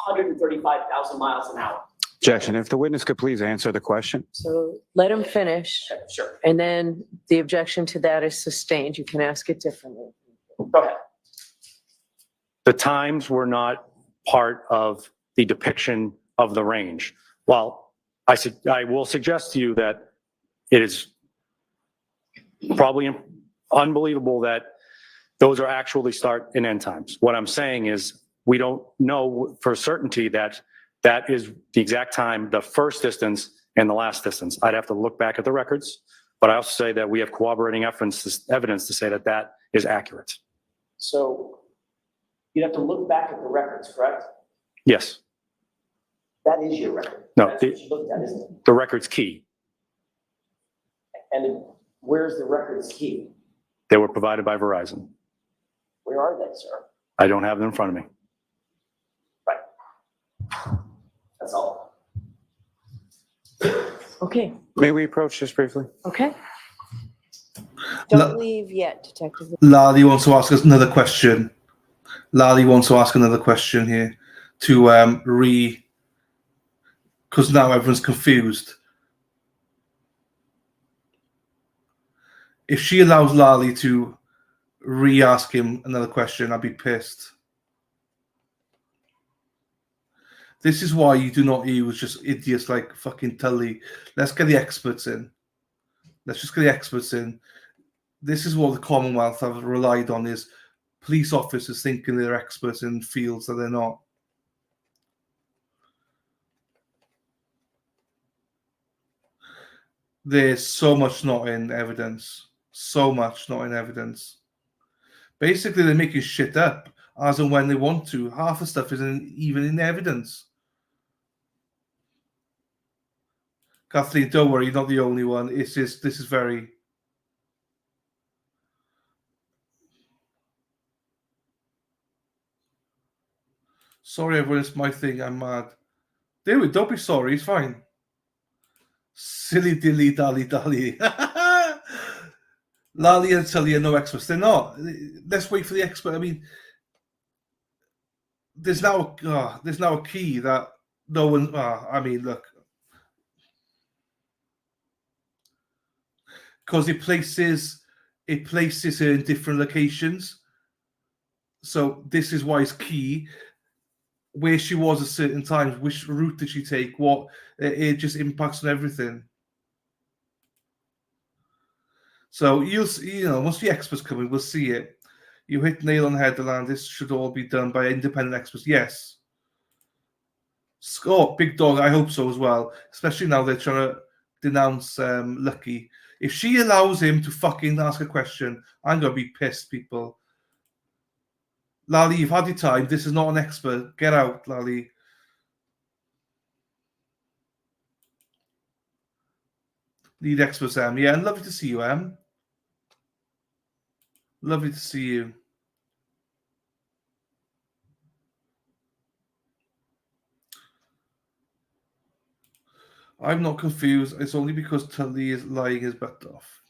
135,000 miles an hour. Objection. If the witness could please answer the question. So let him finish, Okay, sure. and then the objection to that is sustained. You can ask it differently. Go ahead. The times were not part of the depiction of the range. While I will suggest to you that it is probably unbelievable that those are actually start and end times. What I'm saying is we don't know for certainty that that is the exact time, the first distance in the last distance. I'd have to look back at the records, but I also say that we have corroborating evidence to say that that is accurate. So you'd have to look back at the records, correct? Yes. That is your record. No, That's what you looked at, isn't it? the record's key. And where's the records key? They were provided by Verizon. Where are they, sir? I don't have them in front of me. Right. That's all. Okay, May we approach this briefly? okay. La- Don't leave yet, Detective. Lali wants to ask us another question. Lali wants to ask another question here to because now everyone's confused. If she allows Lali to re-ask him another question, I'd be pissed. This is why you do not use just idiots like fucking Tully. Let's get the experts in. Let's just get the experts in. This is what the Commonwealth have relied on, is police officers thinking they're experts in fields that they're not. There's so much not in evidence. So much not in evidence. Basically, they're making shit up as and when they want to. Half the stuff isn't even in evidence. Kathleen, don't worry, you're not the only one. This is very... Sorry, everyone, it's my thing. I'm mad. David, don't be sorry. It's fine. Silly dilly dally dally. Lali and Tully are no experts. They're not. Let's wait for the expert. I mean, there's now a key that no one. I mean, look, because it places her in different locations. So this is why it's key. Where she was at certain times, which route did she take? What it just impacts on everything. So you'll see, once the experts come in, we'll see it. You hit nail on the head, Deland. This should all be done by independent experts. Yes. Scott, big dog. I hope so as well. Especially now they're trying to denounce Lucky. If she allows him to fucking ask a question, I'm gonna be pissed, people. Lali, you've had your time. This is not an expert. Get out, Lali. Need experts, Em. Yeah, and lovely to see you, Em. Lovely to see you. I'm not confused. It's only because Tully is lying his butt off.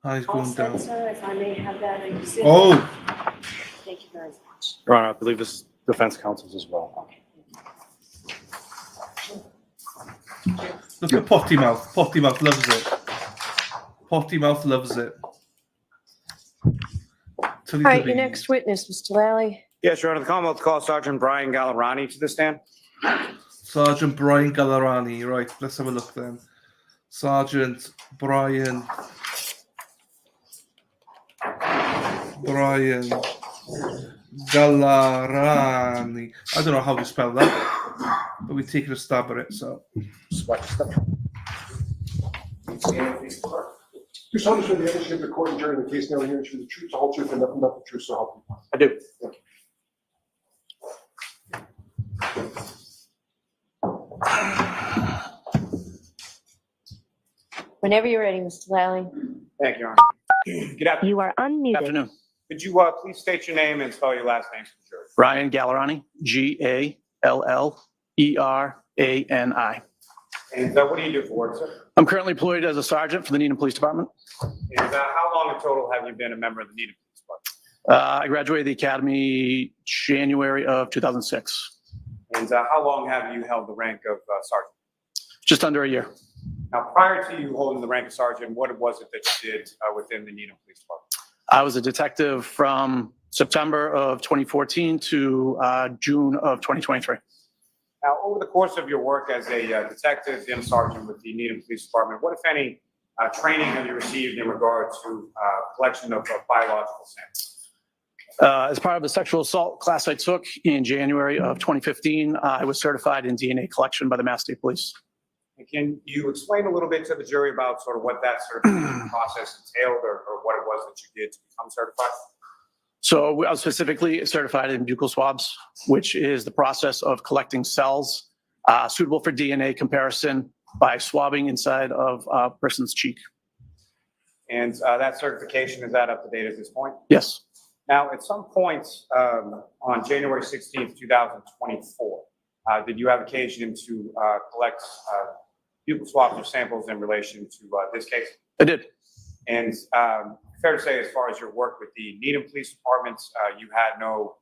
And he's going down. Sir, if I may have that. Oh! Thank you very much. Your Honor, I believe this is defense counsel's as well. Look at Potty Mouth. Potty Mouth loves it. Potty Mouth loves it. All right, your next witness, Mr. Lally. Yes, Your Honor. The Commonwealth calls Sergeant Brian Gallerani to the stand. Sergeant Brian Gallerani. Right, let's have a look then. Sergeant Brian Gallerani. I don't know how to spell that, but we're taking a stab at it, so. You saw this when the evidence of the court and jury in the case now hearing the truth, the whole truth, and nothing but the truth, so help you. I do. Thank you. Whenever you're ready, Mr. Lally. Thank you, Your Honor. Good afternoon. You are unmuted. Afternoon. Could you please state your name and spell your last name for the jury? Ryan Gallerani, Gallerani. And what do you do for work, sir? I'm currently employed as a sergeant for the Needham Police Department. And how long in total have you been a member of the Needham Police Department? I graduated the academy January of 2006. And how long have you held the rank of sergeant? Just under a year. Now, prior to you holding the rank of sergeant, what was it that you did within the Needham Police Department? I was a detective from September of 2014 to June of 2023. Now, over the course of your work as a detective and sergeant with the Needham Police Department, what, if any, training have you received in regard to collection of biological samples? As part of a sexual assault class I took in January of 2015, I was certified in DNA collection by the Mass State Police. And can you explain a little bit to the jury about sort of what that certification process entailed or what it was that you did to become certified? So I was specifically certified in buccal swabs, which is the process of collecting cells suitable for DNA comparison by swabbing inside of a person's cheek. And that certification, is that up to date at this point? Yes. Now, at some point on January 16th, 2024, did you have occasion to collect buccal swabs or samples in relation to this case? I did. And fair to say, as far as your work with the Needham Police Department, you had no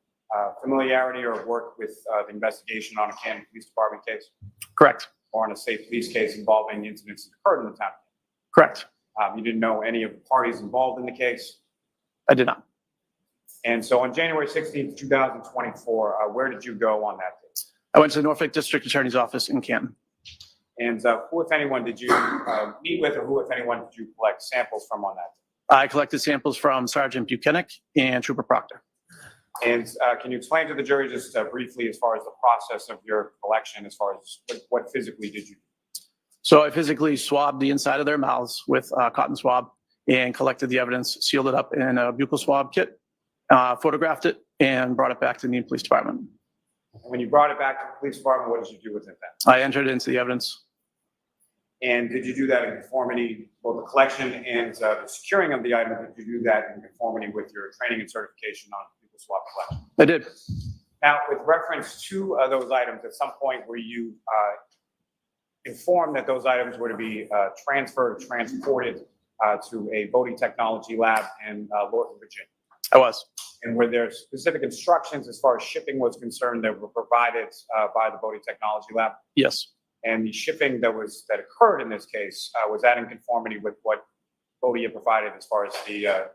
familiarity or work with the investigation on a Canton Police Department case? Correct. Or on a state police case involving incidents that occurred in the town? Correct. You didn't know any of the parties involved in the case? I did not. And so on January 16th, 2024, where did you go on that day? I went to the Norfolk District Attorney's Office in Canton. And who, if anyone, did you meet with, or who, if anyone, did you collect samples from on that day? I collected samples from Sergeant Buchanan and Trooper Proctor. And can you explain to the jury just briefly as far as the process of your collection, as far as what physically did you do? So I physically swabbed the inside of their mouths with a cotton swab and collected the evidence, sealed it up in a buccal swab kit, photographed it, and brought it back to the Needham Police Department. And when you brought it back to the police department, what did you do with it then? I entered it into the evidence. And did you do that in conformity, both the collection and the securing of the item, did you do that in conformity with your training and certification on buccal swab collection? I did. Now, with reference to those items, at some point were you informed that those items were to be transported to a voting technology lab in Lorton, Virginia? I was. And were there specific instructions as far as shipping was concerned that were provided by the voting technology lab? Yes. And the shipping that occurred in this case, was that in conformity with what Vodia provided as far as the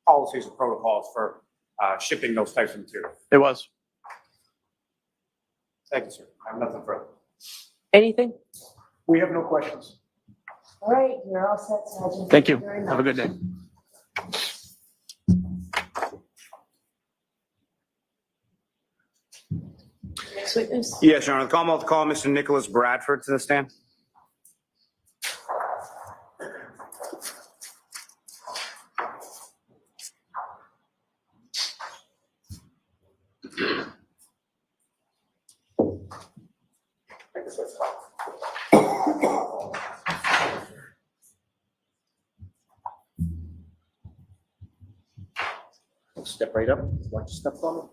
policies and protocols for shipping those types of materials? It was. Thank you, sir. I have nothing further. Anything? We have no questions. All right, you're all set, Sergeant. Thank you. Very Have a much. good day. Next witness. Yes, Your Honor. The Commonwealth call Mr. Nicholas Bradford to the stand. Step right up. Watch your step forward.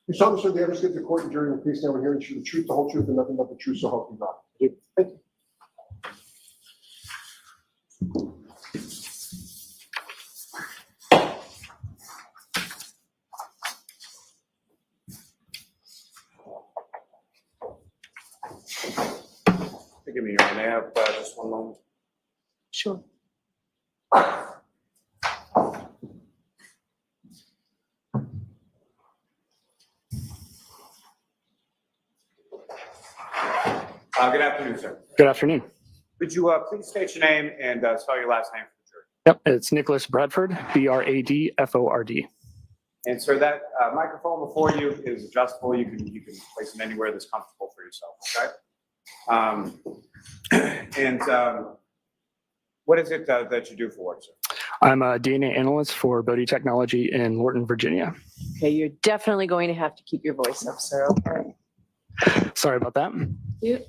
You solemnly swear the evidence given to the court and jury in the case now and hearing the truth, the whole truth, and nothing but the truth, so help you God. Thank you. Forgive me, Your Honor. May I have just one moment? Sure. Good afternoon, sir. Good afternoon. Could you please state your name and spell your last name for the jury? Yep, it's Nicholas Bradford, Bradford. And sir, that microphone before you is adjustable. You can place it anywhere that's comfortable for yourself. Okay. What is it that you do for work, sir? I'm a DNA analyst for Bodie Technology in Lorton, Virginia. Okay, you're definitely going to have to keep your voice up, sir. Okay. Sorry about that. You.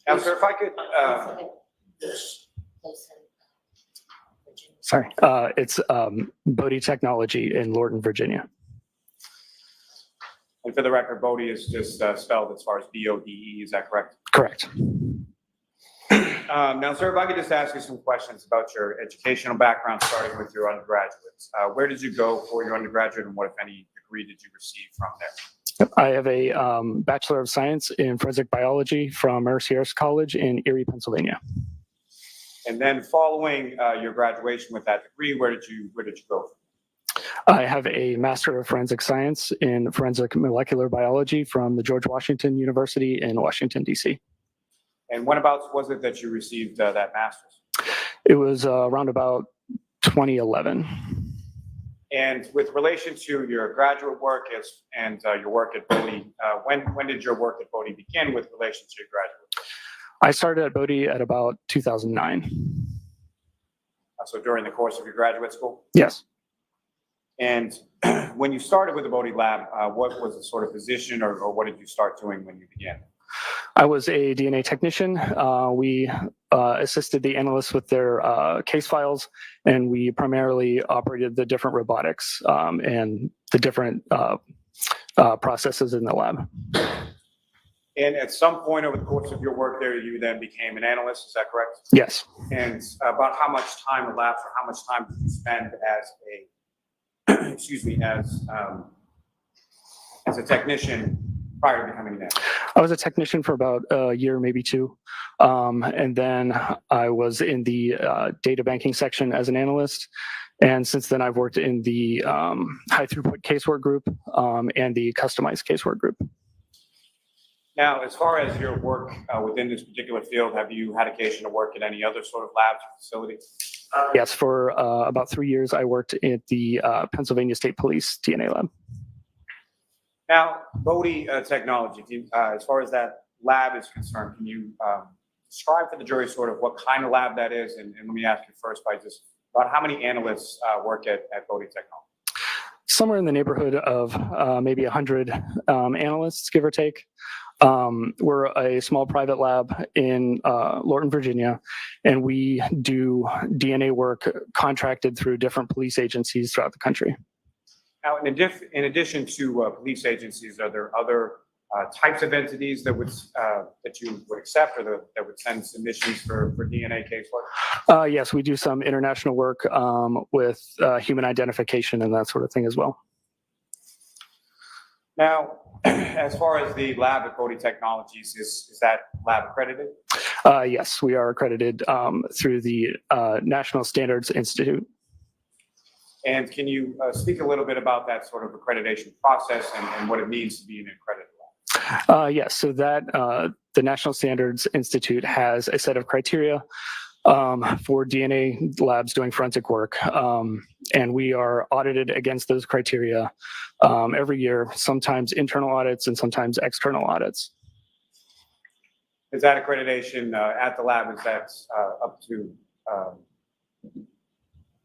Now, sir, if I could. Sorry. It's Bodie Technology in Lorton, Virginia. And for the record, Bodie is just spelled as far as B-O-D-E. Is that correct? Correct. Now, sir, if I could just ask you some questions about your educational background, starting with your undergraduates. Where did you go for your undergraduate, and what, if any, degree did you receive from there? I have a Bachelor of Science in Forensic Biology from Mercyhurst College in Erie, Pennsylvania. And then following your graduation with that degree, where did you go? I have a Master of Forensic Science in Forensic Molecular Biology from the George Washington University in Washington, D.C. And when about was it that you received that master's? It was around about 2011. And with relation to your graduate work and your work at Bodie, when did your work at Bodie begin with relation to your graduate work? I started at Bodie at about 2009. So during the course of your graduate school? Yes. And when you started with the Bodie lab, what was the sort of position or what did you start doing when you began? I was a DNA technician. We assisted the analysts with their case files, and we primarily operated the different robotics and the different processes in the lab. And at some point over the course of your work there, you then became an analyst, is that correct? Yes. And about how much time elapsed or how much time did you spend as a, excuse me, as a technician prior to becoming an analyst? I was a technician for about a year, maybe two. And then I was in the data banking section as an analyst. And since then, I've worked in the high throughput casework group and the customized casework group. Now, as far as your work within this particular field, have you had occasion to work at any other sort of labs or facilities? Yes, for about 3 years, I worked at the Pennsylvania State Police DNA lab. Now, Bodie Technology, as far as that lab is concerned, can you describe for the jury sort of what kind of lab that is? And let me ask you first by just about how many analysts work at Bodie Technology? Somewhere in the neighborhood of maybe 100 analysts, give or take. We're a small private lab in Lorton, Virginia, and we do DNA work contracted through different police agencies throughout the country. Now, in addition to police agencies, are there other types of entities that would that you would accept or that would send submissions for DNA casework? Yes, we do some international work with human identification and that sort of thing as well. Now, as far as the lab at Bodie Technologies, is that lab accredited? Yes, we are accredited through the National Standards Institute. And can you speak a little bit about that sort of accreditation process and what it means to be an accredited lab? Yes, so that the National Standards Institute has a set of criteria for DNA labs doing forensic work. And we are audited against those criteria every year, sometimes internal audits and sometimes external audits. Is that accreditation at the lab, is that up to,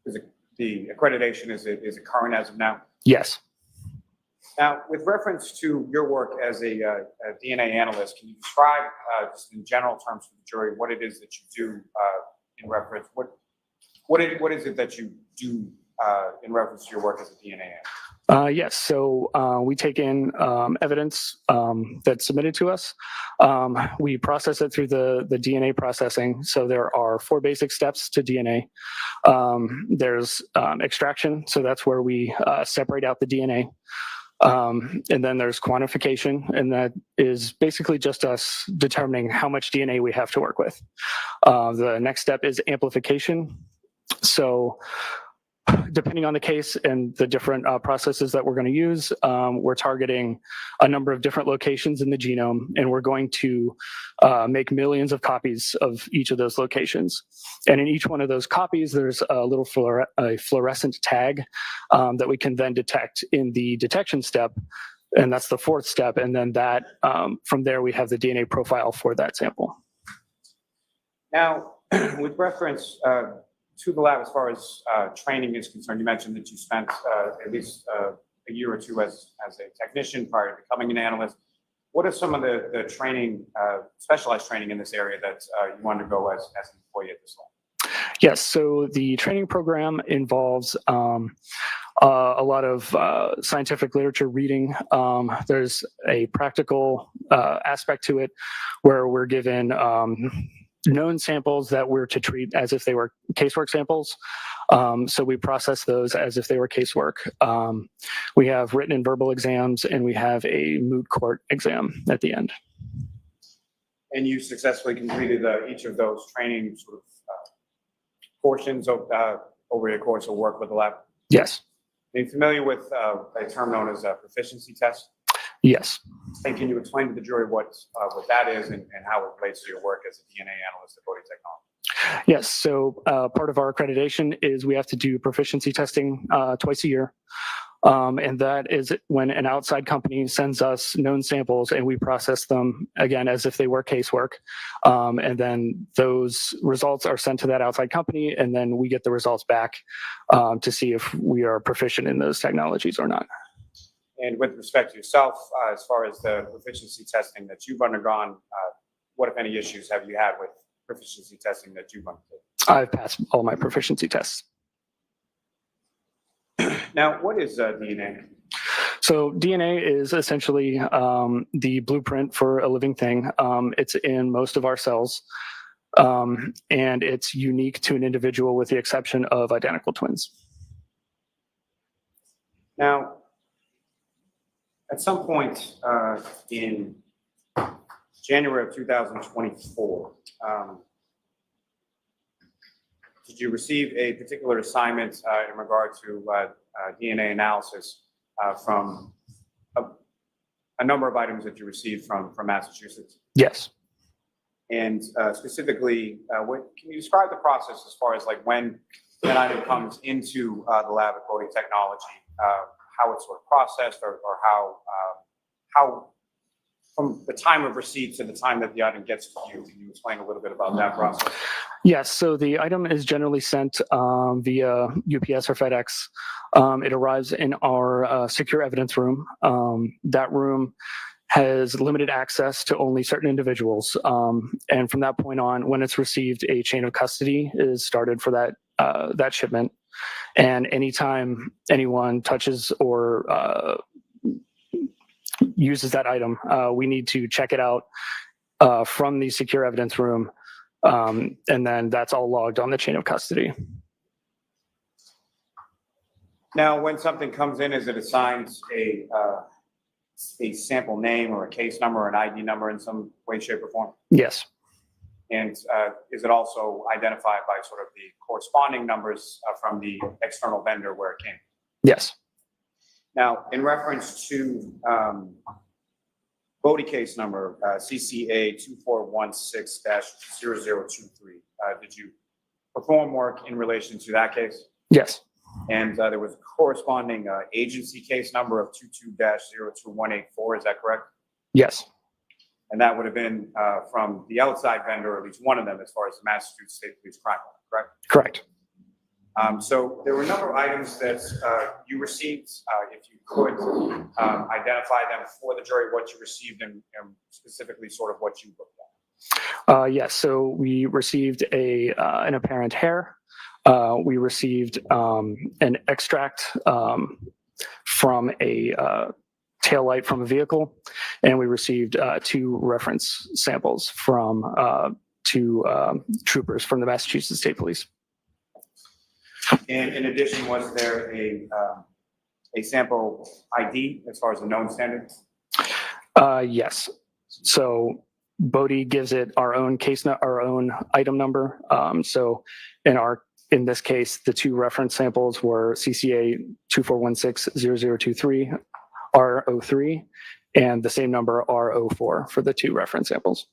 is it, the accreditation, is it current as of now? Yes. Now, with reference to your work as a DNA analyst, can you describe just in general terms for the jury what it is that you do in reference, what is it that you do in reference to your work as a DNA analyst? Yes, so we take in evidence that's submitted to us. We process it through the DNA processing. So there are 4 basic steps to DNA. There's extraction, so that's where we separate out the DNA. And then there's quantification, and that is basically just us determining how much DNA we have to work with. The next step is amplification. So depending on the case and the different processes that we're going to use, we're targeting a number of different locations in the genome, and we're going to make millions of copies of each of those locations. And in each one of those copies, there's a little fluorescent tag that we can then detect in the detection step, and that's the 4th step. And then that from there, we have the DNA profile for that sample. Now, with reference to the lab, as far as training is concerned, you mentioned that you spent at least a year or 2 as a technician prior to becoming an analyst. What are some of the training, specialized training in this area that you undergo as an employee at this lab? Yes, so the training program involves a lot of scientific literature reading. There's a practical aspect to it where we're given known samples that we're to treat as if they were casework samples. So we process those as if they were casework. We have written and verbal exams, and we have a moot court exam at the end. And you successfully completed each of those training sort of portions of, over your course of work with the lab? Yes. Are you familiar with a term known as a proficiency test? Yes. And can you explain to the jury what that is and how it relates to your work as a DNA analyst at Body Technology? Yes. So part of our accreditation is we have to do proficiency testing twice a year. And that is when an outside company sends us known samples and we process them again as if they were casework. And then those results are sent to that outside company, and then we get the results back to see if we are proficient in those technologies or not. And with respect to yourself, as far as the proficiency testing that you've undergone, what, if any, issues have you had with proficiency testing that you've undertaken? I've passed all my proficiency tests. Now, what is DNA? So DNA is essentially the blueprint for a living thing. It's in most of our cells, and it's unique to an individual with the exception of identical twins. Now, at some point in January of 2024, did you receive a particular assignment in regard to DNA analysis from a number of items that you received from Massachusetts? Yes. And specifically, can you describe the process as far as like when an item comes into the lab at Porto Technology, how it's sort of processed, or how from the time of receipt to the time that the item gets to you? Can you explain a little bit about that process? Yes, so the item is generally sent via UPS or FedEx. It arrives in our secure evidence room. That room has limited access to only certain individuals. And from that point on, when it's received, a chain of custody is started for that shipment. And anytime anyone touches or uses that item, we need to check it out from the secure evidence room. And then that's all logged on the chain of custody. Now, when something comes in, is it assigned a sample name or a case number or an ID number in some way, shape, or form? Yes. And is it also identified by sort of the corresponding numbers from the external vendor where it came? Yes. Now, in reference to Bodie case number CCA 2416-0023, did you perform work in relation to that case? Yes. And there was a corresponding agency case number of 22-02184, is that correct? Yes. And that would have been from the outside vendor, or at least one of them, as far as the Massachusetts State Police crime lab, correct? Correct. So there were a number of items that you received. If you could identify them for the jury, what you received, and specifically sort of what you looked at. Yes, so we received an apparent hair. We received an extract from a taillight from a vehicle, and we received 2 reference samples from 2 troopers from the Massachusetts State Police. And in addition, was there a sample ID as far as the known standard? Yes. So Bodie gives it our own our own item number. So in this case, the 2 reference samples were CCA 2416-0023 R03 and the same number R04 for the 2 reference samples.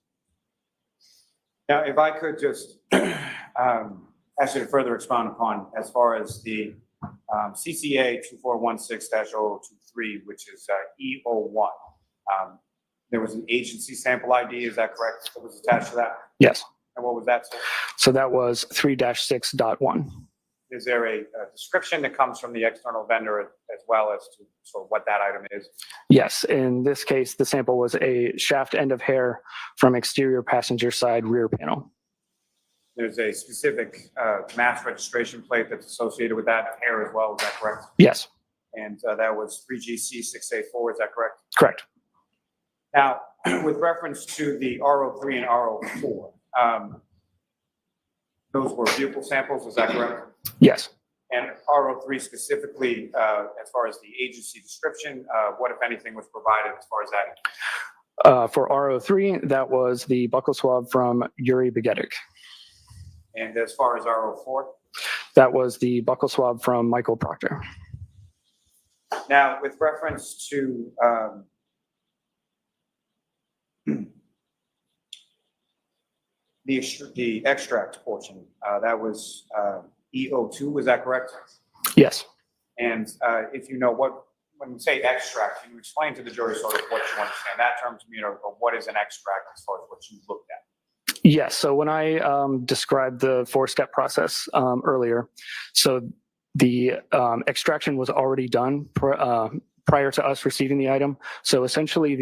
Now, if I could just ask you to further expound upon as far as the CCA 2416-0023, which is E01. There was an agency sample ID, is that correct, that was attached to that? Yes. And what was that? So that was 3-6.1. Is there a description that comes from the external vendor as well as to sort of what that item is? Yes. In this case, the sample was a shaft end of hair from exterior passenger side rear panel. There's a specific mass registration plate that's associated with that hair as well, is that correct? Yes. And that was 3GC684, is that correct? Correct. Now, with reference to the R03 and R04, those were vehicle samples, is that correct? Yes. And R03 specifically, as far as the agency description, what, if anything, was provided as far as that? For R03, that was the buccal swab from Yuri Begetic. And as far as R04? That was the buccal swab from Michael Proctor. Now, with reference to The extract portion, that was EO2, is that correct? Yes. And if you know when you say extract, can you explain to the jury sort of what you understand that term to mean, or what is an extract as far as what you looked at? Yes. So when I described the 4-step process earlier, so the extraction was already done prior to us receiving the item. So essentially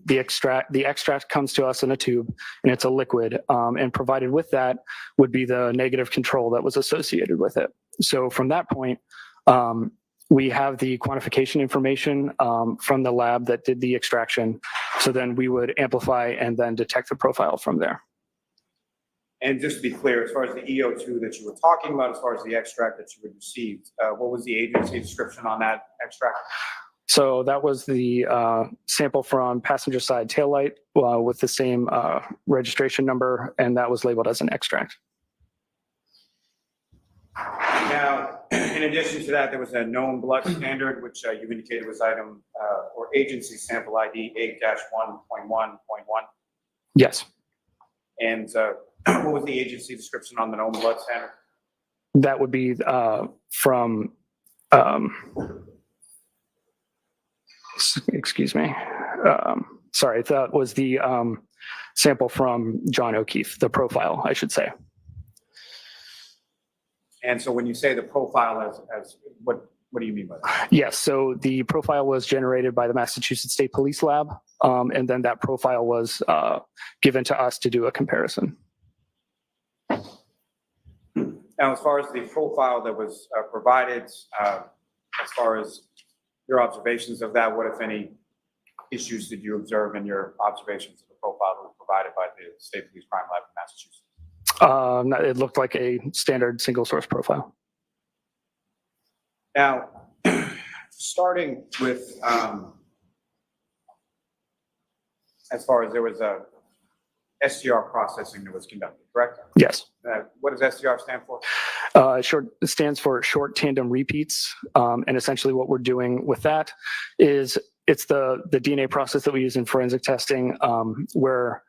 the extract comes to us in a tube, and it's a liquid, and provided with that would be the negative control that was associated with it. So from that point, we have the quantification information from the lab that did the extraction. So then we would amplify and then detect the profile from there. And just to be clear, as far as the EO2 that you were talking about, as far as the extract that you had received, what was the agency description on that extract? So that was the sample from passenger side taillight with the same registration number, and that was labeled as an extract. Now, in addition to that, there was a known blood standard, which you indicated was item or agency sample ID 8-1.1.1. Yes. And what was the agency description on the known blood standard? That would be from, excuse me, sorry, that was the sample from John O'Keefe, the profile, I should say. And so when you say the profile as what do you mean by that? Yes, so the profile was generated by the Massachusetts State Police Lab, and then that profile was given to us to do a comparison. Now, as far as the profile that was provided, as far as your observations of that, what, if any, issues did you observe in your observations of the profile that was provided by the State Police Crime Lab in Massachusetts? It looked like a standard single source profile. Now, starting with, as far as there was a STR processing that was conducted, correct? Yes. What does STR stand for? It stands for short tandem repeats. And essentially what we're doing with that is it's the DNA process that we use in forensic testing, where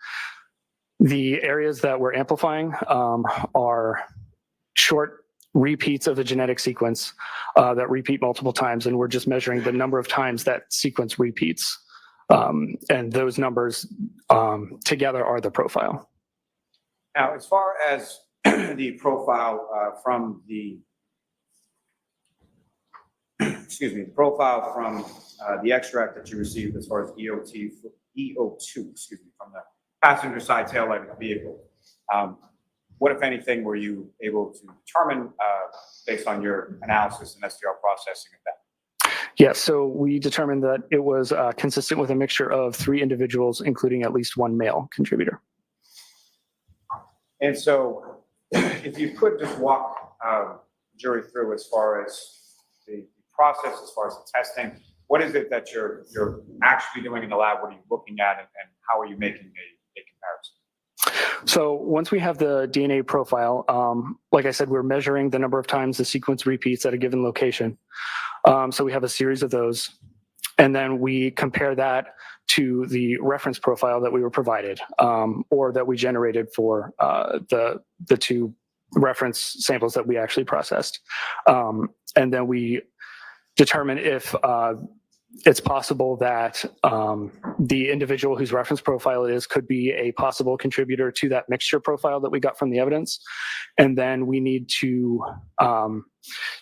the areas that we're amplifying are short repeats of a genetic sequence that repeat multiple times, and we're just measuring the number of times that sequence repeats. And those numbers together are the profile. Now, as far as the profile from the, excuse me, the profile from the extract that you received as far as EO2, excuse me, from the passenger side taillight of the vehicle, what, if anything, were you able to determine based on your analysis and STR processing of that? Yes, so we determined that it was consistent with a mixture of 3 individuals, including at least 1 male contributor. And so if you could just walk the jury through as far as the process, as far as the testing, what is it that you're actually doing in the lab? What are you looking at, and how are you making a comparison? So once we have the DNA profile, like I said, we're measuring the number of times the sequence repeats at a given location. So we have a series of those, and then we compare that to the reference profile that we were provided, or that we generated for the 2 reference samples that we actually processed. And then we determine if it's possible that the individual whose reference profile it is could be a possible contributor to that mixture profile that we got from the evidence. And then we need to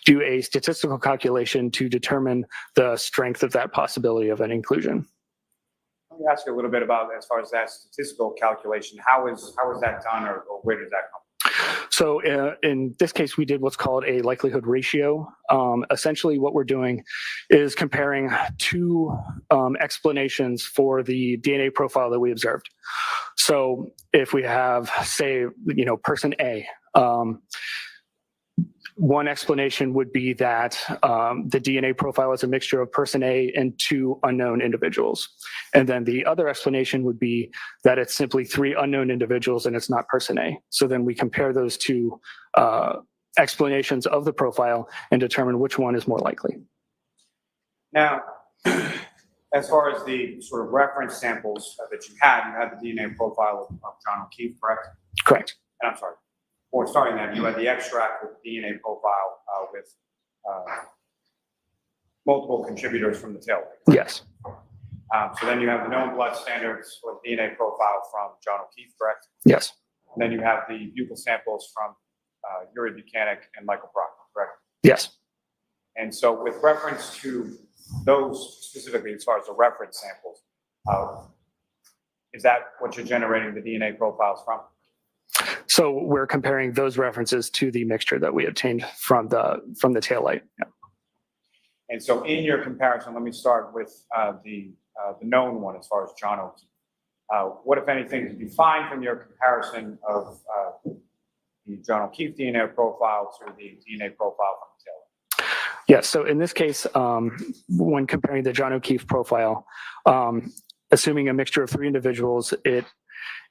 do a statistical calculation to determine the strength of that possibility of an inclusion. Let me ask you a little bit about, as far as that statistical calculation, how is that done, or where does that come from? So in this case, we did what's called a likelihood ratio. Essentially what we're doing is comparing 2 explanations for the DNA profile that we observed. So if we have, say, person A, one explanation would be that the DNA profile is a mixture of person A and 2 unknown individuals. And then the other explanation would be that it's simply 3 unknown individuals and it's not person A. So then we compare those 2 explanations of the profile and determine which one is more likely. Now, As far as the sort of reference samples that you had the DNA profile of John O'Keefe, correct? Correct. And I'm sorry, or starting that, you had the extract with DNA profile with multiple contributors from the tail. Yes. So then you have the known blood standards with DNA profile from John O'Keefe, correct? Yes. And then you have the buccal samples from Uri Buchanan and Michael Proctor, correct? Yes. And so with reference to those specifically, as far as the reference samples, is that what you're generating the DNA profiles from? So we're comparing those references to the mixture that we obtained from the tail light. Yeah. And so in your comparison, let me start with the known one as far as John O'Keefe. What, if anything, did you find from your comparison of the John O'Keefe DNA profile to the DNA profile from the tail light? Yes. So in this case, when comparing the John O'Keefe profile, assuming a mixture of 3 individuals, it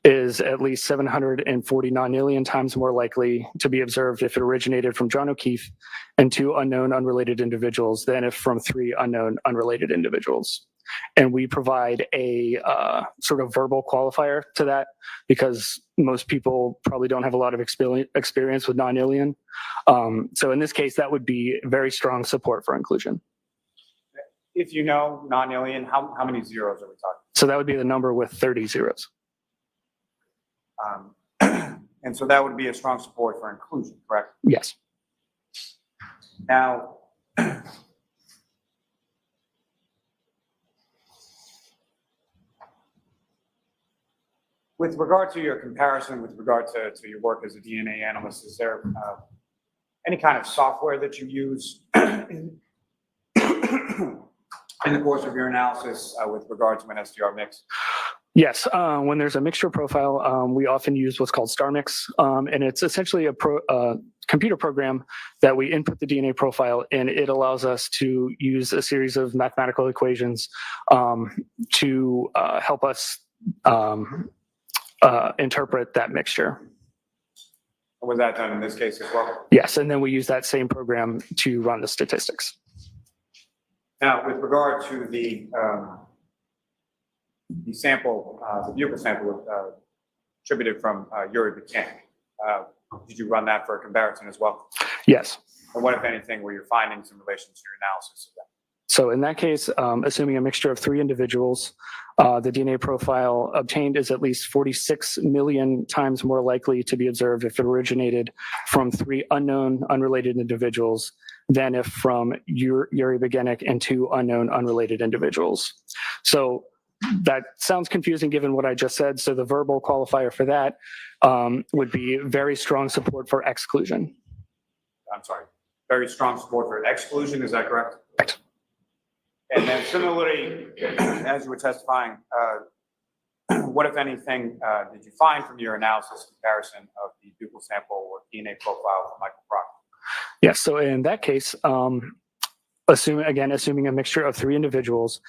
is at least 749 million times more likely to be observed if it originated from John O'Keefe and 2 unknown unrelated individuals than if from 3 unknown unrelated individuals. And we provide a sort of verbal qualifier to that because most people probably don't have a lot of experience with non-alien. So in this case, that would be very strong support for inclusion. If you know non-alien, how many zeros are we talking? So that would be the number with 30 zeros. And so that would be a strong support for inclusion, correct? Yes. Now, with regard to your comparison, with regard to your work as a DNA analyst, is there any kind of software that you use in the course of your analysis with regard to an SDR mix? Yes, when there's a mixture profile, we often use what's called StarMix, and it's essentially a computer program that we input the DNA profile, and it allows us to use a series of mathematical equations to help us interpret that mixture. Was that done in this case as well? Yes, and then we use that same program to run the statistics. Now, with regard to the sample, the buccal sample attributed from Uri Buchanan, did you run that for a comparison as well? Yes. And what, if anything, were your findings in relation to your analysis of that? So in that case, assuming a mixture of 3 individuals, the DNA profile obtained is at least 46 million times more likely to be observed if it originated from 3 unknown, unrelated individuals than if from Uri Buchanan and 2 unknown, unrelated individuals. So that sounds confusing given what I just said. So the verbal qualifier for that would be very strong support for exclusion. I'm sorry, very strong support for exclusion, is that correct? Correct. And then similarly, as you were testifying, what, if anything, did you find from your analysis comparison of the buccal sample or DNA profile from Michael Proctor? Yes, so in that case, assuming a mixture of 3 individuals,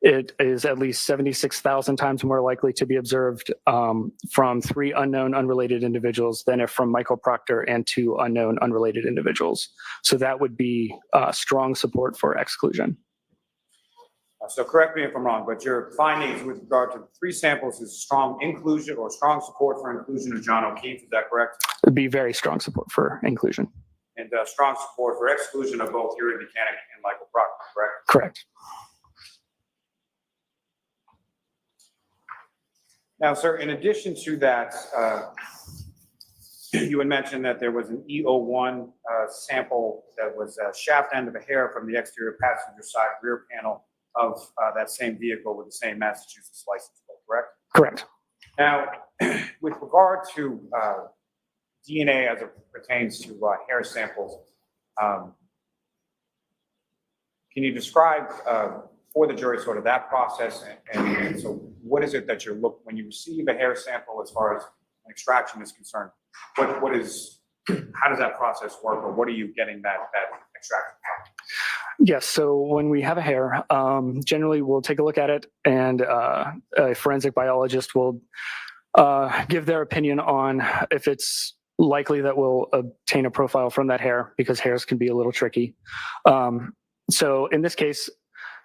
it is at least 76,000 times more likely to be observed from 3 unknown unrelated individuals than if from Michael Proctor and 2 unknown unrelated individuals. So that would be strong support for exclusion. So correct me if I'm wrong, but your findings with regard to the 3 samples is strong inclusion or strong support for inclusion of John O'Keefe, is that correct? It would be very strong support for inclusion. And strong support for exclusion of both Uri Buchanan and Michael Proctor, correct? Correct. Now, sir, in addition to that, you had mentioned that there was an E01 sample that was a shaft end of a hair from the exterior passenger side rear panel of that same vehicle with the same Massachusetts license plate, correct? Correct. Now, with regard to DNA as it pertains to hair samples, can you describe for the jury sort of that process? And so what is it that you're looking, when you receive a hair sample as far as an extraction is concerned, how does that process work, or what are you getting that extraction from? Yes, so when we have a hair, generally we'll take a look at it, and a forensic biologist will give their opinion on if it's likely that we'll obtain a profile from that hair, because hairs can be a little tricky. So in this case,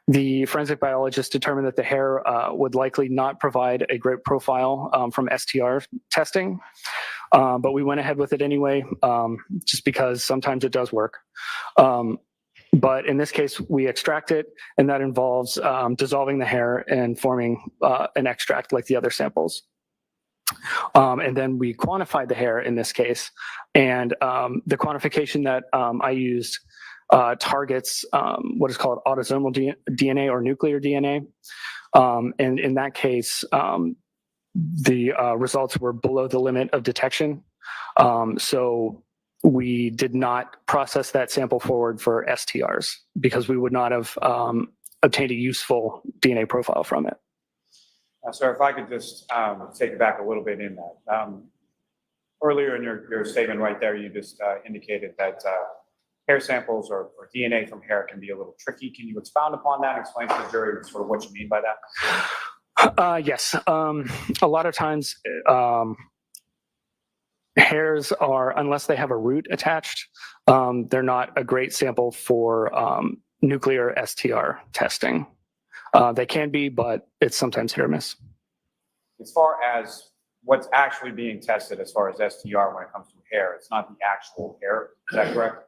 The forensic biologist determined that the hair would likely not provide a great profile from STR testing, but we went ahead with it anyway, just because sometimes it does work. But in this case, we extract it, and that involves dissolving the hair and forming an extract like the other samples. And then we quantified the hair in this case, and the quantification that I used targets what is called autosomal DNA or nuclear DNA. And in that case, the results were below the limit of detection. So we did not process that sample forward for STRs because we would not have obtained a useful DNA profile from it. Sir, if I could just take it back a little bit in that. Earlier in your statement right there, you just indicated that hair samples or DNA from hair can be a little tricky. Can you expound upon that and explain to the jury sort of what you mean by that? Yes. A lot of times, hairs are, unless they have a root attached, they're not a great sample for nuclear STR testing. They can be, but it's sometimes hit or miss. As far as what's actually being tested as far as STR when it comes to hair, it's not the actual hair. Is that correct?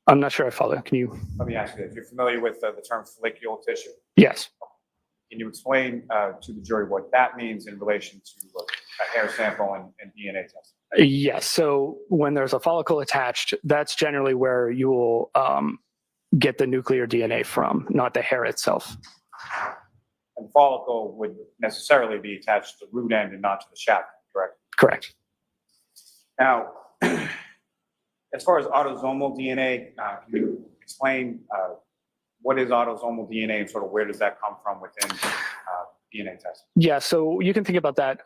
I'm not sure I follow. Can you? Let me ask you this. You're familiar with the term follicular tissue? Yes. Can you explain to the jury what that means in relation to a hair sample and DNA testing? Yes. So when there's a follicle attached, that's generally where you will get the nuclear DNA from, not the hair itself. And follicle would necessarily be attached to the root end and not to the shaft, correct? Correct. Now, as far as autosomal DNA, can you explain what is autosomal DNA and sort of where does that come from within DNA testing? Yeah, so you can think about that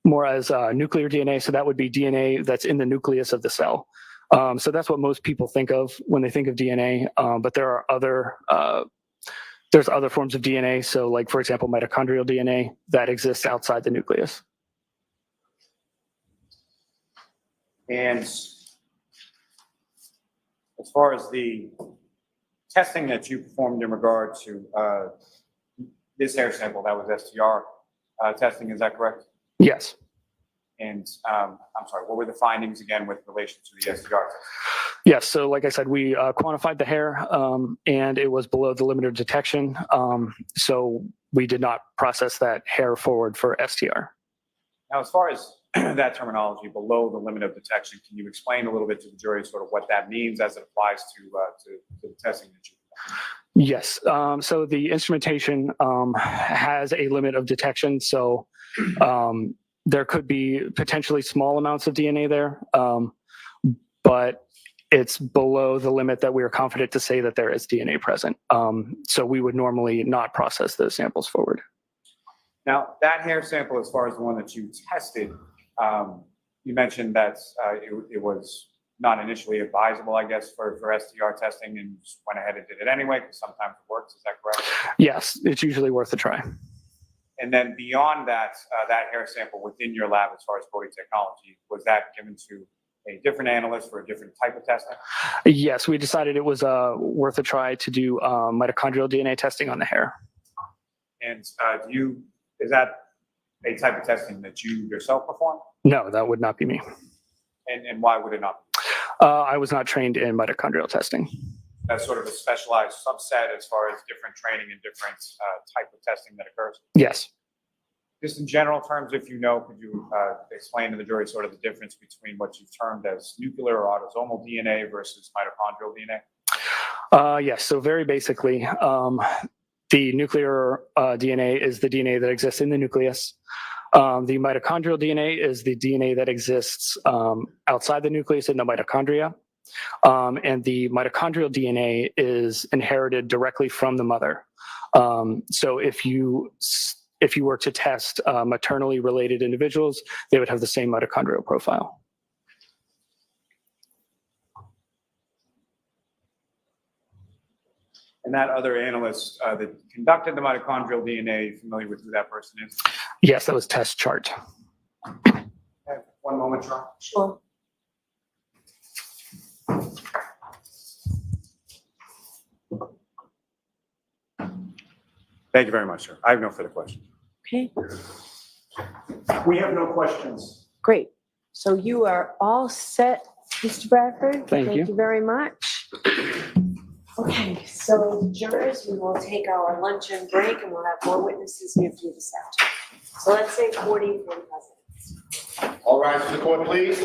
more as nuclear DNA. So that would be DNA that's in the nucleus of the cell. So that's what most people think of when they think of DNA. But there are there's other forms of DNA. So like, for example, mitochondrial DNA that exists outside the nucleus. And as far as the testing that you performed in regard to this hair sample, that was STR testing, is that correct? Yes. And I'm sorry, what were the findings again with relation to the STR test? Yes, so like I said, we quantified the hair and it was below the limit of detection. So we did not process that hair forward for STR. Now, as far as that terminology, below the limit of detection, can you explain a little bit to the jury sort of what that means as it applies to the testing that you've done? Yes, so the instrumentation has a limit of detection. So there could be potentially small amounts of DNA there, but it's below the limit that we are confident to say that there is DNA present. So we would normally not process those samples forward. Now, that hair sample, as far as the one that you tested, you mentioned that it was not initially advisable, I guess, for STR testing, and just went ahead and did it anyway, because sometimes it works. Is that correct? Yes, it's usually worth a try. And then beyond that, that hair sample within your lab, as far as coding technology, was that given to a different analyst for a different type of testing? Yes, we decided it was worth a try to do mitochondrial DNA testing on the hair. And is that a type of testing that you yourself perform? No, that would not be me. And why would it not be? I was not trained in mitochondrial testing. That's sort of a specialized subset as far as different training and different type of testing that occurs? Yes. Just in general terms, if you know, could you explain to the jury sort of the difference between what you've termed as nuclear or autosomal DNA versus mitochondrial DNA? Yes, so very basically, the nuclear DNA is the DNA that exists in the nucleus. The mitochondrial DNA is the DNA that exists outside the nucleus in the mitochondria. And the mitochondrial DNA is inherited directly from the mother. So if you were to test maternally related individuals, they would have the same mitochondrial profile. And that other analyst that conducted the mitochondrial DNA, familiar with who that person is? Yes, that was Tess chart. Okay, one moment, Sean. Sure. Thank you very much, sir. I have no further questions. Okay, We have no questions. great. So you are all set, Mr. Bradford. Thank you. Thank you very much. Okay, so jurors, we will take our luncheon break and we'll have more witnesses here for you this afternoon. So let's say 45 minutes. All rise to the court, please.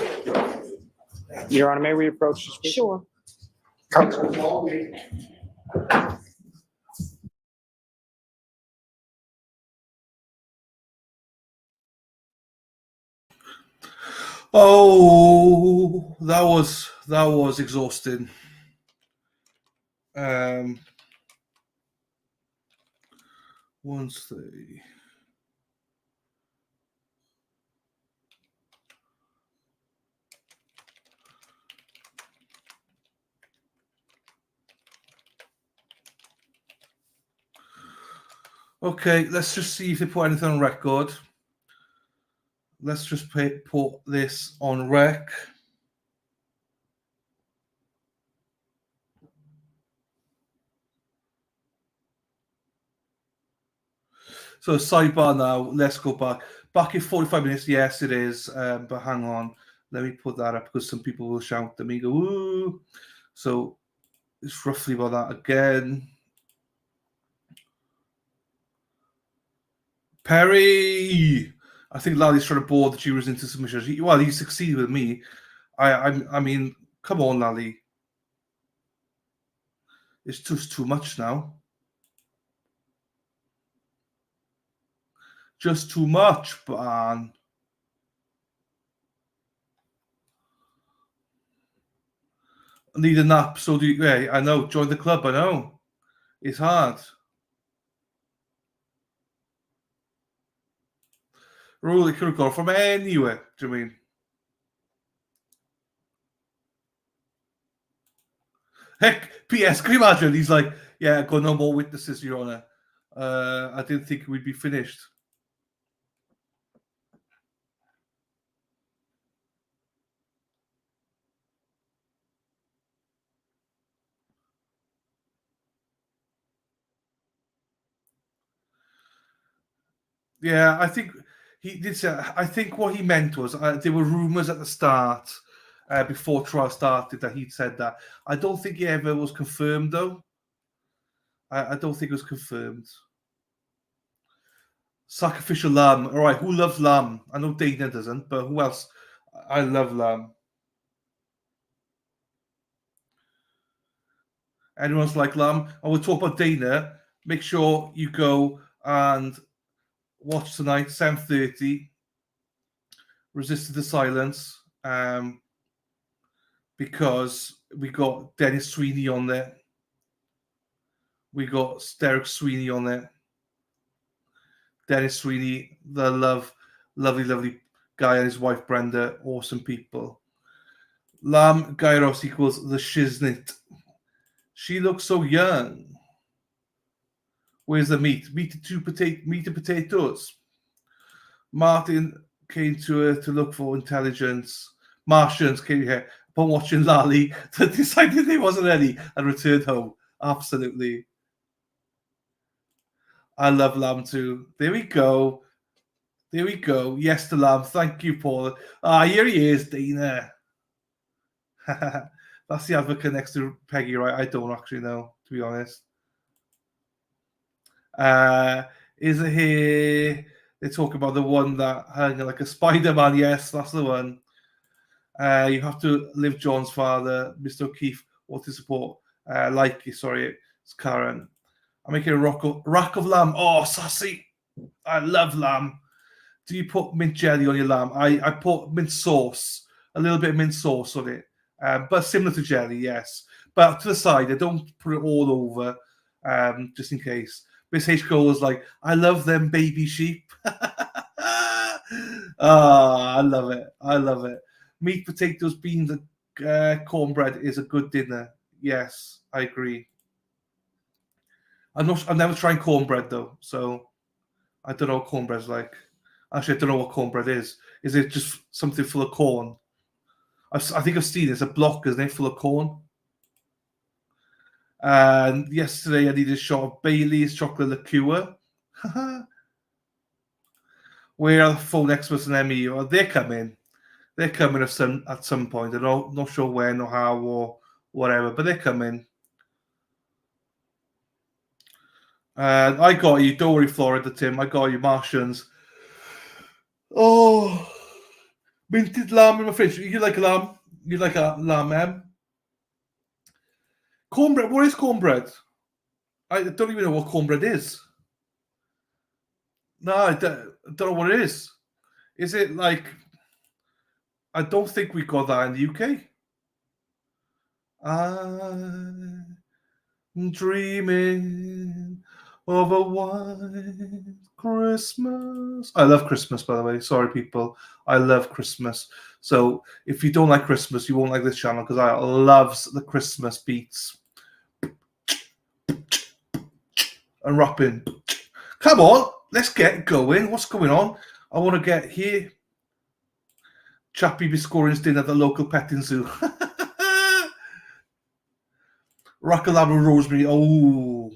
Your Honor, may we approach? Sure. Counsel, follow me. Oh, that was exhausting. Once they okay, let's just see if they put anything on record. Let's just put this on rec. So sidebar now, let's go back. Back in 45 minutes, yes, it is. But hang on, let me put that up because some people will shout at me, go, ooh. So it's roughly about that again. Perry! I think Lally's trying to bore the jurors into submissions. Well, he succeeded with me. I mean, come on, Lally. It's just too much now. Just too much, man. I need a nap, so do you. Yeah, I know. Join the club, I know. It's hard. Really could have gone from anywhere, do you mean? Heck, P.S. Can you imagine? He's like, yeah, I've got no more witnesses, Your Honor. I didn't think we'd be finished. Yeah, I think he did say. I think what he meant was there were rumors at the start, before trial started, that he'd said that. I don't think it ever was confirmed, though. I don't think it was confirmed. Sacrificial lamb. All right, who loves lamb? I know Dana doesn't, but who else? I love lamb. Anyone's like lamb? I will talk about Dana. Make sure you go and watch tonight, 7:30. Resisted the silence. Because we got Dennis Sweeney on there. We got Derek Sweeney on there. Dennis Sweeney, the lovely guy, and his wife Brenda, awesome people. Lam Gyros equals the shiznit. She looks so young. Where's the meat? Meat and potatoes. Martin came to her to look for intelligence. Martians came here upon watching Lally that decided there wasn't any and returned home. Absolutely. I love Lamb too. There we go. There we go. Yes to Lamb. Thank you, Paul. Here he is, Dana. That's the advocate next to Peggy, right? I don't actually know, to be honest. Is it here? They talk about the one that hung like a Spider-Man. Yes, that's the one. You have to live John's father, Mr. O'Keefe, or to support. It's Karen. I'm making a rack of lamb. Oh, sassy. I love lamb. Do you put mint jelly on your lamb? I put mint sauce, a little bit of mint sauce on it, but similar to jelly, yes. But to the side, I don't put it all over, just in case. Miss H. Cole was like, I love them baby sheep. I love it. I love it. Meat, potatoes, beans, and cornbread is a good dinner. Yes, I agree. I'm never trying cornbread though, so I don't know what cornbread's like. Actually, I don't know what cornbread is. Is it just something full of corn? I think I've seen it. It's a block, isn't it, full of corn? And yesterday I needed a shot of Bailey's chocolate liqueur. Where are the phone experts and ME? Well, they're coming. They're coming at some point. I'm not sure when or how or whatever, but they're coming. I got you. Don't worry, Florida, Tim. I got you, Martians. Oh, minted lamb in my fridge. You like lamb? You like a lamb, Em? Cornbread. What is cornbread? I don't even know what cornbread is. No, I don't know what it is. Is it like... I don't think we got that in the UK. I'm dreaming of a white Christmas. I love Christmas, by the way. Sorry, people. I love Christmas. So if you don't like Christmas, you won't like this channel because I loves the Christmas beats. And rapping. Come on, let's get going. What's going on? I want to get here. Chappie be scoring dinner at the local petting zoo. Rackalab and rosemary. Oh.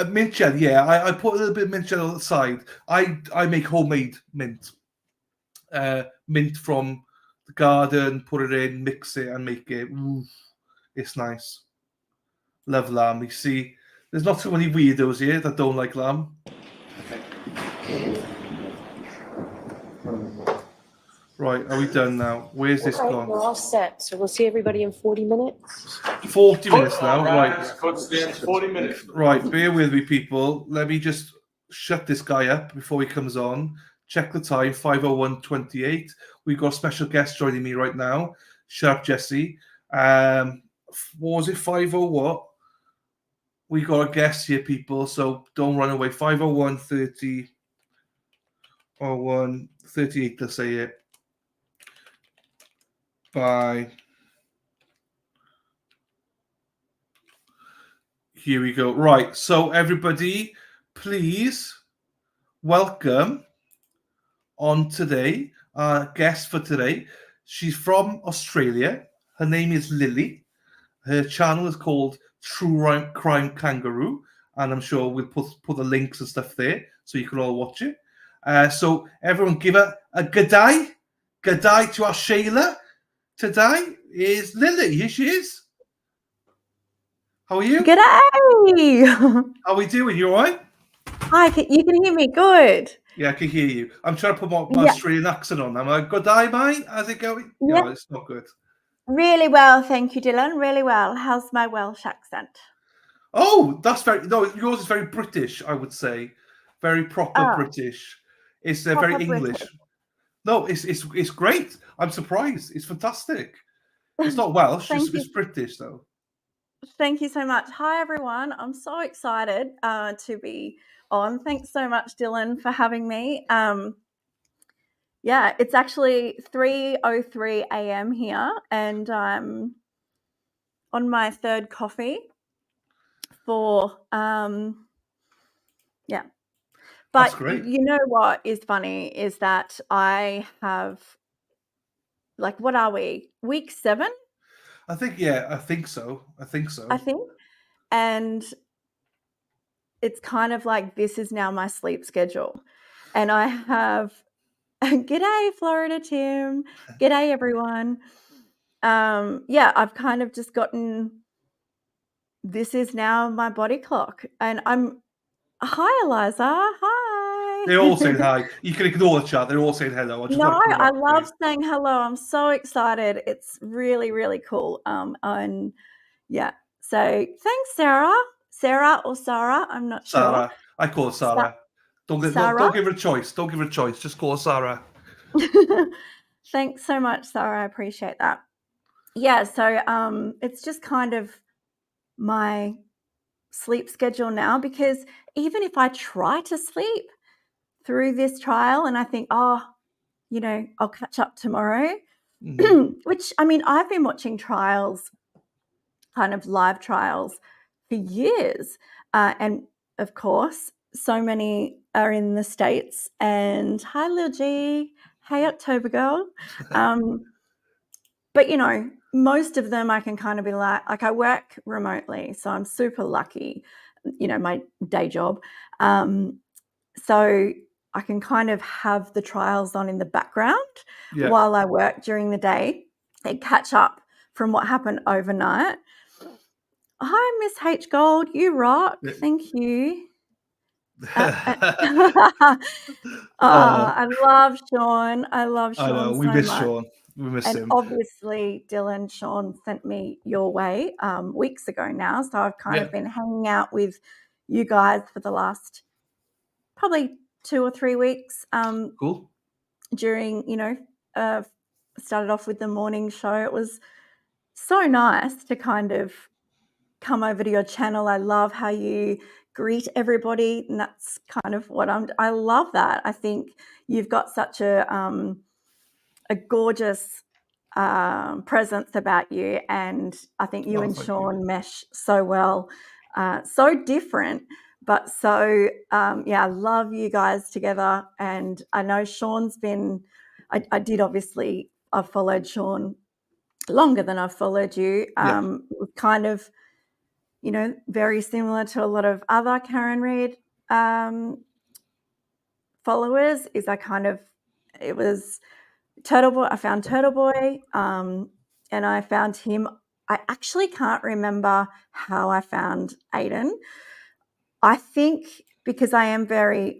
Mint gel, yeah. I put a little bit of mint gel on the side. I make homemade mint. Mint from the garden, put it in, mix it, and make it. Ooh, it's nice. Love lamb. You see, there's not too many weirdos here that don't like lamb. Right, are we done now? Where's this gone? We're all set. So we'll see everybody in 40 minutes. 40 minutes now, right. Coach stands 40 minutes. Right, bear with me, people. Let me just shut this guy up before he comes on. Check the time, 5:01:28. We've got a special guest joining me right now, Sharp Jesse. What was it, 5:00 what? We got a guest here, people, so don't run away. 5:01:30 or 1:38, let's say it. Bye. Here we go. Right. So everybody, please welcome on today, our guest for today. She's from Australia. Her name is Lily. Her channel is called True Crime Kangaroo. And I'm sure we'll put the links and stuff there so you can all watch it. So everyone give her a good day. Good day to our Shayla. Today is Lily. Here she is. How are you? G'day. How are we doing? You all right? Hi, you can hear me good. Yeah, I can hear you. I'm trying to put my Australian accent on. I'm like, good day, mate. How's it going? Yeah. No, it's not good. Really well, thank you, Dylan. Really well. How's my Welsh accent? Oh, that's very... No, yours is very British, I would say. Very proper British. It's very Proper English. British. No, it's great. I'm surprised. It's fantastic. It's not Welsh. It's British, though. Thank you so much. Hi, everyone. I'm so excited to be on. Thanks so much, Dylan, for having me. Yeah, it's actually 3:03 a.m. here, and I'm on my third coffee for, yeah. But That's great. you know what is funny is that I have, like, what are we? Week 7? I think, yeah, I think so. I think so. And it's kind of like this is now my sleep schedule. And I have, g'day, Florida Tim. G'day, everyone. Yeah, I've kind of just gotten, this is now my body clock. And hi, Eliza. Hi. They're all saying hi. You can ignore the chat. They're all saying hello. No, I love saying hello. I'm so excited. It's really, really cool. And yeah, so thanks, Sarah. Sarah or Sarah, I'm not sure. Sarah. I call her Sarah. Don't give her a choice. Don't give her a choice. Just call her Sarah. Thanks so much, Sarah. I appreciate that. Yeah, so it's just kind of my sleep schedule now, because even if I try to sleep through this trial and I think, oh, you know, I'll catch up tomorrow, which, I mean, I've been watching trials, kind of live trials, for years. And of course, so many are in the States. And hi, Lil G. Hey, October girl. But, you know, most of them I can kind of be like I work remotely, so I'm super lucky, you know, my day job. so I can kind of have the trials on in the background Yeah. while I work during the day. They catch up from what happened overnight. Hi, Miss H Gold, you rock. Yeah. Thank you. Oh, I love Sean. I love I know. Sean We so miss much. Sean. We miss And him. obviously, Dylan, Sean sent me your way weeks ago now. So I've kind Yeah. of been hanging out with you guys for the last probably 2 or 3 weeks Cool. during, started off with the morning show. It was so nice to kind of come over to your channel. I love how you greet everybody, and that's kind of what I love that. I think you've got such a gorgeous presence about you, and I think you Oh, and thank Sean mesh so well. So different, but so I love you guys together. And I know Sean's been. I did obviously. I've followed Sean longer than I've followed you. Kind of, very similar to a lot of other Karen Reid followers. It was Turtle Boy. I found Turtle Boy, and I found him. I actually can't remember how I found Aiden. I think because I am very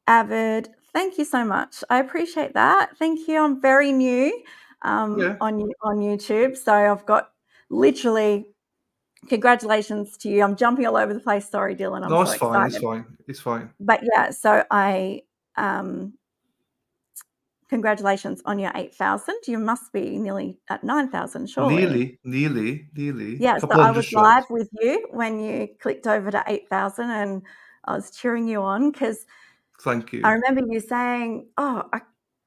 avid. Thank you so much. I appreciate that. Thank you. I'm very new on YouTube, so I've got literally. Congratulations to you. I'm jumping all over the place. Sorry, Dylan. I'm No, so it's fine. excited. It's fine. It's fine. But yeah, so I congratulations on your 8,000. You must be nearly at 9,000, surely. Nearly. Yeah, so Couple I hundred was short. live with you when you clicked over to 8,000, and I was cheering you on because Thank you. I remember you saying,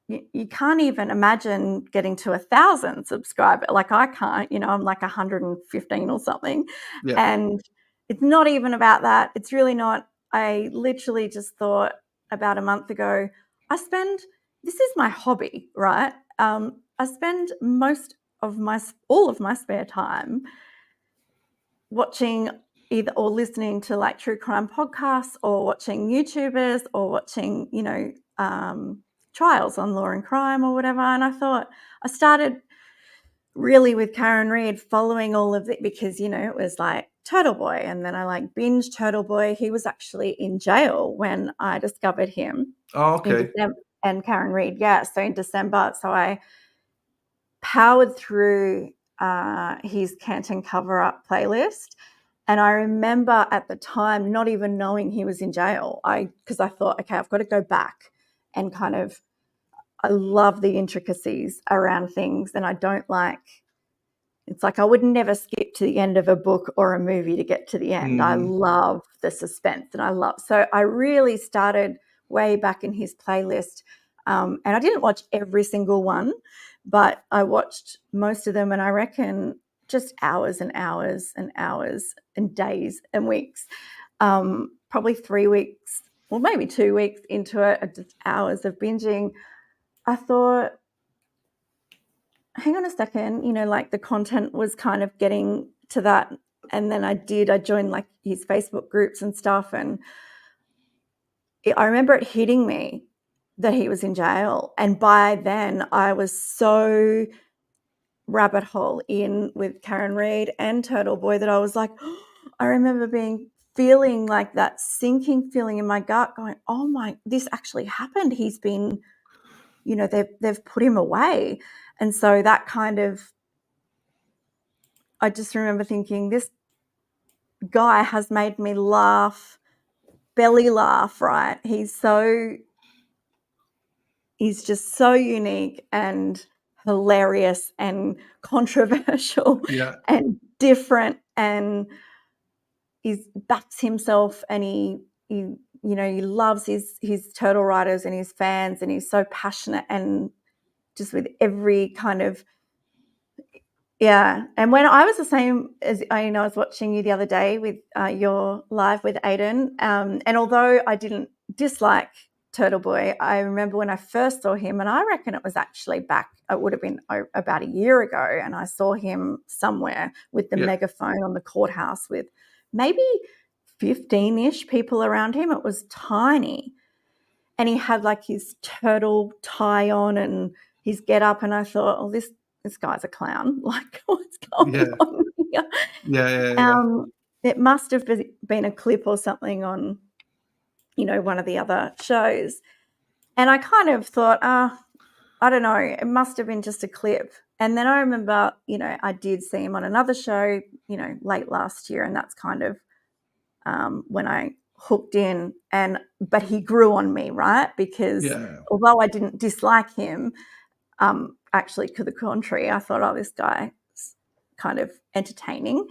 you can't even imagine getting to 1,000 subscribers. Like I can't, I'm like 115 or something. Yeah. And it's not even about that. It's really not. I literally just thought about a month ago, this is my hobby, right? I spend all of my spare time watching either or listening to like true crime podcasts or watching YouTubers or watching, trials on law and crime or whatever. And I thought I started really with Karen Reid following all of it because, it was like Turtle Boy. And then I like binged Turtle Boy. He was actually in jail when I discovered him. Oh, okay. In December, and Karen Reid, yeah. So in December, so I powered through his Canton Cover Up playlist. And I remember at the time not even knowing he was in jail. Because I thought, okay, I've got to go back and I love the intricacies around things, and I don't like. It's like I would never skip to the end of a book or a movie to get to the end. I love the suspense, and so I really started way back in his playlist, and I didn't watch every single one, but I watched most of them, and I reckon just hours and hours and hours and days and weeks, probably 3 weeks or maybe 2 weeks into it, just hours of binging. I thought, hang on a second, like the content was kind of getting to that. And then I joined like his Facebook groups and stuff. And I remember it hitting me that he was in jail. And by then I was so rabbit hole in with Karen Reid and Turtle Boy that I was like, I remember feeling like that sinking feeling in my gut going, oh my, this actually happened. He's been, they've put him away. And so that kind of, I just remember thinking, this guy has made me laugh, belly laugh, right? He's just so unique and hilarious and controversial and different, and he backs himself, and he loves his turtle riders and his fans, and he's so passionate and just with every kind of. Yeah, and when I was the same as I was watching you the other day with your live with Aiden, and although I didn't dislike Turtle Boy, I remember when I first saw him, and I reckon it was actually it would have been about a year ago, and I saw him somewhere with the megaphone on the courthouse with maybe 15-ish people around him. It was tiny, and he had like his turtle tie on and his get up, and I thought, oh, this guy's a clown. Like, what's going on here? Yeah. It must have been a clip or something on, one of the other shows. And I kind of thought, I don't know, it must have been just a clip. And then I remember, I did see him on another show, late last year, and that's kind of when I hooked in. But he grew on me, right? Because although I didn't dislike him, actually, to the contrary, I thought, oh, this guy's kind of entertaining.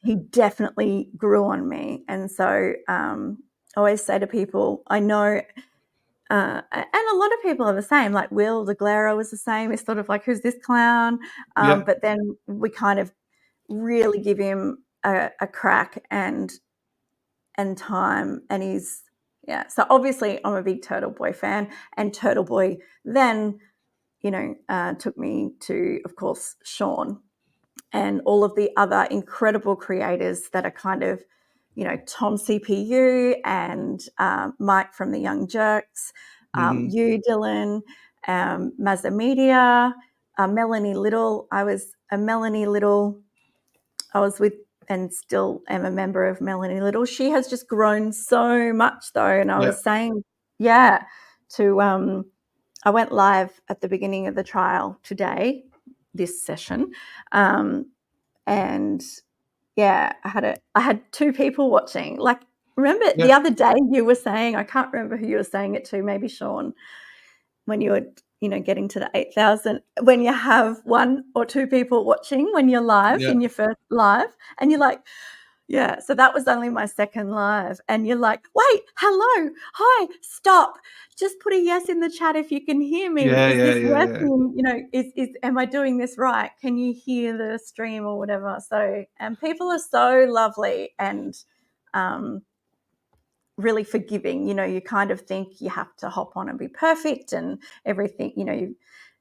He definitely grew on me. And so I always say to people, I know, and a lot of people are the same, like Will, the Glarer was the same. It's sort of like, who's this clown? But then we kind of really give him a crack and time. And he's, so obviously I'm a big Turtle Boy fan, and Turtle Boy then, took me to, of course, Sean and all of the other incredible creators that are kind of, Tom CPU and Mike from the Young Jerks, you, Dylan, Mazda Media, Melanie Little. I was with and still am a member of Melanie Little. She has just grown so much though. And I was saying, I went live at the beginning of the trial today, this session. And I had 2 people watching. Like, remember the other day you were saying, I can't remember who you were saying it to, maybe Sean, when you were, getting to the 8,000, when you have 1 or 2 people watching when you're live in your first live, and you're like, so that was only my second live, and you're like, wait, hello, hi, stop, just put a yes in the chat if you can hear me. Is this working? Is am I doing this right? Can you hear the stream or whatever? So, and people are so lovely and really forgiving. You kind of think you have to hop on and be perfect and everything,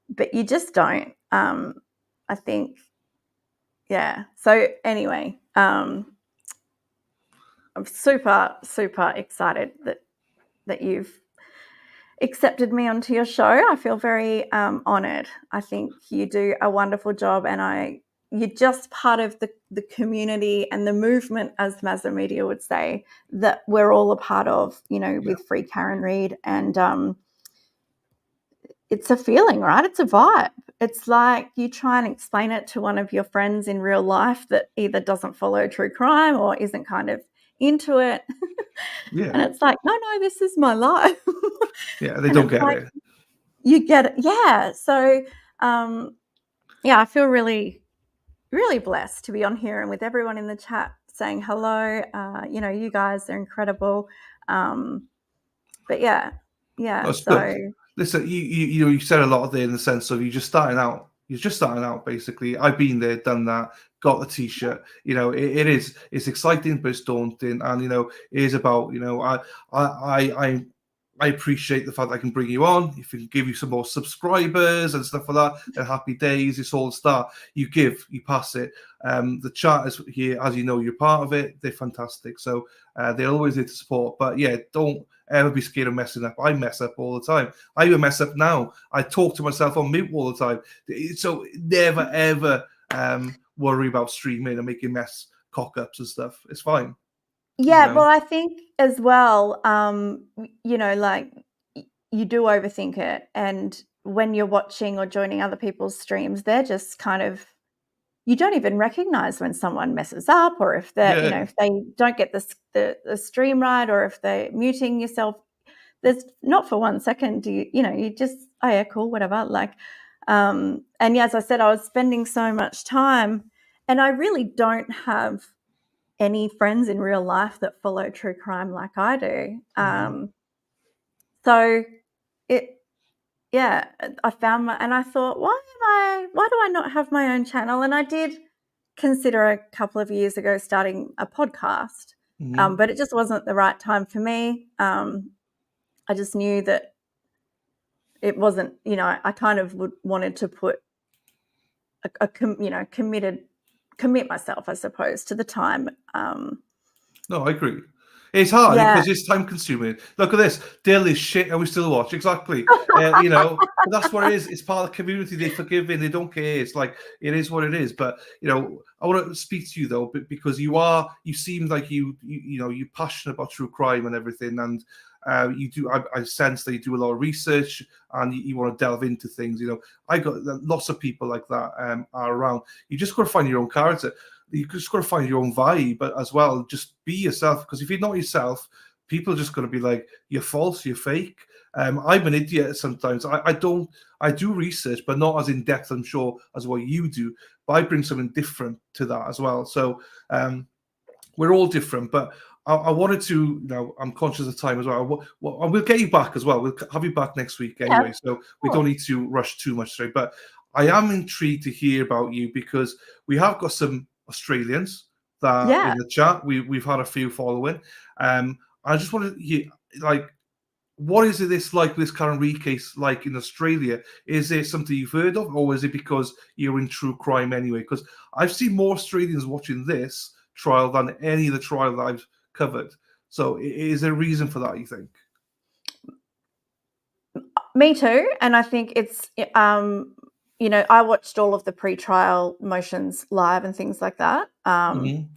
but you just don't. I think, so anyway, I'm super, super excited that you've accepted me onto your show. I feel very honoured. I think you do a wonderful job, and you're just part of the community and the movement, as Mazda Media would say, that we're all a part of, with Free Karen Reid. And it's a feeling, right? It's a vibe. It's like you try and explain it to one of your friends in real life that either doesn't follow true crime or isn't kind of into it. And it's like, no, this is my life. They don't get it. You get it. So I feel really, really blessed to be on here and with everyone in the chat saying hello. You guys are incredible. But That's so good. Listen, you said a lot there in the sense of you're just starting out. You're just starting out, basically. I've been there, done that, got the T-shirt. It's exciting, but it's daunting, and it is about. I appreciate the fact that I can bring you on. If it can give you some more subscribers and stuff like that, then happy days. It's all the start. You give, you pass it. The chat is here, as you know, you're part of it. They're fantastic. So they're always there to support. But don't ever be scared of messing up. I mess up all the time. I even mess up now. I talk to myself on mute all the time. So never, ever worry about streaming and making cock-ups and stuff. It's fine. Well, I think as well, like you do overthink it. And when you're watching or joining other people's streams, they're just kind of, you don't even recognize when someone messes up, or if they're, if they don't get the stream right, or if they're muting yourself. There's not for 1 second do you just, oh yeah, cool, whatever. Like, and as I said, I was spending so much time, and I really don't have any friends in real life that follow true crime like I do. So I found and I thought, why do I not have my own channel? And I did consider a couple of years ago starting a podcast, but it just wasn't the right time for me. I just knew that it wasn't, I kind of wanted to put commit myself, I suppose, to the time. No, I agree. It's hard Yeah. because it's time consuming. Look at this. Dill is shit and we still watch. Exactly. You know, but that's what it is. It's part of the community. They forgive and they don't care. It's like, it is what it is. But, you know, I want to speak to you though, because you seem like you know, you're passionate about true crime and everything. And you do, I sense that you do a lot of research and you want to delve into things. You know, I got lots of people like that are around. You just got to find your own character. You just got to find your own vibe, but as well, just be yourself. Because if you're not yourself, people are just going to be like, you're false, you're fake. I'm an idiot sometimes. I do research, but not as in depth, I'm sure, as what you do. But I bring something different to that as well. So we're all different. But I wanted to, you know, I'm conscious of time as well. We'll get you back as well. We'll have you back next week anyway. Yeah, So we don't need to rush too much today. But I am intrigued to hear about you because we have got some Australians that in the chat. We've had a few following. I just wanted to hear, like, what is this like, this current case like in Australia? Is it something you've heard of, or is it because you're in true crime anyway? Because I've seen more Australians watching this trial than any of the trial that I've covered. So is there a reason for that, you think? Me too. And I think it's, you know, I watched all of the pre-trial motions live and things like that. And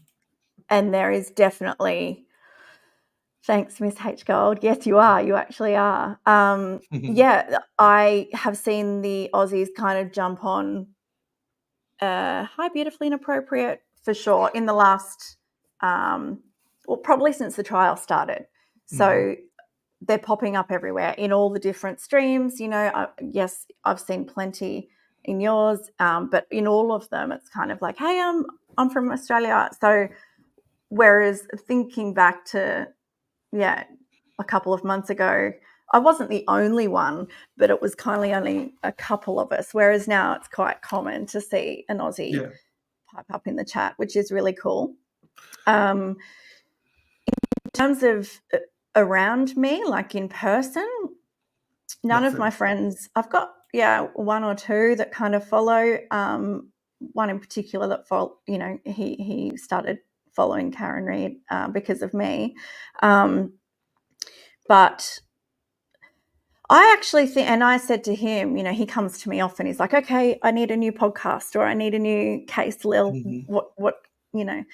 there is definitely, thanks, Miss H. Gold. Yes, you are. You actually are. Yeah, I have seen the Aussies kind of jump on Hi, Beautifully Inappropriate for sure in the last, well, probably since the trial started. So they're popping up everywhere in all the different streams. You know, yes, I've seen plenty in yours, but in all of them, it's kind of like, hey, I'm from Australia. So whereas thinking back to, a couple of months ago, I wasn't the only one, but it was kind of only a couple of us, whereas now it's quite common to see an Aussie pipe up in the chat, which is really cool. In terms of around me, like in person, none of my friends, I've got, one or two that kind of follow, one in particular that you know, he started following Karen Reid because of me. But I actually think, and I said to him, you know, he comes to me often, he's like, okay, I need a new podcast or I need a new case, Lil, what, you know,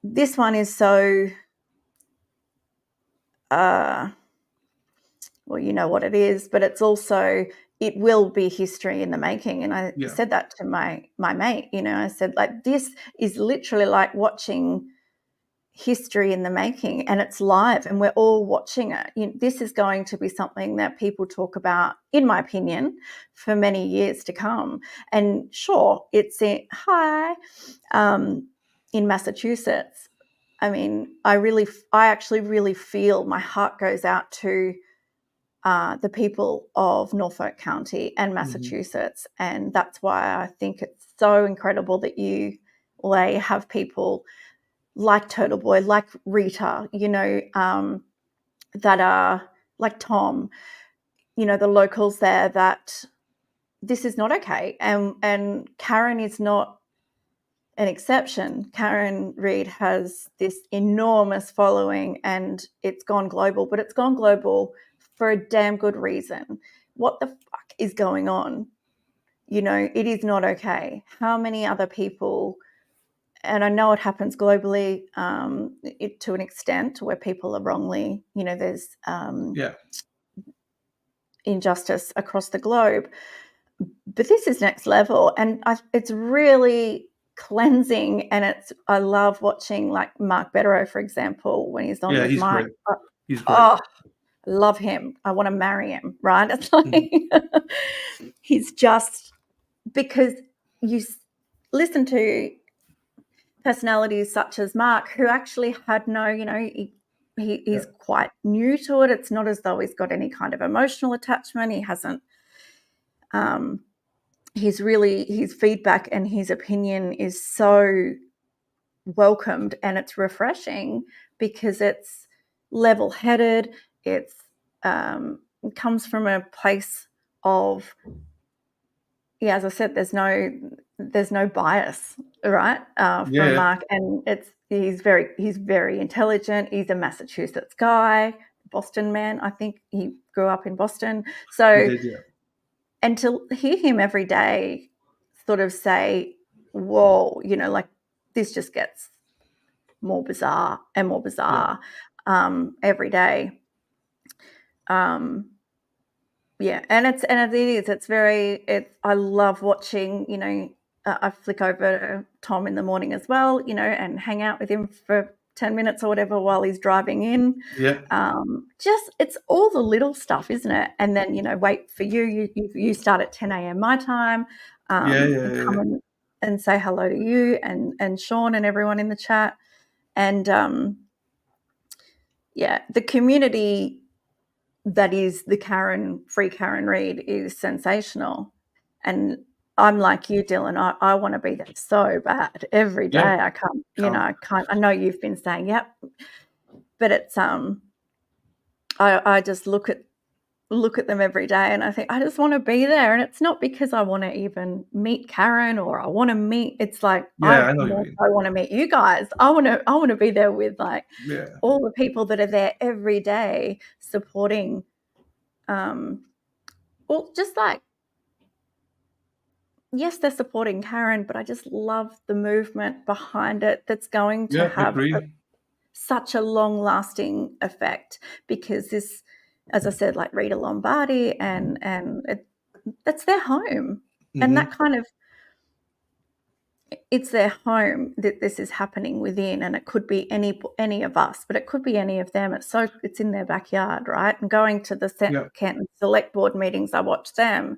this one is so, well, you know what it is, but it's also, it will be history in the making. And I said that to my mate, you know, I said, like, this is literally like watching history in the making, and it's live and we're all watching it. You know, this is going to be something that people talk about, in my opinion, for many years to come. And sure, it's in Massachusetts. I mean, I actually really feel my heart goes out to the people of Norfolk County and Massachusetts. And that's why I think it's so incredible that you have people like Turtle Boy, like Rita, you know, that are like Tom, you know, the locals there, that this is not okay. And Karen is not an exception. Karen Reid has this enormous following and it's gone global, but it's gone global for a damn good reason. What the fuck is going on? You know, it is not okay. How many other people, and I know it happens globally to an extent where people are wrongly, you know, there's injustice across the globe. But this is next level. And it's really cleansing. And I love watching like Mark Betterow, for example, when he's on with Mike. Great. He's great. Oh, I love him. I want to marry him, right? It's like he's just, because you listen to personalities such as Mark, who actually had no, you know, he's quite new to it. It's not as though he's got any kind of emotional attachment. He hasn't, his feedback and his opinion is so welcomed, and it's refreshing because it's level-headed. It comes from a place of, as I said, there's no there's no bias, right? From Yeah. Mark, and he's very intelligent. He's a Massachusetts guy, Boston man. I think he grew up in Boston. So, He did, yeah. and to hear him every day sort of say, whoa, you know, like this just gets more bizarre and more bizarre every day. Yeah, and I love watching, you know, I flick over to Tom in the morning as well, you know, and hang out with him for 10 minutes or whatever while he's driving in. Yeah. It's all the little stuff, isn't it? And then, you know, wait for you start at 10 a.m. my time. And come and say hello to you and Sean and everyone in the chat. And the community that is the Free Karen Read is sensational. And I'm like you, Dylan, I want to be there so bad every day. Yeah. I can't, you know, I know you've been saying, yep, but it's, I just look at them every day and I think I just want to be there. And it's not because I want to even meet Karen or I want to meet, it's like, I want to meet you guys. I want to be there with like all the people that are there every day supporting, well, just like, yes, they're supporting Karen, but I just love the movement behind it that's going to have such a long-lasting effect, because this, as I said, like Rita Lombardi and that's their home. And that kind of, it's their home that this is happening within, and it could be any of us, but it could be any of them. It's in their backyard, right? And going to the Canton Select Board meetings, I watch them,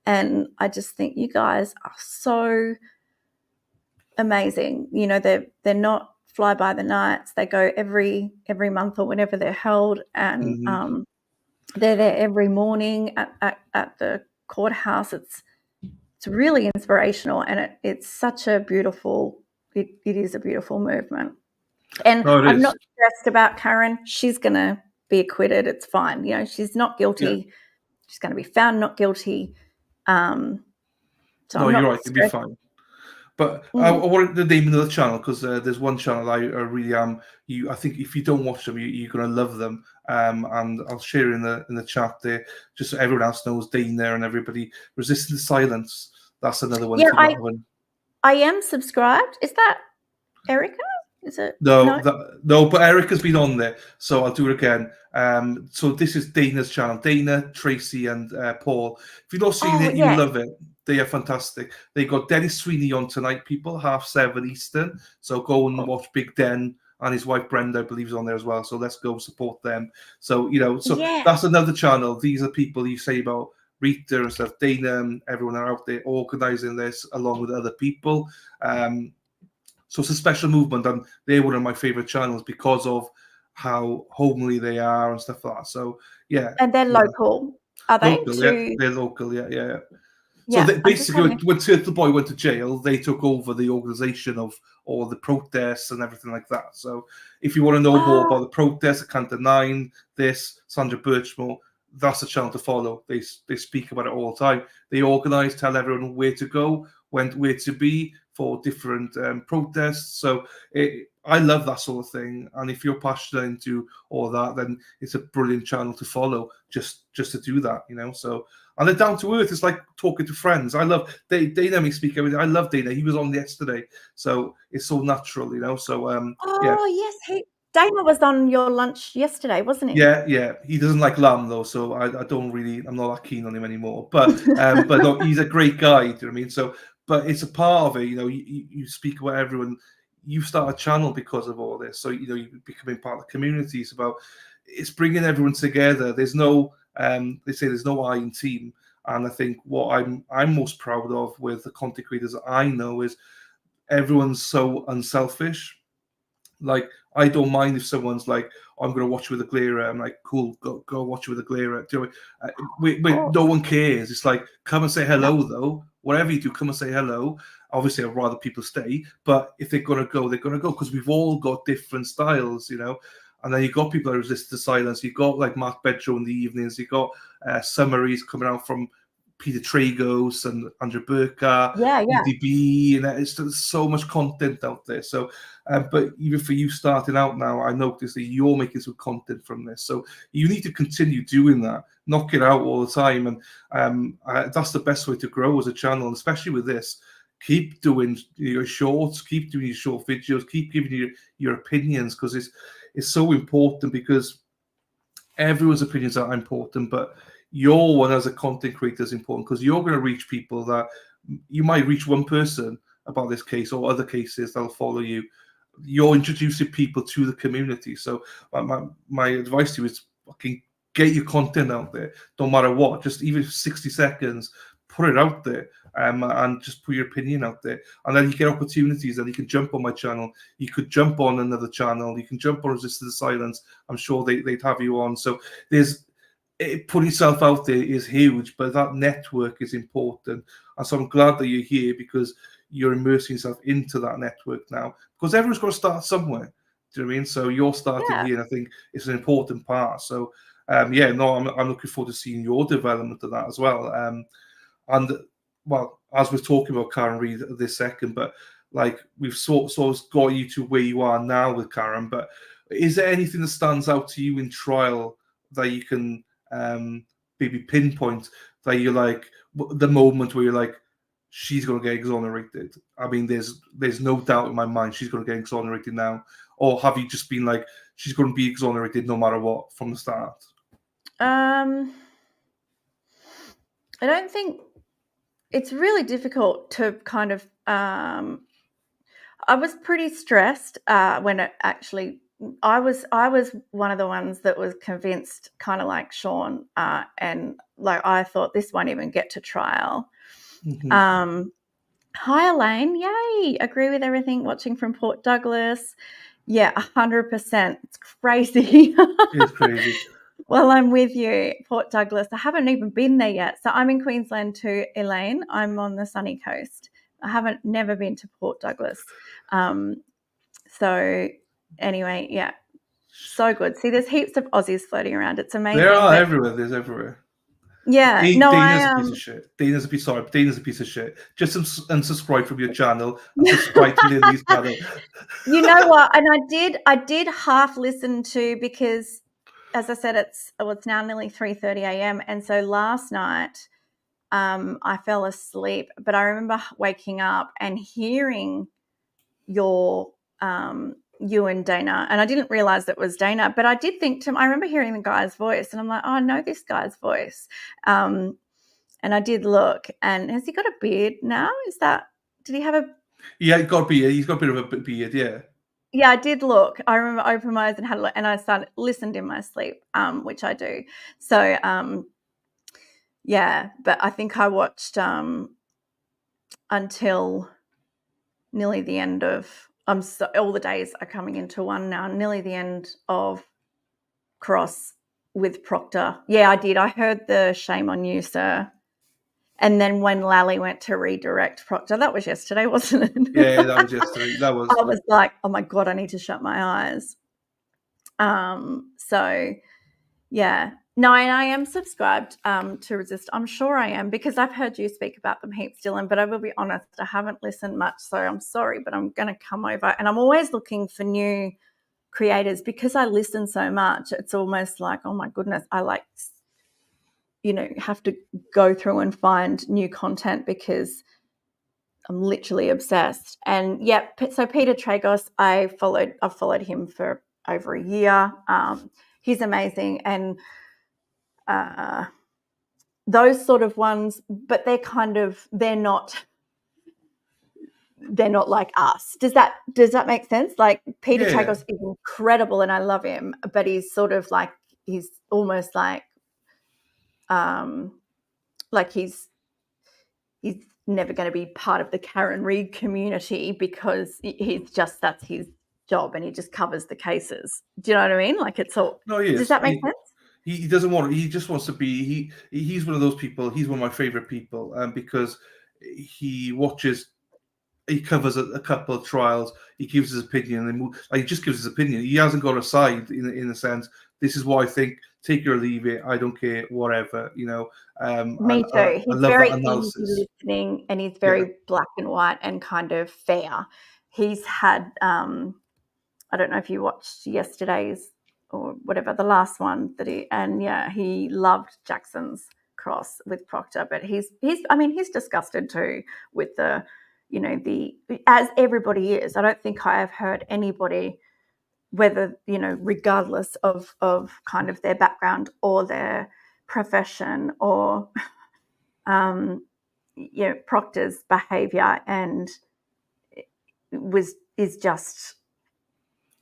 and I just think you guys are so amazing. You know, they're not fly by the nights. They go every month or whenever they're held, and they're there every morning at the courthouse. It's really inspirational, and it's such a beautiful, it is a beautiful movement. And I'm not stressed about Karen. She's going to be acquitted. It's fine. You know, she's not guilty. Yeah. She's going to be found not guilty. So you're right. It'll be fine. But I wanted to name another channel, because there's one channel I really am. I think if you don't watch them, you're going to love them. And I'll share in the chat there, just so everyone else knows. Dana and everybody, Resisting the Silence. That's another one. Yeah, I am subscribed. Is that Erica? Is it? No, but Erica's been on there, so I'll do it again. So this is Dana's channel. Dana, Tracy, and Paul. If you've not seen it, you love it. They are fantastic. They got Dennis Sweeney on tonight, people, 7:30 Eastern. So go and watch Big Den, and his wife Brenda, I believe, is on there as well. So let's go support them. So, you know, that's another channel. These are people you say about Rita and stuff. Dana and everyone are out there organizing this along with other people. So it's a special movement, and they're one of my favorite channels because of how homely they are and stuff like that. So, yeah. And they're local. Are they? Yeah, they're local, yeah. So basically, when Turtle Boy went to jail, they took over the organization of all the protests and everything like that. So if you want to know more about the protests, I can't deny this, Sandra Birchmore, that's a channel to follow. They speak about it all the time. They organize, tell everyone where to go, where to be for different protests. So I love that sort of thing. And if you're passionate into all that, then it's a brilliant channel to follow just to do that, you know. So, and they're down to earth. It's like talking to friends. I love Dana. Me speak everything. I love Dana. He was on yesterday, so it's so natural, you know. So yes, Dana was on your lunch yesterday, wasn't he? Yeah. He doesn't like lamb though, so I don't really. I'm not that keen on him anymore. But no, he's a great guy. Do you know what I mean? So, but it's a part of it. You know, you speak about everyone. You start a channel because of all this, so you know you're becoming part of the community. It's bringing everyone together. There's no they say there's no I in team, and I think what I'm most proud of with the content creators that I know is everyone's so unselfish. Like, I don't mind if someone's like, oh, I'm going to watch you with a glare. I'm like, cool, go watch you with a glare. No one cares. It's like, come and say hello, though. Whatever you do, come and say hello. Obviously, I'd rather people stay. But if they're going to go, they're going to go, because we've all got different styles, you know. And then you've got people that resist the silence. You've got, like, Mark Bedrow in the evenings. You've got summaries coming out from Peter Tragos and Andrew Burka, Yeah, yeah. EDB, and it's there's so much content out there. So, but even for you starting out now, I noticed that you're making some content from this. So you need to continue doing that, knock it out all the time, and that's the best way to grow as a channel, and especially with this. Keep doing your shorts, keep doing your short videos, keep giving your opinions, because it's so important, because everyone's opinions are important, but your one as a content creator is important, because you're going to reach people that you might reach one person about this case or other cases that'll follow you. You're introducing people to the community. So my advice to you is fucking get your content out there, no matter what. Just even 60 seconds, put it out there, and just put your opinion out there. And then you get opportunities, and you can jump on my channel. You could jump on another channel. You can jump on Resistance Silence. I'm sure they'd have you on. So putting yourself out there is huge, but that network is important. And so I'm glad that you're here, because you're immersing yourself into that network now, because everyone's got to start somewhere. Do you know what I mean? So you're starting here, and I think it's an important part. So I'm looking forward to seeing your development of that as well. And well, as we're talking about Karen Reid this second, but like we've sort of got you to where you are now with Karen, but is there anything that stands out to you in trial that you can maybe pinpoint, that you're like, the moment where you're like, she's going to get exonerated? I mean, there's no doubt in my mind she's going to get exonerated now. Or have you just been like, she's going to be exonerated no matter what from the start? I don't think it's really difficult to kind of. I was pretty stressed when it actually. I was one of the ones that was convinced, kind of like Sean, and like I thought this won't even get to trial. Mm-hmm. Hi Elaine, yay! Agree with everything. Watching from Port Douglas, yeah, 100%. It's crazy. It's crazy. Well, I'm with you, Port Douglas. I haven't even been there yet. So I'm in Queensland too, Elaine. I'm on the sunny coast. I never been to Port Douglas. So anyway, yeah, so good. See, there's heaps of Aussies floating around. It's amazing. There are everywhere. There's everywhere. Yeah, Dana's a piece of shit. Dana's a piece of shit. Just unsubscribe from your channel and subscribe to Lily's channel. You know what? And I did half listen to, because as I said, it's now nearly 3:30 a.m. And so last night I fell asleep, but I remember waking up and hearing you and Dana, and I didn't realize that was Dana, but I did think I remember hearing the guy's voice, and I'm like, oh, I know this guy's voice. And I did look, and has he got a beard now? Did he have a... Yeah, he's got a beard. He's got a bit of a beard, yeah. Yeah, I did look. I remember I opened my eyes and had a look, and I listened in my sleep, which I do. So, yeah, but I think I watched until nearly the end of... all the days are coming into one now. Nearly the end of Cross with Proctor. Yeah, I did. I heard the shame on you, sir. And then when Lally went to redirect Proctor, that was yesterday, wasn't it? Yeah, that was yesterday. That was. I was like, oh my God, I need to shut my eyes. So yeah. No, and I am subscribed to Resist. I'm sure I am, because I've heard you speak about them heaps, Dylan, but I will be honest, I haven't listened much, so I'm sorry, but I'm going to come over. And I'm always looking for new creators, because I listen so much. It's almost like, oh my goodness, I like, have to go through and find new content, because I'm literally obsessed. And yeah, so Peter Tragos, I've followed him for over a year. He's amazing. And those sort of ones, but they're not like us. Does that make sense? Like Peter Tragos is incredible and I love him, but he's sort of like, he's almost like he's never going to be part of the Karen Reid community, because that's his job and he just covers the cases. Do you know what I mean? Like it's all. No, he is. Does that make sense? He doesn't want. He just wants to be. He's one of those people. He's one of my favorite people, because he watches. He covers a couple of trials. He gives his opinion, and he just gives his opinion. He hasn't got a side in a sense. This is what I think. take it or leave it. I don't care, whatever, you know. Me too. I He's love very that easy analysis. listening, and he's Yeah. very black and white and kind of fair. He's had, I don't know if you watched yesterday's or whatever, the last one that he loved Jackson's cross with Proctor, but he's disgusted too with the, as everybody is. I don't think I have heard anybody, whether, regardless of kind of their background or their profession or, Proctor's behavior and is just,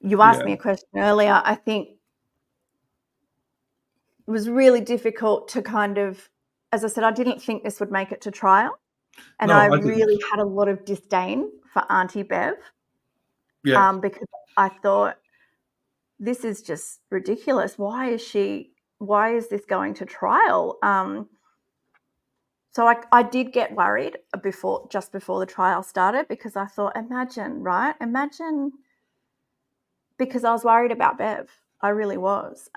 you asked me a question earlier. I think it was really difficult to kind of, as I said, I didn't think this would make it to trial. And No, I I didn't. really had a lot of disdain for Auntie Bev. Yeah. Because I thought, this is just ridiculous. Why is this going to trial? So I did get worried just before the trial started, because I thought, imagine, because I was worried about Bev. I really was.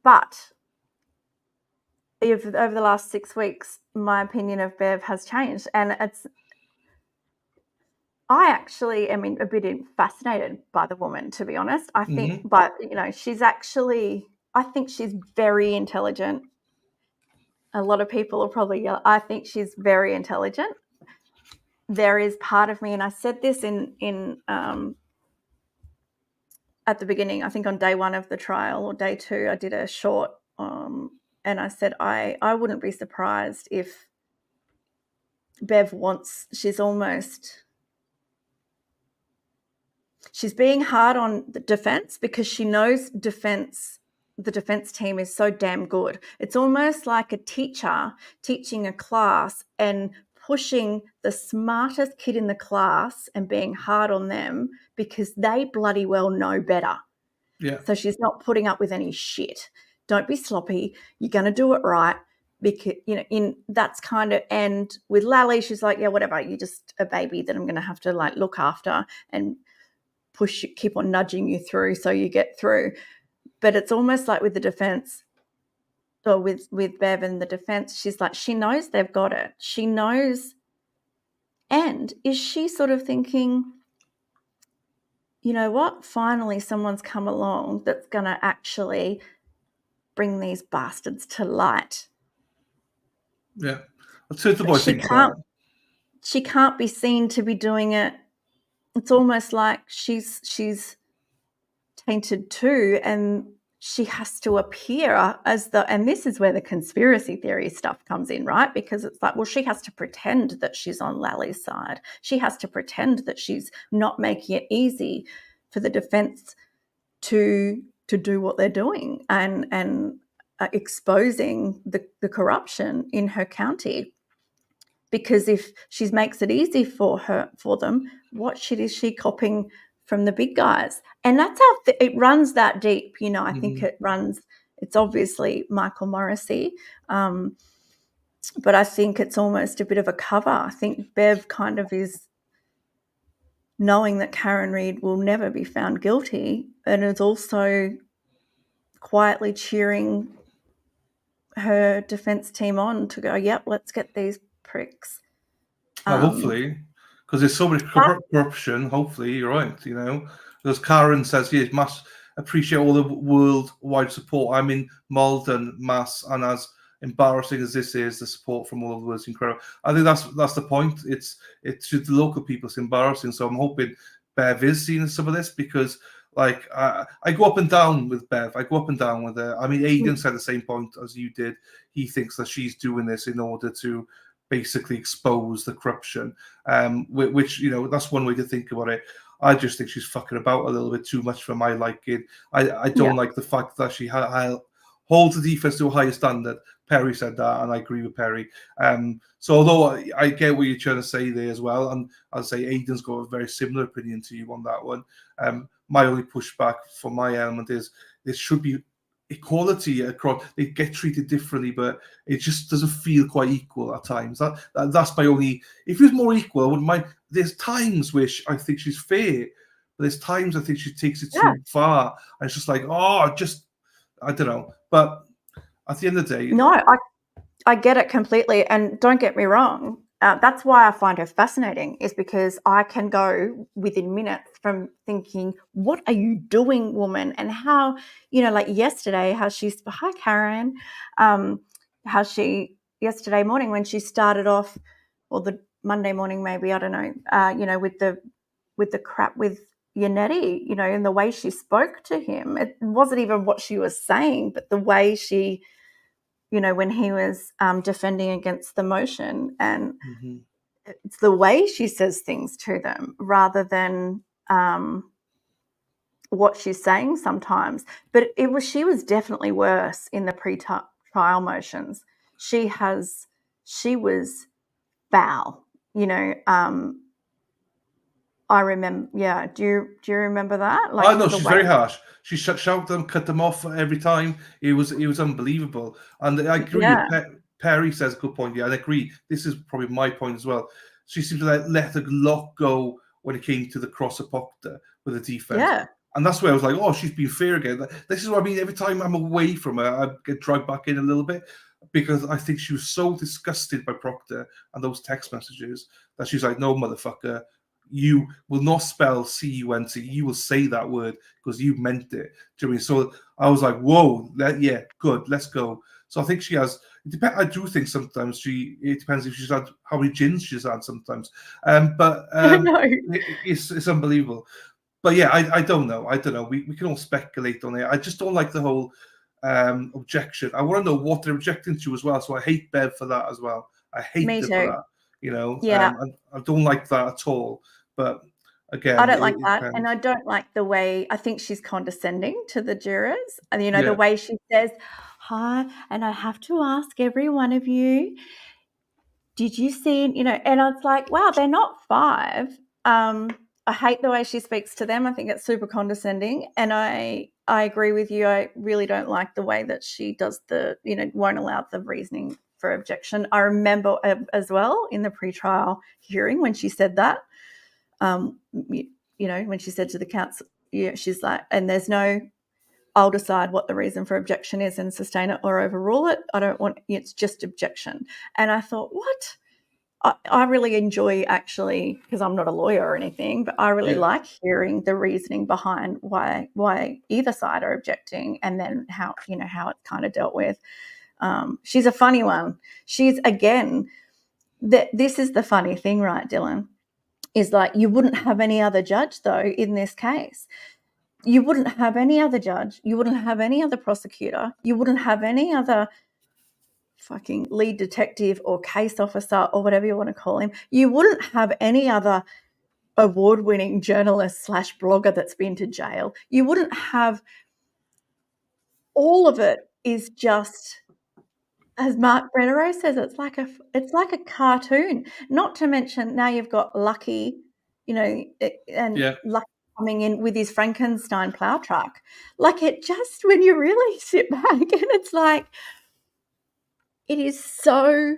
But over the last 6 weeks, my opinion of Bev has changed, and I actually am a bit fascinated by the woman, to be honest. I think, but she's actually, I think she's very intelligent. A lot of people will probably yell, I think she's very intelligent. There is part of me, and I said this in at the beginning, I think on day 1 of the trial or day 2, I did a short, and I said I wouldn't be surprised if Bev she's being hard on the defense, because she knows the defense team is so damn good. It's almost like a teacher teaching a class and pushing the smartest kid in the class and being hard on them because they bloody well know better. Yeah. So she's not putting up with any shit. Don't be sloppy. You're going to do it right. Because, that's kind of, and with Lally, she's like, yeah, whatever. You're just a baby that I'm going to have to look after and keep on nudging you through so you get through. But it's almost like with the defense, or with Bev and the defense, she's like, she knows they've got it. She knows. And is she sort of thinking, you know what? Finally, someone's come along that's going to actually bring these bastards to light. Yeah. That's the boy thinks that. She can't be seen to be doing it. It's almost like she's tainted too, and she has to appear as and this is where the conspiracy theory stuff comes in, right? Because it's like, well, she has to pretend that she's on Lally's side. She has to pretend that she's not making it easy for the defense to do what they're doing and exposing the corruption in her county. Because if she makes it easy for them, what shit is she copying from the big guys? And that's how it runs that deep. I think it's obviously Michael Morrissey, but I think it's almost a bit of a cover. I think Bev kind of is knowing that Karen Reid will never be found guilty, and is also quietly cheering her defense team on to go, yep, let's get these pricks. Hopefully, because there's so much corruption. Hopefully, you're right. As Karen says, you must appreciate all the worldwide support. I'm in Malden, Mass, and as embarrassing as this is, the support from all over the world is incredible. I think that's the point. It's to the local people, it's embarrassing. So I'm hoping Bev is seeing some of this, because I go up and down with Bev. I go up and down with her. Aidan said the same point as you did. He thinks that she's doing this in order to basically expose the corruption, which that's one way to think about it. I just think she's fucking about a little bit too much for my liking. I don't like the fact that she holds the defense to a higher standard. Perry said that, and I agree with Perry. So although I get what you're trying to say there as well, and I'll say Aidan's got a very similar opinion to you on that one. My only pushback for my element is there should be equality across. They get treated differently, but it just doesn't feel quite equal at times. That's my only. If it was more equal, I wouldn't mind. There's times which I think she's fair, but there's times I think she takes it too far, and it's just like, I don't know. But at the end of the day, No, I get it completely. And don't get me wrong. That's why I find her fascinating, is because I can go within minutes from thinking, what are you doing, woman? And how, like yesterday, how she's, hi, Karen, how she, yesterday morning when she started off, or the Monday morning maybe, I don't know, with the crap with Yannetti, and the way she spoke to him. It wasn't even what she was saying, but the way she, when he was defending against the motion, and it's the way she says things to them rather than what she's saying sometimes. But she was definitely worse in the pre-trial motions. She was foul, I remember. Yeah. Do you remember that? I know the she's way- very harsh. She shouted them, cut them off every time. It was unbelievable. And I agree. Yeah. Perry says a good point. Yeah, I agree. This is probably my point as well. She seems to let a lot go when it came to the cross apocta with the defense. Yeah. And that's where I was like, oh, she's been fair again. This is what I mean. Every time I'm away from her, I get dragged back in a little bit, because I think she was so disgusted by Proctor and those text messages that she's like, no, motherfucker, you will not spell CUNT. You will say that word because you meant it. Do you know what I mean? So I was like, whoa, yeah, good, let's go. So I think she has. I do think sometimes it depends if she's had how many gins she's had sometimes. But it's unbelievable. But yeah, I don't know. We can all speculate on it. I just don't like the whole objection. I want to know what they're objecting to as well. So I hate Bev for that as well. I hate her for that. Yeah. I don't like that at all. But again, I don't like that. depends. And I don't like the way, I think she's condescending to the jurors. And, Yeah. the way she says, hi, and I have to ask every one of you, did you see, and it's like, wow, they're not 5. I hate the way she speaks to them. I think it's super condescending. And I agree with you. I really don't like the way that she does won't allow the reasoning for objection. I remember as well in the pretrial hearing when she said that. When she said to the counsel, she's like, and there's no, I'll decide what the reason for objection is and sustain it or overrule it. I don't want, it's just objection. And I thought, what? I really enjoy, actually, because I'm not a lawyer or anything, but I really like hearing the reasoning behind why either side are objecting, and then how it's kind of dealt with. She's a funny one. She's, again, this is the funny thing, right, Dylan? Is like, you wouldn't have any other judge, though, in this case. You wouldn't have any other judge. You wouldn't have any other prosecutor. You wouldn't have any other fucking lead detective or case officer or whatever you want to call him. You wouldn't have any other award-winning journalist / blogger that's been to jail. You wouldn't have, all of it is just, as Mark Brenero says, it's like a cartoon. Not to mention now you've got Lucky, Lucky coming in with his Frankenstein plow truck. Like, it just, when you really sit back, and it's like, it is so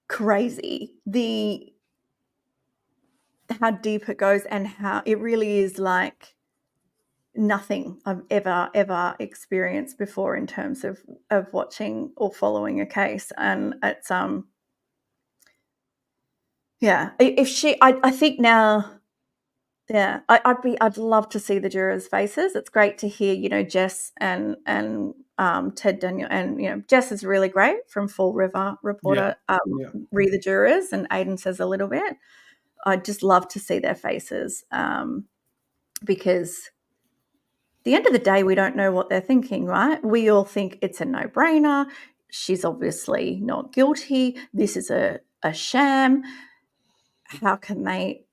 crazy how deep it goes, and how it really is like nothing I've ever experienced before in terms of watching or following a case. And it's I think now, I'd love to see the jurors' faces. It's great to hear, Jess and Ted Daniel, and Jess is really great from Fall River Reporter. Read the jurors, and Aidan says a little bit. I'd just love to see their faces, because at the end of the day, we don't know what they're thinking, right? We all think it's a no-brainer. She's obviously not guilty. This is a sham. How can they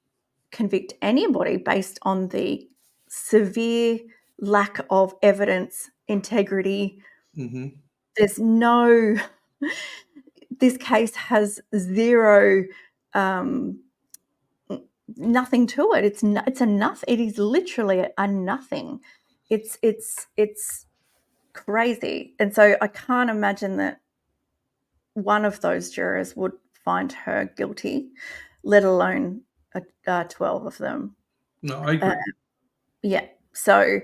convict anybody based on the severe lack of evidence integrity? Mm-hmm. There's no, this case has zero, nothing to it. It's a nothing. It is literally a nothing. It's crazy. And so I can't imagine that one of those jurors would find her guilty, let alone 12 of them. No, I agree. Yeah. So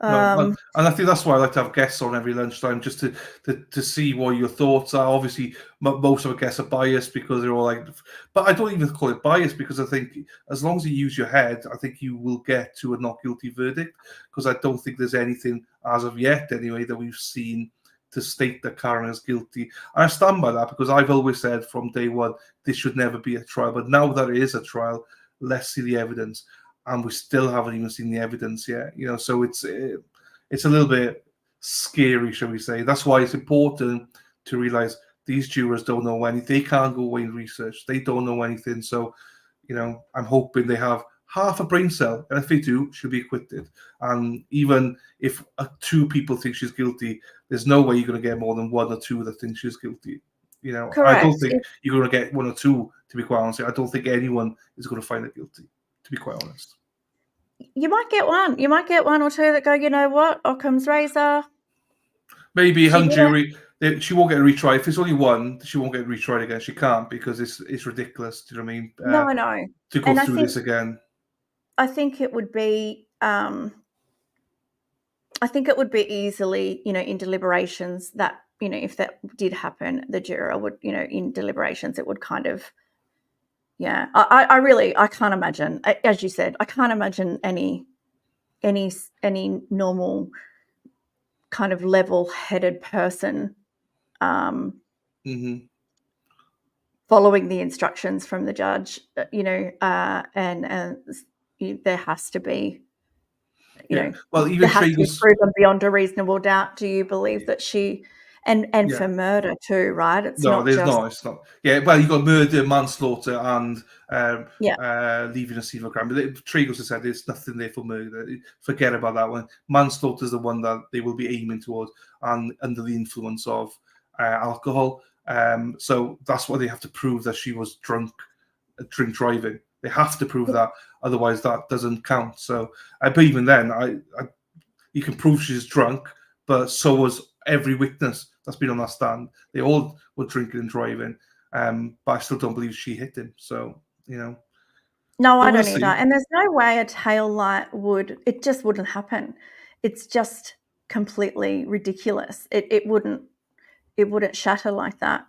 And I think that's why I like to have guests on every lunchtime, just to see what your thoughts are. Obviously, most of our guests are biased because they're all like, but I don't even call it bias, because I think as long as you use your head, I think you will get to a not guilty verdict, because I don't think there's anything as of yet, anyway, that we've seen to state that Karen is guilty. And I stand by that, because I've always said from day one, this should never be a trial. But now that it is a trial, let's see the evidence. And we still haven't even seen the evidence yet, so it's a little bit scary, shall we say. That's why it's important to realize these jurors don't know anything. They can't go away and research. They don't know anything. So, I'm hoping they have half a brain cell, and if they do, she'll be acquitted. And even if 2 people think she's guilty, there's no way you're going to get more than 1 or 2 that think she's guilty. Correct. I don't think you're going to get 1 or 2, to be quite honest. I don't think anyone is going to find her guilty, to be quite honest. You might get one. You might get 1 or 2 that go, you know what, Occam's razor. Maybe hung jury. She won't get a retried. If it's only 1, she won't get retried again. She can't, because it's ridiculous. Do you know what I mean? No, I know. To go through this again. I think it would be. I think it would be easily, in deliberations that, if that did happen, the juror would, in deliberations, it would kind of. Yeah, I can't imagine, as you said, I can't imagine any normal kind of level-headed person following the instructions from the judge, and there has to be, well, even there has to be proven beyond a reasonable doubt. Do you believe that she, and for murder too, right? It's not. Yeah, well, you got murder, manslaughter, and leaving a scene of crime. But Trigos has said there's nothing there for murder. Forget about that one. Manslaughter is the one that they will be aiming towards, and under the influence of alcohol. So that's why they have to prove that she was drink driving. They have to prove that, otherwise that doesn't count. So, but even then, you can prove she's drunk, but so was every witness that's been on that stand. They all were drinking and driving, but I still don't believe she hit him. So, No, I don't either. And there's no way a tail light it just wouldn't happen. It's just completely ridiculous. It wouldn't shatter like that.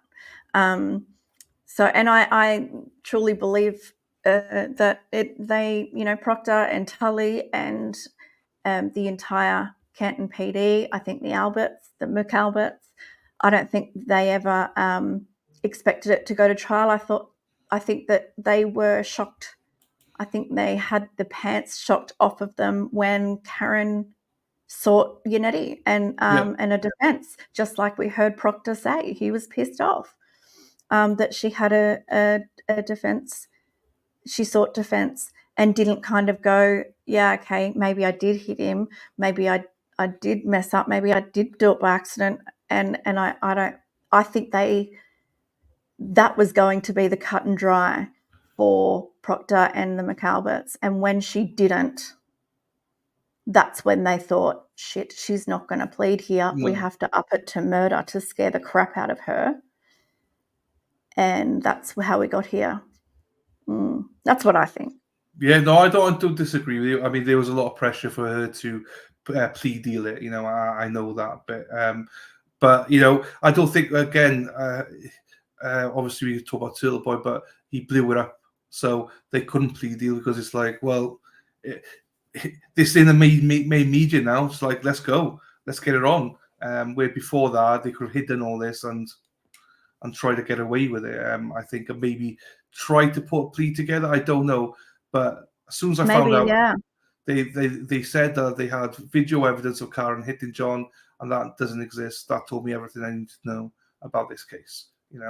So, and I truly believe that they, Proctor and Tully and the entire Canton PD, I think the McAlberts, I don't think they ever expected it to go to trial. I think that they were shocked. I think they had the pants shocked off of them when Karen sought Yannetti and a defence, just like we heard Proctor say. He was pissed off that she had a defence. She sought defence and didn't kind of go, yeah, okay, maybe I did hit him, maybe I did mess up, maybe I did do it by accident, and I think that was going to be the cut and dry for Proctor and the McAlberts, and when she didn't, that's when they thought, shit, she's not going to plead here. We have to up it to murder to scare the crap out of her, and that's how we got here. That's what I think. Yeah, no, I don't disagree with you. I mean, there was a lot of pressure for her to plea deal it. I know that, but I don't think, again, obviously we talk about Turtle Boy, but he blew it up, so they couldn't plea deal, because it's like, well, this in the main media now. It's like, let's go, let's get it on. Where before that they could have hidden all this and try to get away with it. I think, maybe try to put a plea together. I don't know, but as soon as I found out, they said that they had video evidence of Karen hitting John, and that doesn't exist. That told me everything I need to know about this case.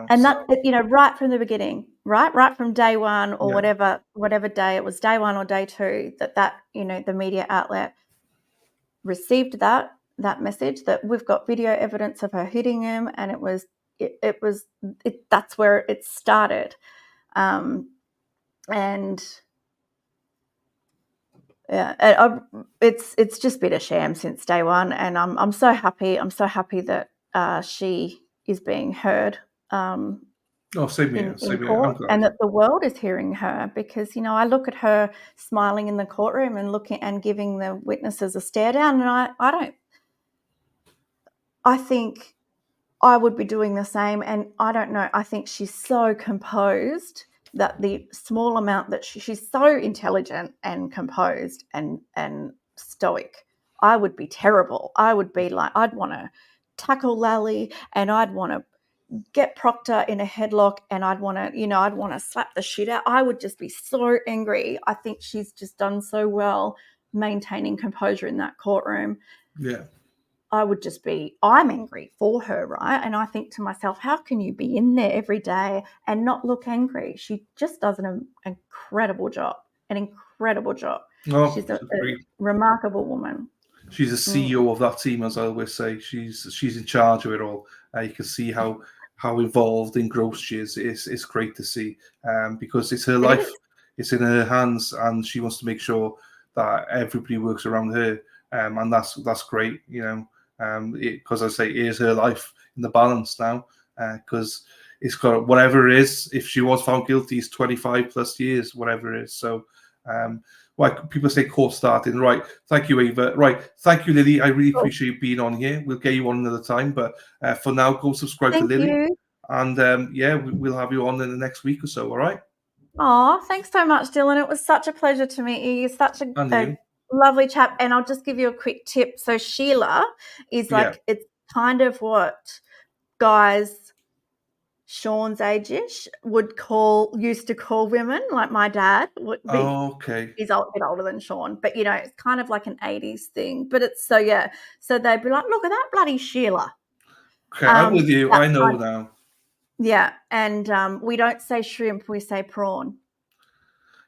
And that, right from the beginning, right from day one, or whatever day it was, day 1 or day 2, that the media outlet received that message that we've got video evidence of her hitting him, and that's where it started. And yeah, it's just been a sham since day one, and I'm so happy. I'm so happy that she is being heard. Oh, same here. in Same here. I'm court, glad. and that the world is hearing her, because I look at her smiling in the courtroom and looking and giving the witnesses a stare down, and I think I would be doing the same. And I don't know, I think she's so composed that the small amount that she's so intelligent and composed and stoic. I would be terrible. I would be like, I'd want to tackle Lally, and I'd want to get Proctor in a headlock, and I'd want to slap the shit out. I would just be so angry. I think she's just done so well maintaining composure in that courtroom. Yeah. I'm angry for her, right? And I think to myself, how can you be in there every day and not look angry? She just does an incredible job, Oh, She's a remarkable woman. She's a CEO of that team, as I always say. She's in charge of it all. You can see how involved, engrossed she is. It's great to see, because it's her life. It's in her hands, and she wants to make sure that everybody works around her, and that's great, because I say it is her life in the balance now, because it's got whatever it is. If she was found guilty, it's 25 plus years, whatever it is. So, like people say, court starting. Right. Thank you, Ava. Right. Thank you, Lily. I really appreciate you being on here. We'll get you on another time, but for now, go subscribe to Lily. You. And we'll have you on in the next week or so. All right. Oh, thanks so much, Dylan. It was such a pleasure to meet you. You're such a lovely chap. And I'll just give you a quick tip. So Sheila is it's kind of what guys Sean's age-ish used to call women, like my dad. Okay. He's a bit older than Sean, but it's kind of like an 80s thing. But it's so they'd be like, look at that bloody Sheila. Okay, I'm with you. I know now. Yeah, and we don't say shrimp, we say prawn.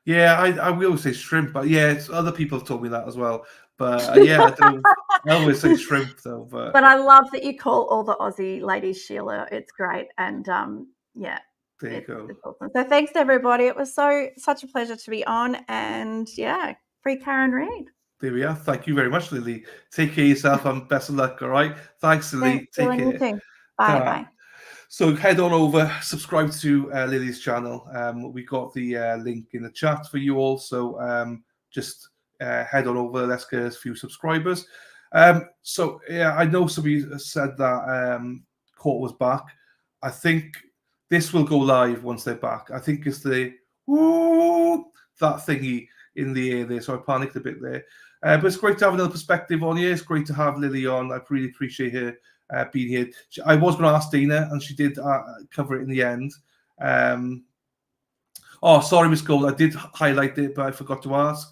Yeah, I will always say shrimp, but other people have told me that as well. But I don't. I always say shrimp though. But I love that you call all the Aussie ladies Sheila. It's great, and there you go. It's awesome. So thanks to everybody. It was such a pleasure to be on, and free Karen Reid. There we are. Thank you very much, Lily. Take care of yourself and best of luck. All right. Thanks, Lily. Take care. Bye. So head on over, subscribe to Lily's channel. We got the link in the chat for you all. So just head on over. Let's get a few subscribers. I know somebody said that court was back. I think this will go live once they're back. I think it's the that thingy in the air there. So I panicked a bit there. But it's great to have another perspective on here. It's great to have Lily on. I really appreciate her being here. I was going to ask Dana, and she did cover it in the end. Sorry, Miss Gold. I did highlight it, but I forgot to ask.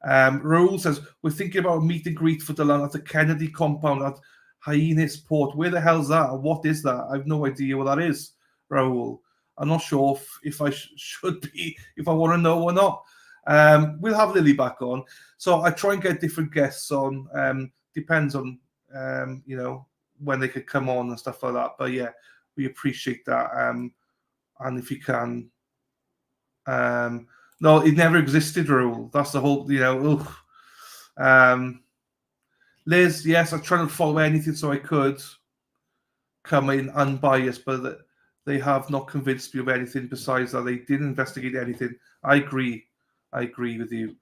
Raoul says, we're thinking about a meet and greet for Dylan at the Kennedy compound at Hyannis Port. Where the hell's that? What is that? I have no idea what that is, Raoul. I'm not sure if I should be, if I want to know or not. We'll have Lily back on. So I try and get different guests on. Depends on, when they could come on and stuff like that. But we appreciate that. And if you can, no, it never existed, Raoul. That's the whole, Liz, yes, I tried to follow anything so I could come in unbiased, but they have not convinced me of anything besides that. They didn't investigate anything. I agree with you.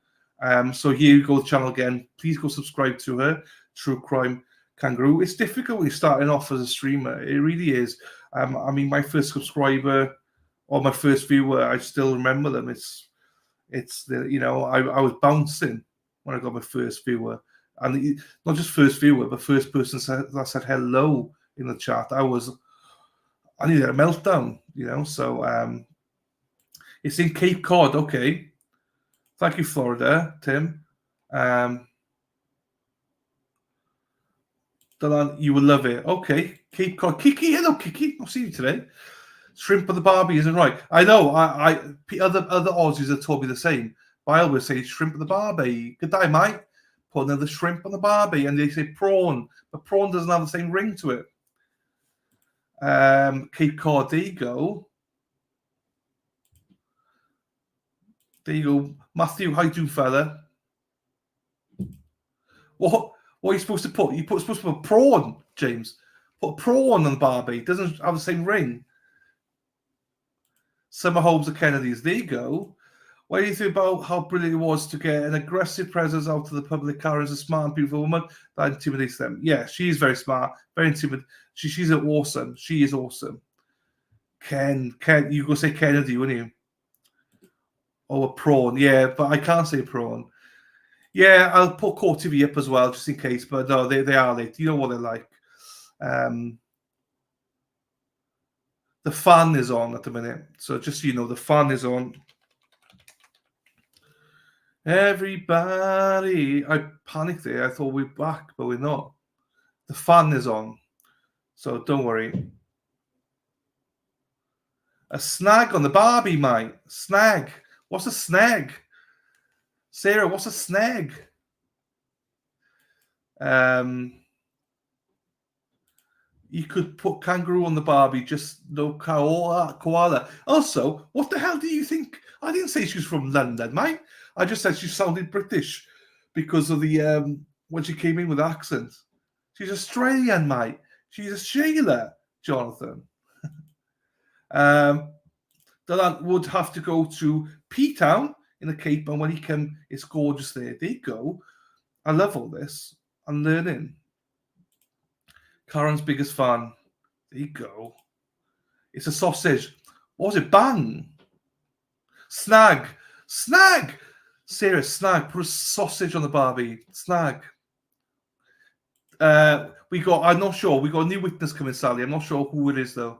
So here you go, the channel again. Please go subscribe to her, True Crime Kangaroo. It's difficult when you're starting off as a streamer. It really is. My first subscriber or my first viewer, I still remember them. I was bouncing when I got my first viewer, and not just first viewer, but first person that said hello in the chat. I needed a meltdown, So it's in Cape Cod. Okay, thank you, Florida, Tim. Dylan, you will love it. Okay, Cape Cod. Kiki, hello, Kiki. I'll see you today. Shrimp on the barbie isn't right. I know. Other Aussies have told me the same. But I always say shrimp on the barbie. Good day, mate. Put another shrimp on the barbie, and they say prawn, but prawn doesn't have the same ring to it. Cape Cod. There you go. There you go, Matthew. How you doing, fella? What are you supposed to put? Supposed to put prawn, James. Put a prawn on the barbie. It doesn't have the same ring. Summer homes of Kennedy's. There you go. What do you think about how brilliant it was to get an aggressive presence out to the public? Karen's a smart and beautiful woman that intimidates them. Yeah, she's very smart, very intimidating. She's awesome. She is awesome. Ken, you go say Kennedy, wouldn't you? Oh, a prawn. Yeah, but I can't say prawn. Yeah, I'll put Core TV up as well, just in case. But no, they are late. You know what they're like. The fan is on at the minute. So just so you know, the fan is on. Everybody. I panicked there. I thought we're back, but we're not. The fan is on. So don't worry. A snag on the Barbie, mate. Snag. What's a snag? Sarah, what's a snag? You could put kangaroo on the Barbie, just no koala. Also, what the hell do you think? I didn't say she was from London, mate. I just said she sounded British because of the when she came in with accent. She's Australian, mate. She's a Sheila, Jonathan. Dylan would have to go to P-Town in the Cape, and when he came, it's gorgeous there. There you go. I love all this. I'm learning. Karen's biggest fan. There you go. It's a sausage. What was it? Bang. Snag. Snag. Sarah, snag. Put a sausage on the Barbie. Snag. We got, I'm not sure. We got a new witness coming, Sally. I'm not sure who it is, though.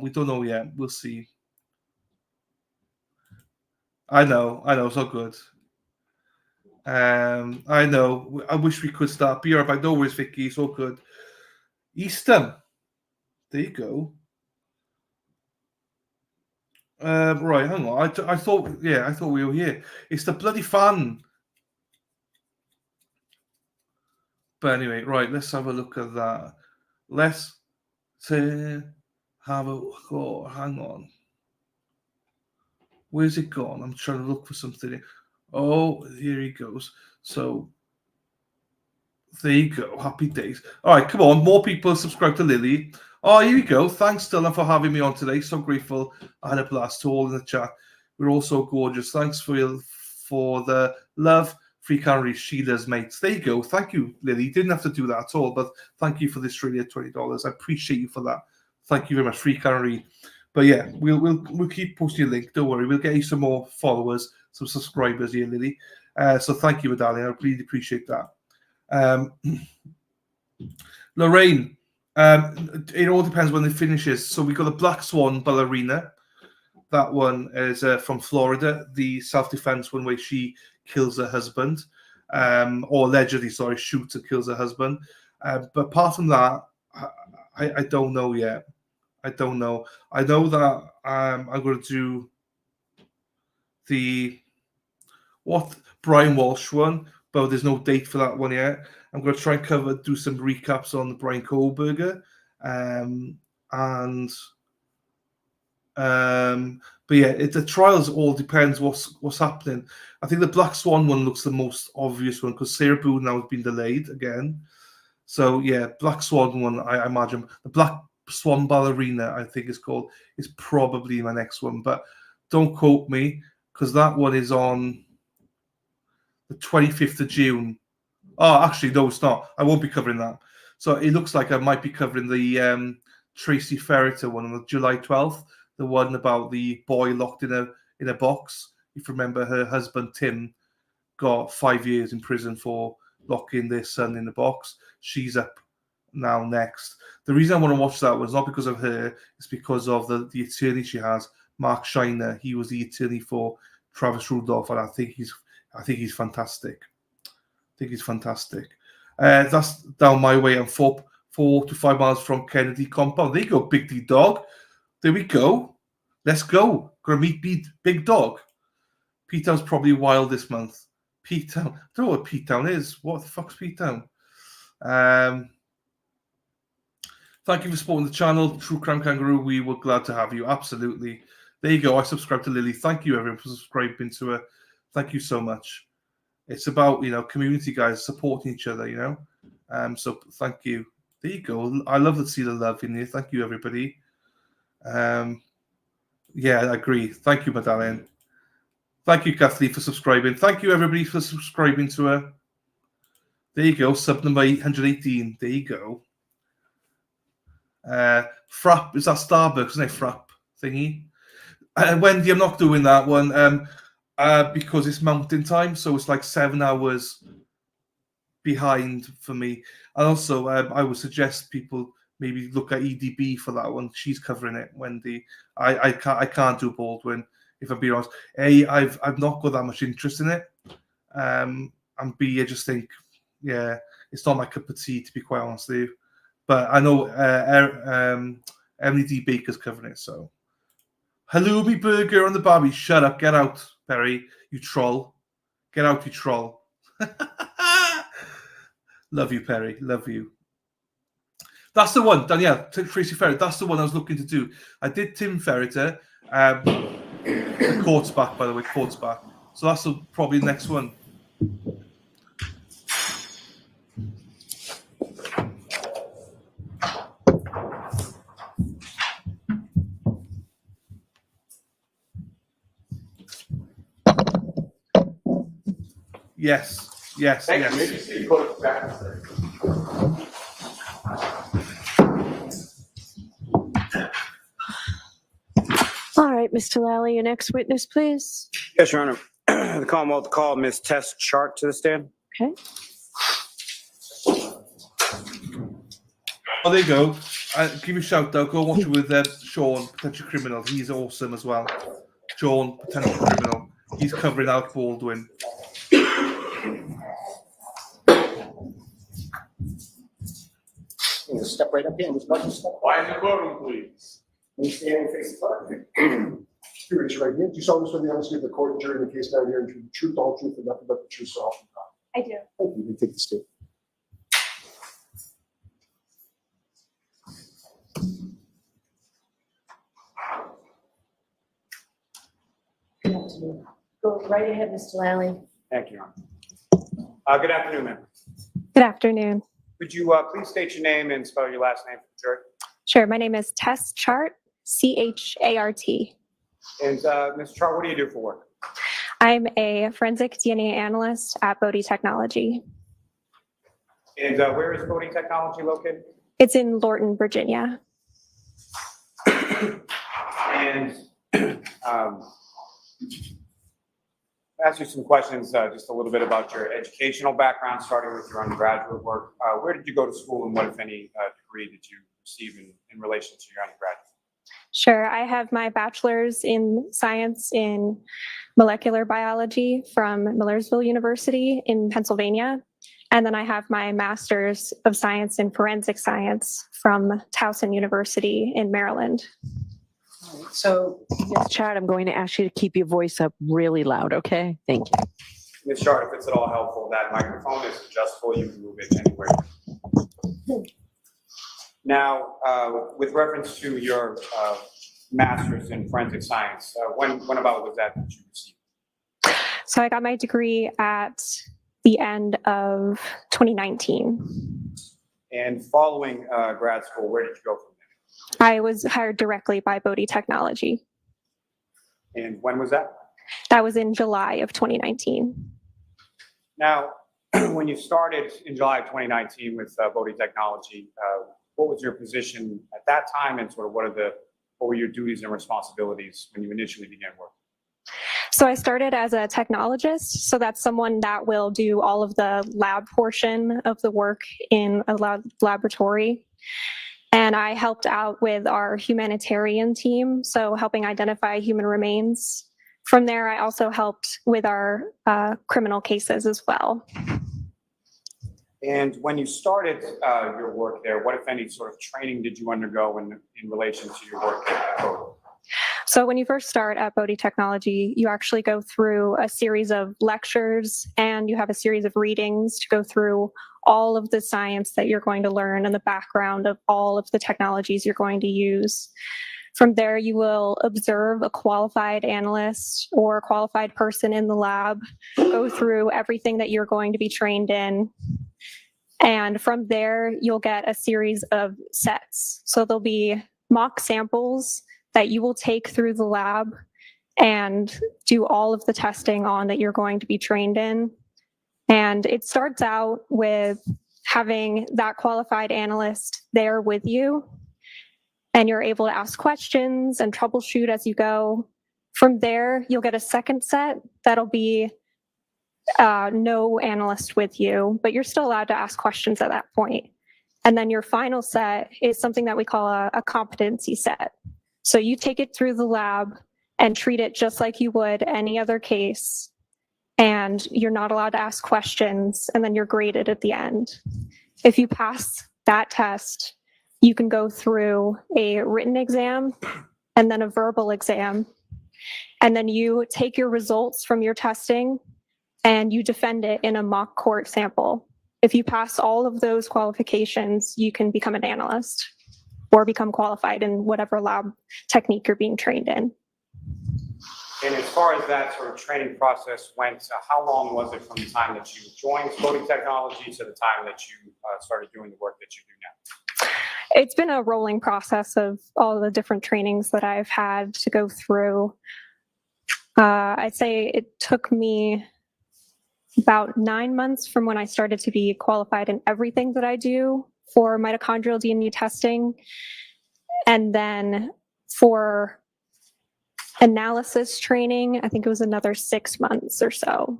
We don't know yet. We'll see. I know. It's all good. I know. I wish we could start. Be right back. No worries, Vicky. It's all good. Eastham. There you go. Right, hang on. I thought we were here. It's the bloody fan. But anyway, right, let's have a look at that. Let's have a oh, hang on. Where's it gone? I'm trying to look for something. Oh, here he goes. So there you go. Happy days. All right, come on. More people subscribe to Lily. Oh, here you go. Thanks, Dylan, for having me on today. So grateful. I had a blast to all in the chat. We're all so gorgeous. Thanks for the love. Free Canary Sheila's mates. There you go. Thank you, Lily. You didn't have to do that at all, but thank you for the Australia $20. I appreciate you for that. Thank you very much, Free Canary. But yeah, we'll keep posting a link. Don't worry. We'll get you some more followers, some subscribers here, Lily. So thank you, darling. I really appreciate that. Lorraine, it all depends when it finishes. So we got the Black Swan ballerina. That one is from Florida, the self-defense one where she kills her husband, or allegedly, shoots and kills her husband. But apart from that, I don't know yet. I don't know. I know that I'm going to do the Brian Walsh one, but there's no date for that one yet. I'm going to try and do some recaps on the Brian Kohlberger, but yeah, the trials all depends what's happening. I think the Black Swan one looks the most obvious one because Sarah Boone now has been delayed again. So yeah, Black Swan one, I imagine the Black Swan ballerina, I think it's called, is probably my next one, but don't quote me because that one is on the 25th of June. Oh, actually, no, it's not. I won't be covering that. So it looks like I might be covering the Tracy Ferreter one on the July 12th, the one about the boy locked in a box. If you remember, her husband, Tim, got 5 years in prison for locking their son in the box. She's up now next. The reason I want to watch that was not because of her, it's because of the attorney she has, Mark Shiner. He was the attorney for Travis Rudolph, and I think he's fantastic. That's down my way. I'm 4 to 5 miles from Kennedy Compound. There you go, Big D Dog. There we go. Let's go. Gonna meet Big Dog. P-Town's probably wild this month. P-Town. I don't know what P-Town is. What the fuck's P-Town? Thank you for supporting the channel. True Crime Kangaroo, we were glad to have you. Absolutely. There you go. I subscribe to Lily. Thank you, everyone, for subscribing to her. Thank you so much. It's about, community guys supporting each other, So thank you. There you go. I love to see the love in here. Thank you, everybody. Yeah, I agree. Thank you, Madeleine. Thank you, Kathleen, for subscribing. Thank you, everybody, for subscribing to her. There you go, sub number 818. There you go. Frapp, is that Starbucks, isn't it? Frapp thingy. Wendy, I'm not doing that one because it's mountain time, so it's like 7 hours behind for me. And also, I would suggest people maybe look at EDB for that one. She's covering it, Wendy. I can't do Baldwin, if I'm being honest. A, I've not got that much interest in it. And B, I just think, yeah, it's not my cup of tea, to be quite honest with you. But I know Emily D. Baker's covering it, so. Halloumi burger on the barbie. Shut up. Get out, Perry. You troll. Get out, you troll. Love you, Perry. Love you. That's the one, Danielle. Tracy Ferret. That's the one I was looking to do. I did Tim Ferreter. The court's back, by the way. Court's back. So that's probably the next one. Yes, yes, Thank yes. you. Maybe see you go to back. All right, Mr. Lally, your next witness, please. Yes, Your Honor. The Commonwealth called Ms. Tess Chart to the stand. Okay. Oh, there you go. Give me a shout out. Go watch it with Sean, Potential Criminal. He's awesome as well. Sean, Potential Criminal. He's covering Alec Baldwin. Step right up here and just let you step. Why in the courtroom, please? And stand and face the clerk. You raise your right hand. Do you solemnly swear the honesty of the court and jury in the case down here and the truth, the whole truth, and nothing but the truth, so help you God? I do. Thank you. You may take the stand. Go right ahead, Mr. Lally. Thank you, Your Honor. Good afternoon, ma'am. Good afternoon. Could you please state your name and spell your last name for the jury? Sure. My name is Tess Chart, C-H-A-R-T. And Ms. Chart, what do you do for work? I'm a forensic DNA analyst at Bodhi Technology. And where is Bodhi Technology located? It's in Lorton, Virginia. And ask you some questions, just a little bit about your educational background, starting with your undergraduate work. Where did you go to school, and what, if any, degree did you receive in relation to your undergraduate? Sure. I have my bachelor's in science in molecular biology from Millersville University in Pennsylvania. And then I have my master's of science in forensic science from Towson University in Maryland. So, Ms. Chart, I'm going to ask you to keep your voice up really loud, okay? Thank you. Ms. Chart, if it's at all helpful, that microphone is adjustable. You can move it anywhere. Now, with reference to your master's in forensic science, when about was that you received? So I got my degree at the end of 2019. And following grad school, where did you go from I was hired directly by Bodhi Technology. there? And when was that? That was in July of 2019. Now, when you started in July of 2019 with Bodhi Technology, what was your position at that time, and sort of what were your duties and responsibilities when you initially began work? So I started as a technologist. So that's someone that will do all of the lab portion of the work in a laboratory. And I helped out with our humanitarian team, so helping identify human remains. From there, I also helped with our criminal cases as well. And when you started your work there, what, if any, sort of training did you undergo in relation to your work at Bodhi? So when you first start at Bodhi Technology, you actually go through a series of lectures and you have a series of readings to go through all of the science that you're going to learn and the background of all of the technologies you're going to use. From there, you will observe a qualified analyst or a qualified person in the lab, go through everything that you're going to be trained in. And from there, you'll get a series of sets. So there'll be mock samples that you will take through the lab and do all of the testing on that you're going to be trained in. And it starts out with having that qualified analyst there with you, and you're able to ask questions and troubleshoot as you go. From there, you'll get a second set that'll be no analyst with you, but you're still allowed to ask questions at that point. And then your final set is something that we call a competency set. So you take it through the lab and treat it just like you would any other case, and you're not allowed to ask questions, and then you're graded at the end. If you pass that test, you can go through a written exam and then a verbal exam, and then you take your results from your testing and you defend it in a mock court sample. If you pass all of those qualifications, you can become an analyst or become qualified in whatever lab technique you're being trained in. And as far as that sort of training process went, how long was it from the time that you joined Voting Technology to the time that you started doing the work that you do now? It's been a rolling process of all the different trainings that I've had to go through. I'd say it took me about 9 months from when I started to be qualified in everything that I do for mitochondrial DNA testing. And then for analysis training, I think it was another 6 months or so.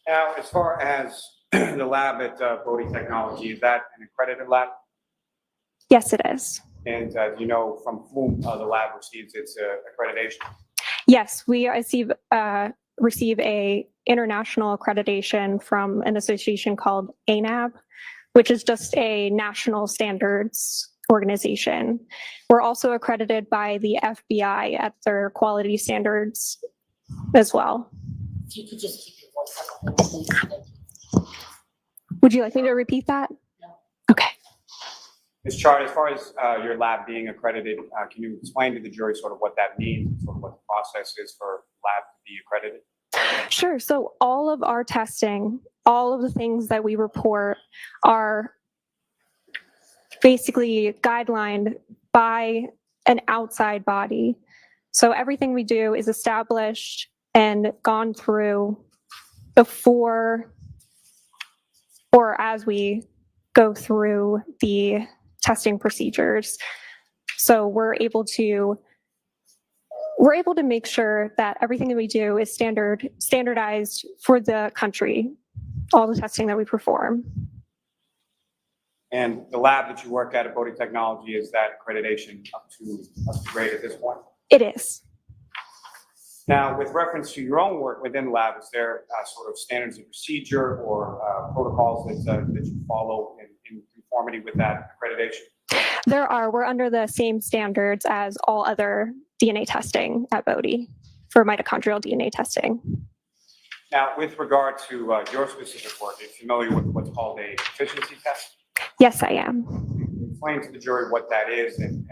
Now, as far as the lab at Voting Technology, is that an accredited lab? Yes, it is. And do you know from whom the lab receives its accreditation? Yes, we receive a international accreditation from an association called ANAB, which is just a national standards organization. We're also accredited by the FBI at their quality standards as well. If you could just keep your voice up. Would you like me to repeat that? No. Okay. Ms. Chart, as far as your lab being accredited, can you explain to the jury sort of what that means, sort of what the process is for lab to be accredited? Sure. So all of our testing, all of the things that we report are basically guidelined by an outside body. So everything we do is established and gone through before or as we go through the testing procedures. So we're able to make sure that everything that we do is standardized for the country, all the testing that we perform. And the lab that you work at Voting Technology, is that accreditation up to grade at this point? It is. Now, with reference to your own work within the lab, is there sort of standards of procedure or protocols that you follow in conformity with that accreditation? There are. We're under the same standards as all other DNA testing at Bodie for mitochondrial DNA testing. Now, with regard to your specific work, are you familiar with what's called a proficiency test? Yes, I am. Explain to the jury what that is and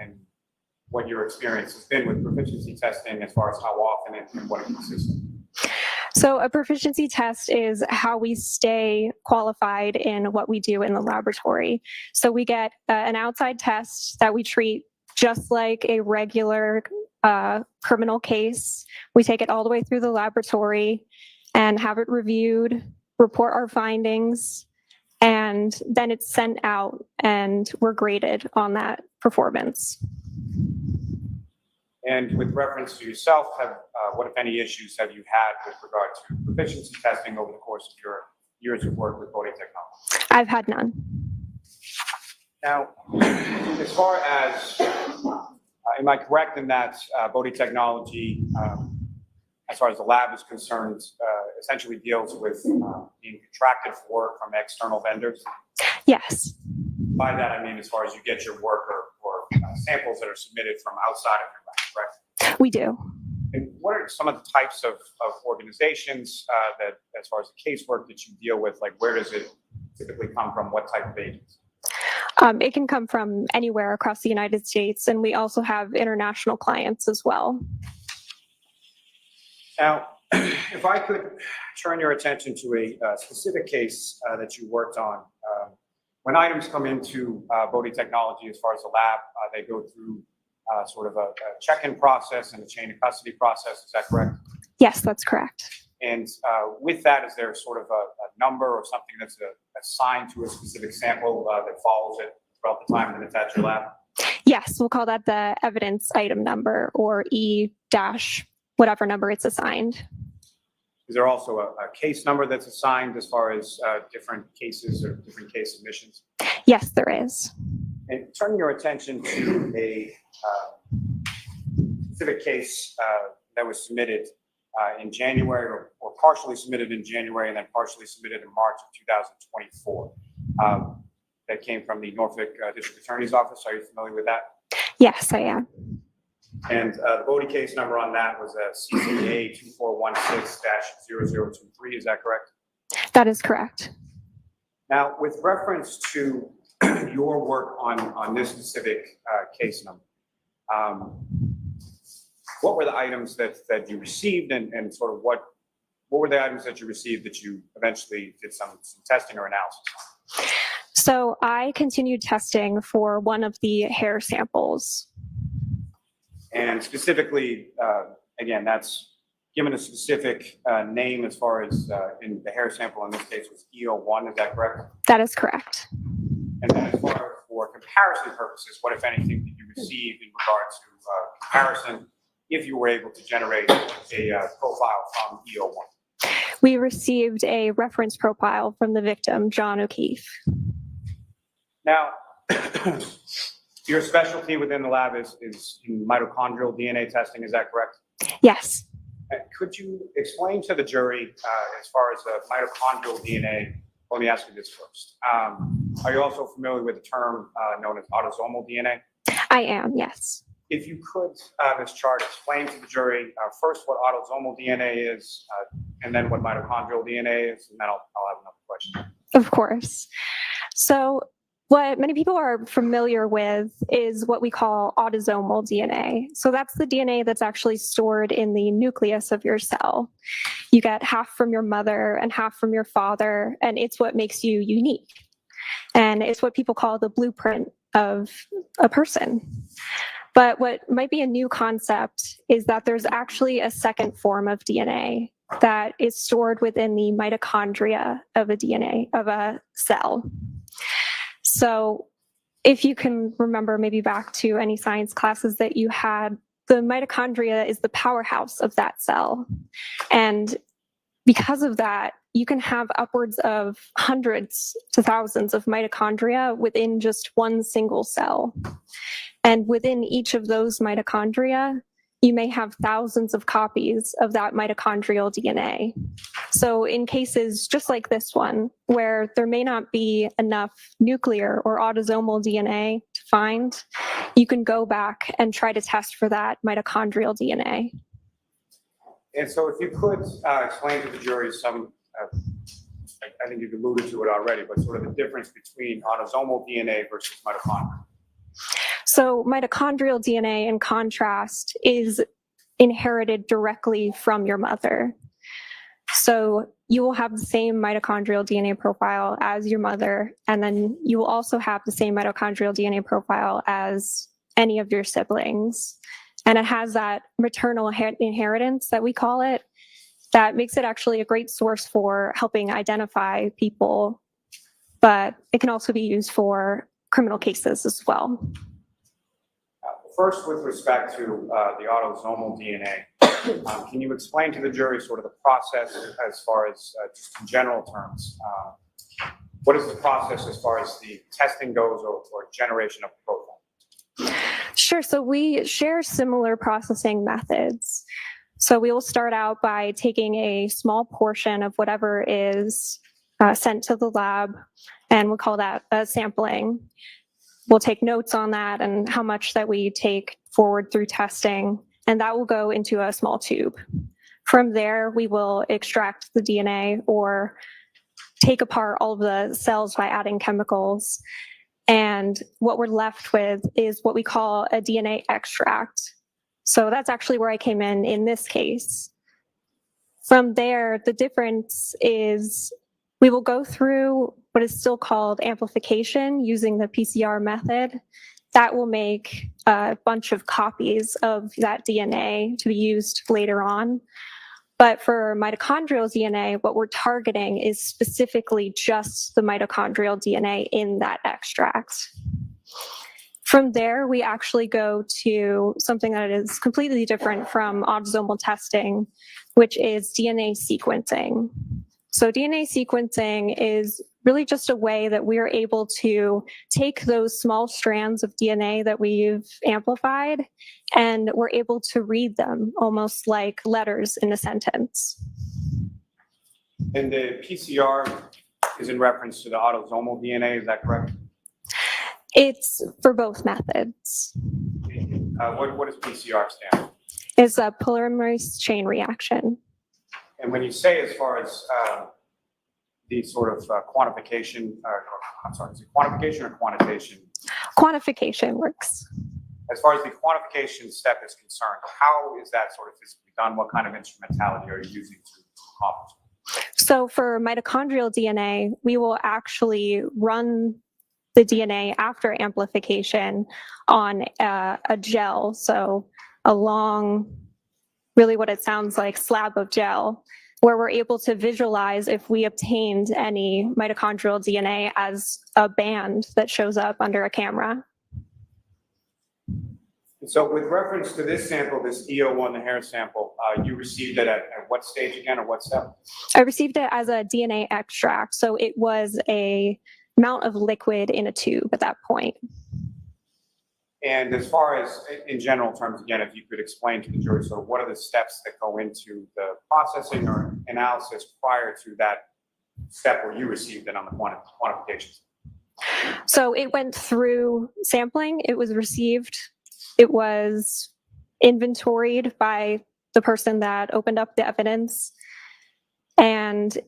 what your experience has been with proficiency testing as far as how often and what it consists of. So a proficiency test is how we stay qualified in what we do in the laboratory. So we get an outside test that we treat just like a regular criminal case. We take it all the way through the laboratory and have it reviewed, report our findings, and then it's sent out and we're graded on that performance. And with reference to yourself, what, if any, issues have you had with regard to proficiency testing over the course of your years of work with Voting Technology? I've had none. Now, as far as, am I correct in that Voting Technology, as far as the lab is concerned, essentially deals with being contracted for work from external vendors? Yes. By that, I mean as far as you get your work or samples that are submitted from outside of your lab, correct? We do. And what are some of the types of organizations that, as far as the casework that you deal with, like where does it typically come from? What type of agents? It can come from anywhere across the United States, and we also have international clients as well. Now, if I could turn your attention to a specific case that you worked on. When items come into Voting Technology, as far as the lab, they go through sort of a check-in process and a chain of custody process. Is that correct? Yes, that's correct. And with that, is there sort of a number or something that's assigned to a specific sample that follows it throughout the time that it's at your lab? Yes, we'll call that the evidence item number, or E dash whatever number it's assigned. Is there also a case number that's assigned as far as different cases or different case submissions? Yes, there is. And turning your attention to a specific case that was submitted in January or partially submitted in January and then partially submitted in March of 2024. That came from the Norfolk District Attorney's Office. Are you familiar with that? Yes, I am. And the Bodie case number on that was CCA 2416-0023. Is that correct? That is correct. Now, with reference to your work on this specific case number, what were the items that you received and sort of what were the items that you received that you eventually did some testing or analysis on? So I continued testing for one of the hair samples. And specifically, again, that's given a specific name as far as in the hair sample in this case was EO1, is that correct? That is correct. And then as far as for comparison purposes, what, if anything, did you receive in regards to comparison if you were able to generate a profile from EO1? We received a reference profile from the victim, John O'Keefe. Now, your specialty within the lab is in mitochondrial DNA testing, is that correct? Yes. Could you explain to the jury as far as mitochondrial DNA? Let me ask you this first. Are you also familiar with the term known as autosomal DNA? I am, yes. If you could, Ms. Chart, explain to the jury first what autosomal DNA is, and then what mitochondrial DNA is, and then I'll have another question. Of course. So what many people are familiar with is what we call autosomal DNA. So that's the DNA that's actually stored in the nucleus of your cell. You get half from your mother and half from your father, and it's what makes you unique. And it's what people call the blueprint of a person. But what might be a new concept is that there's actually a second form of DNA that is stored within the mitochondria of a DNA of a cell. So if you can remember maybe back to any science classes that you had, the mitochondria is the powerhouse of that cell. And because of that, you can have upwards of hundreds to thousands of mitochondria within just one single cell. And within each of those mitochondria, you may have thousands of copies of that mitochondrial DNA. So in cases just like this one, where there may not be enough nuclear or autosomal DNA to find, you can go back and try to test for that mitochondrial DNA. And so if you could explain to the jury some, I think you've alluded to it already, but sort of the difference between autosomal DNA versus mitochondria. So mitochondrial DNA, in contrast, is inherited directly from your mother. So you will have the same mitochondrial DNA profile as your mother, and then you will also have the same mitochondrial DNA profile as any of your siblings. And it has that maternal inheritance that we call it, that makes it actually a great source for helping identify people, but it can also be used for criminal cases as well. First, with respect to the autosomal DNA, can you explain to the jury sort of the process as far as just in general terms? What is the process as far as the testing goes or generation of the profile? Sure. So we share similar processing methods. So we will start out by taking a small portion of whatever is sent to the lab, and we'll call that sampling. We'll take notes on that and how much that we take forward through testing, and that will go into a small tube. From there, we will extract the DNA or take apart all of the cells by adding chemicals. And what we're left with is what we call a DNA extract. So that's actually where I came in this case. From there, the difference is we will go through what is still called amplification using the PCR method. that will make a bunch of copies of that DNA to be used later on. But for mitochondrial DNA, what we're targeting is specifically just the mitochondrial DNA in that extract. From there, we actually go to something that is completely different from autosomal testing, which is DNA sequencing. So DNA sequencing is really just a way that we are able to take those small strands of DNA that we've amplified, and we're able to read them almost like letters in a sentence. And the PCR is in reference to the autosomal DNA, is that correct? It's for both methods. What does PCR stand for? It's a polymerase chain reaction. And when you say as far as the sort of quantification, I'm sorry, is it quantification or quantitation? Quantification works. As far as the quantification step is concerned, how is that sort of physically done? What kind of instrumentality are you using to accomplish? So for mitochondrial DNA, we will actually run the DNA after amplification on a gel, so a long, really what it sounds like, slab of gel, where we're able to visualize if we obtained any mitochondrial DNA as a band that shows up under a camera. So with reference to this sample, this EO1, the hair sample, you received it at what stage again, or what step? I received it as a DNA extract, so it was a amount of liquid in a tube at that point. And as far as, in general terms, again, if you could explain to the jury, so what are the steps that go into the processing or analysis prior to that step where you received it on the quantifications? So it went through sampling, it was received, it was inventoried by the person that opened up the evidence, and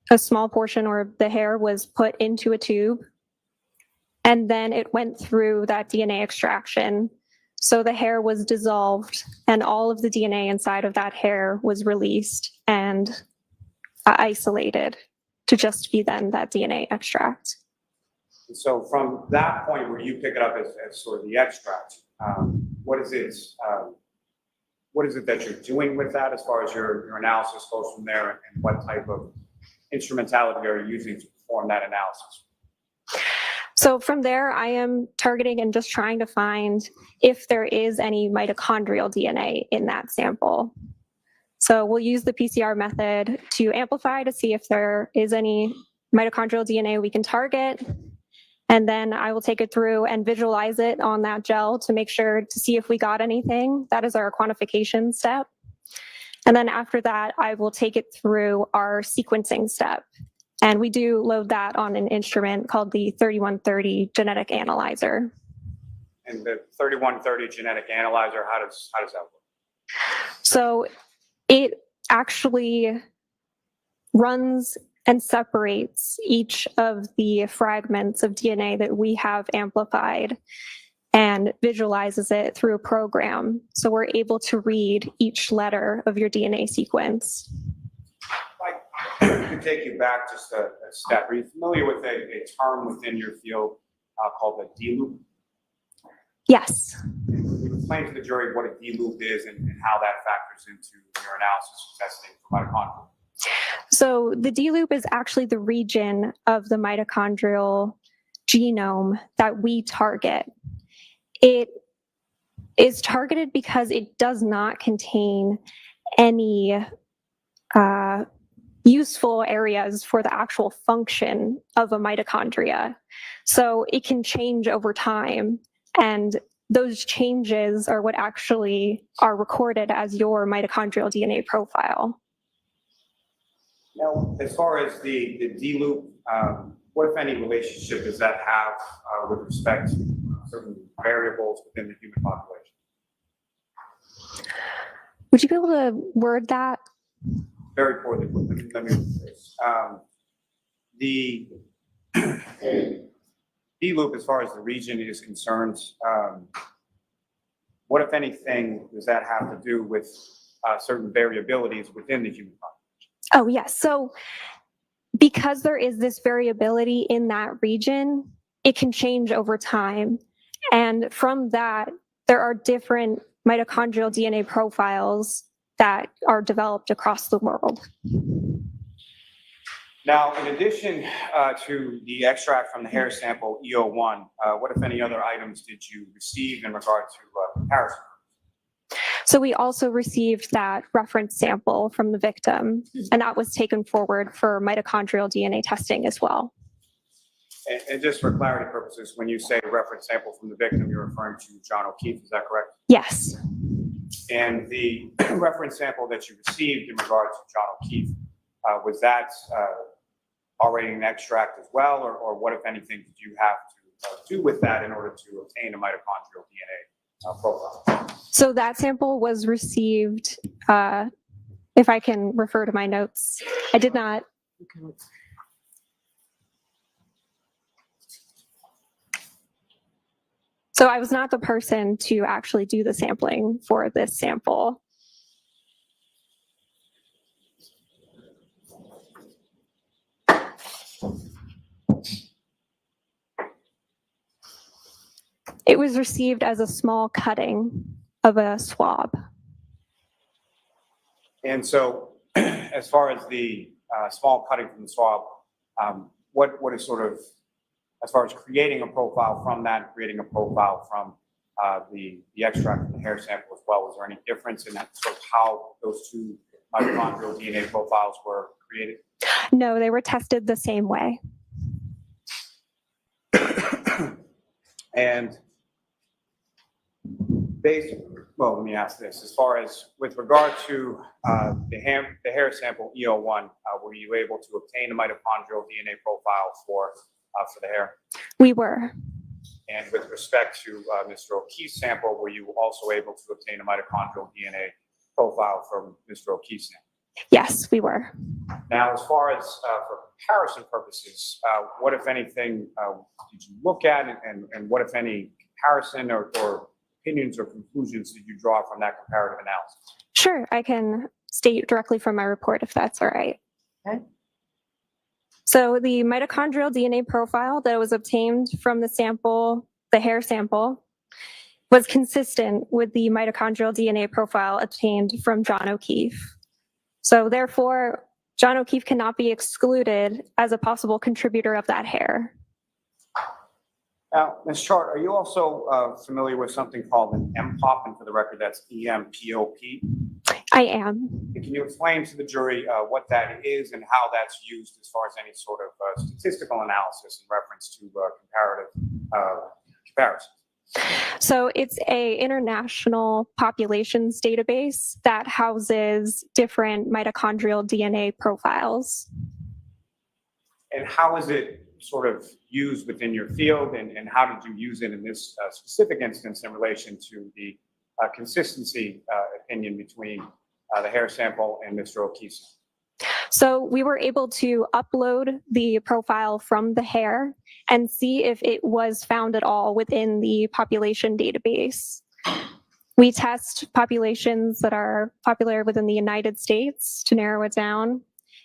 a small portion or the hair was put into a tube, and then it went through that DNA extraction. So the hair was dissolved and all of the DNA inside of that hair was released and isolated to just be then that DNA extract. So from that point where you pick it up as sort of the extract, what is it that you're doing with that as far as your analysis goes from there, and what type of instrumentality are you using to perform that analysis? So from there, I am targeting and just trying to find if there is any mitochondrial DNA in that sample. So we'll use the PCR method to amplify to see if there is any mitochondrial DNA we can target. And then I will take it through and visualize it on that gel to make sure to see if we got anything. That is our quantification step. And then after that, I will take it through our sequencing step. And we do load that on an instrument called the 3130 genetic analyzer. And the 3130 genetic analyzer, how does that work? So it actually runs and separates each of the fragments of DNA that we have amplified and visualizes it through a program. So we're able to read each letter of your DNA sequence. To take you back just a step, are you familiar with a term within your field called a D-loop? Yes. Can you explain to the jury what a D-loop is and how that factors into your analysis of testing for mitochondria? So the D-loop is actually the region of the mitochondrial genome that we target. It is targeted because it does not contain any useful areas for the actual function of a mitochondria. So it can change over time, and those changes are what actually are recorded as your mitochondrial DNA profile. Now, as far as the D-loop, what, if any, relationship does that have with respect to certain variables within the human population? Would you be able to word that? Very poorly. Let me rephrase. The D-loop, as far as the region is concerned, what, if anything, does that have to do with certain variabilities within the human population? Oh, yes. So because there is this variability in that region, it can change over time. And from that, there are different mitochondrial DNA profiles that are developed across the world. Now, in addition to the extract from the hair sample EO1, what, if any, other items did you receive in regard to comparison? So we also received that reference sample from the victim, and that was taken forward for mitochondrial DNA testing as well. And just for clarity purposes, when you say reference sample from the victim, you're referring to John O'Keefe, is that correct? Yes. And the reference sample that you received in regard to John O'Keefe, was that already an extract as well, or what, if anything, did you have to do with that in order to obtain a mitochondrial DNA profile? So that sample was received, if I can refer to my notes. I did not. So I was not the person to actually do the sampling for this sample. It was received as a small cutting of a swab. And so, as far as the small cutting from the swab, what is sort of, as far as creating a profile from that, creating a profile from the extract from the hair sample as well, was there any difference in that, sort of how those two mitochondrial DNA profiles were created? No, they were tested the same way. And well, let me ask this, as far as with regard to the hair sample EO1, were you able to obtain a mitochondrial DNA profile for the hair? We were. And with respect to Mr. O'Keefe's sample, were you also able to obtain a mitochondrial DNA profile from Mr. O'Keefe's sample? Yes, we were. Now, as far as for comparison purposes, what, if anything, did you look at, and what, if any, comparison or opinions or conclusions did you draw from that comparative analysis? Sure, I can state directly from my report if that's all right. Okay. So the mitochondrial DNA profile that was obtained from the sample, the hair sample, was consistent with the mitochondrial DNA profile obtained from John O'Keefe. So therefore, John O'Keefe cannot be excluded as a possible contributor of that hair. Now, Ms. Chart, are you also familiar with something called an MPOP, and for the record, that's EMPOP? I am. Can you explain to the jury what that is and how that's used as far as any sort of statistical analysis in reference to comparative comparison? So it's a international populations database that houses different mitochondrial DNA profiles. And how is it sort of used within your field, and how did you use it in this specific instance in relation to the consistency opinion between the hair sample and Mr. O'Keefe's? So we were able to upload the profile from the hair and see if it was found at all within the population database. We test populations that are popular within the United States to narrow it down.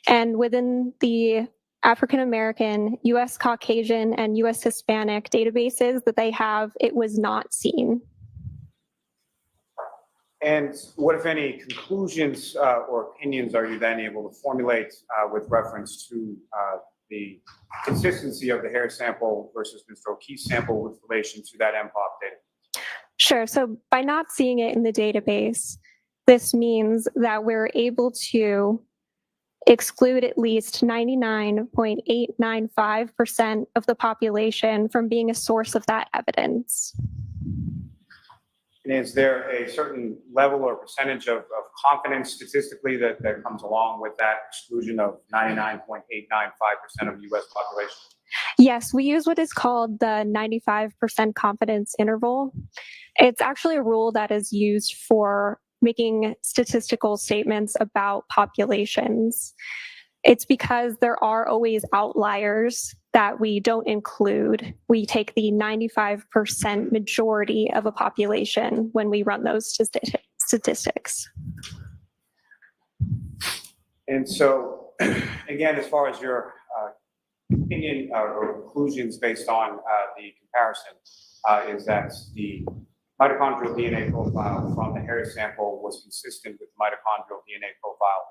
And within the African American, US Caucasian, and US Hispanic databases that they have, it was not seen. And what, if any, conclusions or opinions are you then able to formulate with reference to the consistency of the hair sample versus Mr. O'Keefe's sample with relation to that MPOP data? Sure. So by not seeing it in the database, this means that we're able to exclude at least 99.895% of the population from being a source of that evidence. And is there a certain level or percentage of confidence statistically that comes along with that exclusion of 99.895% of the US population? Yes, we use what is called the 95% confidence interval. It's actually a rule that is used for making statistical statements about populations. It's because there are always outliers that we don't include. We take the 95% majority of a population when we run those statistics. And so, again, as far as your opinion or conclusions based on the comparison, is that the mitochondrial DNA profile from the hair sample was consistent with the mitochondrial DNA profile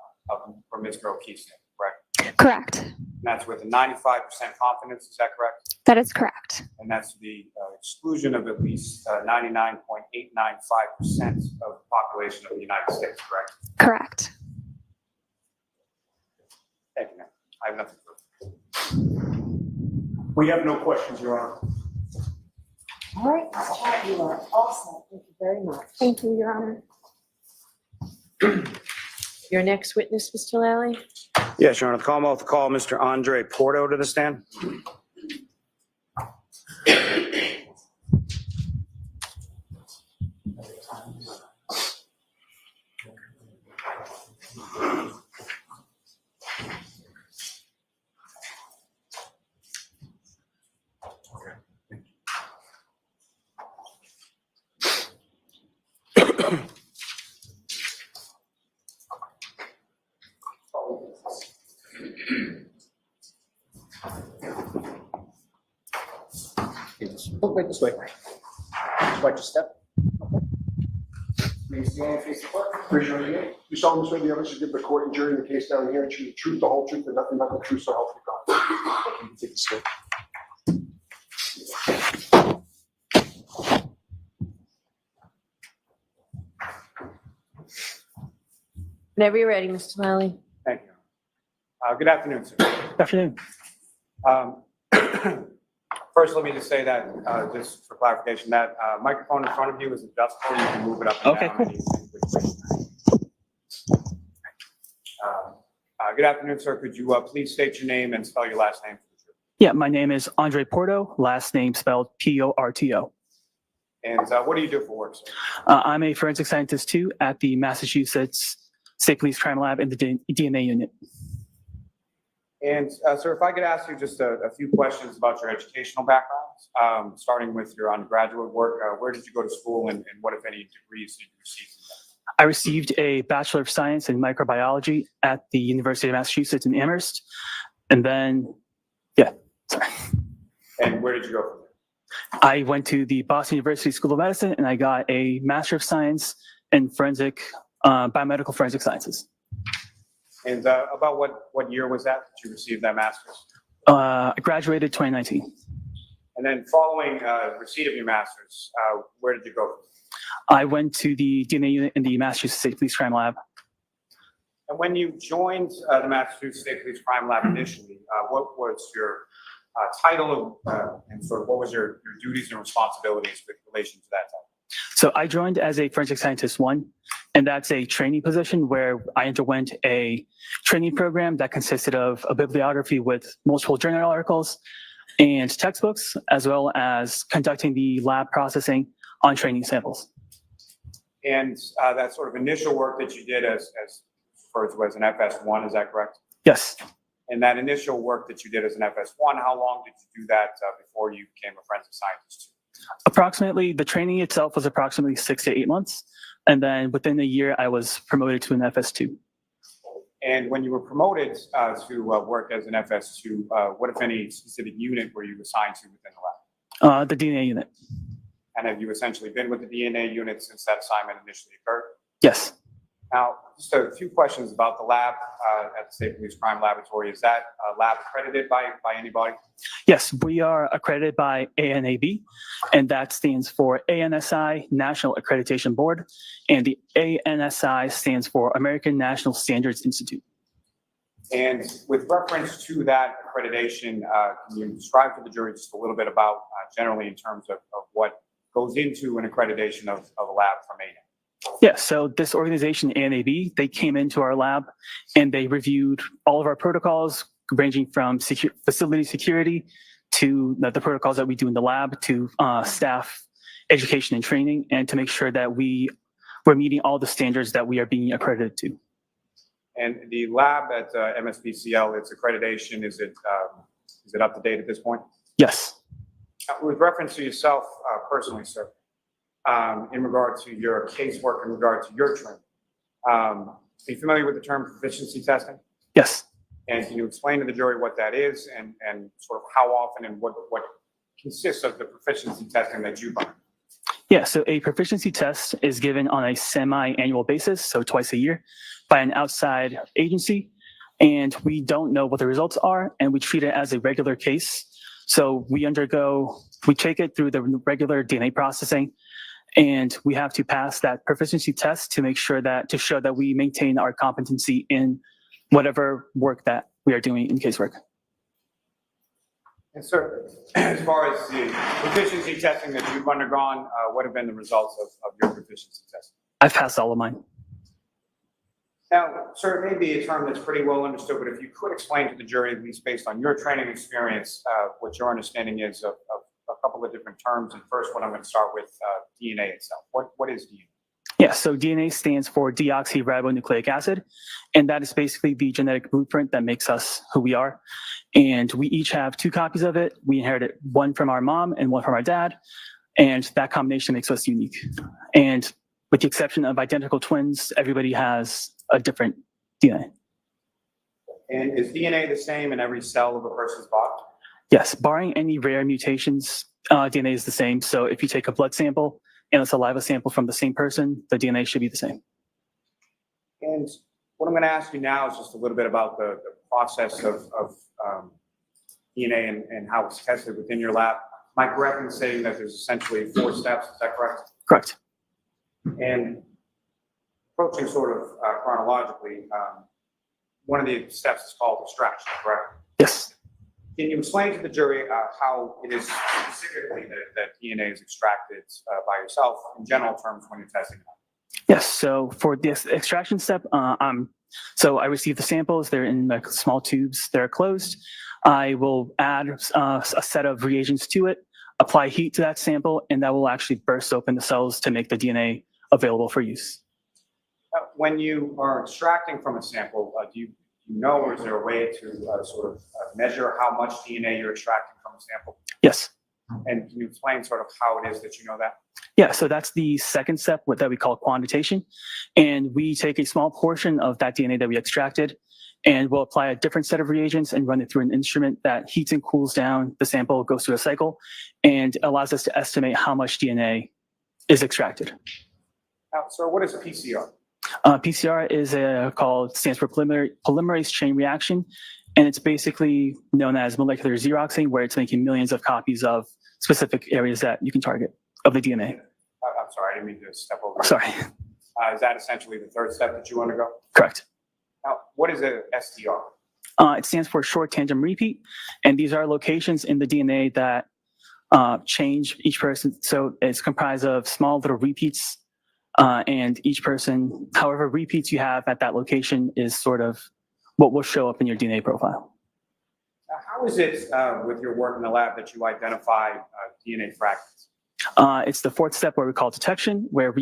from Ms. Grokeisner, correct? Correct. And that's with a 95% confidence, is that correct? That is correct. And that's the exclusion of at least 99.895% of the population of the United States, correct? Correct. Thank you, ma'am. I have nothing further. We have no questions, Your Honor. All right, Mr. Chair, you are all set. Thank you very much. Thank you, Your Honor. Your next witness, Mr. Lally? Yes, Your Honor. The Commonwealth will call Mr. Andre Porto to the stand. Look right this way. Just watch your step. Please stand and face the court. Raise your right hand. You solemnly swear the evidence you give the court and jury in the case down here and the truth, the whole truth, and nothing but the truth, so help you God. You can take the stand. Whenever you're ready, Mr. Lally. Thank you. Good afternoon, sir. Good afternoon. First, let me just say that, just for clarification, that microphone in front of you is adjustable. You can move it up and Okay, down. cool. Good afternoon, sir. Could you please state your name and spell your last name? Yeah, my name is Andre Porto, last name spelled Porto. And what do you do for work, sir? I'm a forensic scientist too at the Massachusetts State Police Crime Lab in the DNA unit. And sir, if I could ask you just a few questions about your educational background, starting with your undergraduate work. Where did you go to school and what, if any, degrees did you receive? I received a Bachelor of Science in Microbiology at the University of Massachusetts in Amherst. And then, And where did you go from there? I went to the Boston University School of Medicine and I got a Master of Science in Biomedical Forensic Sciences. And about what year was that you received that master's? I graduated 2019. And then following receipt of your master's, where did you go? I went to the DNA unit in the Massachusetts State Police Crime Lab. And when you joined the Massachusetts State Police Crime Lab initially, what was your title and sort of what was your duties and responsibilities with relation to that title? So I joined as a Forensic Scientist 1, and that's a training position where I underwent a training program that consisted of a bibliography with multiple journal articles and textbooks, as well as conducting the lab processing on training samples. And that sort of initial work that you did as referred to as an FS1, is that correct? Yes. And that initial work that you did as an FS1, how long did you do that before you became a forensic scientist? Approximately, the training itself was approximately 6 to 8 months. And then within a year, I was promoted to an FS2. And when you were promoted to work as an FS2, what, if any, specific unit were you assigned to within the lab? The DNA unit. And have you essentially been with the DNA unit since that assignment initially occurred? Yes. Now, just a few questions about the lab at the State Police Crime Laboratory. Is that lab accredited by anybody? Yes, we are accredited by ANAB, and that stands for ANSI, National Accreditation Board, and the ANSI stands for American National Standards Institute. And with reference to that accreditation, can you describe to the jury just a little bit about generally in terms of what goes into an accreditation of a lab from ANAB? Yeah, so this organization, ANAB, they came into our lab and they reviewed all of our protocols, ranging from facility security to the protocols that we do in the lab to staff education and training, and to make sure that we're meeting all the standards that we are being accredited to. And the lab at MSPCL, its accreditation, is it up to date at this point? Yes. With reference to yourself personally, sir, in regard to your casework, in regard to your training, are you familiar with the term proficiency testing? Yes. And can you explain to the jury what that is and sort of how often and what consists of the proficiency testing that you've done? Yeah, so a proficiency test is given on a semi-annual basis, so twice a year, by an outside agency, and we don't know what the results are, and we treat it as a regular case. So we take it through the regular DNA processing, and we have to pass that proficiency test to show that we maintain our competency in whatever work that we are doing in casework. And sir, as far as the proficiency testing that you've undergone, what have been the results of your proficiency testing? I've passed all of mine. Now, sir, it may be a term that's pretty well understood, but if you could explain to the jury, at least based on your training experience, what your understanding is of a couple of different terms. And first one, I'm going to start with DNA itself. What is DNA? Yeah, so DNA stands for deoxyribonucleic acid, and that is basically the genetic blueprint that makes us who we are. And we each have 2 copies of it. We inherited one from our mom and one from our dad, and that combination makes us unique. And with the exception of identical twins, everybody has a different DNA. And is DNA the same in every cell of a person's body? Yes, barring any rare mutations, DNA is the same. So if you take a blood sample and a saliva sample from the same person, the DNA should be the same. And what I'm going to ask you now is just a little bit about the process of DNA and how it's tested within your lab. Am I correct in saying that there's essentially 4 steps? Is that correct? Correct. And approaching sort of chronologically, one of the steps is called extraction, correct? Yes. Can you explain to the jury how it is specifically that DNA is extracted by yourself in general terms when you're testing it? Yes, so for this extraction step, so I receive the samples, they're in like small tubes, they're closed. I will add a set of reagents to it, apply heat to that sample, and that will actually burst open the cells to make the DNA available for use. When you are extracting from a sample, do you know, or is there a way to sort of measure how much DNA you're extracting from a sample? Yes. And can you explain sort of how it is that you know that? Yeah, so that's the second step that we call quantitation. And we take a small portion of that DNA that we extracted, and we'll apply a different set of reagents and run it through an instrument that heats and cools down the sample, goes through a cycle, and allows us to estimate how much DNA is extracted. Now, so what is PCR? PCR is stands for polymerase chain reaction, and it's basically known as molecular xeroxing, where it's making millions of copies of specific areas that you can target of the DNA. I'm sorry, I didn't mean to step over. Sorry. Is that essentially the third step that you undergo? Correct. Now, what is a STR? It stands for short tandem repeat, and these are locations in the DNA that change each person. So it's comprised of small little repeats, and each person, however repeats you have at that location, is sort of what will show up in your DNA profile. Now, how is it with your work in the lab that you identify DNA fragments? It's the 4th step, where we call detection, where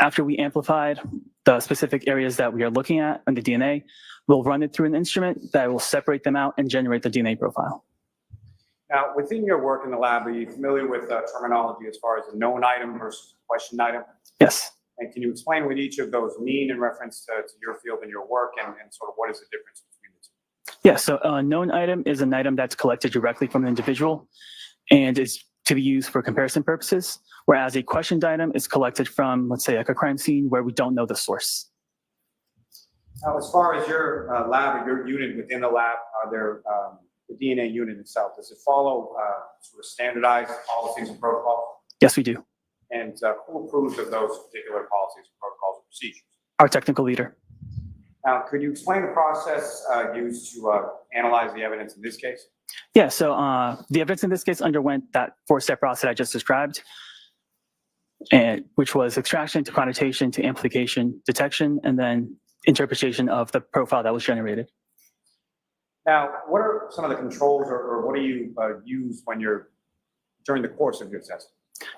after we amplified the specific areas that we are looking at on the DNA, we'll run it through an instrument that will separate them out and generate the DNA profile. Now, within your work in the lab, are you familiar with terminology as far as a known item versus a question item? Yes. And can you explain what each of those mean in reference to your field and your work, and sort of what is the difference between the 2? Yeah, so a known item is an item that's collected directly from an individual and is to be used for comparison purposes, whereas a questioned item is collected from, let's say, like a crime scene where we don't know the source. Now, as far as your lab or your unit within the lab, are there the DNA unit itself, does it follow sort of standardized policies and protocols? Yes, we do. And who approves of those particular policies, protocols, and procedures? Our technical leader. Now, could you explain the process used to analyze the evidence in this case? Yeah, so the evidence in this case underwent that 4-step process I just described, and which was extraction to quantitation to amplification, detection, and then interpretation of the profile that was generated. Now, what are some of the controls, or what do you use when during the course of your testing?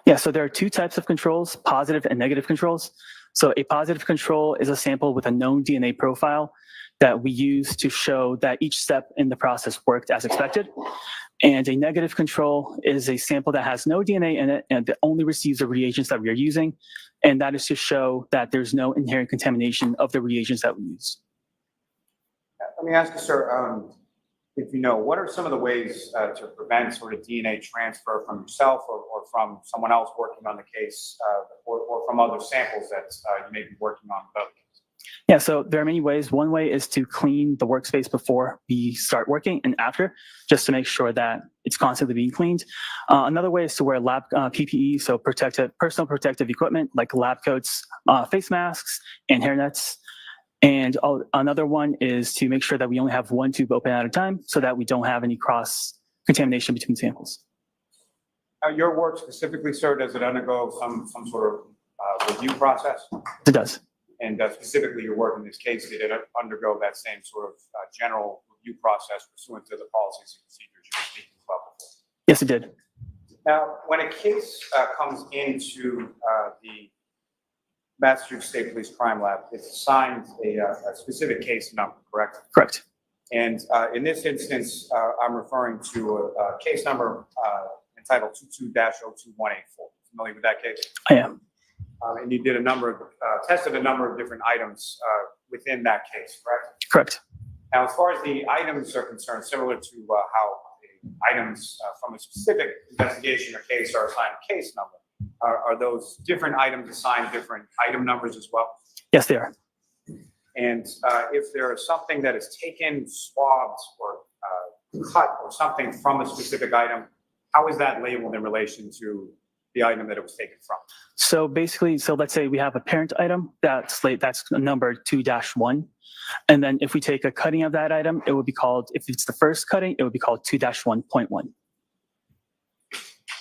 Yeah, so there are 2 types of controls, positive and negative controls. So a positive control is a sample with a known DNA profile that we use to show that each step in the process worked as expected. And a negative control is a sample that has no DNA in it and that only receives the reagents that we are using. And that is to show that there's no inherent contamination of the reagents that we use. Let me ask you, sir, if you know, what are some of the ways to prevent sort of DNA transfer from yourself or from someone else working on the case or from other samples that you may be working on with other cases? Yeah, so there are many ways. One way is to clean the workspace before we start working and after, just to make sure that it's constantly being cleaned. Another way is to wear lab PPE, so personal protective equipment like lab coats, face masks, and hairnets. And another one is to make sure that we only have one tube open at a time so that we don't have any cross-contamination between samples. Your work specifically, sir, does it undergo some sort of review process? It does. And specifically your work in this case, did it undergo that same sort of general review process pursuant to the policies and procedures you were speaking about before? Yes, it did. Now, when a case comes into the Massachusetts State Police Crime Lab, it's assigned a specific case number, correct? Correct. And in this instance, I'm referring to a case number entitled 22-02184. Familiar with that case? I am. And you did tested a number of different items within that case, correct? Correct. Now, as far as the items are concerned, similar to how the items from a specific investigation or case are assigned a case number, are those different items assigned different item numbers as well? Yes, they are. And if there is something that is taken, swabbed, or cut, or something from a specific item, how is that labeled in relation to the item that it was taken from? So basically, let's say we have a parent item that's numbered 2-1. And then if we take a cutting of that item, it would be called, if it's the first cutting, it would be called 2-1.1.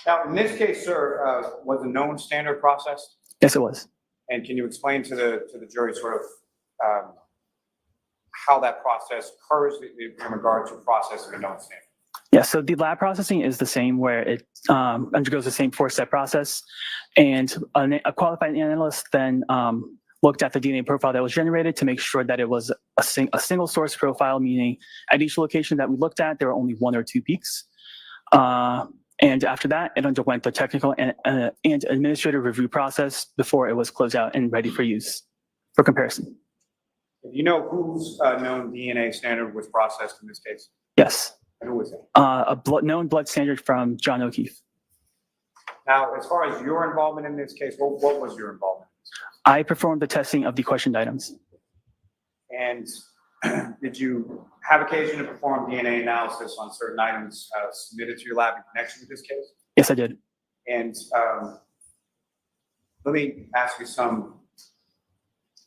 Now, in this case, sir, was a known standard process? Yes, it was. And can you explain to the jury sort of how that process occurs in regard to processing a known standard? Yeah, so the lab processing is the same, where it undergoes the same 4-step process. And a qualified analyst then looked at the DNA profile that was generated to make sure that it was a single source profile, meaning at each location that we looked at, there were only 1 or 2 peaks. And after that, it underwent the technical and administrative review process before it was closed out and ready for use for comparison. Do you know whose known DNA standard was processed in this case? Yes. And who was it? A known blood standard from John O'Keefe. Now, as far as your involvement in this case, what was your involvement? I performed the testing of the questioned items. And did you have occasion to perform DNA analysis on certain items submitted to your lab in connection with this case? Yes, I did. And let me ask you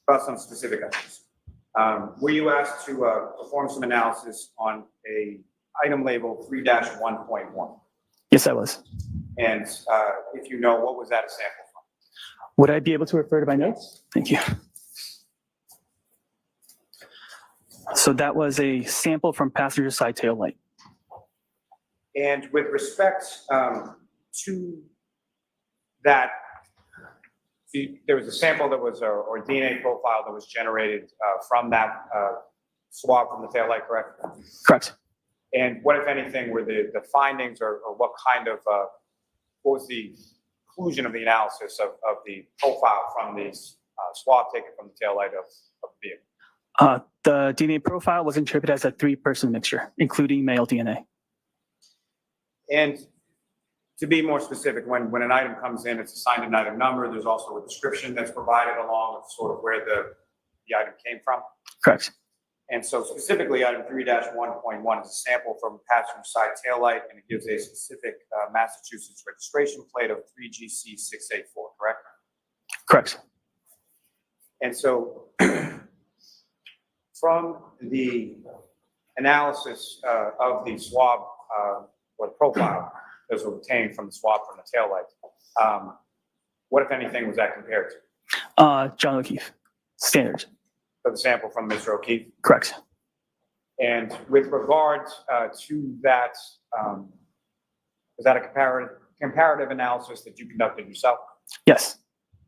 about some specific items. Were you asked to perform some analysis on a item labeled 3-1.1? Yes, I was. And if you know, what was that a sample from? Would I be able to refer to my notes? Thank you. So that was a sample from passenger side tail light. And with respect to that, there was a sample that was, or DNA profile that was generated from that swab from the tail light, correct? Correct. And what, if anything, were the findings or what kind of, what was the conclusion of the analysis of the profile from the swab taken from the tail light of the vehicle? The DNA profile was interpreted as a 3-person mixture, including male DNA. And to be more specific, when an item comes in, it's assigned an item number. There's also a description that's provided along with sort of where the item came from. Correct. And so specifically, item 3-1.1 is a sample from passenger side tail light, and it gives a specific Massachusetts registration plate of 3GC684, correct? Correct. And so from the analysis of the swab or profile that was obtained from the swab from the tail light, what, if anything, was that compared to? John O'Keefe, standard. For the sample from Mr. O'Keefe? Correct. And with regard to that, was that a comparative analysis that you conducted yourself? Yes.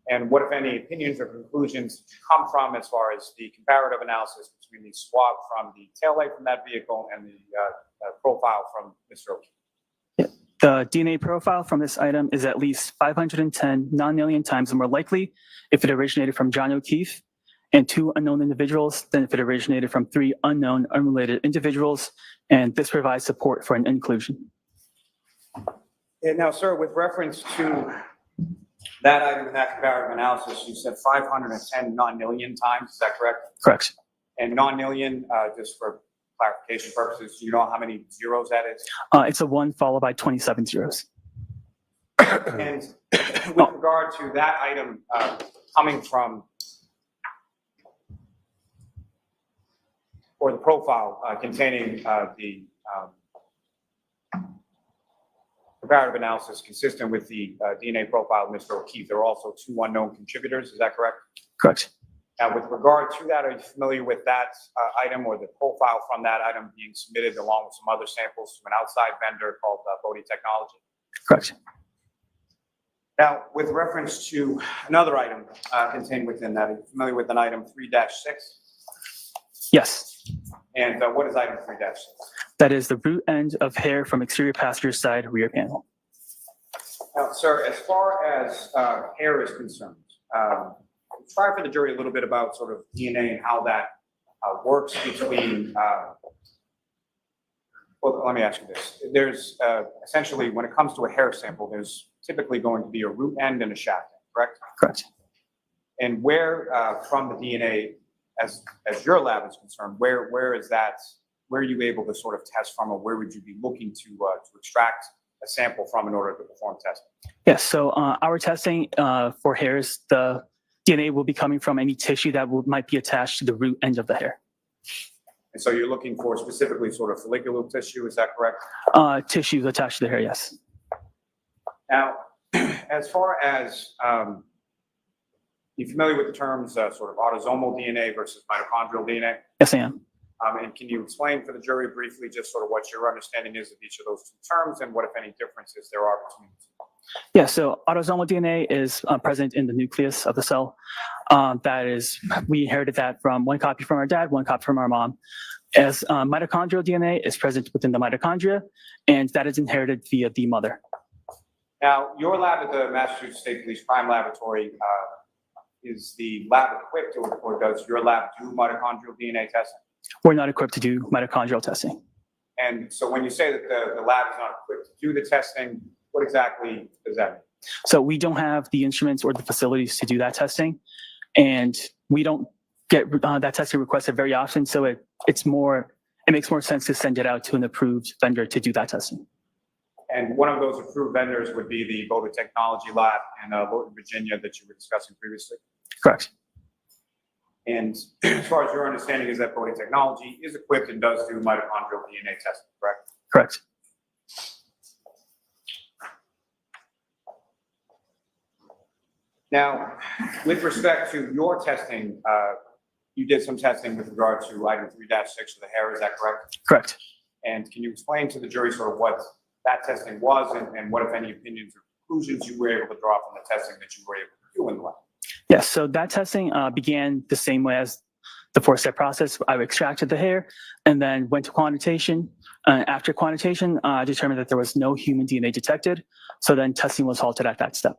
And what, if any, opinions or conclusions did you come from as far as the comparative analysis between the swab from the taillight from that vehicle and the profile from Mr. O'Keefe? Yeah. The DNA profile from this item is at least 510 non-million times more likely if it originated from John O'Keefe, and 2 unknown individuals. Then if it originated from 3 unknown, unrelated individuals, and this provides support for an inclusion. And now, sir, with reference to that item in that comparative analysis, you said 510 non-nillion times, is that correct? Correct. And non-nillion, just for clarification purposes, do you know how many zeros that is? It's a 1 followed by 27 zeros. And with regard to that item coming from, or the profile containing the comparative analysis consistent with the DNA profile of Mr. O'Keefe, there are also 2 unknown contributors, is that correct? Correct. Now, with regard to that, are you familiar with that item or the profile from that item being submitted along with some other samples to an outside vendor called Bodhi Technology? Correct. Now, with reference to another item contained within that, are you familiar with an item 3-6? Yes. And what is item 3-6? That is the root end of hair from exterior passenger side rear panel. Now, sir, as far as hair is concerned, try for the jury a little bit about sort of DNA and how that works between, well, let me ask you this. There's essentially, when it comes to a hair sample, there's typically going to be a root end and a shaft end, correct? Correct. And where from the DNA, as your lab is concerned, where is that, where are you able to sort of test from, or where would you be looking to extract a sample from in order to perform testing? Yes, so our testing for hairs, the DNA will be coming from any tissue that might be attached to the root end of the hair. And so you're looking for specifically sort of follicular tissue, is that correct? Tissues attached to the hair, yes. Now, as far as, you familiar with the terms sort of autosomal DNA versus mitochondrial DNA? Yes, I am. And can you explain for the jury briefly just sort of what your understanding is of each of those 2 terms and what, if any, differences there are between the 2? Yeah, so autosomal DNA is present in the nucleus of the cell. That is, we inherited that from 1 copy from our dad, 1 copy from our mom. As mitochondrial DNA is present within the mitochondria, and that is inherited via the mother. Now, your lab at the Massachusetts State Police Crime Laboratory, is the lab equipped, or does your lab do mitochondrial DNA testing? We're not equipped to do mitochondrial testing. And so when you say that the lab is not equipped to do the testing, what exactly does that mean? So we don't have the instruments or the facilities to do that testing, and we don't get that testing requested very often. So it makes more sense to send it out to an approved vendor to do that testing. And one of those approved vendors would be the Porto Technology Lab in Lorton, Virginia, that you were discussing previously. Correct. And as far as your understanding is that Porto Technology is equipped and does do mitochondrial DNA testing, correct? Correct. Now, with respect to your testing, you did some testing with regard to item 3-6 of the hair, is that correct? Correct. And can you explain to the jury sort of what that testing was and what, if any, opinions or conclusions you were able to draw from the testing that you were able to do in the lab? Yes, so that testing began the same way as the 4-step process. I extracted the hair and then went to quantitation. After quantitation, I determined that there was no human DNA detected. So then testing was halted at that step.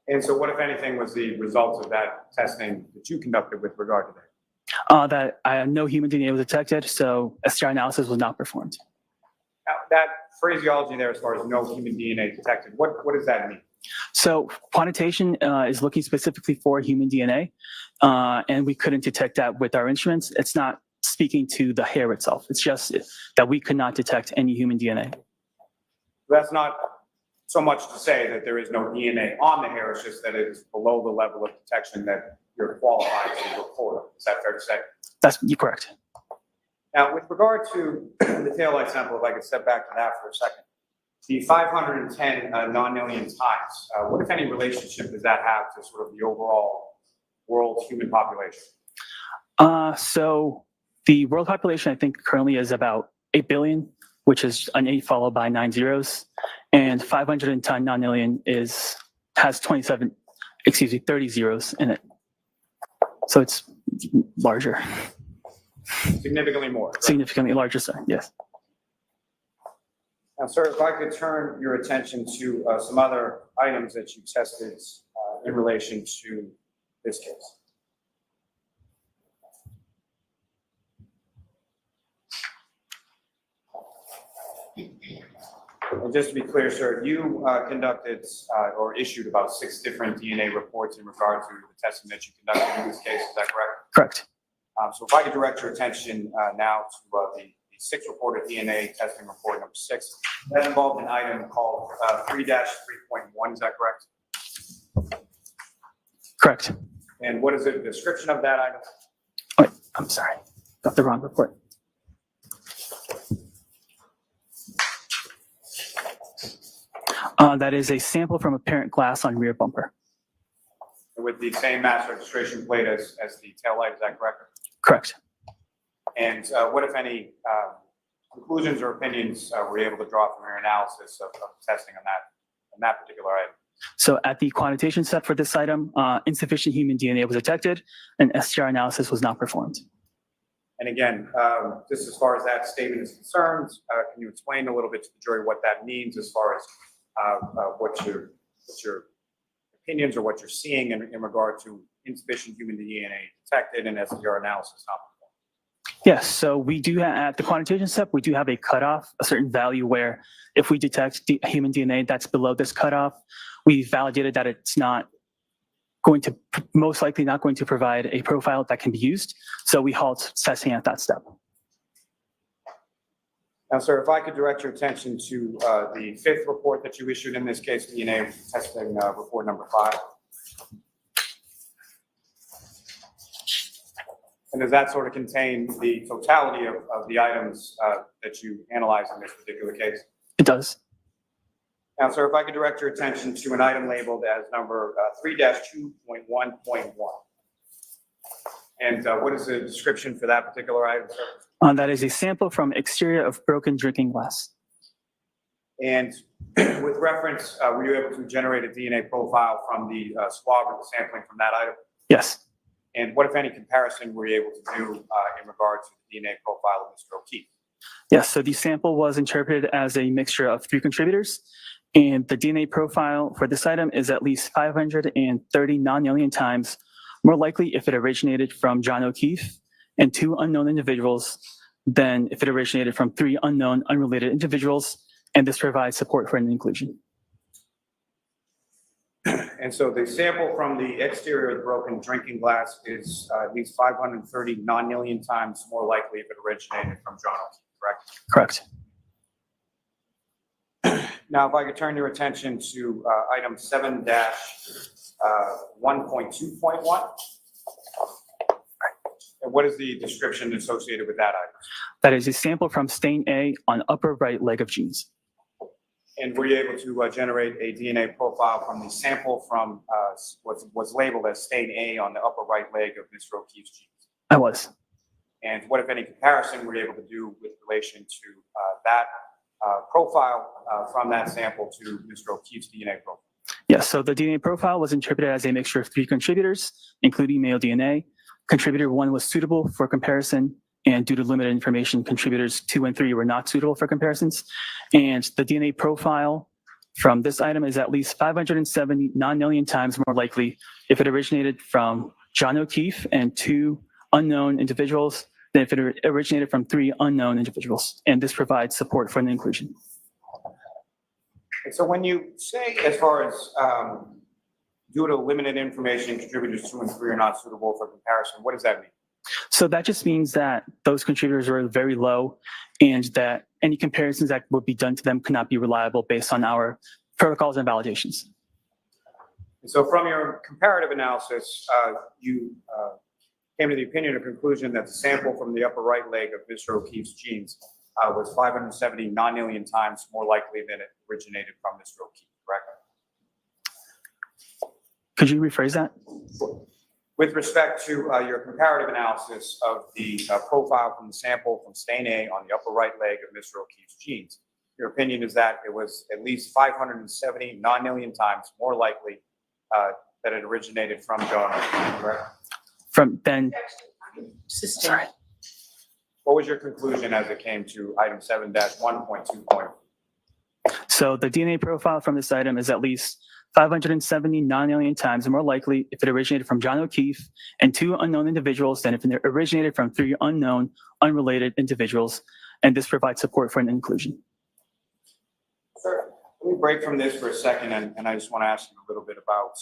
And so what, if anything, was the results of that testing that you conducted with regard to that? That no human DNA was detected, so STR analysis was not performed. Now, that phraseology there, as far as no human DNA detected, what does that mean? So quantitation is looking specifically for human DNA, and we couldn't detect that with our instruments. It's not speaking to the hair itself. It's just that we could not detect any human DNA. That's not so much to say that there is no DNA on the hair, it's just that it is below the level of detection that you're qualified to report. Is that fair to say? You're correct. Now, with regard to the taillight sample, if I could step back to that for a second, the 510 non-nillion times, what, if any, relationship does that have to sort of the overall world human population? So the world population, I think, currently is about 8 billion, which is an 8 followed by 9 zeros. And 510 non-nillion has 30 zeros in it. So it's larger. Significantly more. Right? Significantly larger, sir, yes. Now, sir, if I could turn your attention to some other items that you tested in relation to this case. And just to be clear, sir, you conducted or issued about 6 different DNA reports in regard to the testing that you conducted in this case. Is that correct? Correct. So if I could direct your attention now to the 6 reported DNA testing report number 6. That involved an item called 3-3.1. Is that correct? Correct. And what is the description of that item? Wait, I'm sorry. Got the wrong report. That is a sample from apparent glass on rear bumper. With the same mass registration plate as the tail light, is that correct? Correct. And what, if any, conclusions or opinions were you able to draw from your analysis of testing on that particular item? So at the quantitation step for this item, insufficient human DNA was detected and STR analysis was not performed. And again, just as far as that statement is concerned, can you explain a little bit to the jury what that means as far as what your opinions or what you're seeing in regard to insufficient human DNA detected and STR analysis not performed? Yes, so we do at the quantitation step, we do have a cutoff, a certain value where if we detect human DNA that's below this cutoff, we validated that it's not going to, most likely not going to provide a profile that can be used. So we halt testing at that step. Now, sir, if I could direct your attention to the 5th report that you issued in this case, DNA testing report number 5. And does that sort of contain the totality of the items that you analyzed in this particular case? It does. Now, sir, if I could direct your attention to an item labeled as number 3-2.1.1. And what is the description for that particular item, sir? That is a sample from exterior of broken drinking glass. And with reference, were you able to generate a DNA profile from the swab or the sampling from that item? Yes. And what, if any, comparison were you able to do in regard to the DNA profile of Mr. O'Keefe? Yes, so the sample was interpreted as a mixture of 3 contributors, and the DNA profile for this item is at least 530 non-alien times more likely if it originated from John O'Keefe and 2 unknown individuals than if it originated from 3 unknown unrelated individuals, and this provides support for an inclusion. And so the sample from the exterior of the broken drinking glass is at least 530 non-alien times more likely if it originated from John O'Keefe, correct? Correct. Now, if I could turn your attention to item 7-1.2.1. And what is the description associated with that item? That is a sample from stain A on upper right leg of jeans. And were you able to generate a DNA profile from the sample from what's labeled as stain A on the upper right leg of Mr. O'Keefe's jeans? I was. And what, if any, comparison were you able to do with relation to that profile from that sample to Mr. O'Keefe's DNA profile? Yes, so the DNA profile was interpreted as a mixture of 3 contributors, including male DNA. Contributor 1 was suitable for comparison, and due to limited information, contributors 2 and 3 were not suitable for comparisons. And the DNA profile from this item is at least 570 non-alien times more likely if it originated from John O'Keefe and 2 unknown individuals than if it originated from 3 unknown individuals. And this provides support for an inclusion. And so when you say, as far as due to limited information, contributors 2 and 3 are not suitable for comparison, what does that mean? So that just means that those contributors were very low and that any comparisons that would be done to them could not be reliable based on our protocols and validations. And so from your comparative analysis, you came to the opinion or conclusion that the sample from the upper right leg of Mr. O'Keefe's jeans was 570 non-alien times more likely than it originated from Mr. O'Keefe, correct? Could you rephrase that? With respect to your comparative analysis of the profile from the sample from stain A on the upper right leg of Mr. O'Keefe's jeans, your opinion is that it was at least 570 non-alien times more likely that it originated from John O'Keefe, correct? From then, sorry. What was your conclusion as it came to item 7-1.2.1? So the DNA profile from this item is at least 579 million times more likely if it originated from John O'Keefe and 2 unknown individuals than if it originated from 3 unknown, unrelated individuals, and this provides support for an inclusion. Sir, let me break from this for a second, and I just want to ask you a little bit about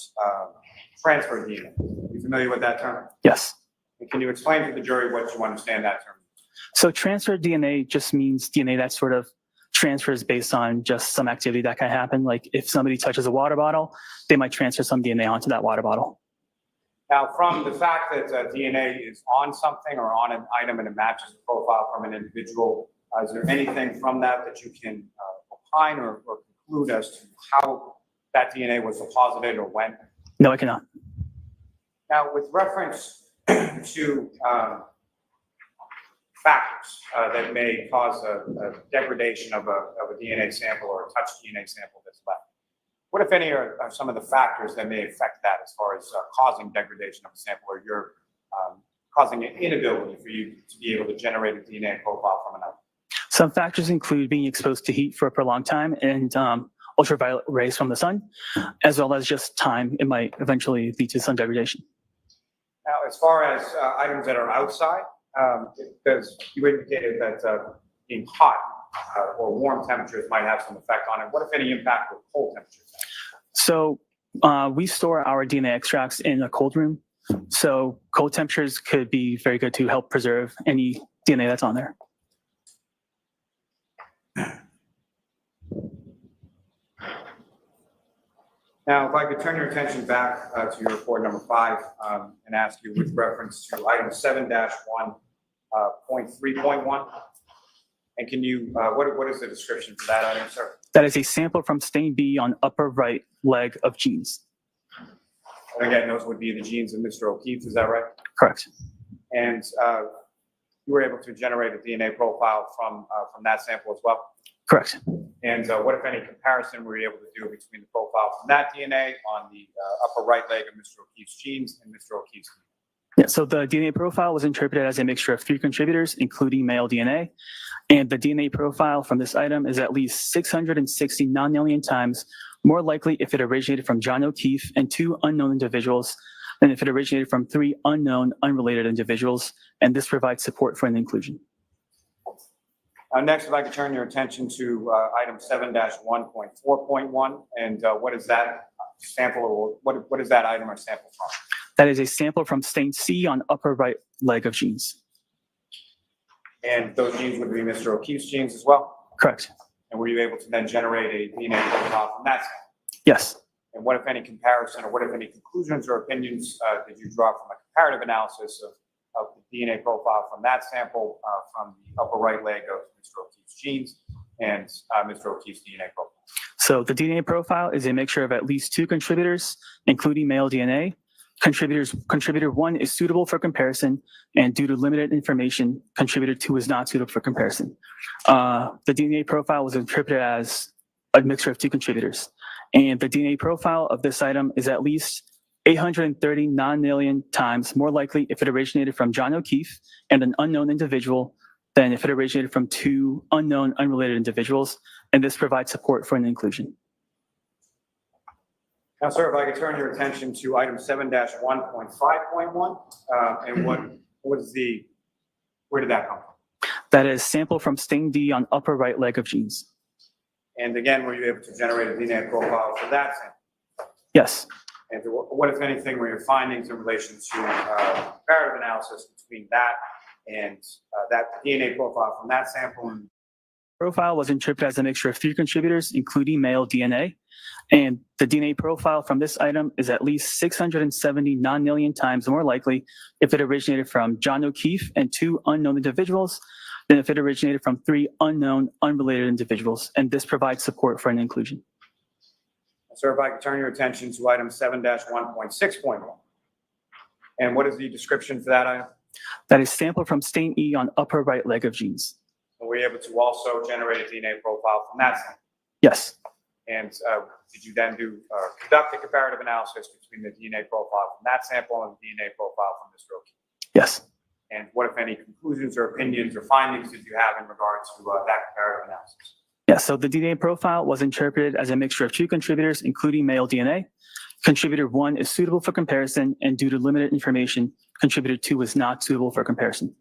transfer DNA. Are you familiar with that term? Yes. And can you explain to the jury what you understand that term? So transfer DNA just means DNA that sort of transfers based on just some activity that can happen. Like if somebody touches a water bottle, they might transfer some DNA onto that water bottle. Now, from the fact that DNA is on something or on an item and it matches the profile from an individual, is there anything from that that you can opine or conclude as to how that DNA was deposited or when? No, I cannot. Now, with reference to factors that may cause a degradation of a DNA sample or a touch DNA sample that's left, what, if any, are some of the factors that may affect that as far as causing degradation of a sample or your causing an inability for you to be able to generate a DNA profile from another? Some factors include being exposed to heat for a prolonged time and ultraviolet rays from the sun, as well as just time. It might eventually lead to some degradation. Now, as far as items that are outside, because you indicated that being hot or warm temperatures might have some effect on it. What, if any, impact with cold temperatures? So we store our DNA extracts in a cold room. So cold temperatures could be very good to help preserve any DNA that's on there. Now, if I could turn your attention back to your report number 5 and ask you with reference to item 7-1.3.1. And can you, what is the description for that item, sir? That is a sample from stain B on upper right leg of genes. And again, those would be the genes of Mr. O'Keefe, is that right? Correct. And you were able to generate a DNA profile from that sample as well? Correct. And what, if any, comparison were you able to do between the profile from that DNA on the upper right leg of Mr. O'Keefe's genes and Mr. O'Keefe's? Yeah, so the DNA profile was interpreted as a mixture of 3 contributors, including male DNA. And the DNA profile from this item is at least 669 million times more likely if it originated from John O'Keefe and 2 unknown individuals than if it originated from 3 unknown, unrelated individuals. And this provides support for an inclusion. Next, if I could turn your attention to item 7-1.4.1, and what is that sample, or what is that item or sample from? That is a sample from stain C on upper right leg of genes. And those genes would be Mr. O'Keefe's genes as well? Correct. And were you able to then generate a DNA profile from that sample? Yes. And what, if any, comparison or what, if any, conclusions or opinions did you draw from a comparative analysis of the DNA profile from that sample from the upper right leg of Mr. O'Keefe's genes and Mr. O'Keefe's DNA profile? So the DNA profile is a mixture of at least 2 contributors, including male DNA. Contributor 1 is suitable for comparison, and due to limited information, contributor 2 is not suitable for comparison. The DNA profile was interpreted as a mixture of 2 contributors, and the DNA profile of this item is at least 839 million times more likely if it originated from John O'Keefe and an unknown individual than if it originated from 2 unknown, unrelated individuals, and this provides support for an inclusion. Now, sir, if I could turn your attention to item 7-1.5.1, and what is where did that come from? That is sample from stain D on upper right leg of genes. And again, were you able to generate a DNA profile for that sample? Yes. And what, if anything, were your findings in relation to comparative analysis between that and that DNA profile from that sample? And profile was interpreted as a mixture of 3 contributors, including male DNA. And the DNA profile from this item is at least 679 million times more likely if it originated from John O'Keefe and 2 unknown individuals than if it originated from 3 unknown, unrelated individuals. And this provides support for an inclusion. Sir, if I could turn your attention to item 7-1.6.1. And what is the description for that item? That is sample from stain E on upper right leg of genes. And were you able to also generate a DNA profile from that sample? Yes. And did you then conduct a comparative analysis between the DNA profile from that sample and the DNA profile from Mr. O'Keefe? Yes. And what, if any, conclusions or opinions or findings did you have in regard to that comparative analysis? Yeah, so the DNA profile was interpreted as a mixture of two contributors, including male DNA. Contributor 1 is suitable for comparison, and due to limited information, contributor 2 is not suitable for comparison.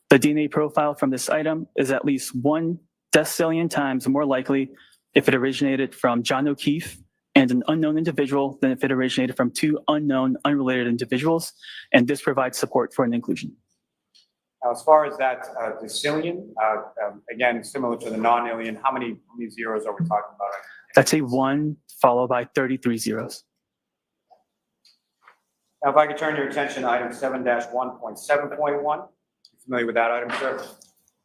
The DNA profile from this item is at least 1 decillion times more likely if it originated from John O'Keefe and an unknown individual than if it originated from 2 unknown, unrelated individuals, and this provides support for an inclusion. Now, as far as that decillion, again, similar to the non-alien, how many zeros are we talking about? That's a 1 followed by 33 zeros. Now, if I could turn your attention to item 7-1.7.1. Familiar with that item, sir?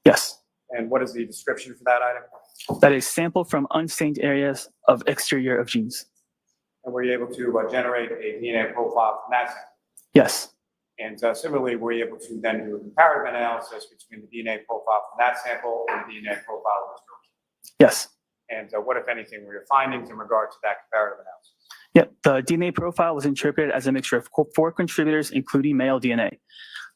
Yes. And what is the description for that item? That is sample from unstained areas of exterior of genes. And were you able to generate a DNA profile from that sample? Yes. And similarly, were you able to then do a comparative analysis between the DNA profile from that sample and the DNA profile of Mr. O'Keefe? Yes. And what, if anything, were your findings in regard to that comparative analysis? Yep. The DNA profile was interpreted as a mixture of 4 contributors, including male DNA.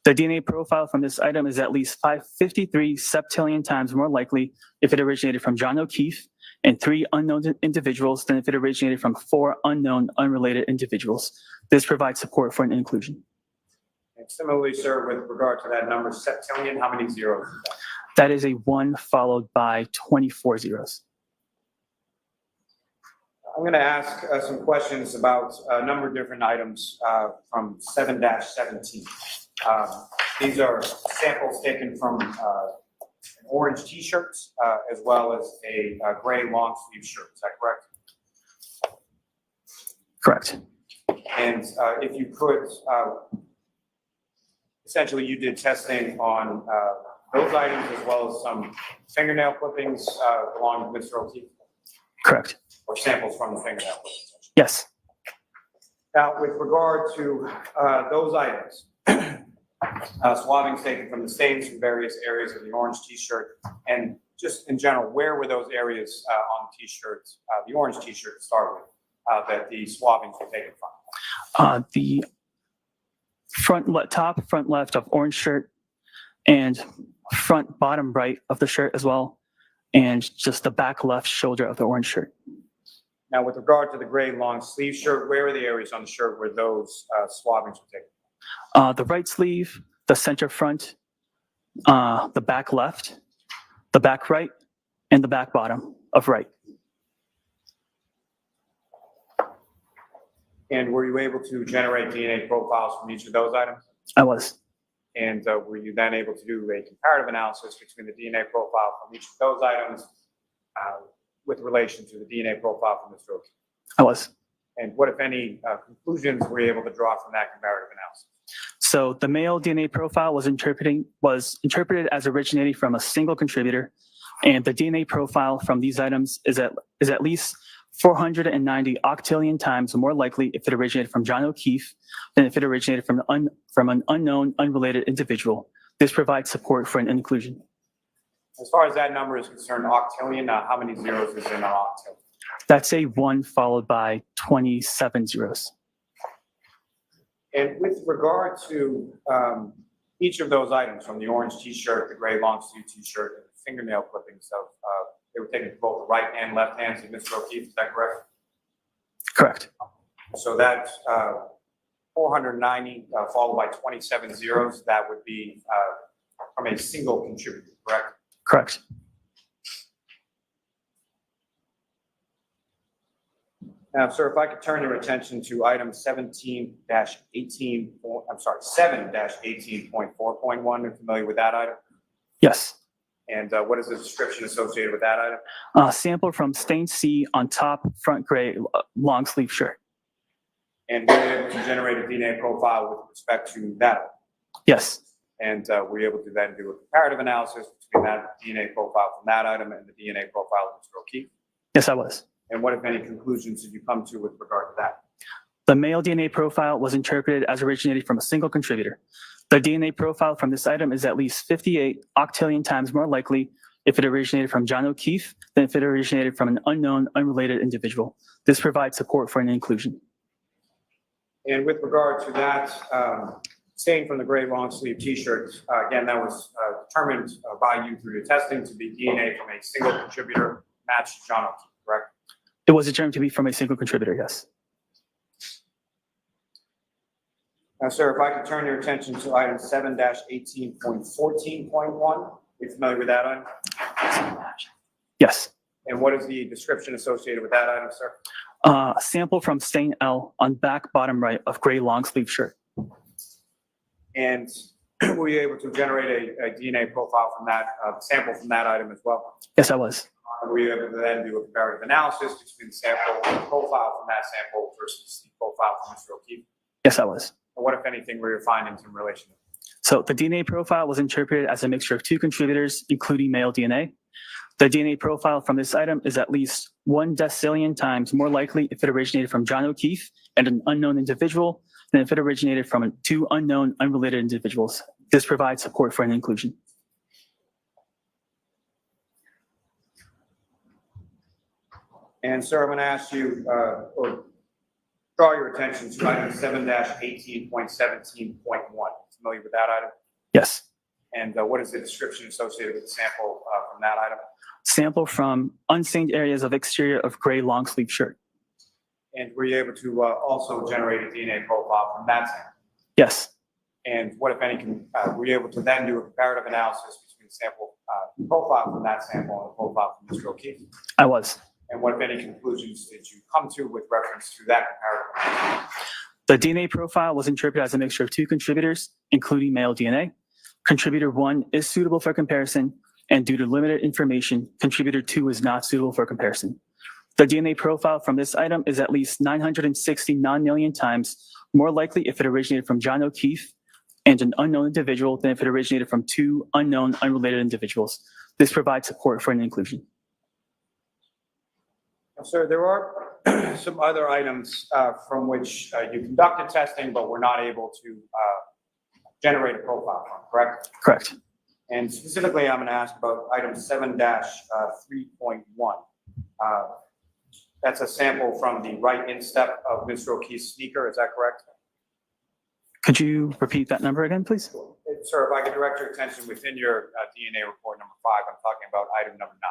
The DNA profile from this item is at least 553 septillion times more likely if it originated from John O'Keefe and 3 unknown individuals than if it originated from 4 unknown, unrelated individuals. This provides support for an inclusion. And similarly, sir, with regard to that number, septillion, how many zeros is that? That is a 1 followed by 24 zeros. I'm going to ask some questions about a number of different items from 7-17. These are samples taken from an orange t-shirt as well as a gray long sleeve shirt. Is that correct? Correct. And if you could, essentially you did testing on those items as well as some fingernail clippings along with Mr. O'Keefe? Correct. Or samples from the fingernail clippings? Yes. Now, with regard to those items, swabbing taken from the stains from various areas of the orange t-shirt, and just in general, where were those areas on the t-shirt, the orange t-shirt to start with, that the swabbings were taken from? The top front left of orange shirt and front bottom right of the shirt as well, and just the back left shoulder of the orange shirt. Now, with regard to the gray long sleeve shirt, where are the areas on the shirt where those swabbings were taken? The right sleeve, the center front, the back left, the back right, and the back bottom of right. And were you able to generate DNA profiles from each of those items? I was. And were you then able to do a comparative analysis between the DNA profile from each of those items with relation to the DNA profile from Mr. O'Keefe? I was. And what, if any, conclusions were you able to draw from that comparative analysis? So the male DNA profile was interpreted as originating from a single contributor, and the DNA profile from these items is at least 490 octillion times more likely if it originated from John O'Keefe than if it originated from an unknown, unrelated individual. This provides support for an inclusion. As far as that number is concerned, octillion, how many zeros is in an octillion? That's a 1 followed by 27 zeros. And with regard to each of those items, from the orange t-shirt, the gray long sleeve t-shirt, and the fingernail clippings of, they were taken from both the right and left hands of Mr. O'Keefe, is that correct? Correct. So that 490 followed by 27 zeros, that would be from a single contributor, correct? Correct. Now, sir, if I could turn your attention to item 7-18.4.1, you're familiar with that item? Yes. And what is the description associated with that item? Sample from stain C on top front gray long sleeve shirt. And were you able to generate a DNA profile with respect to that? Yes. And were you able to then do a comparative analysis between that DNA profile from that item and the DNA profile of Mr. O'Keefe? Yes, I was. And what, if any, conclusions did you come to with regard to that? The male DNA profile was interpreted as originating from a single contributor. The DNA profile from this item is at least 58 octillion times more likely if it originated from John O'Keefe than if it originated from an unknown, unrelated individual. This provides support for an inclusion. And with regard to that, stain from the gray long sleeve t-shirt, again, that was determined by you through your testing to be DNA from a single contributor matched John O'Keefe, correct? It was determined to be from a single contributor, yes. Now, sir, if I could turn your attention to item 7-18.14.1, you familiar with that item? Yes. And what is the description associated with that item, sir? A sample from stain L on back bottom right of gray long sleeve shirt. And were you able to generate a DNA profile from that, sample from that item as well? Yes, I was. Were you able to then do a comparative analysis between the sample and the profile from that sample versus the profile from Mr. O'Keefe? Yes, I was. And what, if anything, were your findings in relation to that? So the DNA profile was interpreted as a mixture of 2 contributors, including male DNA. The DNA profile from this item is at least 1 decillion times more likely if it originated from John O'Keefe and an unknown individual than if it originated from 2 unknown, unrelated individuals. This provides support for an inclusion. And sir, I'm going to ask you, or draw your attention to item 7-18.17.1. Familiar with that item? Yes. And what is the description associated with the sample from that item? Sample from unstained areas of exterior of gray long sleeve shirt. And were you able to also generate a DNA profile from that sample? Yes. And what, if any, were you able to then do a comparative analysis between the sample profile from that sample and the profile from Mr. O'Keefe? I was. And what, if any, conclusions did you come to with reference to that comparative? The DNA profile was interpreted as a mixture of 2 contributors, including male DNA. Contributor 1 is suitable for comparison, and due to limited information, contributor 2 is not suitable for comparison. The DNA profile from this item is at least 960 non-million times more likely if it originated from John O'Keefe and an unknown individual than if it originated from 2 unknown, unrelated individuals. This provides support for an inclusion. Sir, there are some other items from which you conducted testing, but were not able to generate a profile from, correct? Correct. And specifically, I'm going to ask about item 7-3.1. That's a sample from the right instep of Mr. O'Keefe's sneaker, is that correct? Could you repeat that number again, please? Sir, if I could direct your attention within your DNA report number 5, I'm talking about item number 9.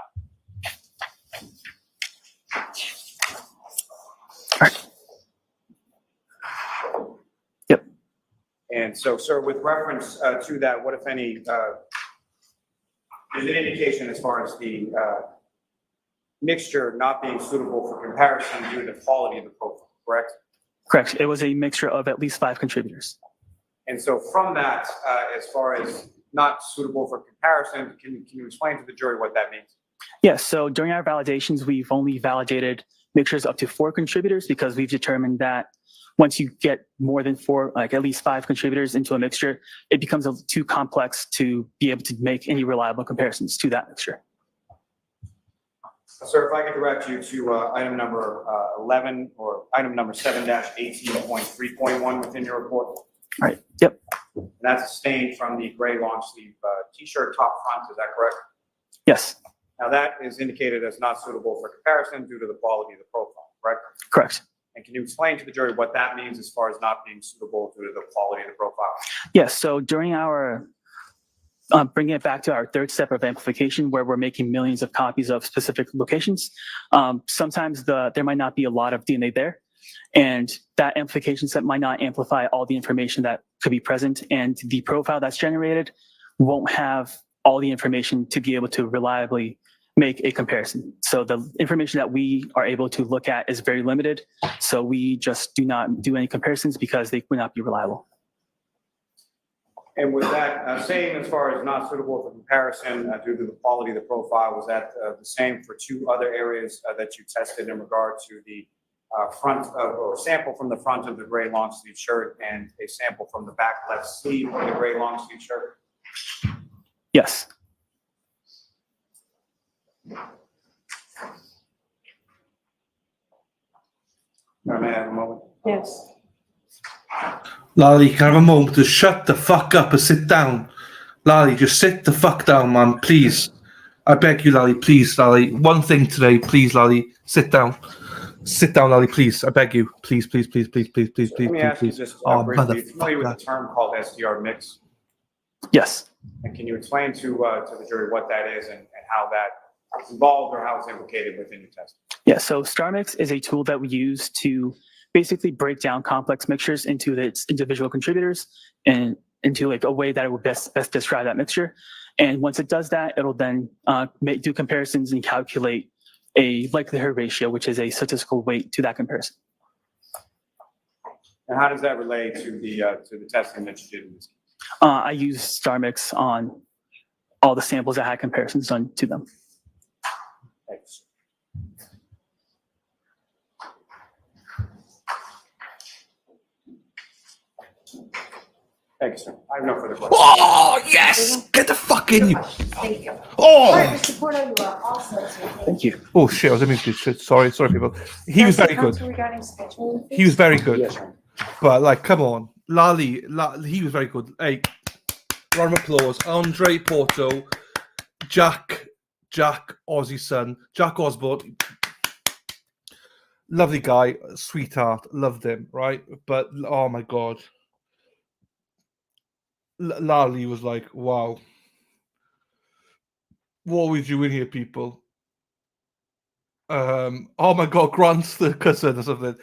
Yep. And so, sir, with reference to that, what, if any, is an indication as far as the mixture not being suitable for comparison due to the quality of the profile, correct? Correct. It was a mixture of at least 5 contributors. And so from that, as far as not suitable for comparison, can you explain to the jury what that means? Yes. So during our validations, we've only validated mixtures up to 4 contributors because we've determined that once you get more than 4, like at least 5 contributors into a mixture, it becomes too complex to be able to make any reliable comparisons to that mixture. Sir, if I could direct you to item number 11 or item number 7-18.3.1 within your report. All right. Yep. And that's a stain from the gray long sleeve t-shirt top front, is that correct? Yes. Now that is indicated as not suitable for comparison due to the quality of the profile, correct? Correct. And can you explain to the jury what that means as far as not being suitable due to the quality of the profile? Yes. So during our bringing it back to our 3rd step of amplification, where we're making millions of copies of specific locations, sometimes there might not be a lot of DNA there, and that amplification step might not amplify all the information that could be present, and the profile that's generated won't have all the information to be able to reliably make a comparison. So the information that we are able to look at is very limited, so we just do not do any comparisons because they would not be reliable. And with that saying, as far as not suitable for comparison due to the quality of the profile, was that the same for 2 other areas that you tested in regard to the front of, or sample from the front of the gray long sleeve shirt and a sample from the back left sleeve of the gray long sleeve shirt? Yes. May I have a moment? Yes. Lally, can I have a moment to shut the fuck up and sit down? Lally, just sit the fuck down, man, please. I beg you, Lally, please, Lally. One thing today, please, Lally. Sit down. Sit down, Lally, please. I beg you. Please, please, please, please, please, please, Let me ask you please. just Oh, briefly, familiar with the term called SDR mix? Yes. And can you explain to the jury what that is and how that involved or how it's implicated within your testing. Yeah, so StarMix is a tool that we use to basically break down complex mixtures into its individual contributors and into like a way that it would best describe that mixture. And once it does that, it'll then do comparisons and calculate a likelihood ratio, which is a statistical weight to that comparison. And how does that relate to the testing that you did in this case? I use StarMix on all the samples that had comparisons done to them. Thanks. Thank you, sir. I have no further questions. Oh, yes! Get the fuck in, you. Thank you. Oh! All right, Mr. Porto, you are all set. Thank you. Oh, shit, I was aiming to shit. Sorry, people. He was very good. Regarding scheduling. He was very good. But, like, come on. Lally, he was very good. Hey, round of applause. Andre Porto, Jack Ozzy's son, Jack Osborne. Lovely guy, sweetheart, loved him, right? But, oh my God. Lally was like, wow. What are we doing here, people? Oh my God, Grant's the cousin or something.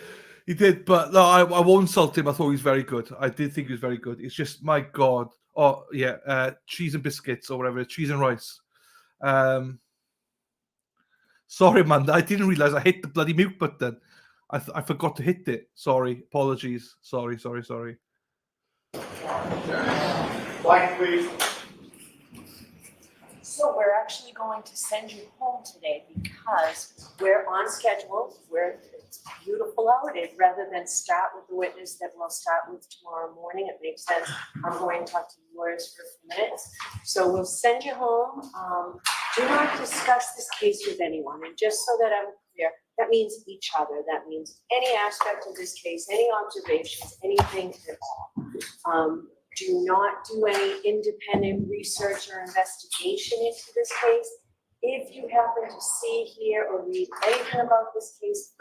He did, but no, I won't insult him. I thought he was very good. I did think he was very good. It's just, my God. Oh, yeah, cheese and biscuits or whatever, cheese and rice. Sorry, man, I didn't realize I hit the bloody mute button. I forgot to hit it. Sorry, apologies. Sorry. Blank, please. So we're actually going to send you home today because we're on schedule. It's beautiful out. Rather than start with the witness that we'll start with tomorrow morning, it makes sense. I'm going to talk to the lawyers for a few minutes. So we'll send you home. Do not discuss this case with anyone. And just so that I'm clear, that means each other. That means any aspect of this case, any observations, anything at all. Do not do any independent research or investigation into this case. If you happen to see, hear, or read anything about this case,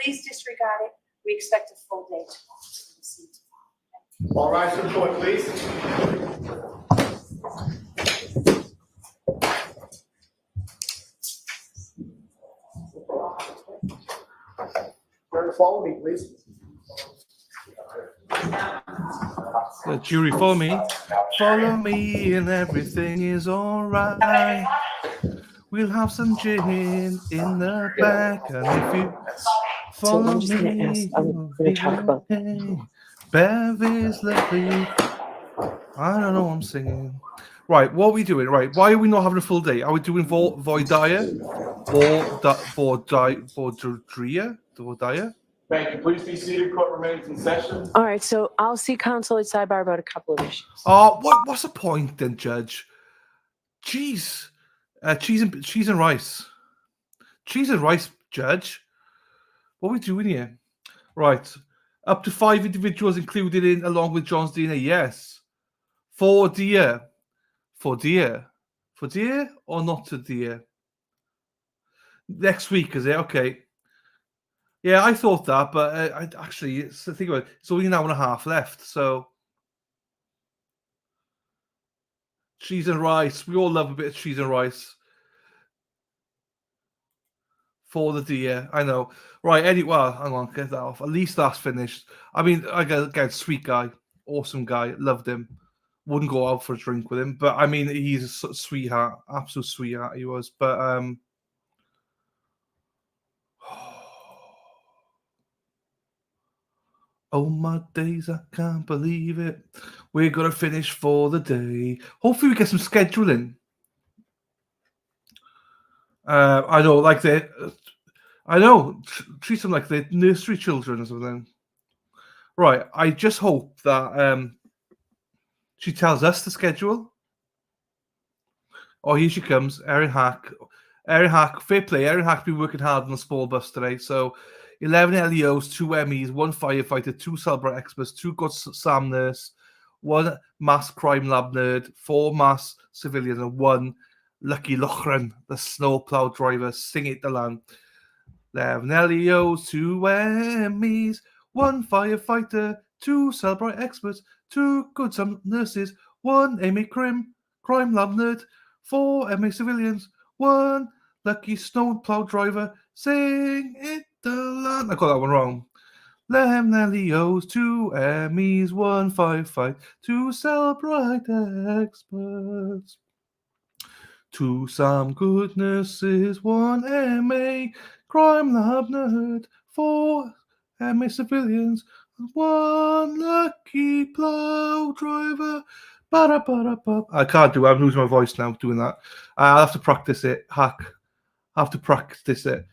please disregard it. We expect a full day tomorrow. All rise to the court, please. Follow me, please. The jury, follow me. Follow me and everything is all right. We'll have some gin in the back. And if you follow I'm just me, I'm gonna talk about that. Bev is lovely. I don't know what I'm singing. Right, what are we doing? Right, why are we not having a full day? Are we doing Voidaya? Voidaya? Thank you. Please be seated. Court remains in session. All right, so I'll see counsel at sidebar about a couple of issues. Oh, what's the point then, Judge? Cheese and rice. Cheese and rice, Judge. What are we doing here? Right. Up to 5 individuals included in along with John's DNA. Yes. For deer or not to deer? Next week, is it? Okay. Yeah, I thought that, but actually, think about it. It's only an hour and a half left, so cheese and rice. We all love a bit of cheese and rice. For the deer, I know. Right, well, hang on, get that off. At least that's finished. I mean, again, sweet guy, awesome guy, loved him. Wouldn't go out for a drink with him, but I mean, he's a sweetheart, absolute sweetheart he was. But oh my days, I can't believe it. We're gonna finish for the day. Hopefully, we get some scheduling. I know, like treat them like they're nursery children or something. Right, I just hope that she tells us the schedule. Oh, here she comes, Erin Hack. Erin Hack, fair play. Erin Hack's been working hard on the small bus today. So 11 LEOs, 2 MEs, 1 firefighter, 2 Celebrate experts, 2 good SAM nurse, 1 mass crime lab nerd, 4 mass civilians, and 1 Lucky Lochran, the snowplow driver. Sing it to land. 11 LEOs, 2 MEs, 1 firefighter, 2 Celebrate experts, 2 good SAM nurses, 1 ME crime lab nerd, 4 MA civilians, 1 lucky snowplow driver, sing it the land. I got that one wrong. Lem Leos, 2 Emmys, 155, 2 celebrate experts. 2 Sam Goodnesses, 1 MA crime lab nerd, 4 MA civilians, and 1 lucky plow driver. Ba-da-ba-da-ba. I can't do it. I'm losing my voice now doing that. I'll have to practice it. I have to practice it.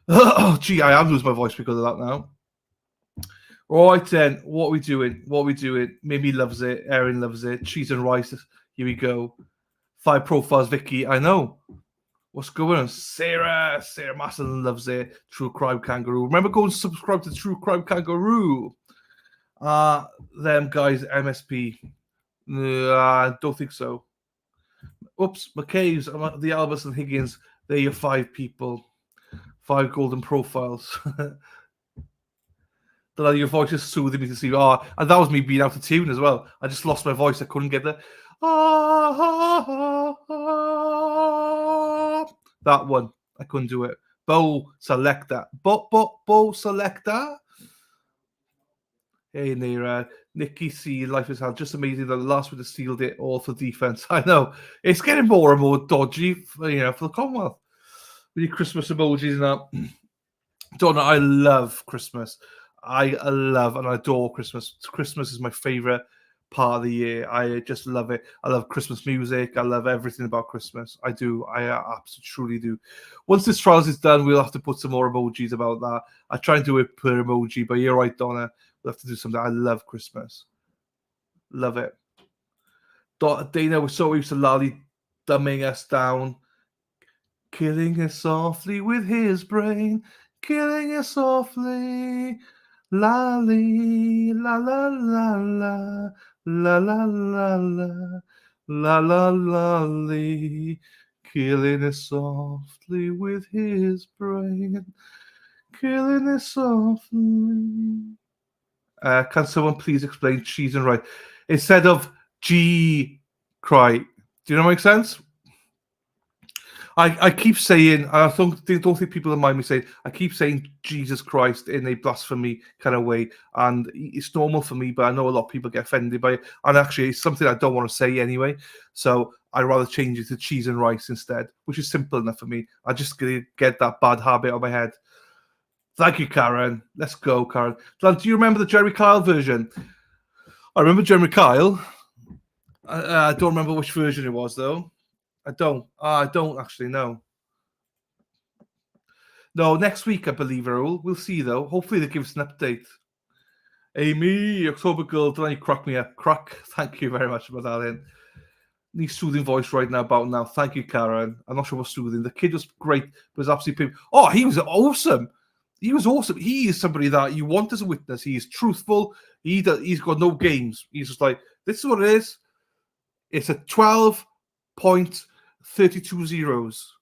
Oh, gee, I am losing my voice because of that now. Right then, what are we doing? Mimi loves it. Erin loves it. Cheese and rice. Here we go. 5 profiles, Vicky. I know. What's going on? Sarah Masson loves it. True Crime Kangaroo. Remember, go and subscribe to True Crime Kangaroo. Them guys, MSP. I don't think so. Oops, McCabe's, the Albus and Higgins. They're your 5 people. 5 golden profiles. Your voice is soothing me to see. Oh, and that was me being out of tune as well. I just lost my voice. I couldn't get the that one. I couldn't do it. Bow selector. Bow selector. Hey, Nira. Nikki C. Life is hard. Just amazing that the last one sealed it all for defense. I know. It's getting more and more dodgy, for the Commonwealth. With your Christmas emojis and that. Donna, I love Christmas. I love and adore Christmas. Christmas is my favorite part of the year. I just love it. I love Christmas music. I love everything about Christmas. I do. I absolutely truly do. Once this trials is done, we'll have to put some more emojis about that. I try and do it per emoji, but you're right, Donna. We'll have to do something. I love Christmas. Love it. Dana was so used to Lally dumbing us down, killing us softly with his brain, killing us softly. Lally, la la la la, la la la la, la la lolly, killing us softly with his brain, killing us softly. Can someone please explain cheese and rice instead of G cry? Do you know what makes sense? I keep saying, I don't think people don't mind me saying, I keep saying Jesus Christ in a blasphemy kind of way, and it's normal for me, but I know a lot of people get offended by it, and actually it's something I don't want to say anyway, so I'd rather change it to cheese and rice instead, which is simple enough for me. I just get that bad habit on my head. Thank you, Karen. Let's go, Karen. Do you remember the Jeremy Kyle version? I remember Jeremy Kyle. I don't remember which version it was, though. I don't actually know. No, next week, I believe, Raoul. We'll see, though. Hopefully, they give us an update. Amy, October girl, don't you crack me up? Crack. Thank you very much for that, in. Need soothing voice right now about now. Thank you, Karen. I'm not sure what's soothing. The kid was great, but was absolutely... Oh, he was awesome. He was awesome. He is somebody that you want as a witness. He is truthful. He's got no games. He's just like, this is what it is. It's a 12.32 zeros.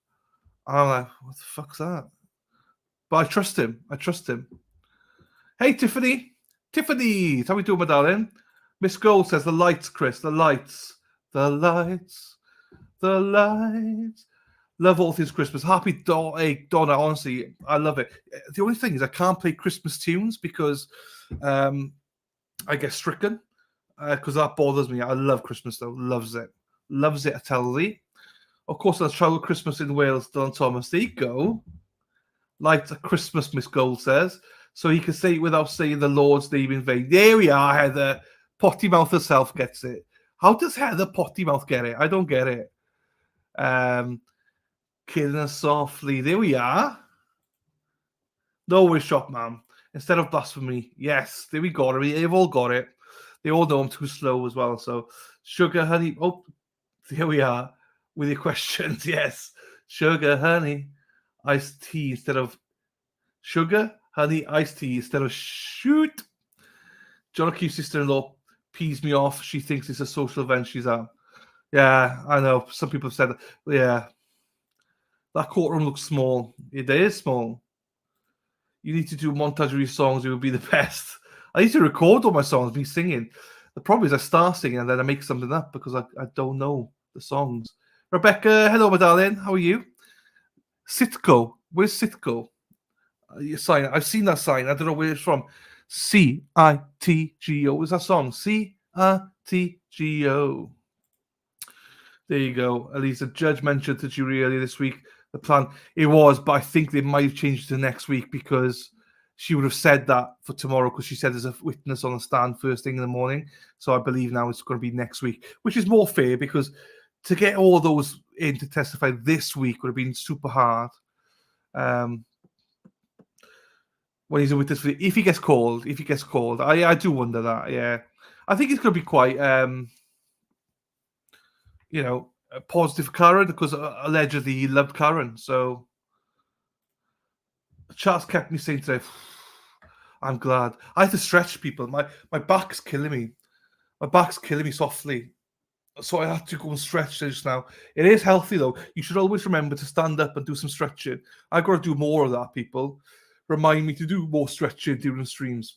I'm like, what the fuck's that? But I trust him. Hey, Tiffany. Tiffany, how we doing, my darling? Miss Gold says, the lights, Chris. The lights. Love all things Christmas. Happy Donna, honestly, I love it. The only thing is I can't play Christmas tunes because I get stricken because that bothers me. I love Christmas, though. Loves it, I tell thee. Of course, let's travel Christmas in Wales, Don Thomas. There you go. Like a Christmas, Miss Gold says. So he can say it without saying the Lord's name in vain. There we are, Heather. Potty Mouth herself gets it. How does Heather Potty Mouth get it? I don't get it. Killing us softly. There we are. No worries, shop man. Instead of blasphemy. Yes, there we go. They've all got it. They all know I'm too slow as well. So, sugar, honey. Oh, here we are with your questions. Yes. Sugar, honey, iced tea instead of sugar, honey, iced tea instead of shoot. John O'Keefe's sister-in-law pees me off. She thinks it's a social event she's at. Yeah, I know. Some people have said that. Yeah. That courtroom looks small. It is small. You need to do a montage of your songs. It would be the best. I need to record all my songs, me singing. The problem is I start singing and then I make something up because I don't know the songs. Rebecca, hello, my darling. How are you? Citgo. Where's Citgo? Your sign. I've seen that sign. I don't know where it's from. Citgo. Is that song? Citgo. There you go. At least the judge mentioned to jury earlier this week. The plan it was, but I think they might have changed it to next week because she would have said that for tomorrow because she said there's a witness on the stand first thing in the morning. So I believe now it's going to be next week, which is more fair because to get all those in to testify this week would have been super hard. When he's a witness, if he gets called, I do wonder that. Yeah, I think it's going to be quite, positive for Karen because allegedly he loved Karen. So Charles kept me saying today, I'm glad. I had to stretch people. My back's killing me. My back's killing me softly. So I had to go and stretch just now. It is healthy though. You should always remember to stand up and do some stretching. I've got to do more of that, people. Remind me to do more stretching during streams.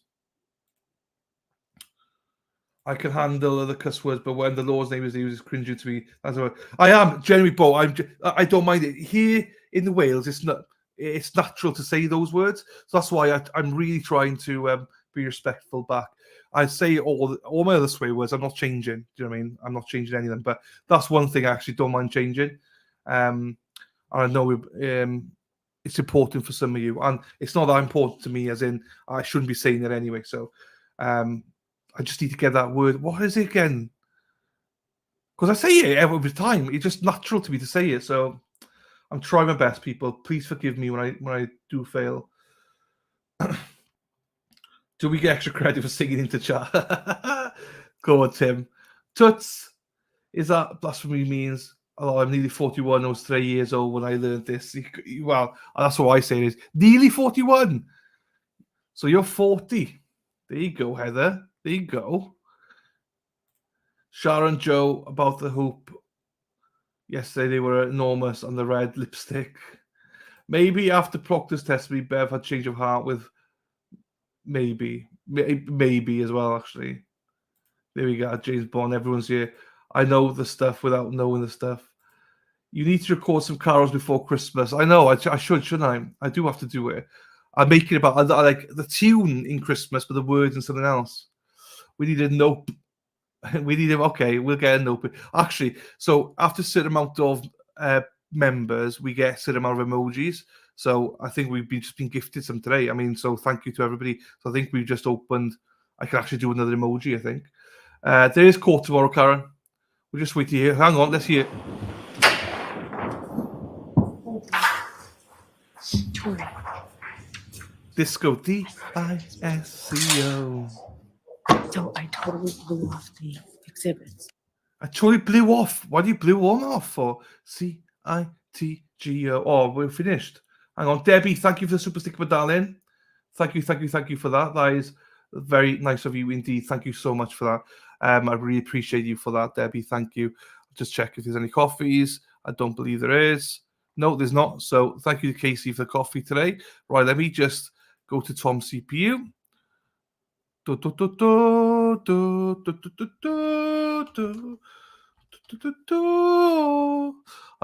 I can handle other cuss words, but when the Lord's name is used, it's cringing to me. That's what I am. Jeremy Bow. I don't mind it. Here in the Wales, it's natural to say those words. So that's why I'm really trying to be respectful back. I say all my other swear words. I'm not changing. Do you know what I mean? I'm not changing any of them. But that's one thing I actually don't mind changing. And I know it's important for some of you, and it's not that important to me. As in, I shouldn't be saying it anyway. So. I just need to get that word. What is it again? Because I say it every time. It's just natural to me to say it. So I'm trying my best, people. Please forgive me when I do fail. Do we get extra credit for singing into chat? Go on, Tim. Tuts. Is that blasphemy means? Oh, I'm nearly 41. I was 3 years old when I learned this. Well, that's what I say it is. Nearly 41. So you're 40. There you go, Heather. There you go. Sharon Joe about the hoop. Yesterday they were enormous on the red lipstick. Maybe after Proctor's testimony, Bev had change of heart with maybe as well, actually. There we go, James Bond. Everyone's here. I know the stuff without knowing the stuff. You need to record some carols before Christmas. I know, I should, shouldn't I? I do have to do it. I'm making about like the tune in Christmas, but the words and something else. We need a nope. We need him. Okay, we'll get a nope. Actually, so after a certain amount of members, we get a certain amount of emojis. So I think we've just been gifted some today. I mean, so thank you to everybody. So I think we've just opened. I can actually do another emoji. I think there is court tomorrow, Karen. We'll just wait to hear. Hang on, let's hear. Disco, D-I-S-C-O. So I totally blew off the exhibits. I totally blew off. Why do you blew one off for? C-I-T-G-O. Oh, we're finished. Hang on. Debbie, thank you for the super sticker, my darling. Thank you for that. That is very nice of you indeed. Thank you so much for that. I really appreciate you for that, Debbie. Thank you. Just check if there's any coffees. I don't believe there is. No, there's not. So thank you to Casey for the coffee today. Right, let me just go to Tom's CPU. I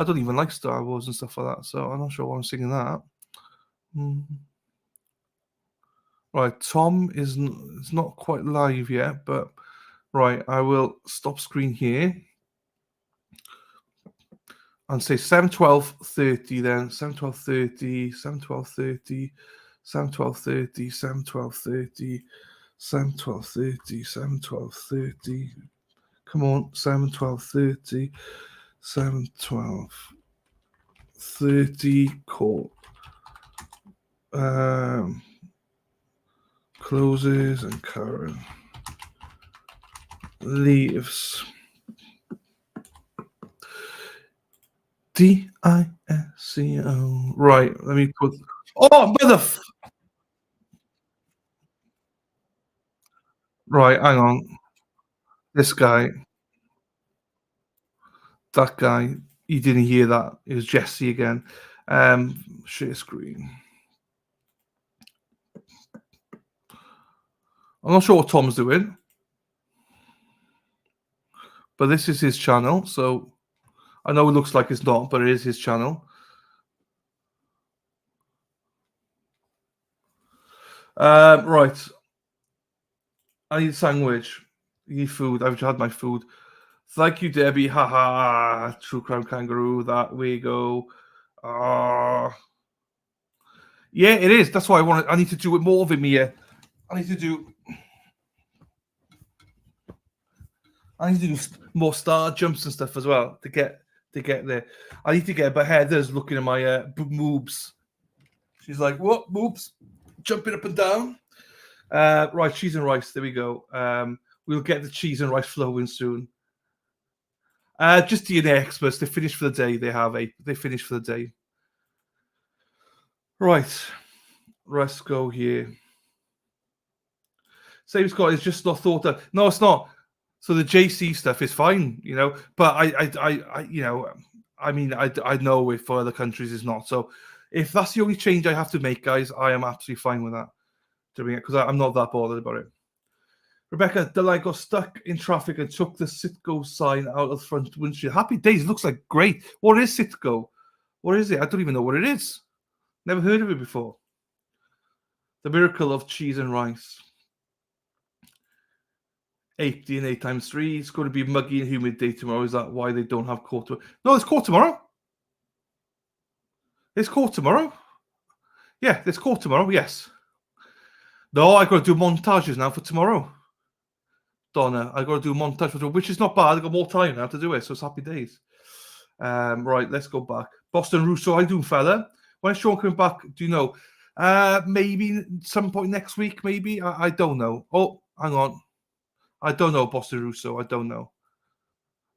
don't even like Star Wars and stuff like that, so I'm not sure why I'm singing that. Right, Tom is not quite live yet, but right, I will stop screen here and say 7:12:30 then. 7:12:30, 7:12:30, 7:12:30, 7:12:30, 7:12:30, 7:12:30. Come on, 7:12:30, 7:12:30. Court closes and Karen leaves. D-I-S-C-O. Right, let me put. Oh, mother. Right, hang on. This guy. That guy. You didn't hear that. It was Jesse again. Share screen. I'm not sure what Tom's doing. But this is his channel, so I know it looks like it's not, but it is his channel. Right. I need a sandwich. I need food. I've had my food. Thank you, Debbie. Ha ha. True crime kangaroo. That we go. Yeah, it is. That's why I need to do it more of it, Mia. I need to do more star jumps and stuff as well to get there. I need to get, but Heather's looking at my moobs. She's like, "What moobs? Jumping up and down." Right, cheese and rice. There we go. We'll get the cheese and rice flowing soon. Just DNA experts. They finished for the day. They finished for the day. Right. Let's go here. Same Scott. It's just not thought of. No, it's not. So the JC stuff is fine, you know. But I you know, I mean, I know if for other countries it's not. So if that's the only change I have to make, guys, I am absolutely fine with that. Doing it because I'm not that bothered about it. Rebecca, the light got stuck in traffic and took the Citgo sign out of the front windshield. Happy days, looks like great. What is Citgo? What is it? I don't even know what it is. Never heard of it before. The miracle of cheese and rice. 8 DNA times 3. It's going to be muggy and humid day tomorrow. Is that why they don't have court tomorrow? No, it's court tomorrow. It's court tomorrow. Yeah, it's court tomorrow. Yes. No, I got to do montages now for tomorrow. Donna, I got to do montage for tomorrow, which is not bad. I got more time now to do it, so it's happy days. Right, let's go back. Boston Russo, how you doing, fella? When is Sean coming back? Do you know? Maybe some point next week. Maybe I don't know. Oh, hang on. I don't know, Boston Russo. I don't know.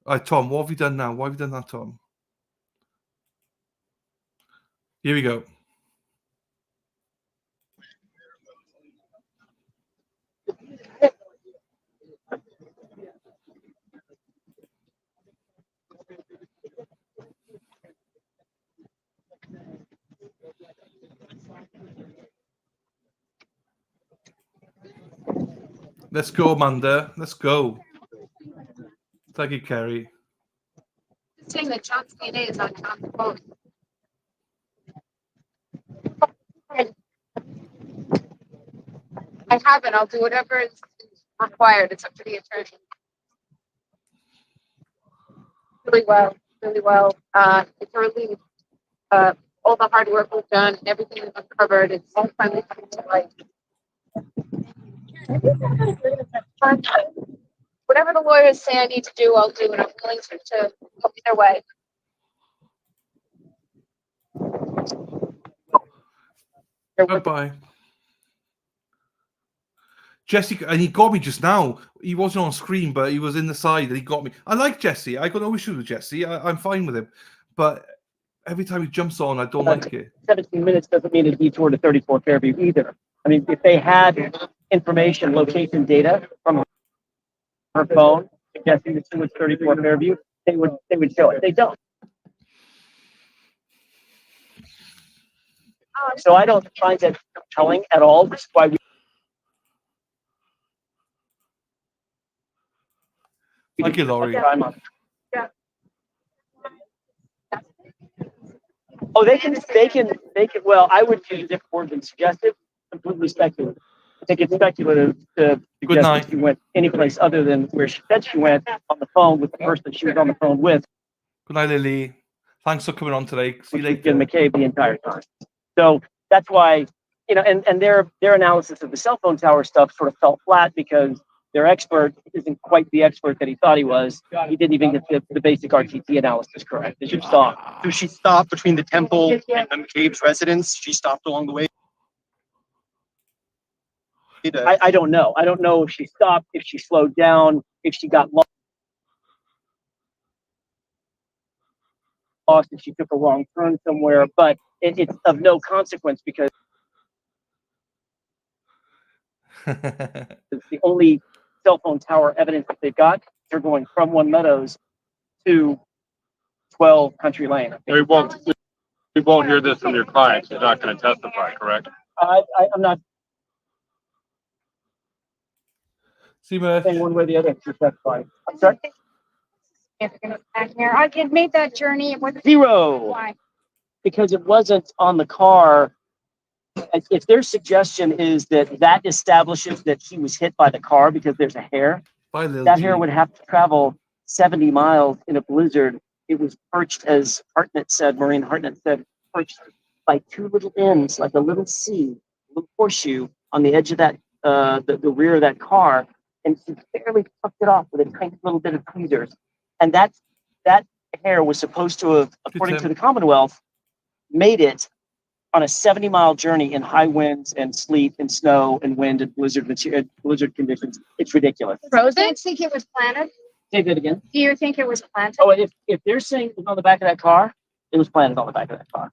All right, Tom, what have you done now? Why have you done that, Tom? Here we go. Let's go, Amanda. Let's go. Thank you, Kerry. Saying that John's DNA is on John's phone. I haven't. I'll do whatever is required. It's up to the attorney. Really well, really well. It's a relief. All the hard work was done, everything was uncovered. It's all finally coming to light. Whatever the lawyers say I need to do, I'll do, and I'm willing to go either way. Bye-bye. Jesse, and he got me just now. He wasn't on screen, but he was in the side, and he got me. I like Jesse. I got no issue with Jesse. I'm fine with him. But every time he jumps on, I don't like it. 17 minutes doesn't mean a detour to 34 Fairview either. I mean, if they had information, location data from her phone suggesting that she was 34 Fairview, they would show it. They don't. So I don't find that compelling at all, which is why we. Thank you, Laurie. Yeah. Oh, they can. Well, I would use a different word than suggestive. Completely speculative. I think it's speculative to suggest that she went any place other than where she said she went on the phone with the person she was on the phone with. Good night, Lily. Thanks for coming on today. See you later. McCabe the entire time. So that's why, you know, and their analysis of the cell phone tower stuff sort of fell flat because their expert isn't quite the expert that he thought he was. He didn't even get the basic RTT analysis correct. They should stop. So she stopped between the temple and McCabe's residence. She stopped along the way. I don't know. I don't know if she stopped, if she slowed down, if she got lost, if she took a wrong turn somewhere. But it's of no consequence because it's the only cell phone tower evidence that they've got. They're going from One Meadows to 12 Country Lane. We won't hear this from your client. You're not going to testify, correct? I'm not saying one way or the other to testify. I'm sorry. I had made that journey with 0. Why? Because it wasn't on the car if their suggestion is that that establishes that she was hit by the car because there's a hair, Bye, Lil that G. hair would have to travel 70 miles in a blizzard. It was perched, as Maureen Hartnett said, perched by two little ends, like a little C, a little horseshoe on the edge of that, the rear of that car, and she barely plucked it off with a tiny little bit of tweezers. And that hair was supposed to have, according to the Commonwealth, made it on a 70-mile journey in high winds and sleet and snow and wind and blizzard conditions. It's ridiculous. Frozen? Do you think it was planted? Say that again. Do you think it was planted? Oh, if they're saying it was on the back of that car, it was planted on the back of that car.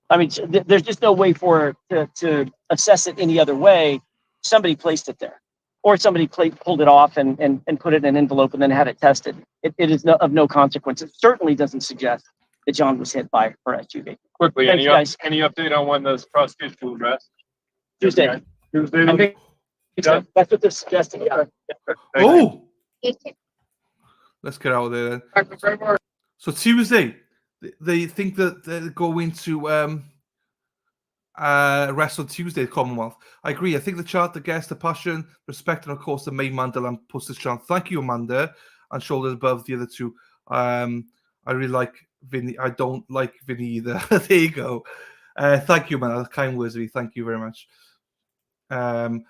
I mean, there's just no way for to assess it any other way. Somebody placed it there, or somebody pulled it off and put it in an envelope and then had it tested. It is of no consequence. It certainly doesn't suggest that John was hit by her SUV. Quickly, Thanks, any update on when those prosecution will rest? Tuesday. Tuesday. I think so. That's what they're suggesting. Yeah. Oh, let's get out of there then. So Tuesday, they think that they're going to rest on Tuesday, Commonwealth. I agree. I think the chart, the guest, the passion, respect, and of course the main Mandela puts this chant. Thank you, Amanda, and shoulders above the other two. I really like Vinny. I don't like Vinny either. There you go. Thank you, man. Kind words of you. Thank you very much. The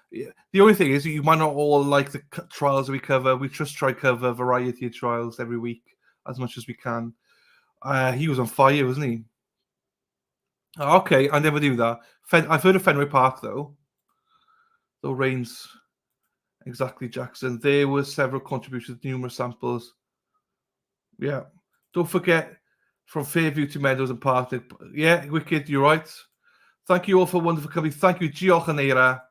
only thing is, you might not all like the trials we cover. We just try to cover a variety of trials every week as much as we can. He was on fire, wasn't he? Okay, I never knew that. I've heard of Fenway Park though. Though Rains, exactly, Jackson. There were several contributions, numerous samples. Yeah. Don't forget, from Fairview to Meadows and Park. Yeah, wicked, you're right. Thank you all for wonderful company. Thank you, Diolch yn eira.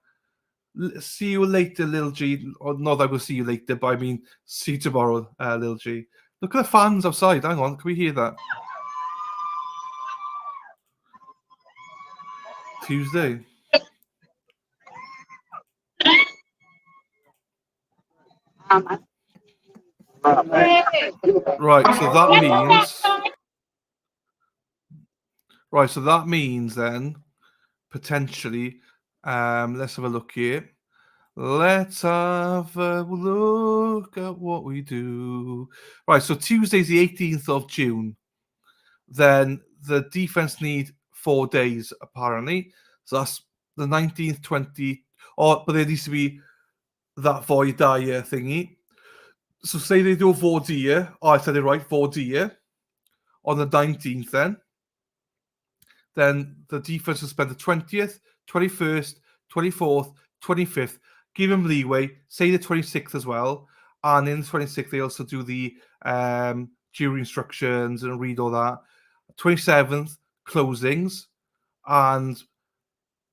See you later, Lil G. Or not, I will see you later, but I mean, see you tomorrow, Lil G. Look at the fans outside. Hang on, can we hear that? Tuesday. Right, so that means... Right, so that means then, potentially, let's have a look here. Let's have a look at what we do. Right, so Tuesday's the 18th of June. Then the defense need 4 days, apparently. So that's the 19th, 20th. But there needs to be that void dyer thingy. So say they do 4 deer. Oh, I said it right, 4 deer. On the 19th then. Then the defense will spend the 20th, 21st, 24th, 25th. Give them leeway. Say the 26th as well. And in the 26th, they also do the jury instructions and read all that. 27th, closings. And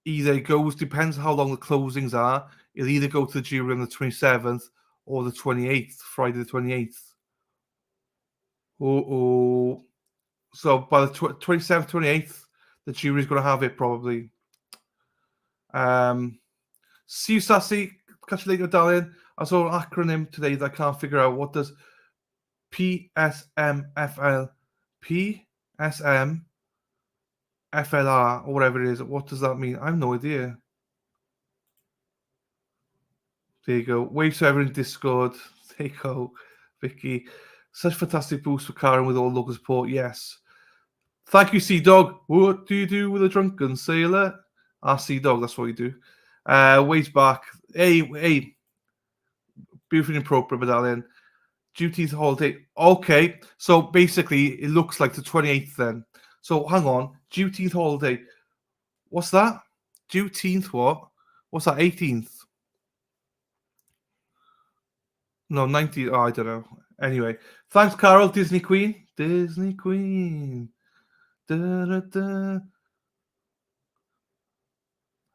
either it goes, depends how long the closings are. It'll either go to the jury on the 27th or the 28th, Friday the 28th. So by the 27th, 28th, the jury's going to have it probably. See you, Sassy. Catch you later, darling. I saw an acronym today that I can't figure out. What does PSMFL, PSMFLR, or whatever it is, what does that mean? I have no idea. There you go. Wave to everyone in Discord. There you go, Vicky. Such fantastic boost for Karen with all local support. Yes. Thank you, Sea-Dog. What do you do with a drunken sailor? Sea-Dog, that's what you do. Waves back. Hey. Beautifully inappropriate, medallion. Duty holiday. Okay. So basically, it looks like the 28th then. So hang on. Duty holiday. What's that? 18th what? What's that? 18th? No, 19th. Oh, I don't know. Anyway. Thanks, Carol. Disney Queen. Disney Queen. Da-da-da.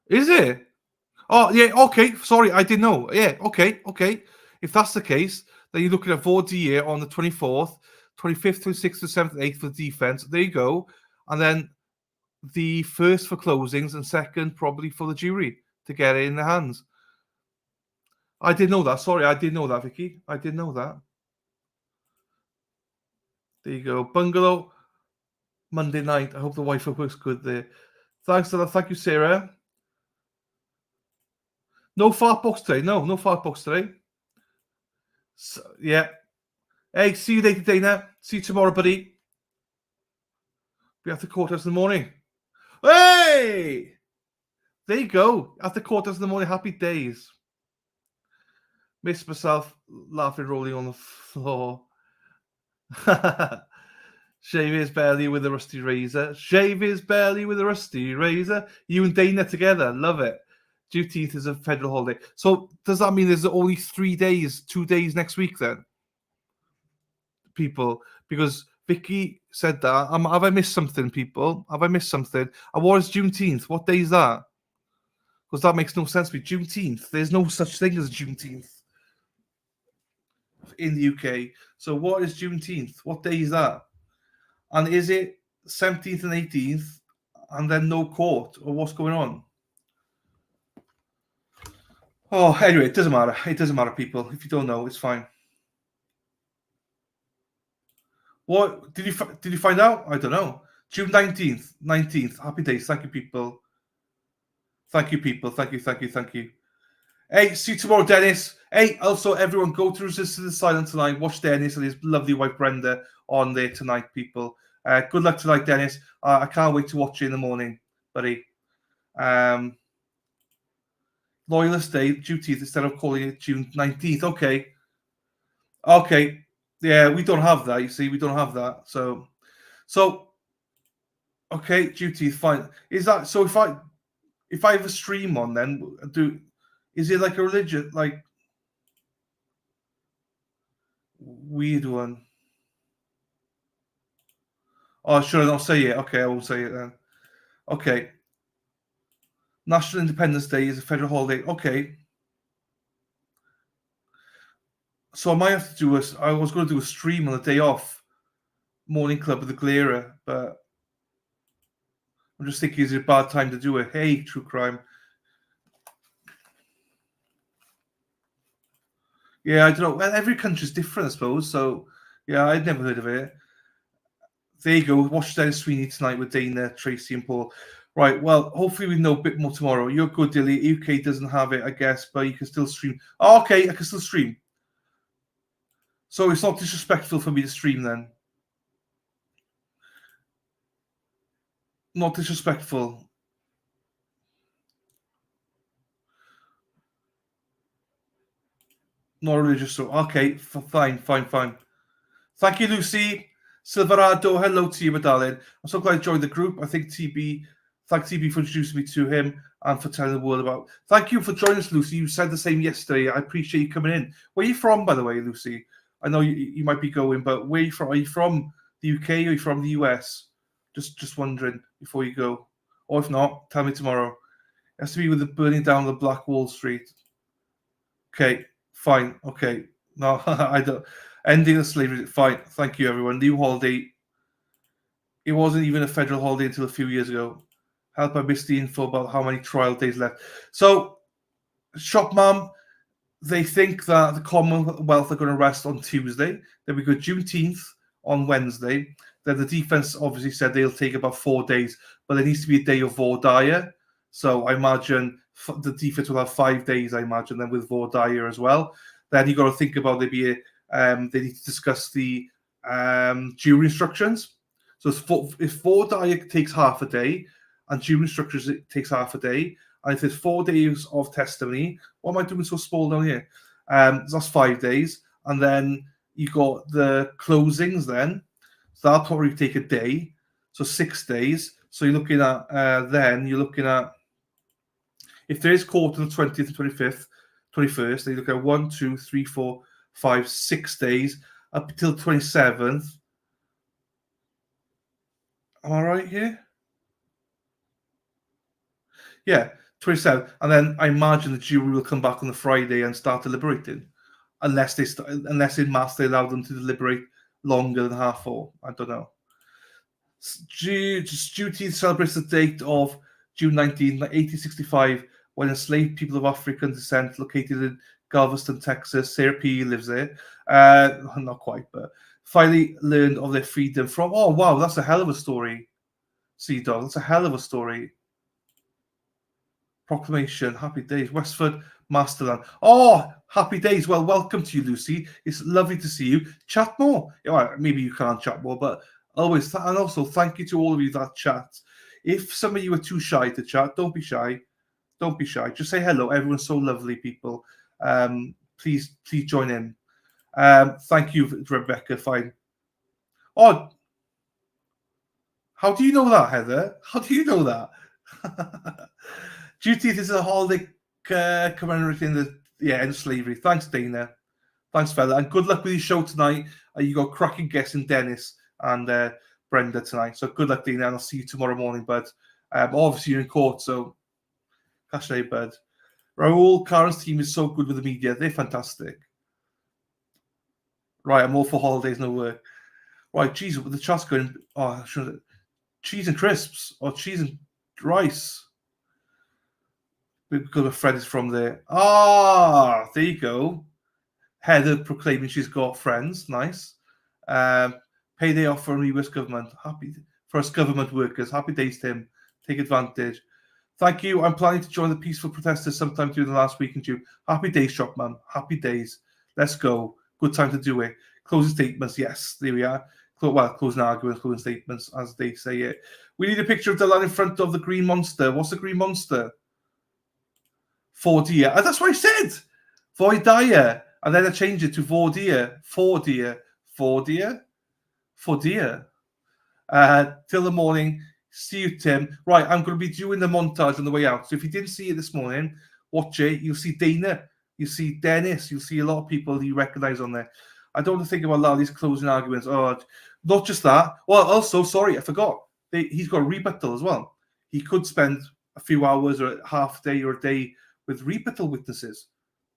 Is it? Oh, yeah, okay. Sorry, I didn't know. Yeah, okay. If that's the case, then you're looking at 4 year on the 24th, 25th, 26th, 27th, 8th for defense. There you go. And then the first for closings and second probably for the jury to get it in their hands. I didn't know that. Sorry, I didn't know that, Vicky. I didn't know that. There you go. Bungalow, Monday night. I hope the Wi-Fi works good there. Thanks for that. Thank you, Sarah. No fart box today. No fart box today. So, yeah. Hey, see you later, Dana. See you tomorrow, buddy. Be at the courthouse in the morning. Hey! There you go. At the courthouse in the morning. Happy days. Missed myself laughing, rolling on the floor. Shave his belly with a rusty razor. Shave his belly with a rusty razor. You and Dana together. Love it. Juneteenth is a federal holiday. So does that mean there's only 3 days, 2 days next week then? People, because Vicky said that. Have I missed something, people? Have I missed something? And what is Juneteenth? What day is that? Because that makes no sense to me. Juneteenth. There's no such thing as Juneteenth in the UK. So what is Juneteenth? What day is that? And is it 17th and 18th and then no court? Or what's going on? Oh, anyway, it doesn't matter. It doesn't matter, people. If you don't know, it's fine. What did you find out? I don't know. June 19th. Happy days. Thank you, people. Thank you, people. Thank you. Hey, see you tomorrow, Dennis. Hey, also, everyone, go to Resistance Silent tonight. Watch Dennis and his lovely wife, Brenda, on there tonight, people. Good luck tonight, Dennis. I can't wait to watch you in the morning, buddy. Loyalist Day, Juneteenth, instead of calling it June 19th. Okay. Yeah, we don't have that, you see. We don't have that. So okay, Juneteenth, fine. Is that so? If I have a stream on, then is it like a religion, like weird one? Oh, should I not say it? Okay, I won't say it then. Okay. National Independence Day is a federal holiday. Okay. So I might have to do I was going to do a stream on the day off, Morning Club with the Gallerani, but I'm just thinking, is it a bad time to do it? Hey, true crime. Yeah, I don't know. Well, every country's different, I suppose. So, yeah, I'd never heard of it. There you go. Watch Dennis Sweeney tonight with Dana, Tracy, and Paul. Right, well, hopefully we know a bit more tomorrow. You're good, Dilly. UK doesn't have it, I guess, but you can still stream. Oh, okay, I can still stream. So it's not disrespectful for me to stream then. Not disrespectful. Not religious. So okay, fine. Thank you, Lucy. Silverado, hello to you, my darling. I'm so glad you joined the group. I think thank TB for introducing me to him and for telling the world about. Thank you for joining us, Lucy. You said the same yesterday. I appreciate you coming in. Where are you from, by the way, Lucy? I know you might be going, but where are you from? Are you from the UK or are you from the US? Just wondering before you go. Or if not, tell me tomorrow. It has to be with the burning down the Black Wall Street. Okay, fine. Okay. No, I don't. Ending the slavery. Fine. Thank you, everyone. New holiday. It wasn't even a federal holiday until a few years ago. Help, I missed the info about how many trial days left. So, Shop Mom, they think that the Commonwealth are going to rest on Tuesday. Then we go Juneteenth on Wednesday. Then the defense obviously said they'll take about 4 days, but there needs to be a day of Vordire. So I imagine the defense will have 5 days, I imagine, then with Vordire as well. Then you got to think about they need to discuss the jury instructions. So if Vordire takes half a day and jury instructions takes half a day, and if there's 4 days of testimony, what am I doing so small down here? That's 5 days. And then you got the closings then. So that'll probably take a day. So 6 days. So you're looking at, if there is court on the 20th and 25th, 21st, then you look at 1, 2, 3, 4, 5, 6 days up until 27th. Am I right here? Yeah, 27th. And then I imagine the jury will come back on the Friday and start deliberating. Unless in mass they allow them to deliberate longer than half 4. I don't know. Juneteenth celebrates the date of June 19, 1865, when enslaved people of African descent located in Galveston, Texas, Sarah P. lives there, not quite, but finally learned of their freedom from. Oh, wow, that's a hell of a story, Sea Dog. That's a hell of a story. Proclamation. Happy days. Westford, Masterland. Oh, happy days. Well, welcome to you, Lucy. It's lovely to see you. Chat more. Yeah, well, maybe you can't chat more, but always. And also, thank you to all of you that chat. If some of you are too shy to chat, don't be shy. Don't be shy. Just say hello. Everyone's so lovely, people. Please join in. Thank you, Rebecca. Fine. Oh, how do you know that, Heather? How do you know that? Juneteenth is a holiday commemorating the end of slavery. Thanks, Dana. Thanks, fella. And good luck with your show tonight. You got cracking guests in Dennis and Brenda tonight. So good luck, Dana, and I'll see you tomorrow morning, bud. Obviously, you're in court, so catch you later, bud. Raul, Karen's team is so good with the media. They're fantastic. Right, I'm all for holidays, no work. Right, geez, with the chat's going. Oh, cheese and crisps or cheese and rice. Because a friend is from there. Ah, there you go. Heather proclaiming she's got friends. Nice. Payday off from the US government. Happy for us government workers. Happy days to him. Take advantage. Thank you. I'm planning to join the peaceful protesters sometime during the last week in June. Happy days, Shopman. Happy days. Let's go. Good time to do it. Closing statements. Yes, there we are. Well, closing arguments, closing statements, as they say it. We need a picture of Dylan in front of the green monster. What's the green monster? 4 deer. That's what I said. Voidire. And then I changed it to Vordeer. 4 deer. 4 deer? 4 deer. Till the morning. See you, Tim. Right, I'm going to be doing the montage on the way out. So if you didn't see it this morning, watch it. You'll see Dana. You'll see Dennis. You'll see a lot of people you recognize on there. I don't want to think about a lot of these closing arguments. Oh, not just that. Well, also, sorry, I forgot. He's got a rebuttal as well. He could spend a few hours or a half day or a day with rebuttal witnesses.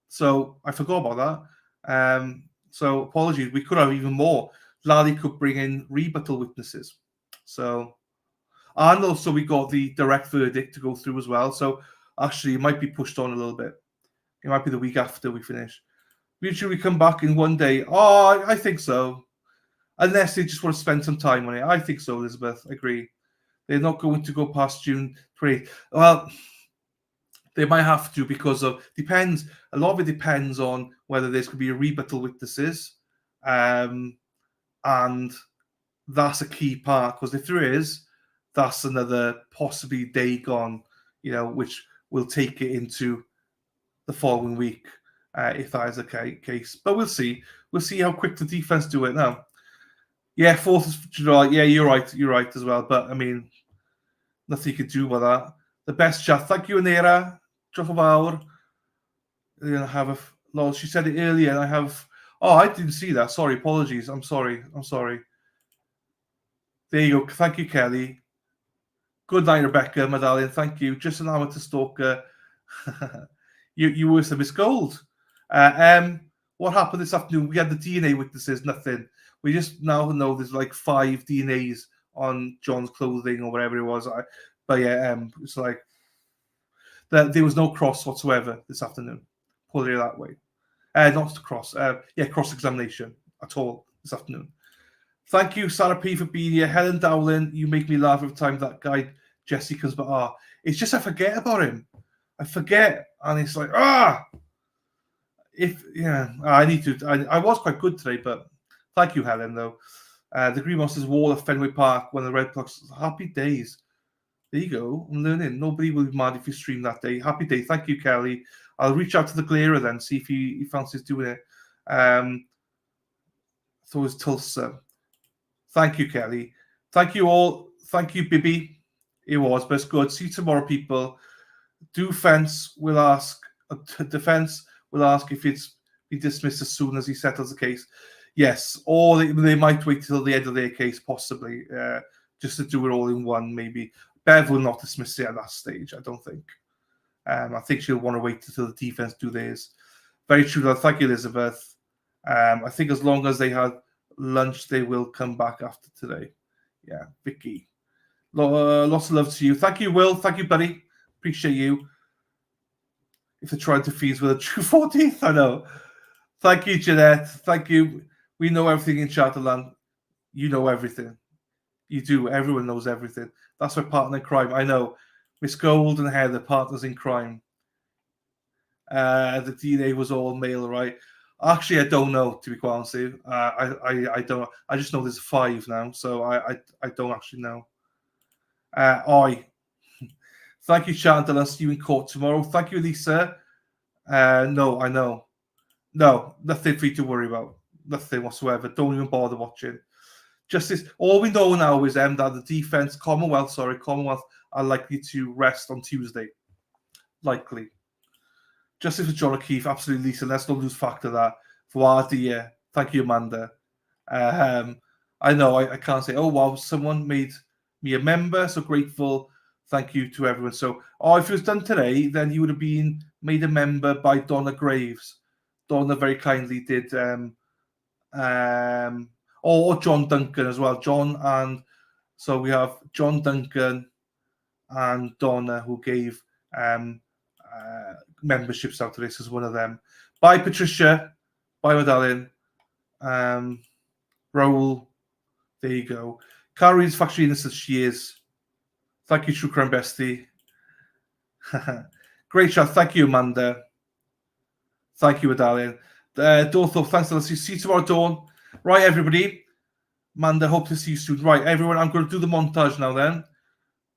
So I forgot about that. So apologies. We could have even more. Lally could bring in rebuttal witnesses. So, and also we got the direct verdict to go through as well. So actually, it might be pushed on a little bit. It might be the week after we finish. Should we come back in one day? Oh, I think so. Unless they just want to spend some time on it. I think so, Elizabeth. I agree. They're not going to go past June 28th. Well, they might have to because of depends. A lot of it depends on whether there's going to be a rebuttal witnesses, and that's a key part. Because if there is, that's another possibly day gone. Which will take it into the following week if that is the case. But we'll see. We'll see how quick the defense do it now. Yeah, 4th of July. Yeah, you're right. You're right as well. But I mean, nothing you could do about that. The best chat. Thank you, Anira. Drop of hour. I have a. No, she said it earlier. And I have. Oh, I didn't see that. Sorry. Apologies. I'm sorry. There you go. Thank you, Kelly. Good night, Rebecca, my darling. Thank you. Just an amateur stalker. You were some Miss Gold. What happened this afternoon? We had the DNA witnesses. Nothing. We just now know there's like 5 DNAs on John's clothing or whatever it was. But yeah, it's like there was no cross whatsoever this afternoon. Put it that way. Not cross. Cross-examination at all this afternoon. Thank you, Sarah P, for being here. Helen Dowling, you make me laugh every time that guy Jesse comes back. It's just I forget about him. I forget, and it's like I need to. I was quite good today, but thank you, Helen. Though the Green Monsters wall at Fenway Park when the Red Sox. Happy days. There you go. I'm learning. Nobody will be mad if you stream that day. Happy day. Thank you, Kelly. I'll reach out to the Glarer then, see if he fancies doing it. So it's Tulsa. Thank you, Kelly. Thank you all. Thank you, Bibby. It was, but it's good. See you tomorrow, people. Defense will ask if it's be dismissed as soon as he settles the case. Yes, or they might wait till the end of their case, possibly, just to do it all in one, maybe. Bev will not dismiss it at that stage, I don't think. I think she'll want to wait until the defense do theirs. Very true. Thank you, Elizabeth. I think as long as they had lunch, they will come back after today. Yeah, Vicky. Lots of love to you. Thank you, Will. Thank you, buddy. Appreciate you. If they're trying to feed with a true 14th, I know. Thank you, Jeanette. Thank you. We know everything in Chatterland. You know everything. You do. Everyone knows everything. That's my partner in crime. I know. Miss Gold and Heather, partners in crime. The DNA was all male, right? Actually, I don't know, to be quite honest with you. I don't. I just know there's 5 now, so I don't actually know. Thank you, Chantal. I'll see you in court tomorrow. Thank you, Lisa. No, I know. No, nothing for you to worry about. Nothing whatsoever. Don't even bother watching. Just this. All we know now is that the defense, Commonwealth are likely to rest on Tuesday. Likely. Justice for John O'Keefe, absolutely, Lisa. Let's not lose fact of that. For dear. Thank you, Amanda. I know I can't say, oh, wow, someone made me a member. So grateful. Thank you to everyone. So, if it was done today, then you would have been made a member by Donna Graves. Donna very kindly did. Or John Duncan as well. So we have John Duncan and Donna who gave memberships out to this as one of them. Bye, Patricia. Bye, my darling. Raoul. There you go. Carrie's factory innocent. She is. Thank you, True Crime Bestie. Great chat. Thank you, Amanda. Thank you, darling. Dorthorpe, thanks a lot. See you tomorrow, Dawn. Right, everybody. Amanda, hope to see you soon. Right, everyone, I'm going to do the montage now then.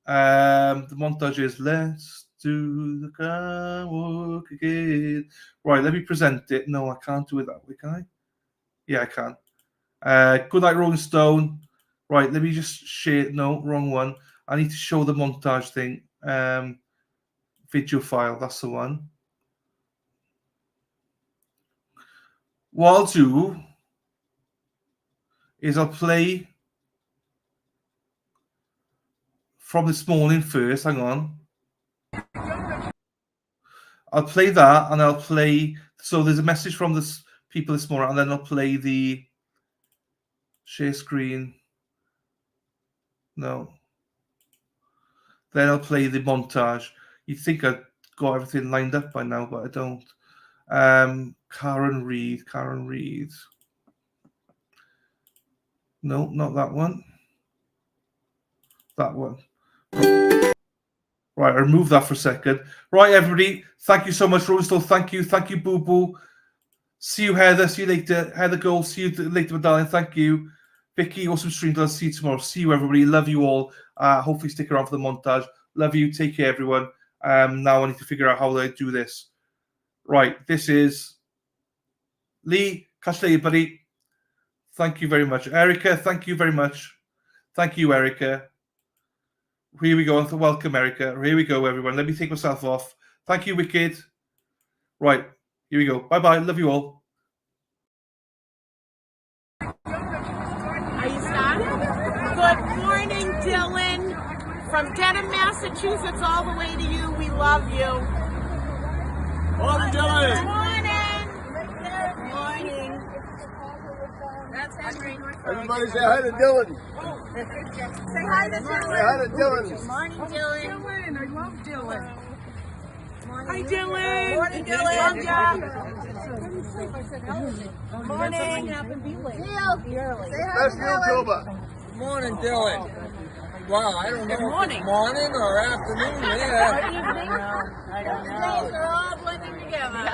The montage is let's do the car walk again. Right, let me present it. No, I can't do it that way, can I? Yeah, I can. Good night, Rolling Stone. Right, let me just share. No, wrong one. I need to show the montage thing. Video file, that's the one. What I'll do is I'll play from this morning first. Hang on. I'll play that and I'll play. So there's a message from this people this morning, and then I'll play the share screen. No. Then I'll play the montage. You'd think I'd got everything lined up by now, but I don't. Karen Reed. No, not that one. That one. Right, I'll remove that for a second. Right, everybody. Thank you so much, Rostal. Thank you. Thank you, Boo Boo. See you, Heather. See you later. Heather Gold. See you later, my darling. Thank you. Vicky, awesome stream. I'll see you tomorrow. See you, everybody. Love you all. Hopefully stick around for the montage. Love you. Take care, everyone. Now I need to figure out how I do this. Right, this is Lee. Catch you later, buddy. Thank you very much. Erica, thank you very much. Thank you, Erica. Here we go. Welcome, Erica. Here we go, everyone. Let me take myself off. Thank you, Wicked. Right, here we go. Bye-bye. Love you all. Are you starting? Good morning, Dylan. From Dedham, Massachusetts, all the way to you. We love you. Morning, Dylan. Good morning. Good morning. That's Henry. Everybody say hi to Dylan. Say hi to Dylan. Say hi to Dylan. Good morning, Dylan. Dylan, I love Dylan. Hi, Dylan. Morning, Dylan. Morning. Best YouTuber. Good morning, Dylan. Wow, I don't know. Good morning. If it's morning or afternoon. Yeah. Evening. I don't know. Days are all blending together.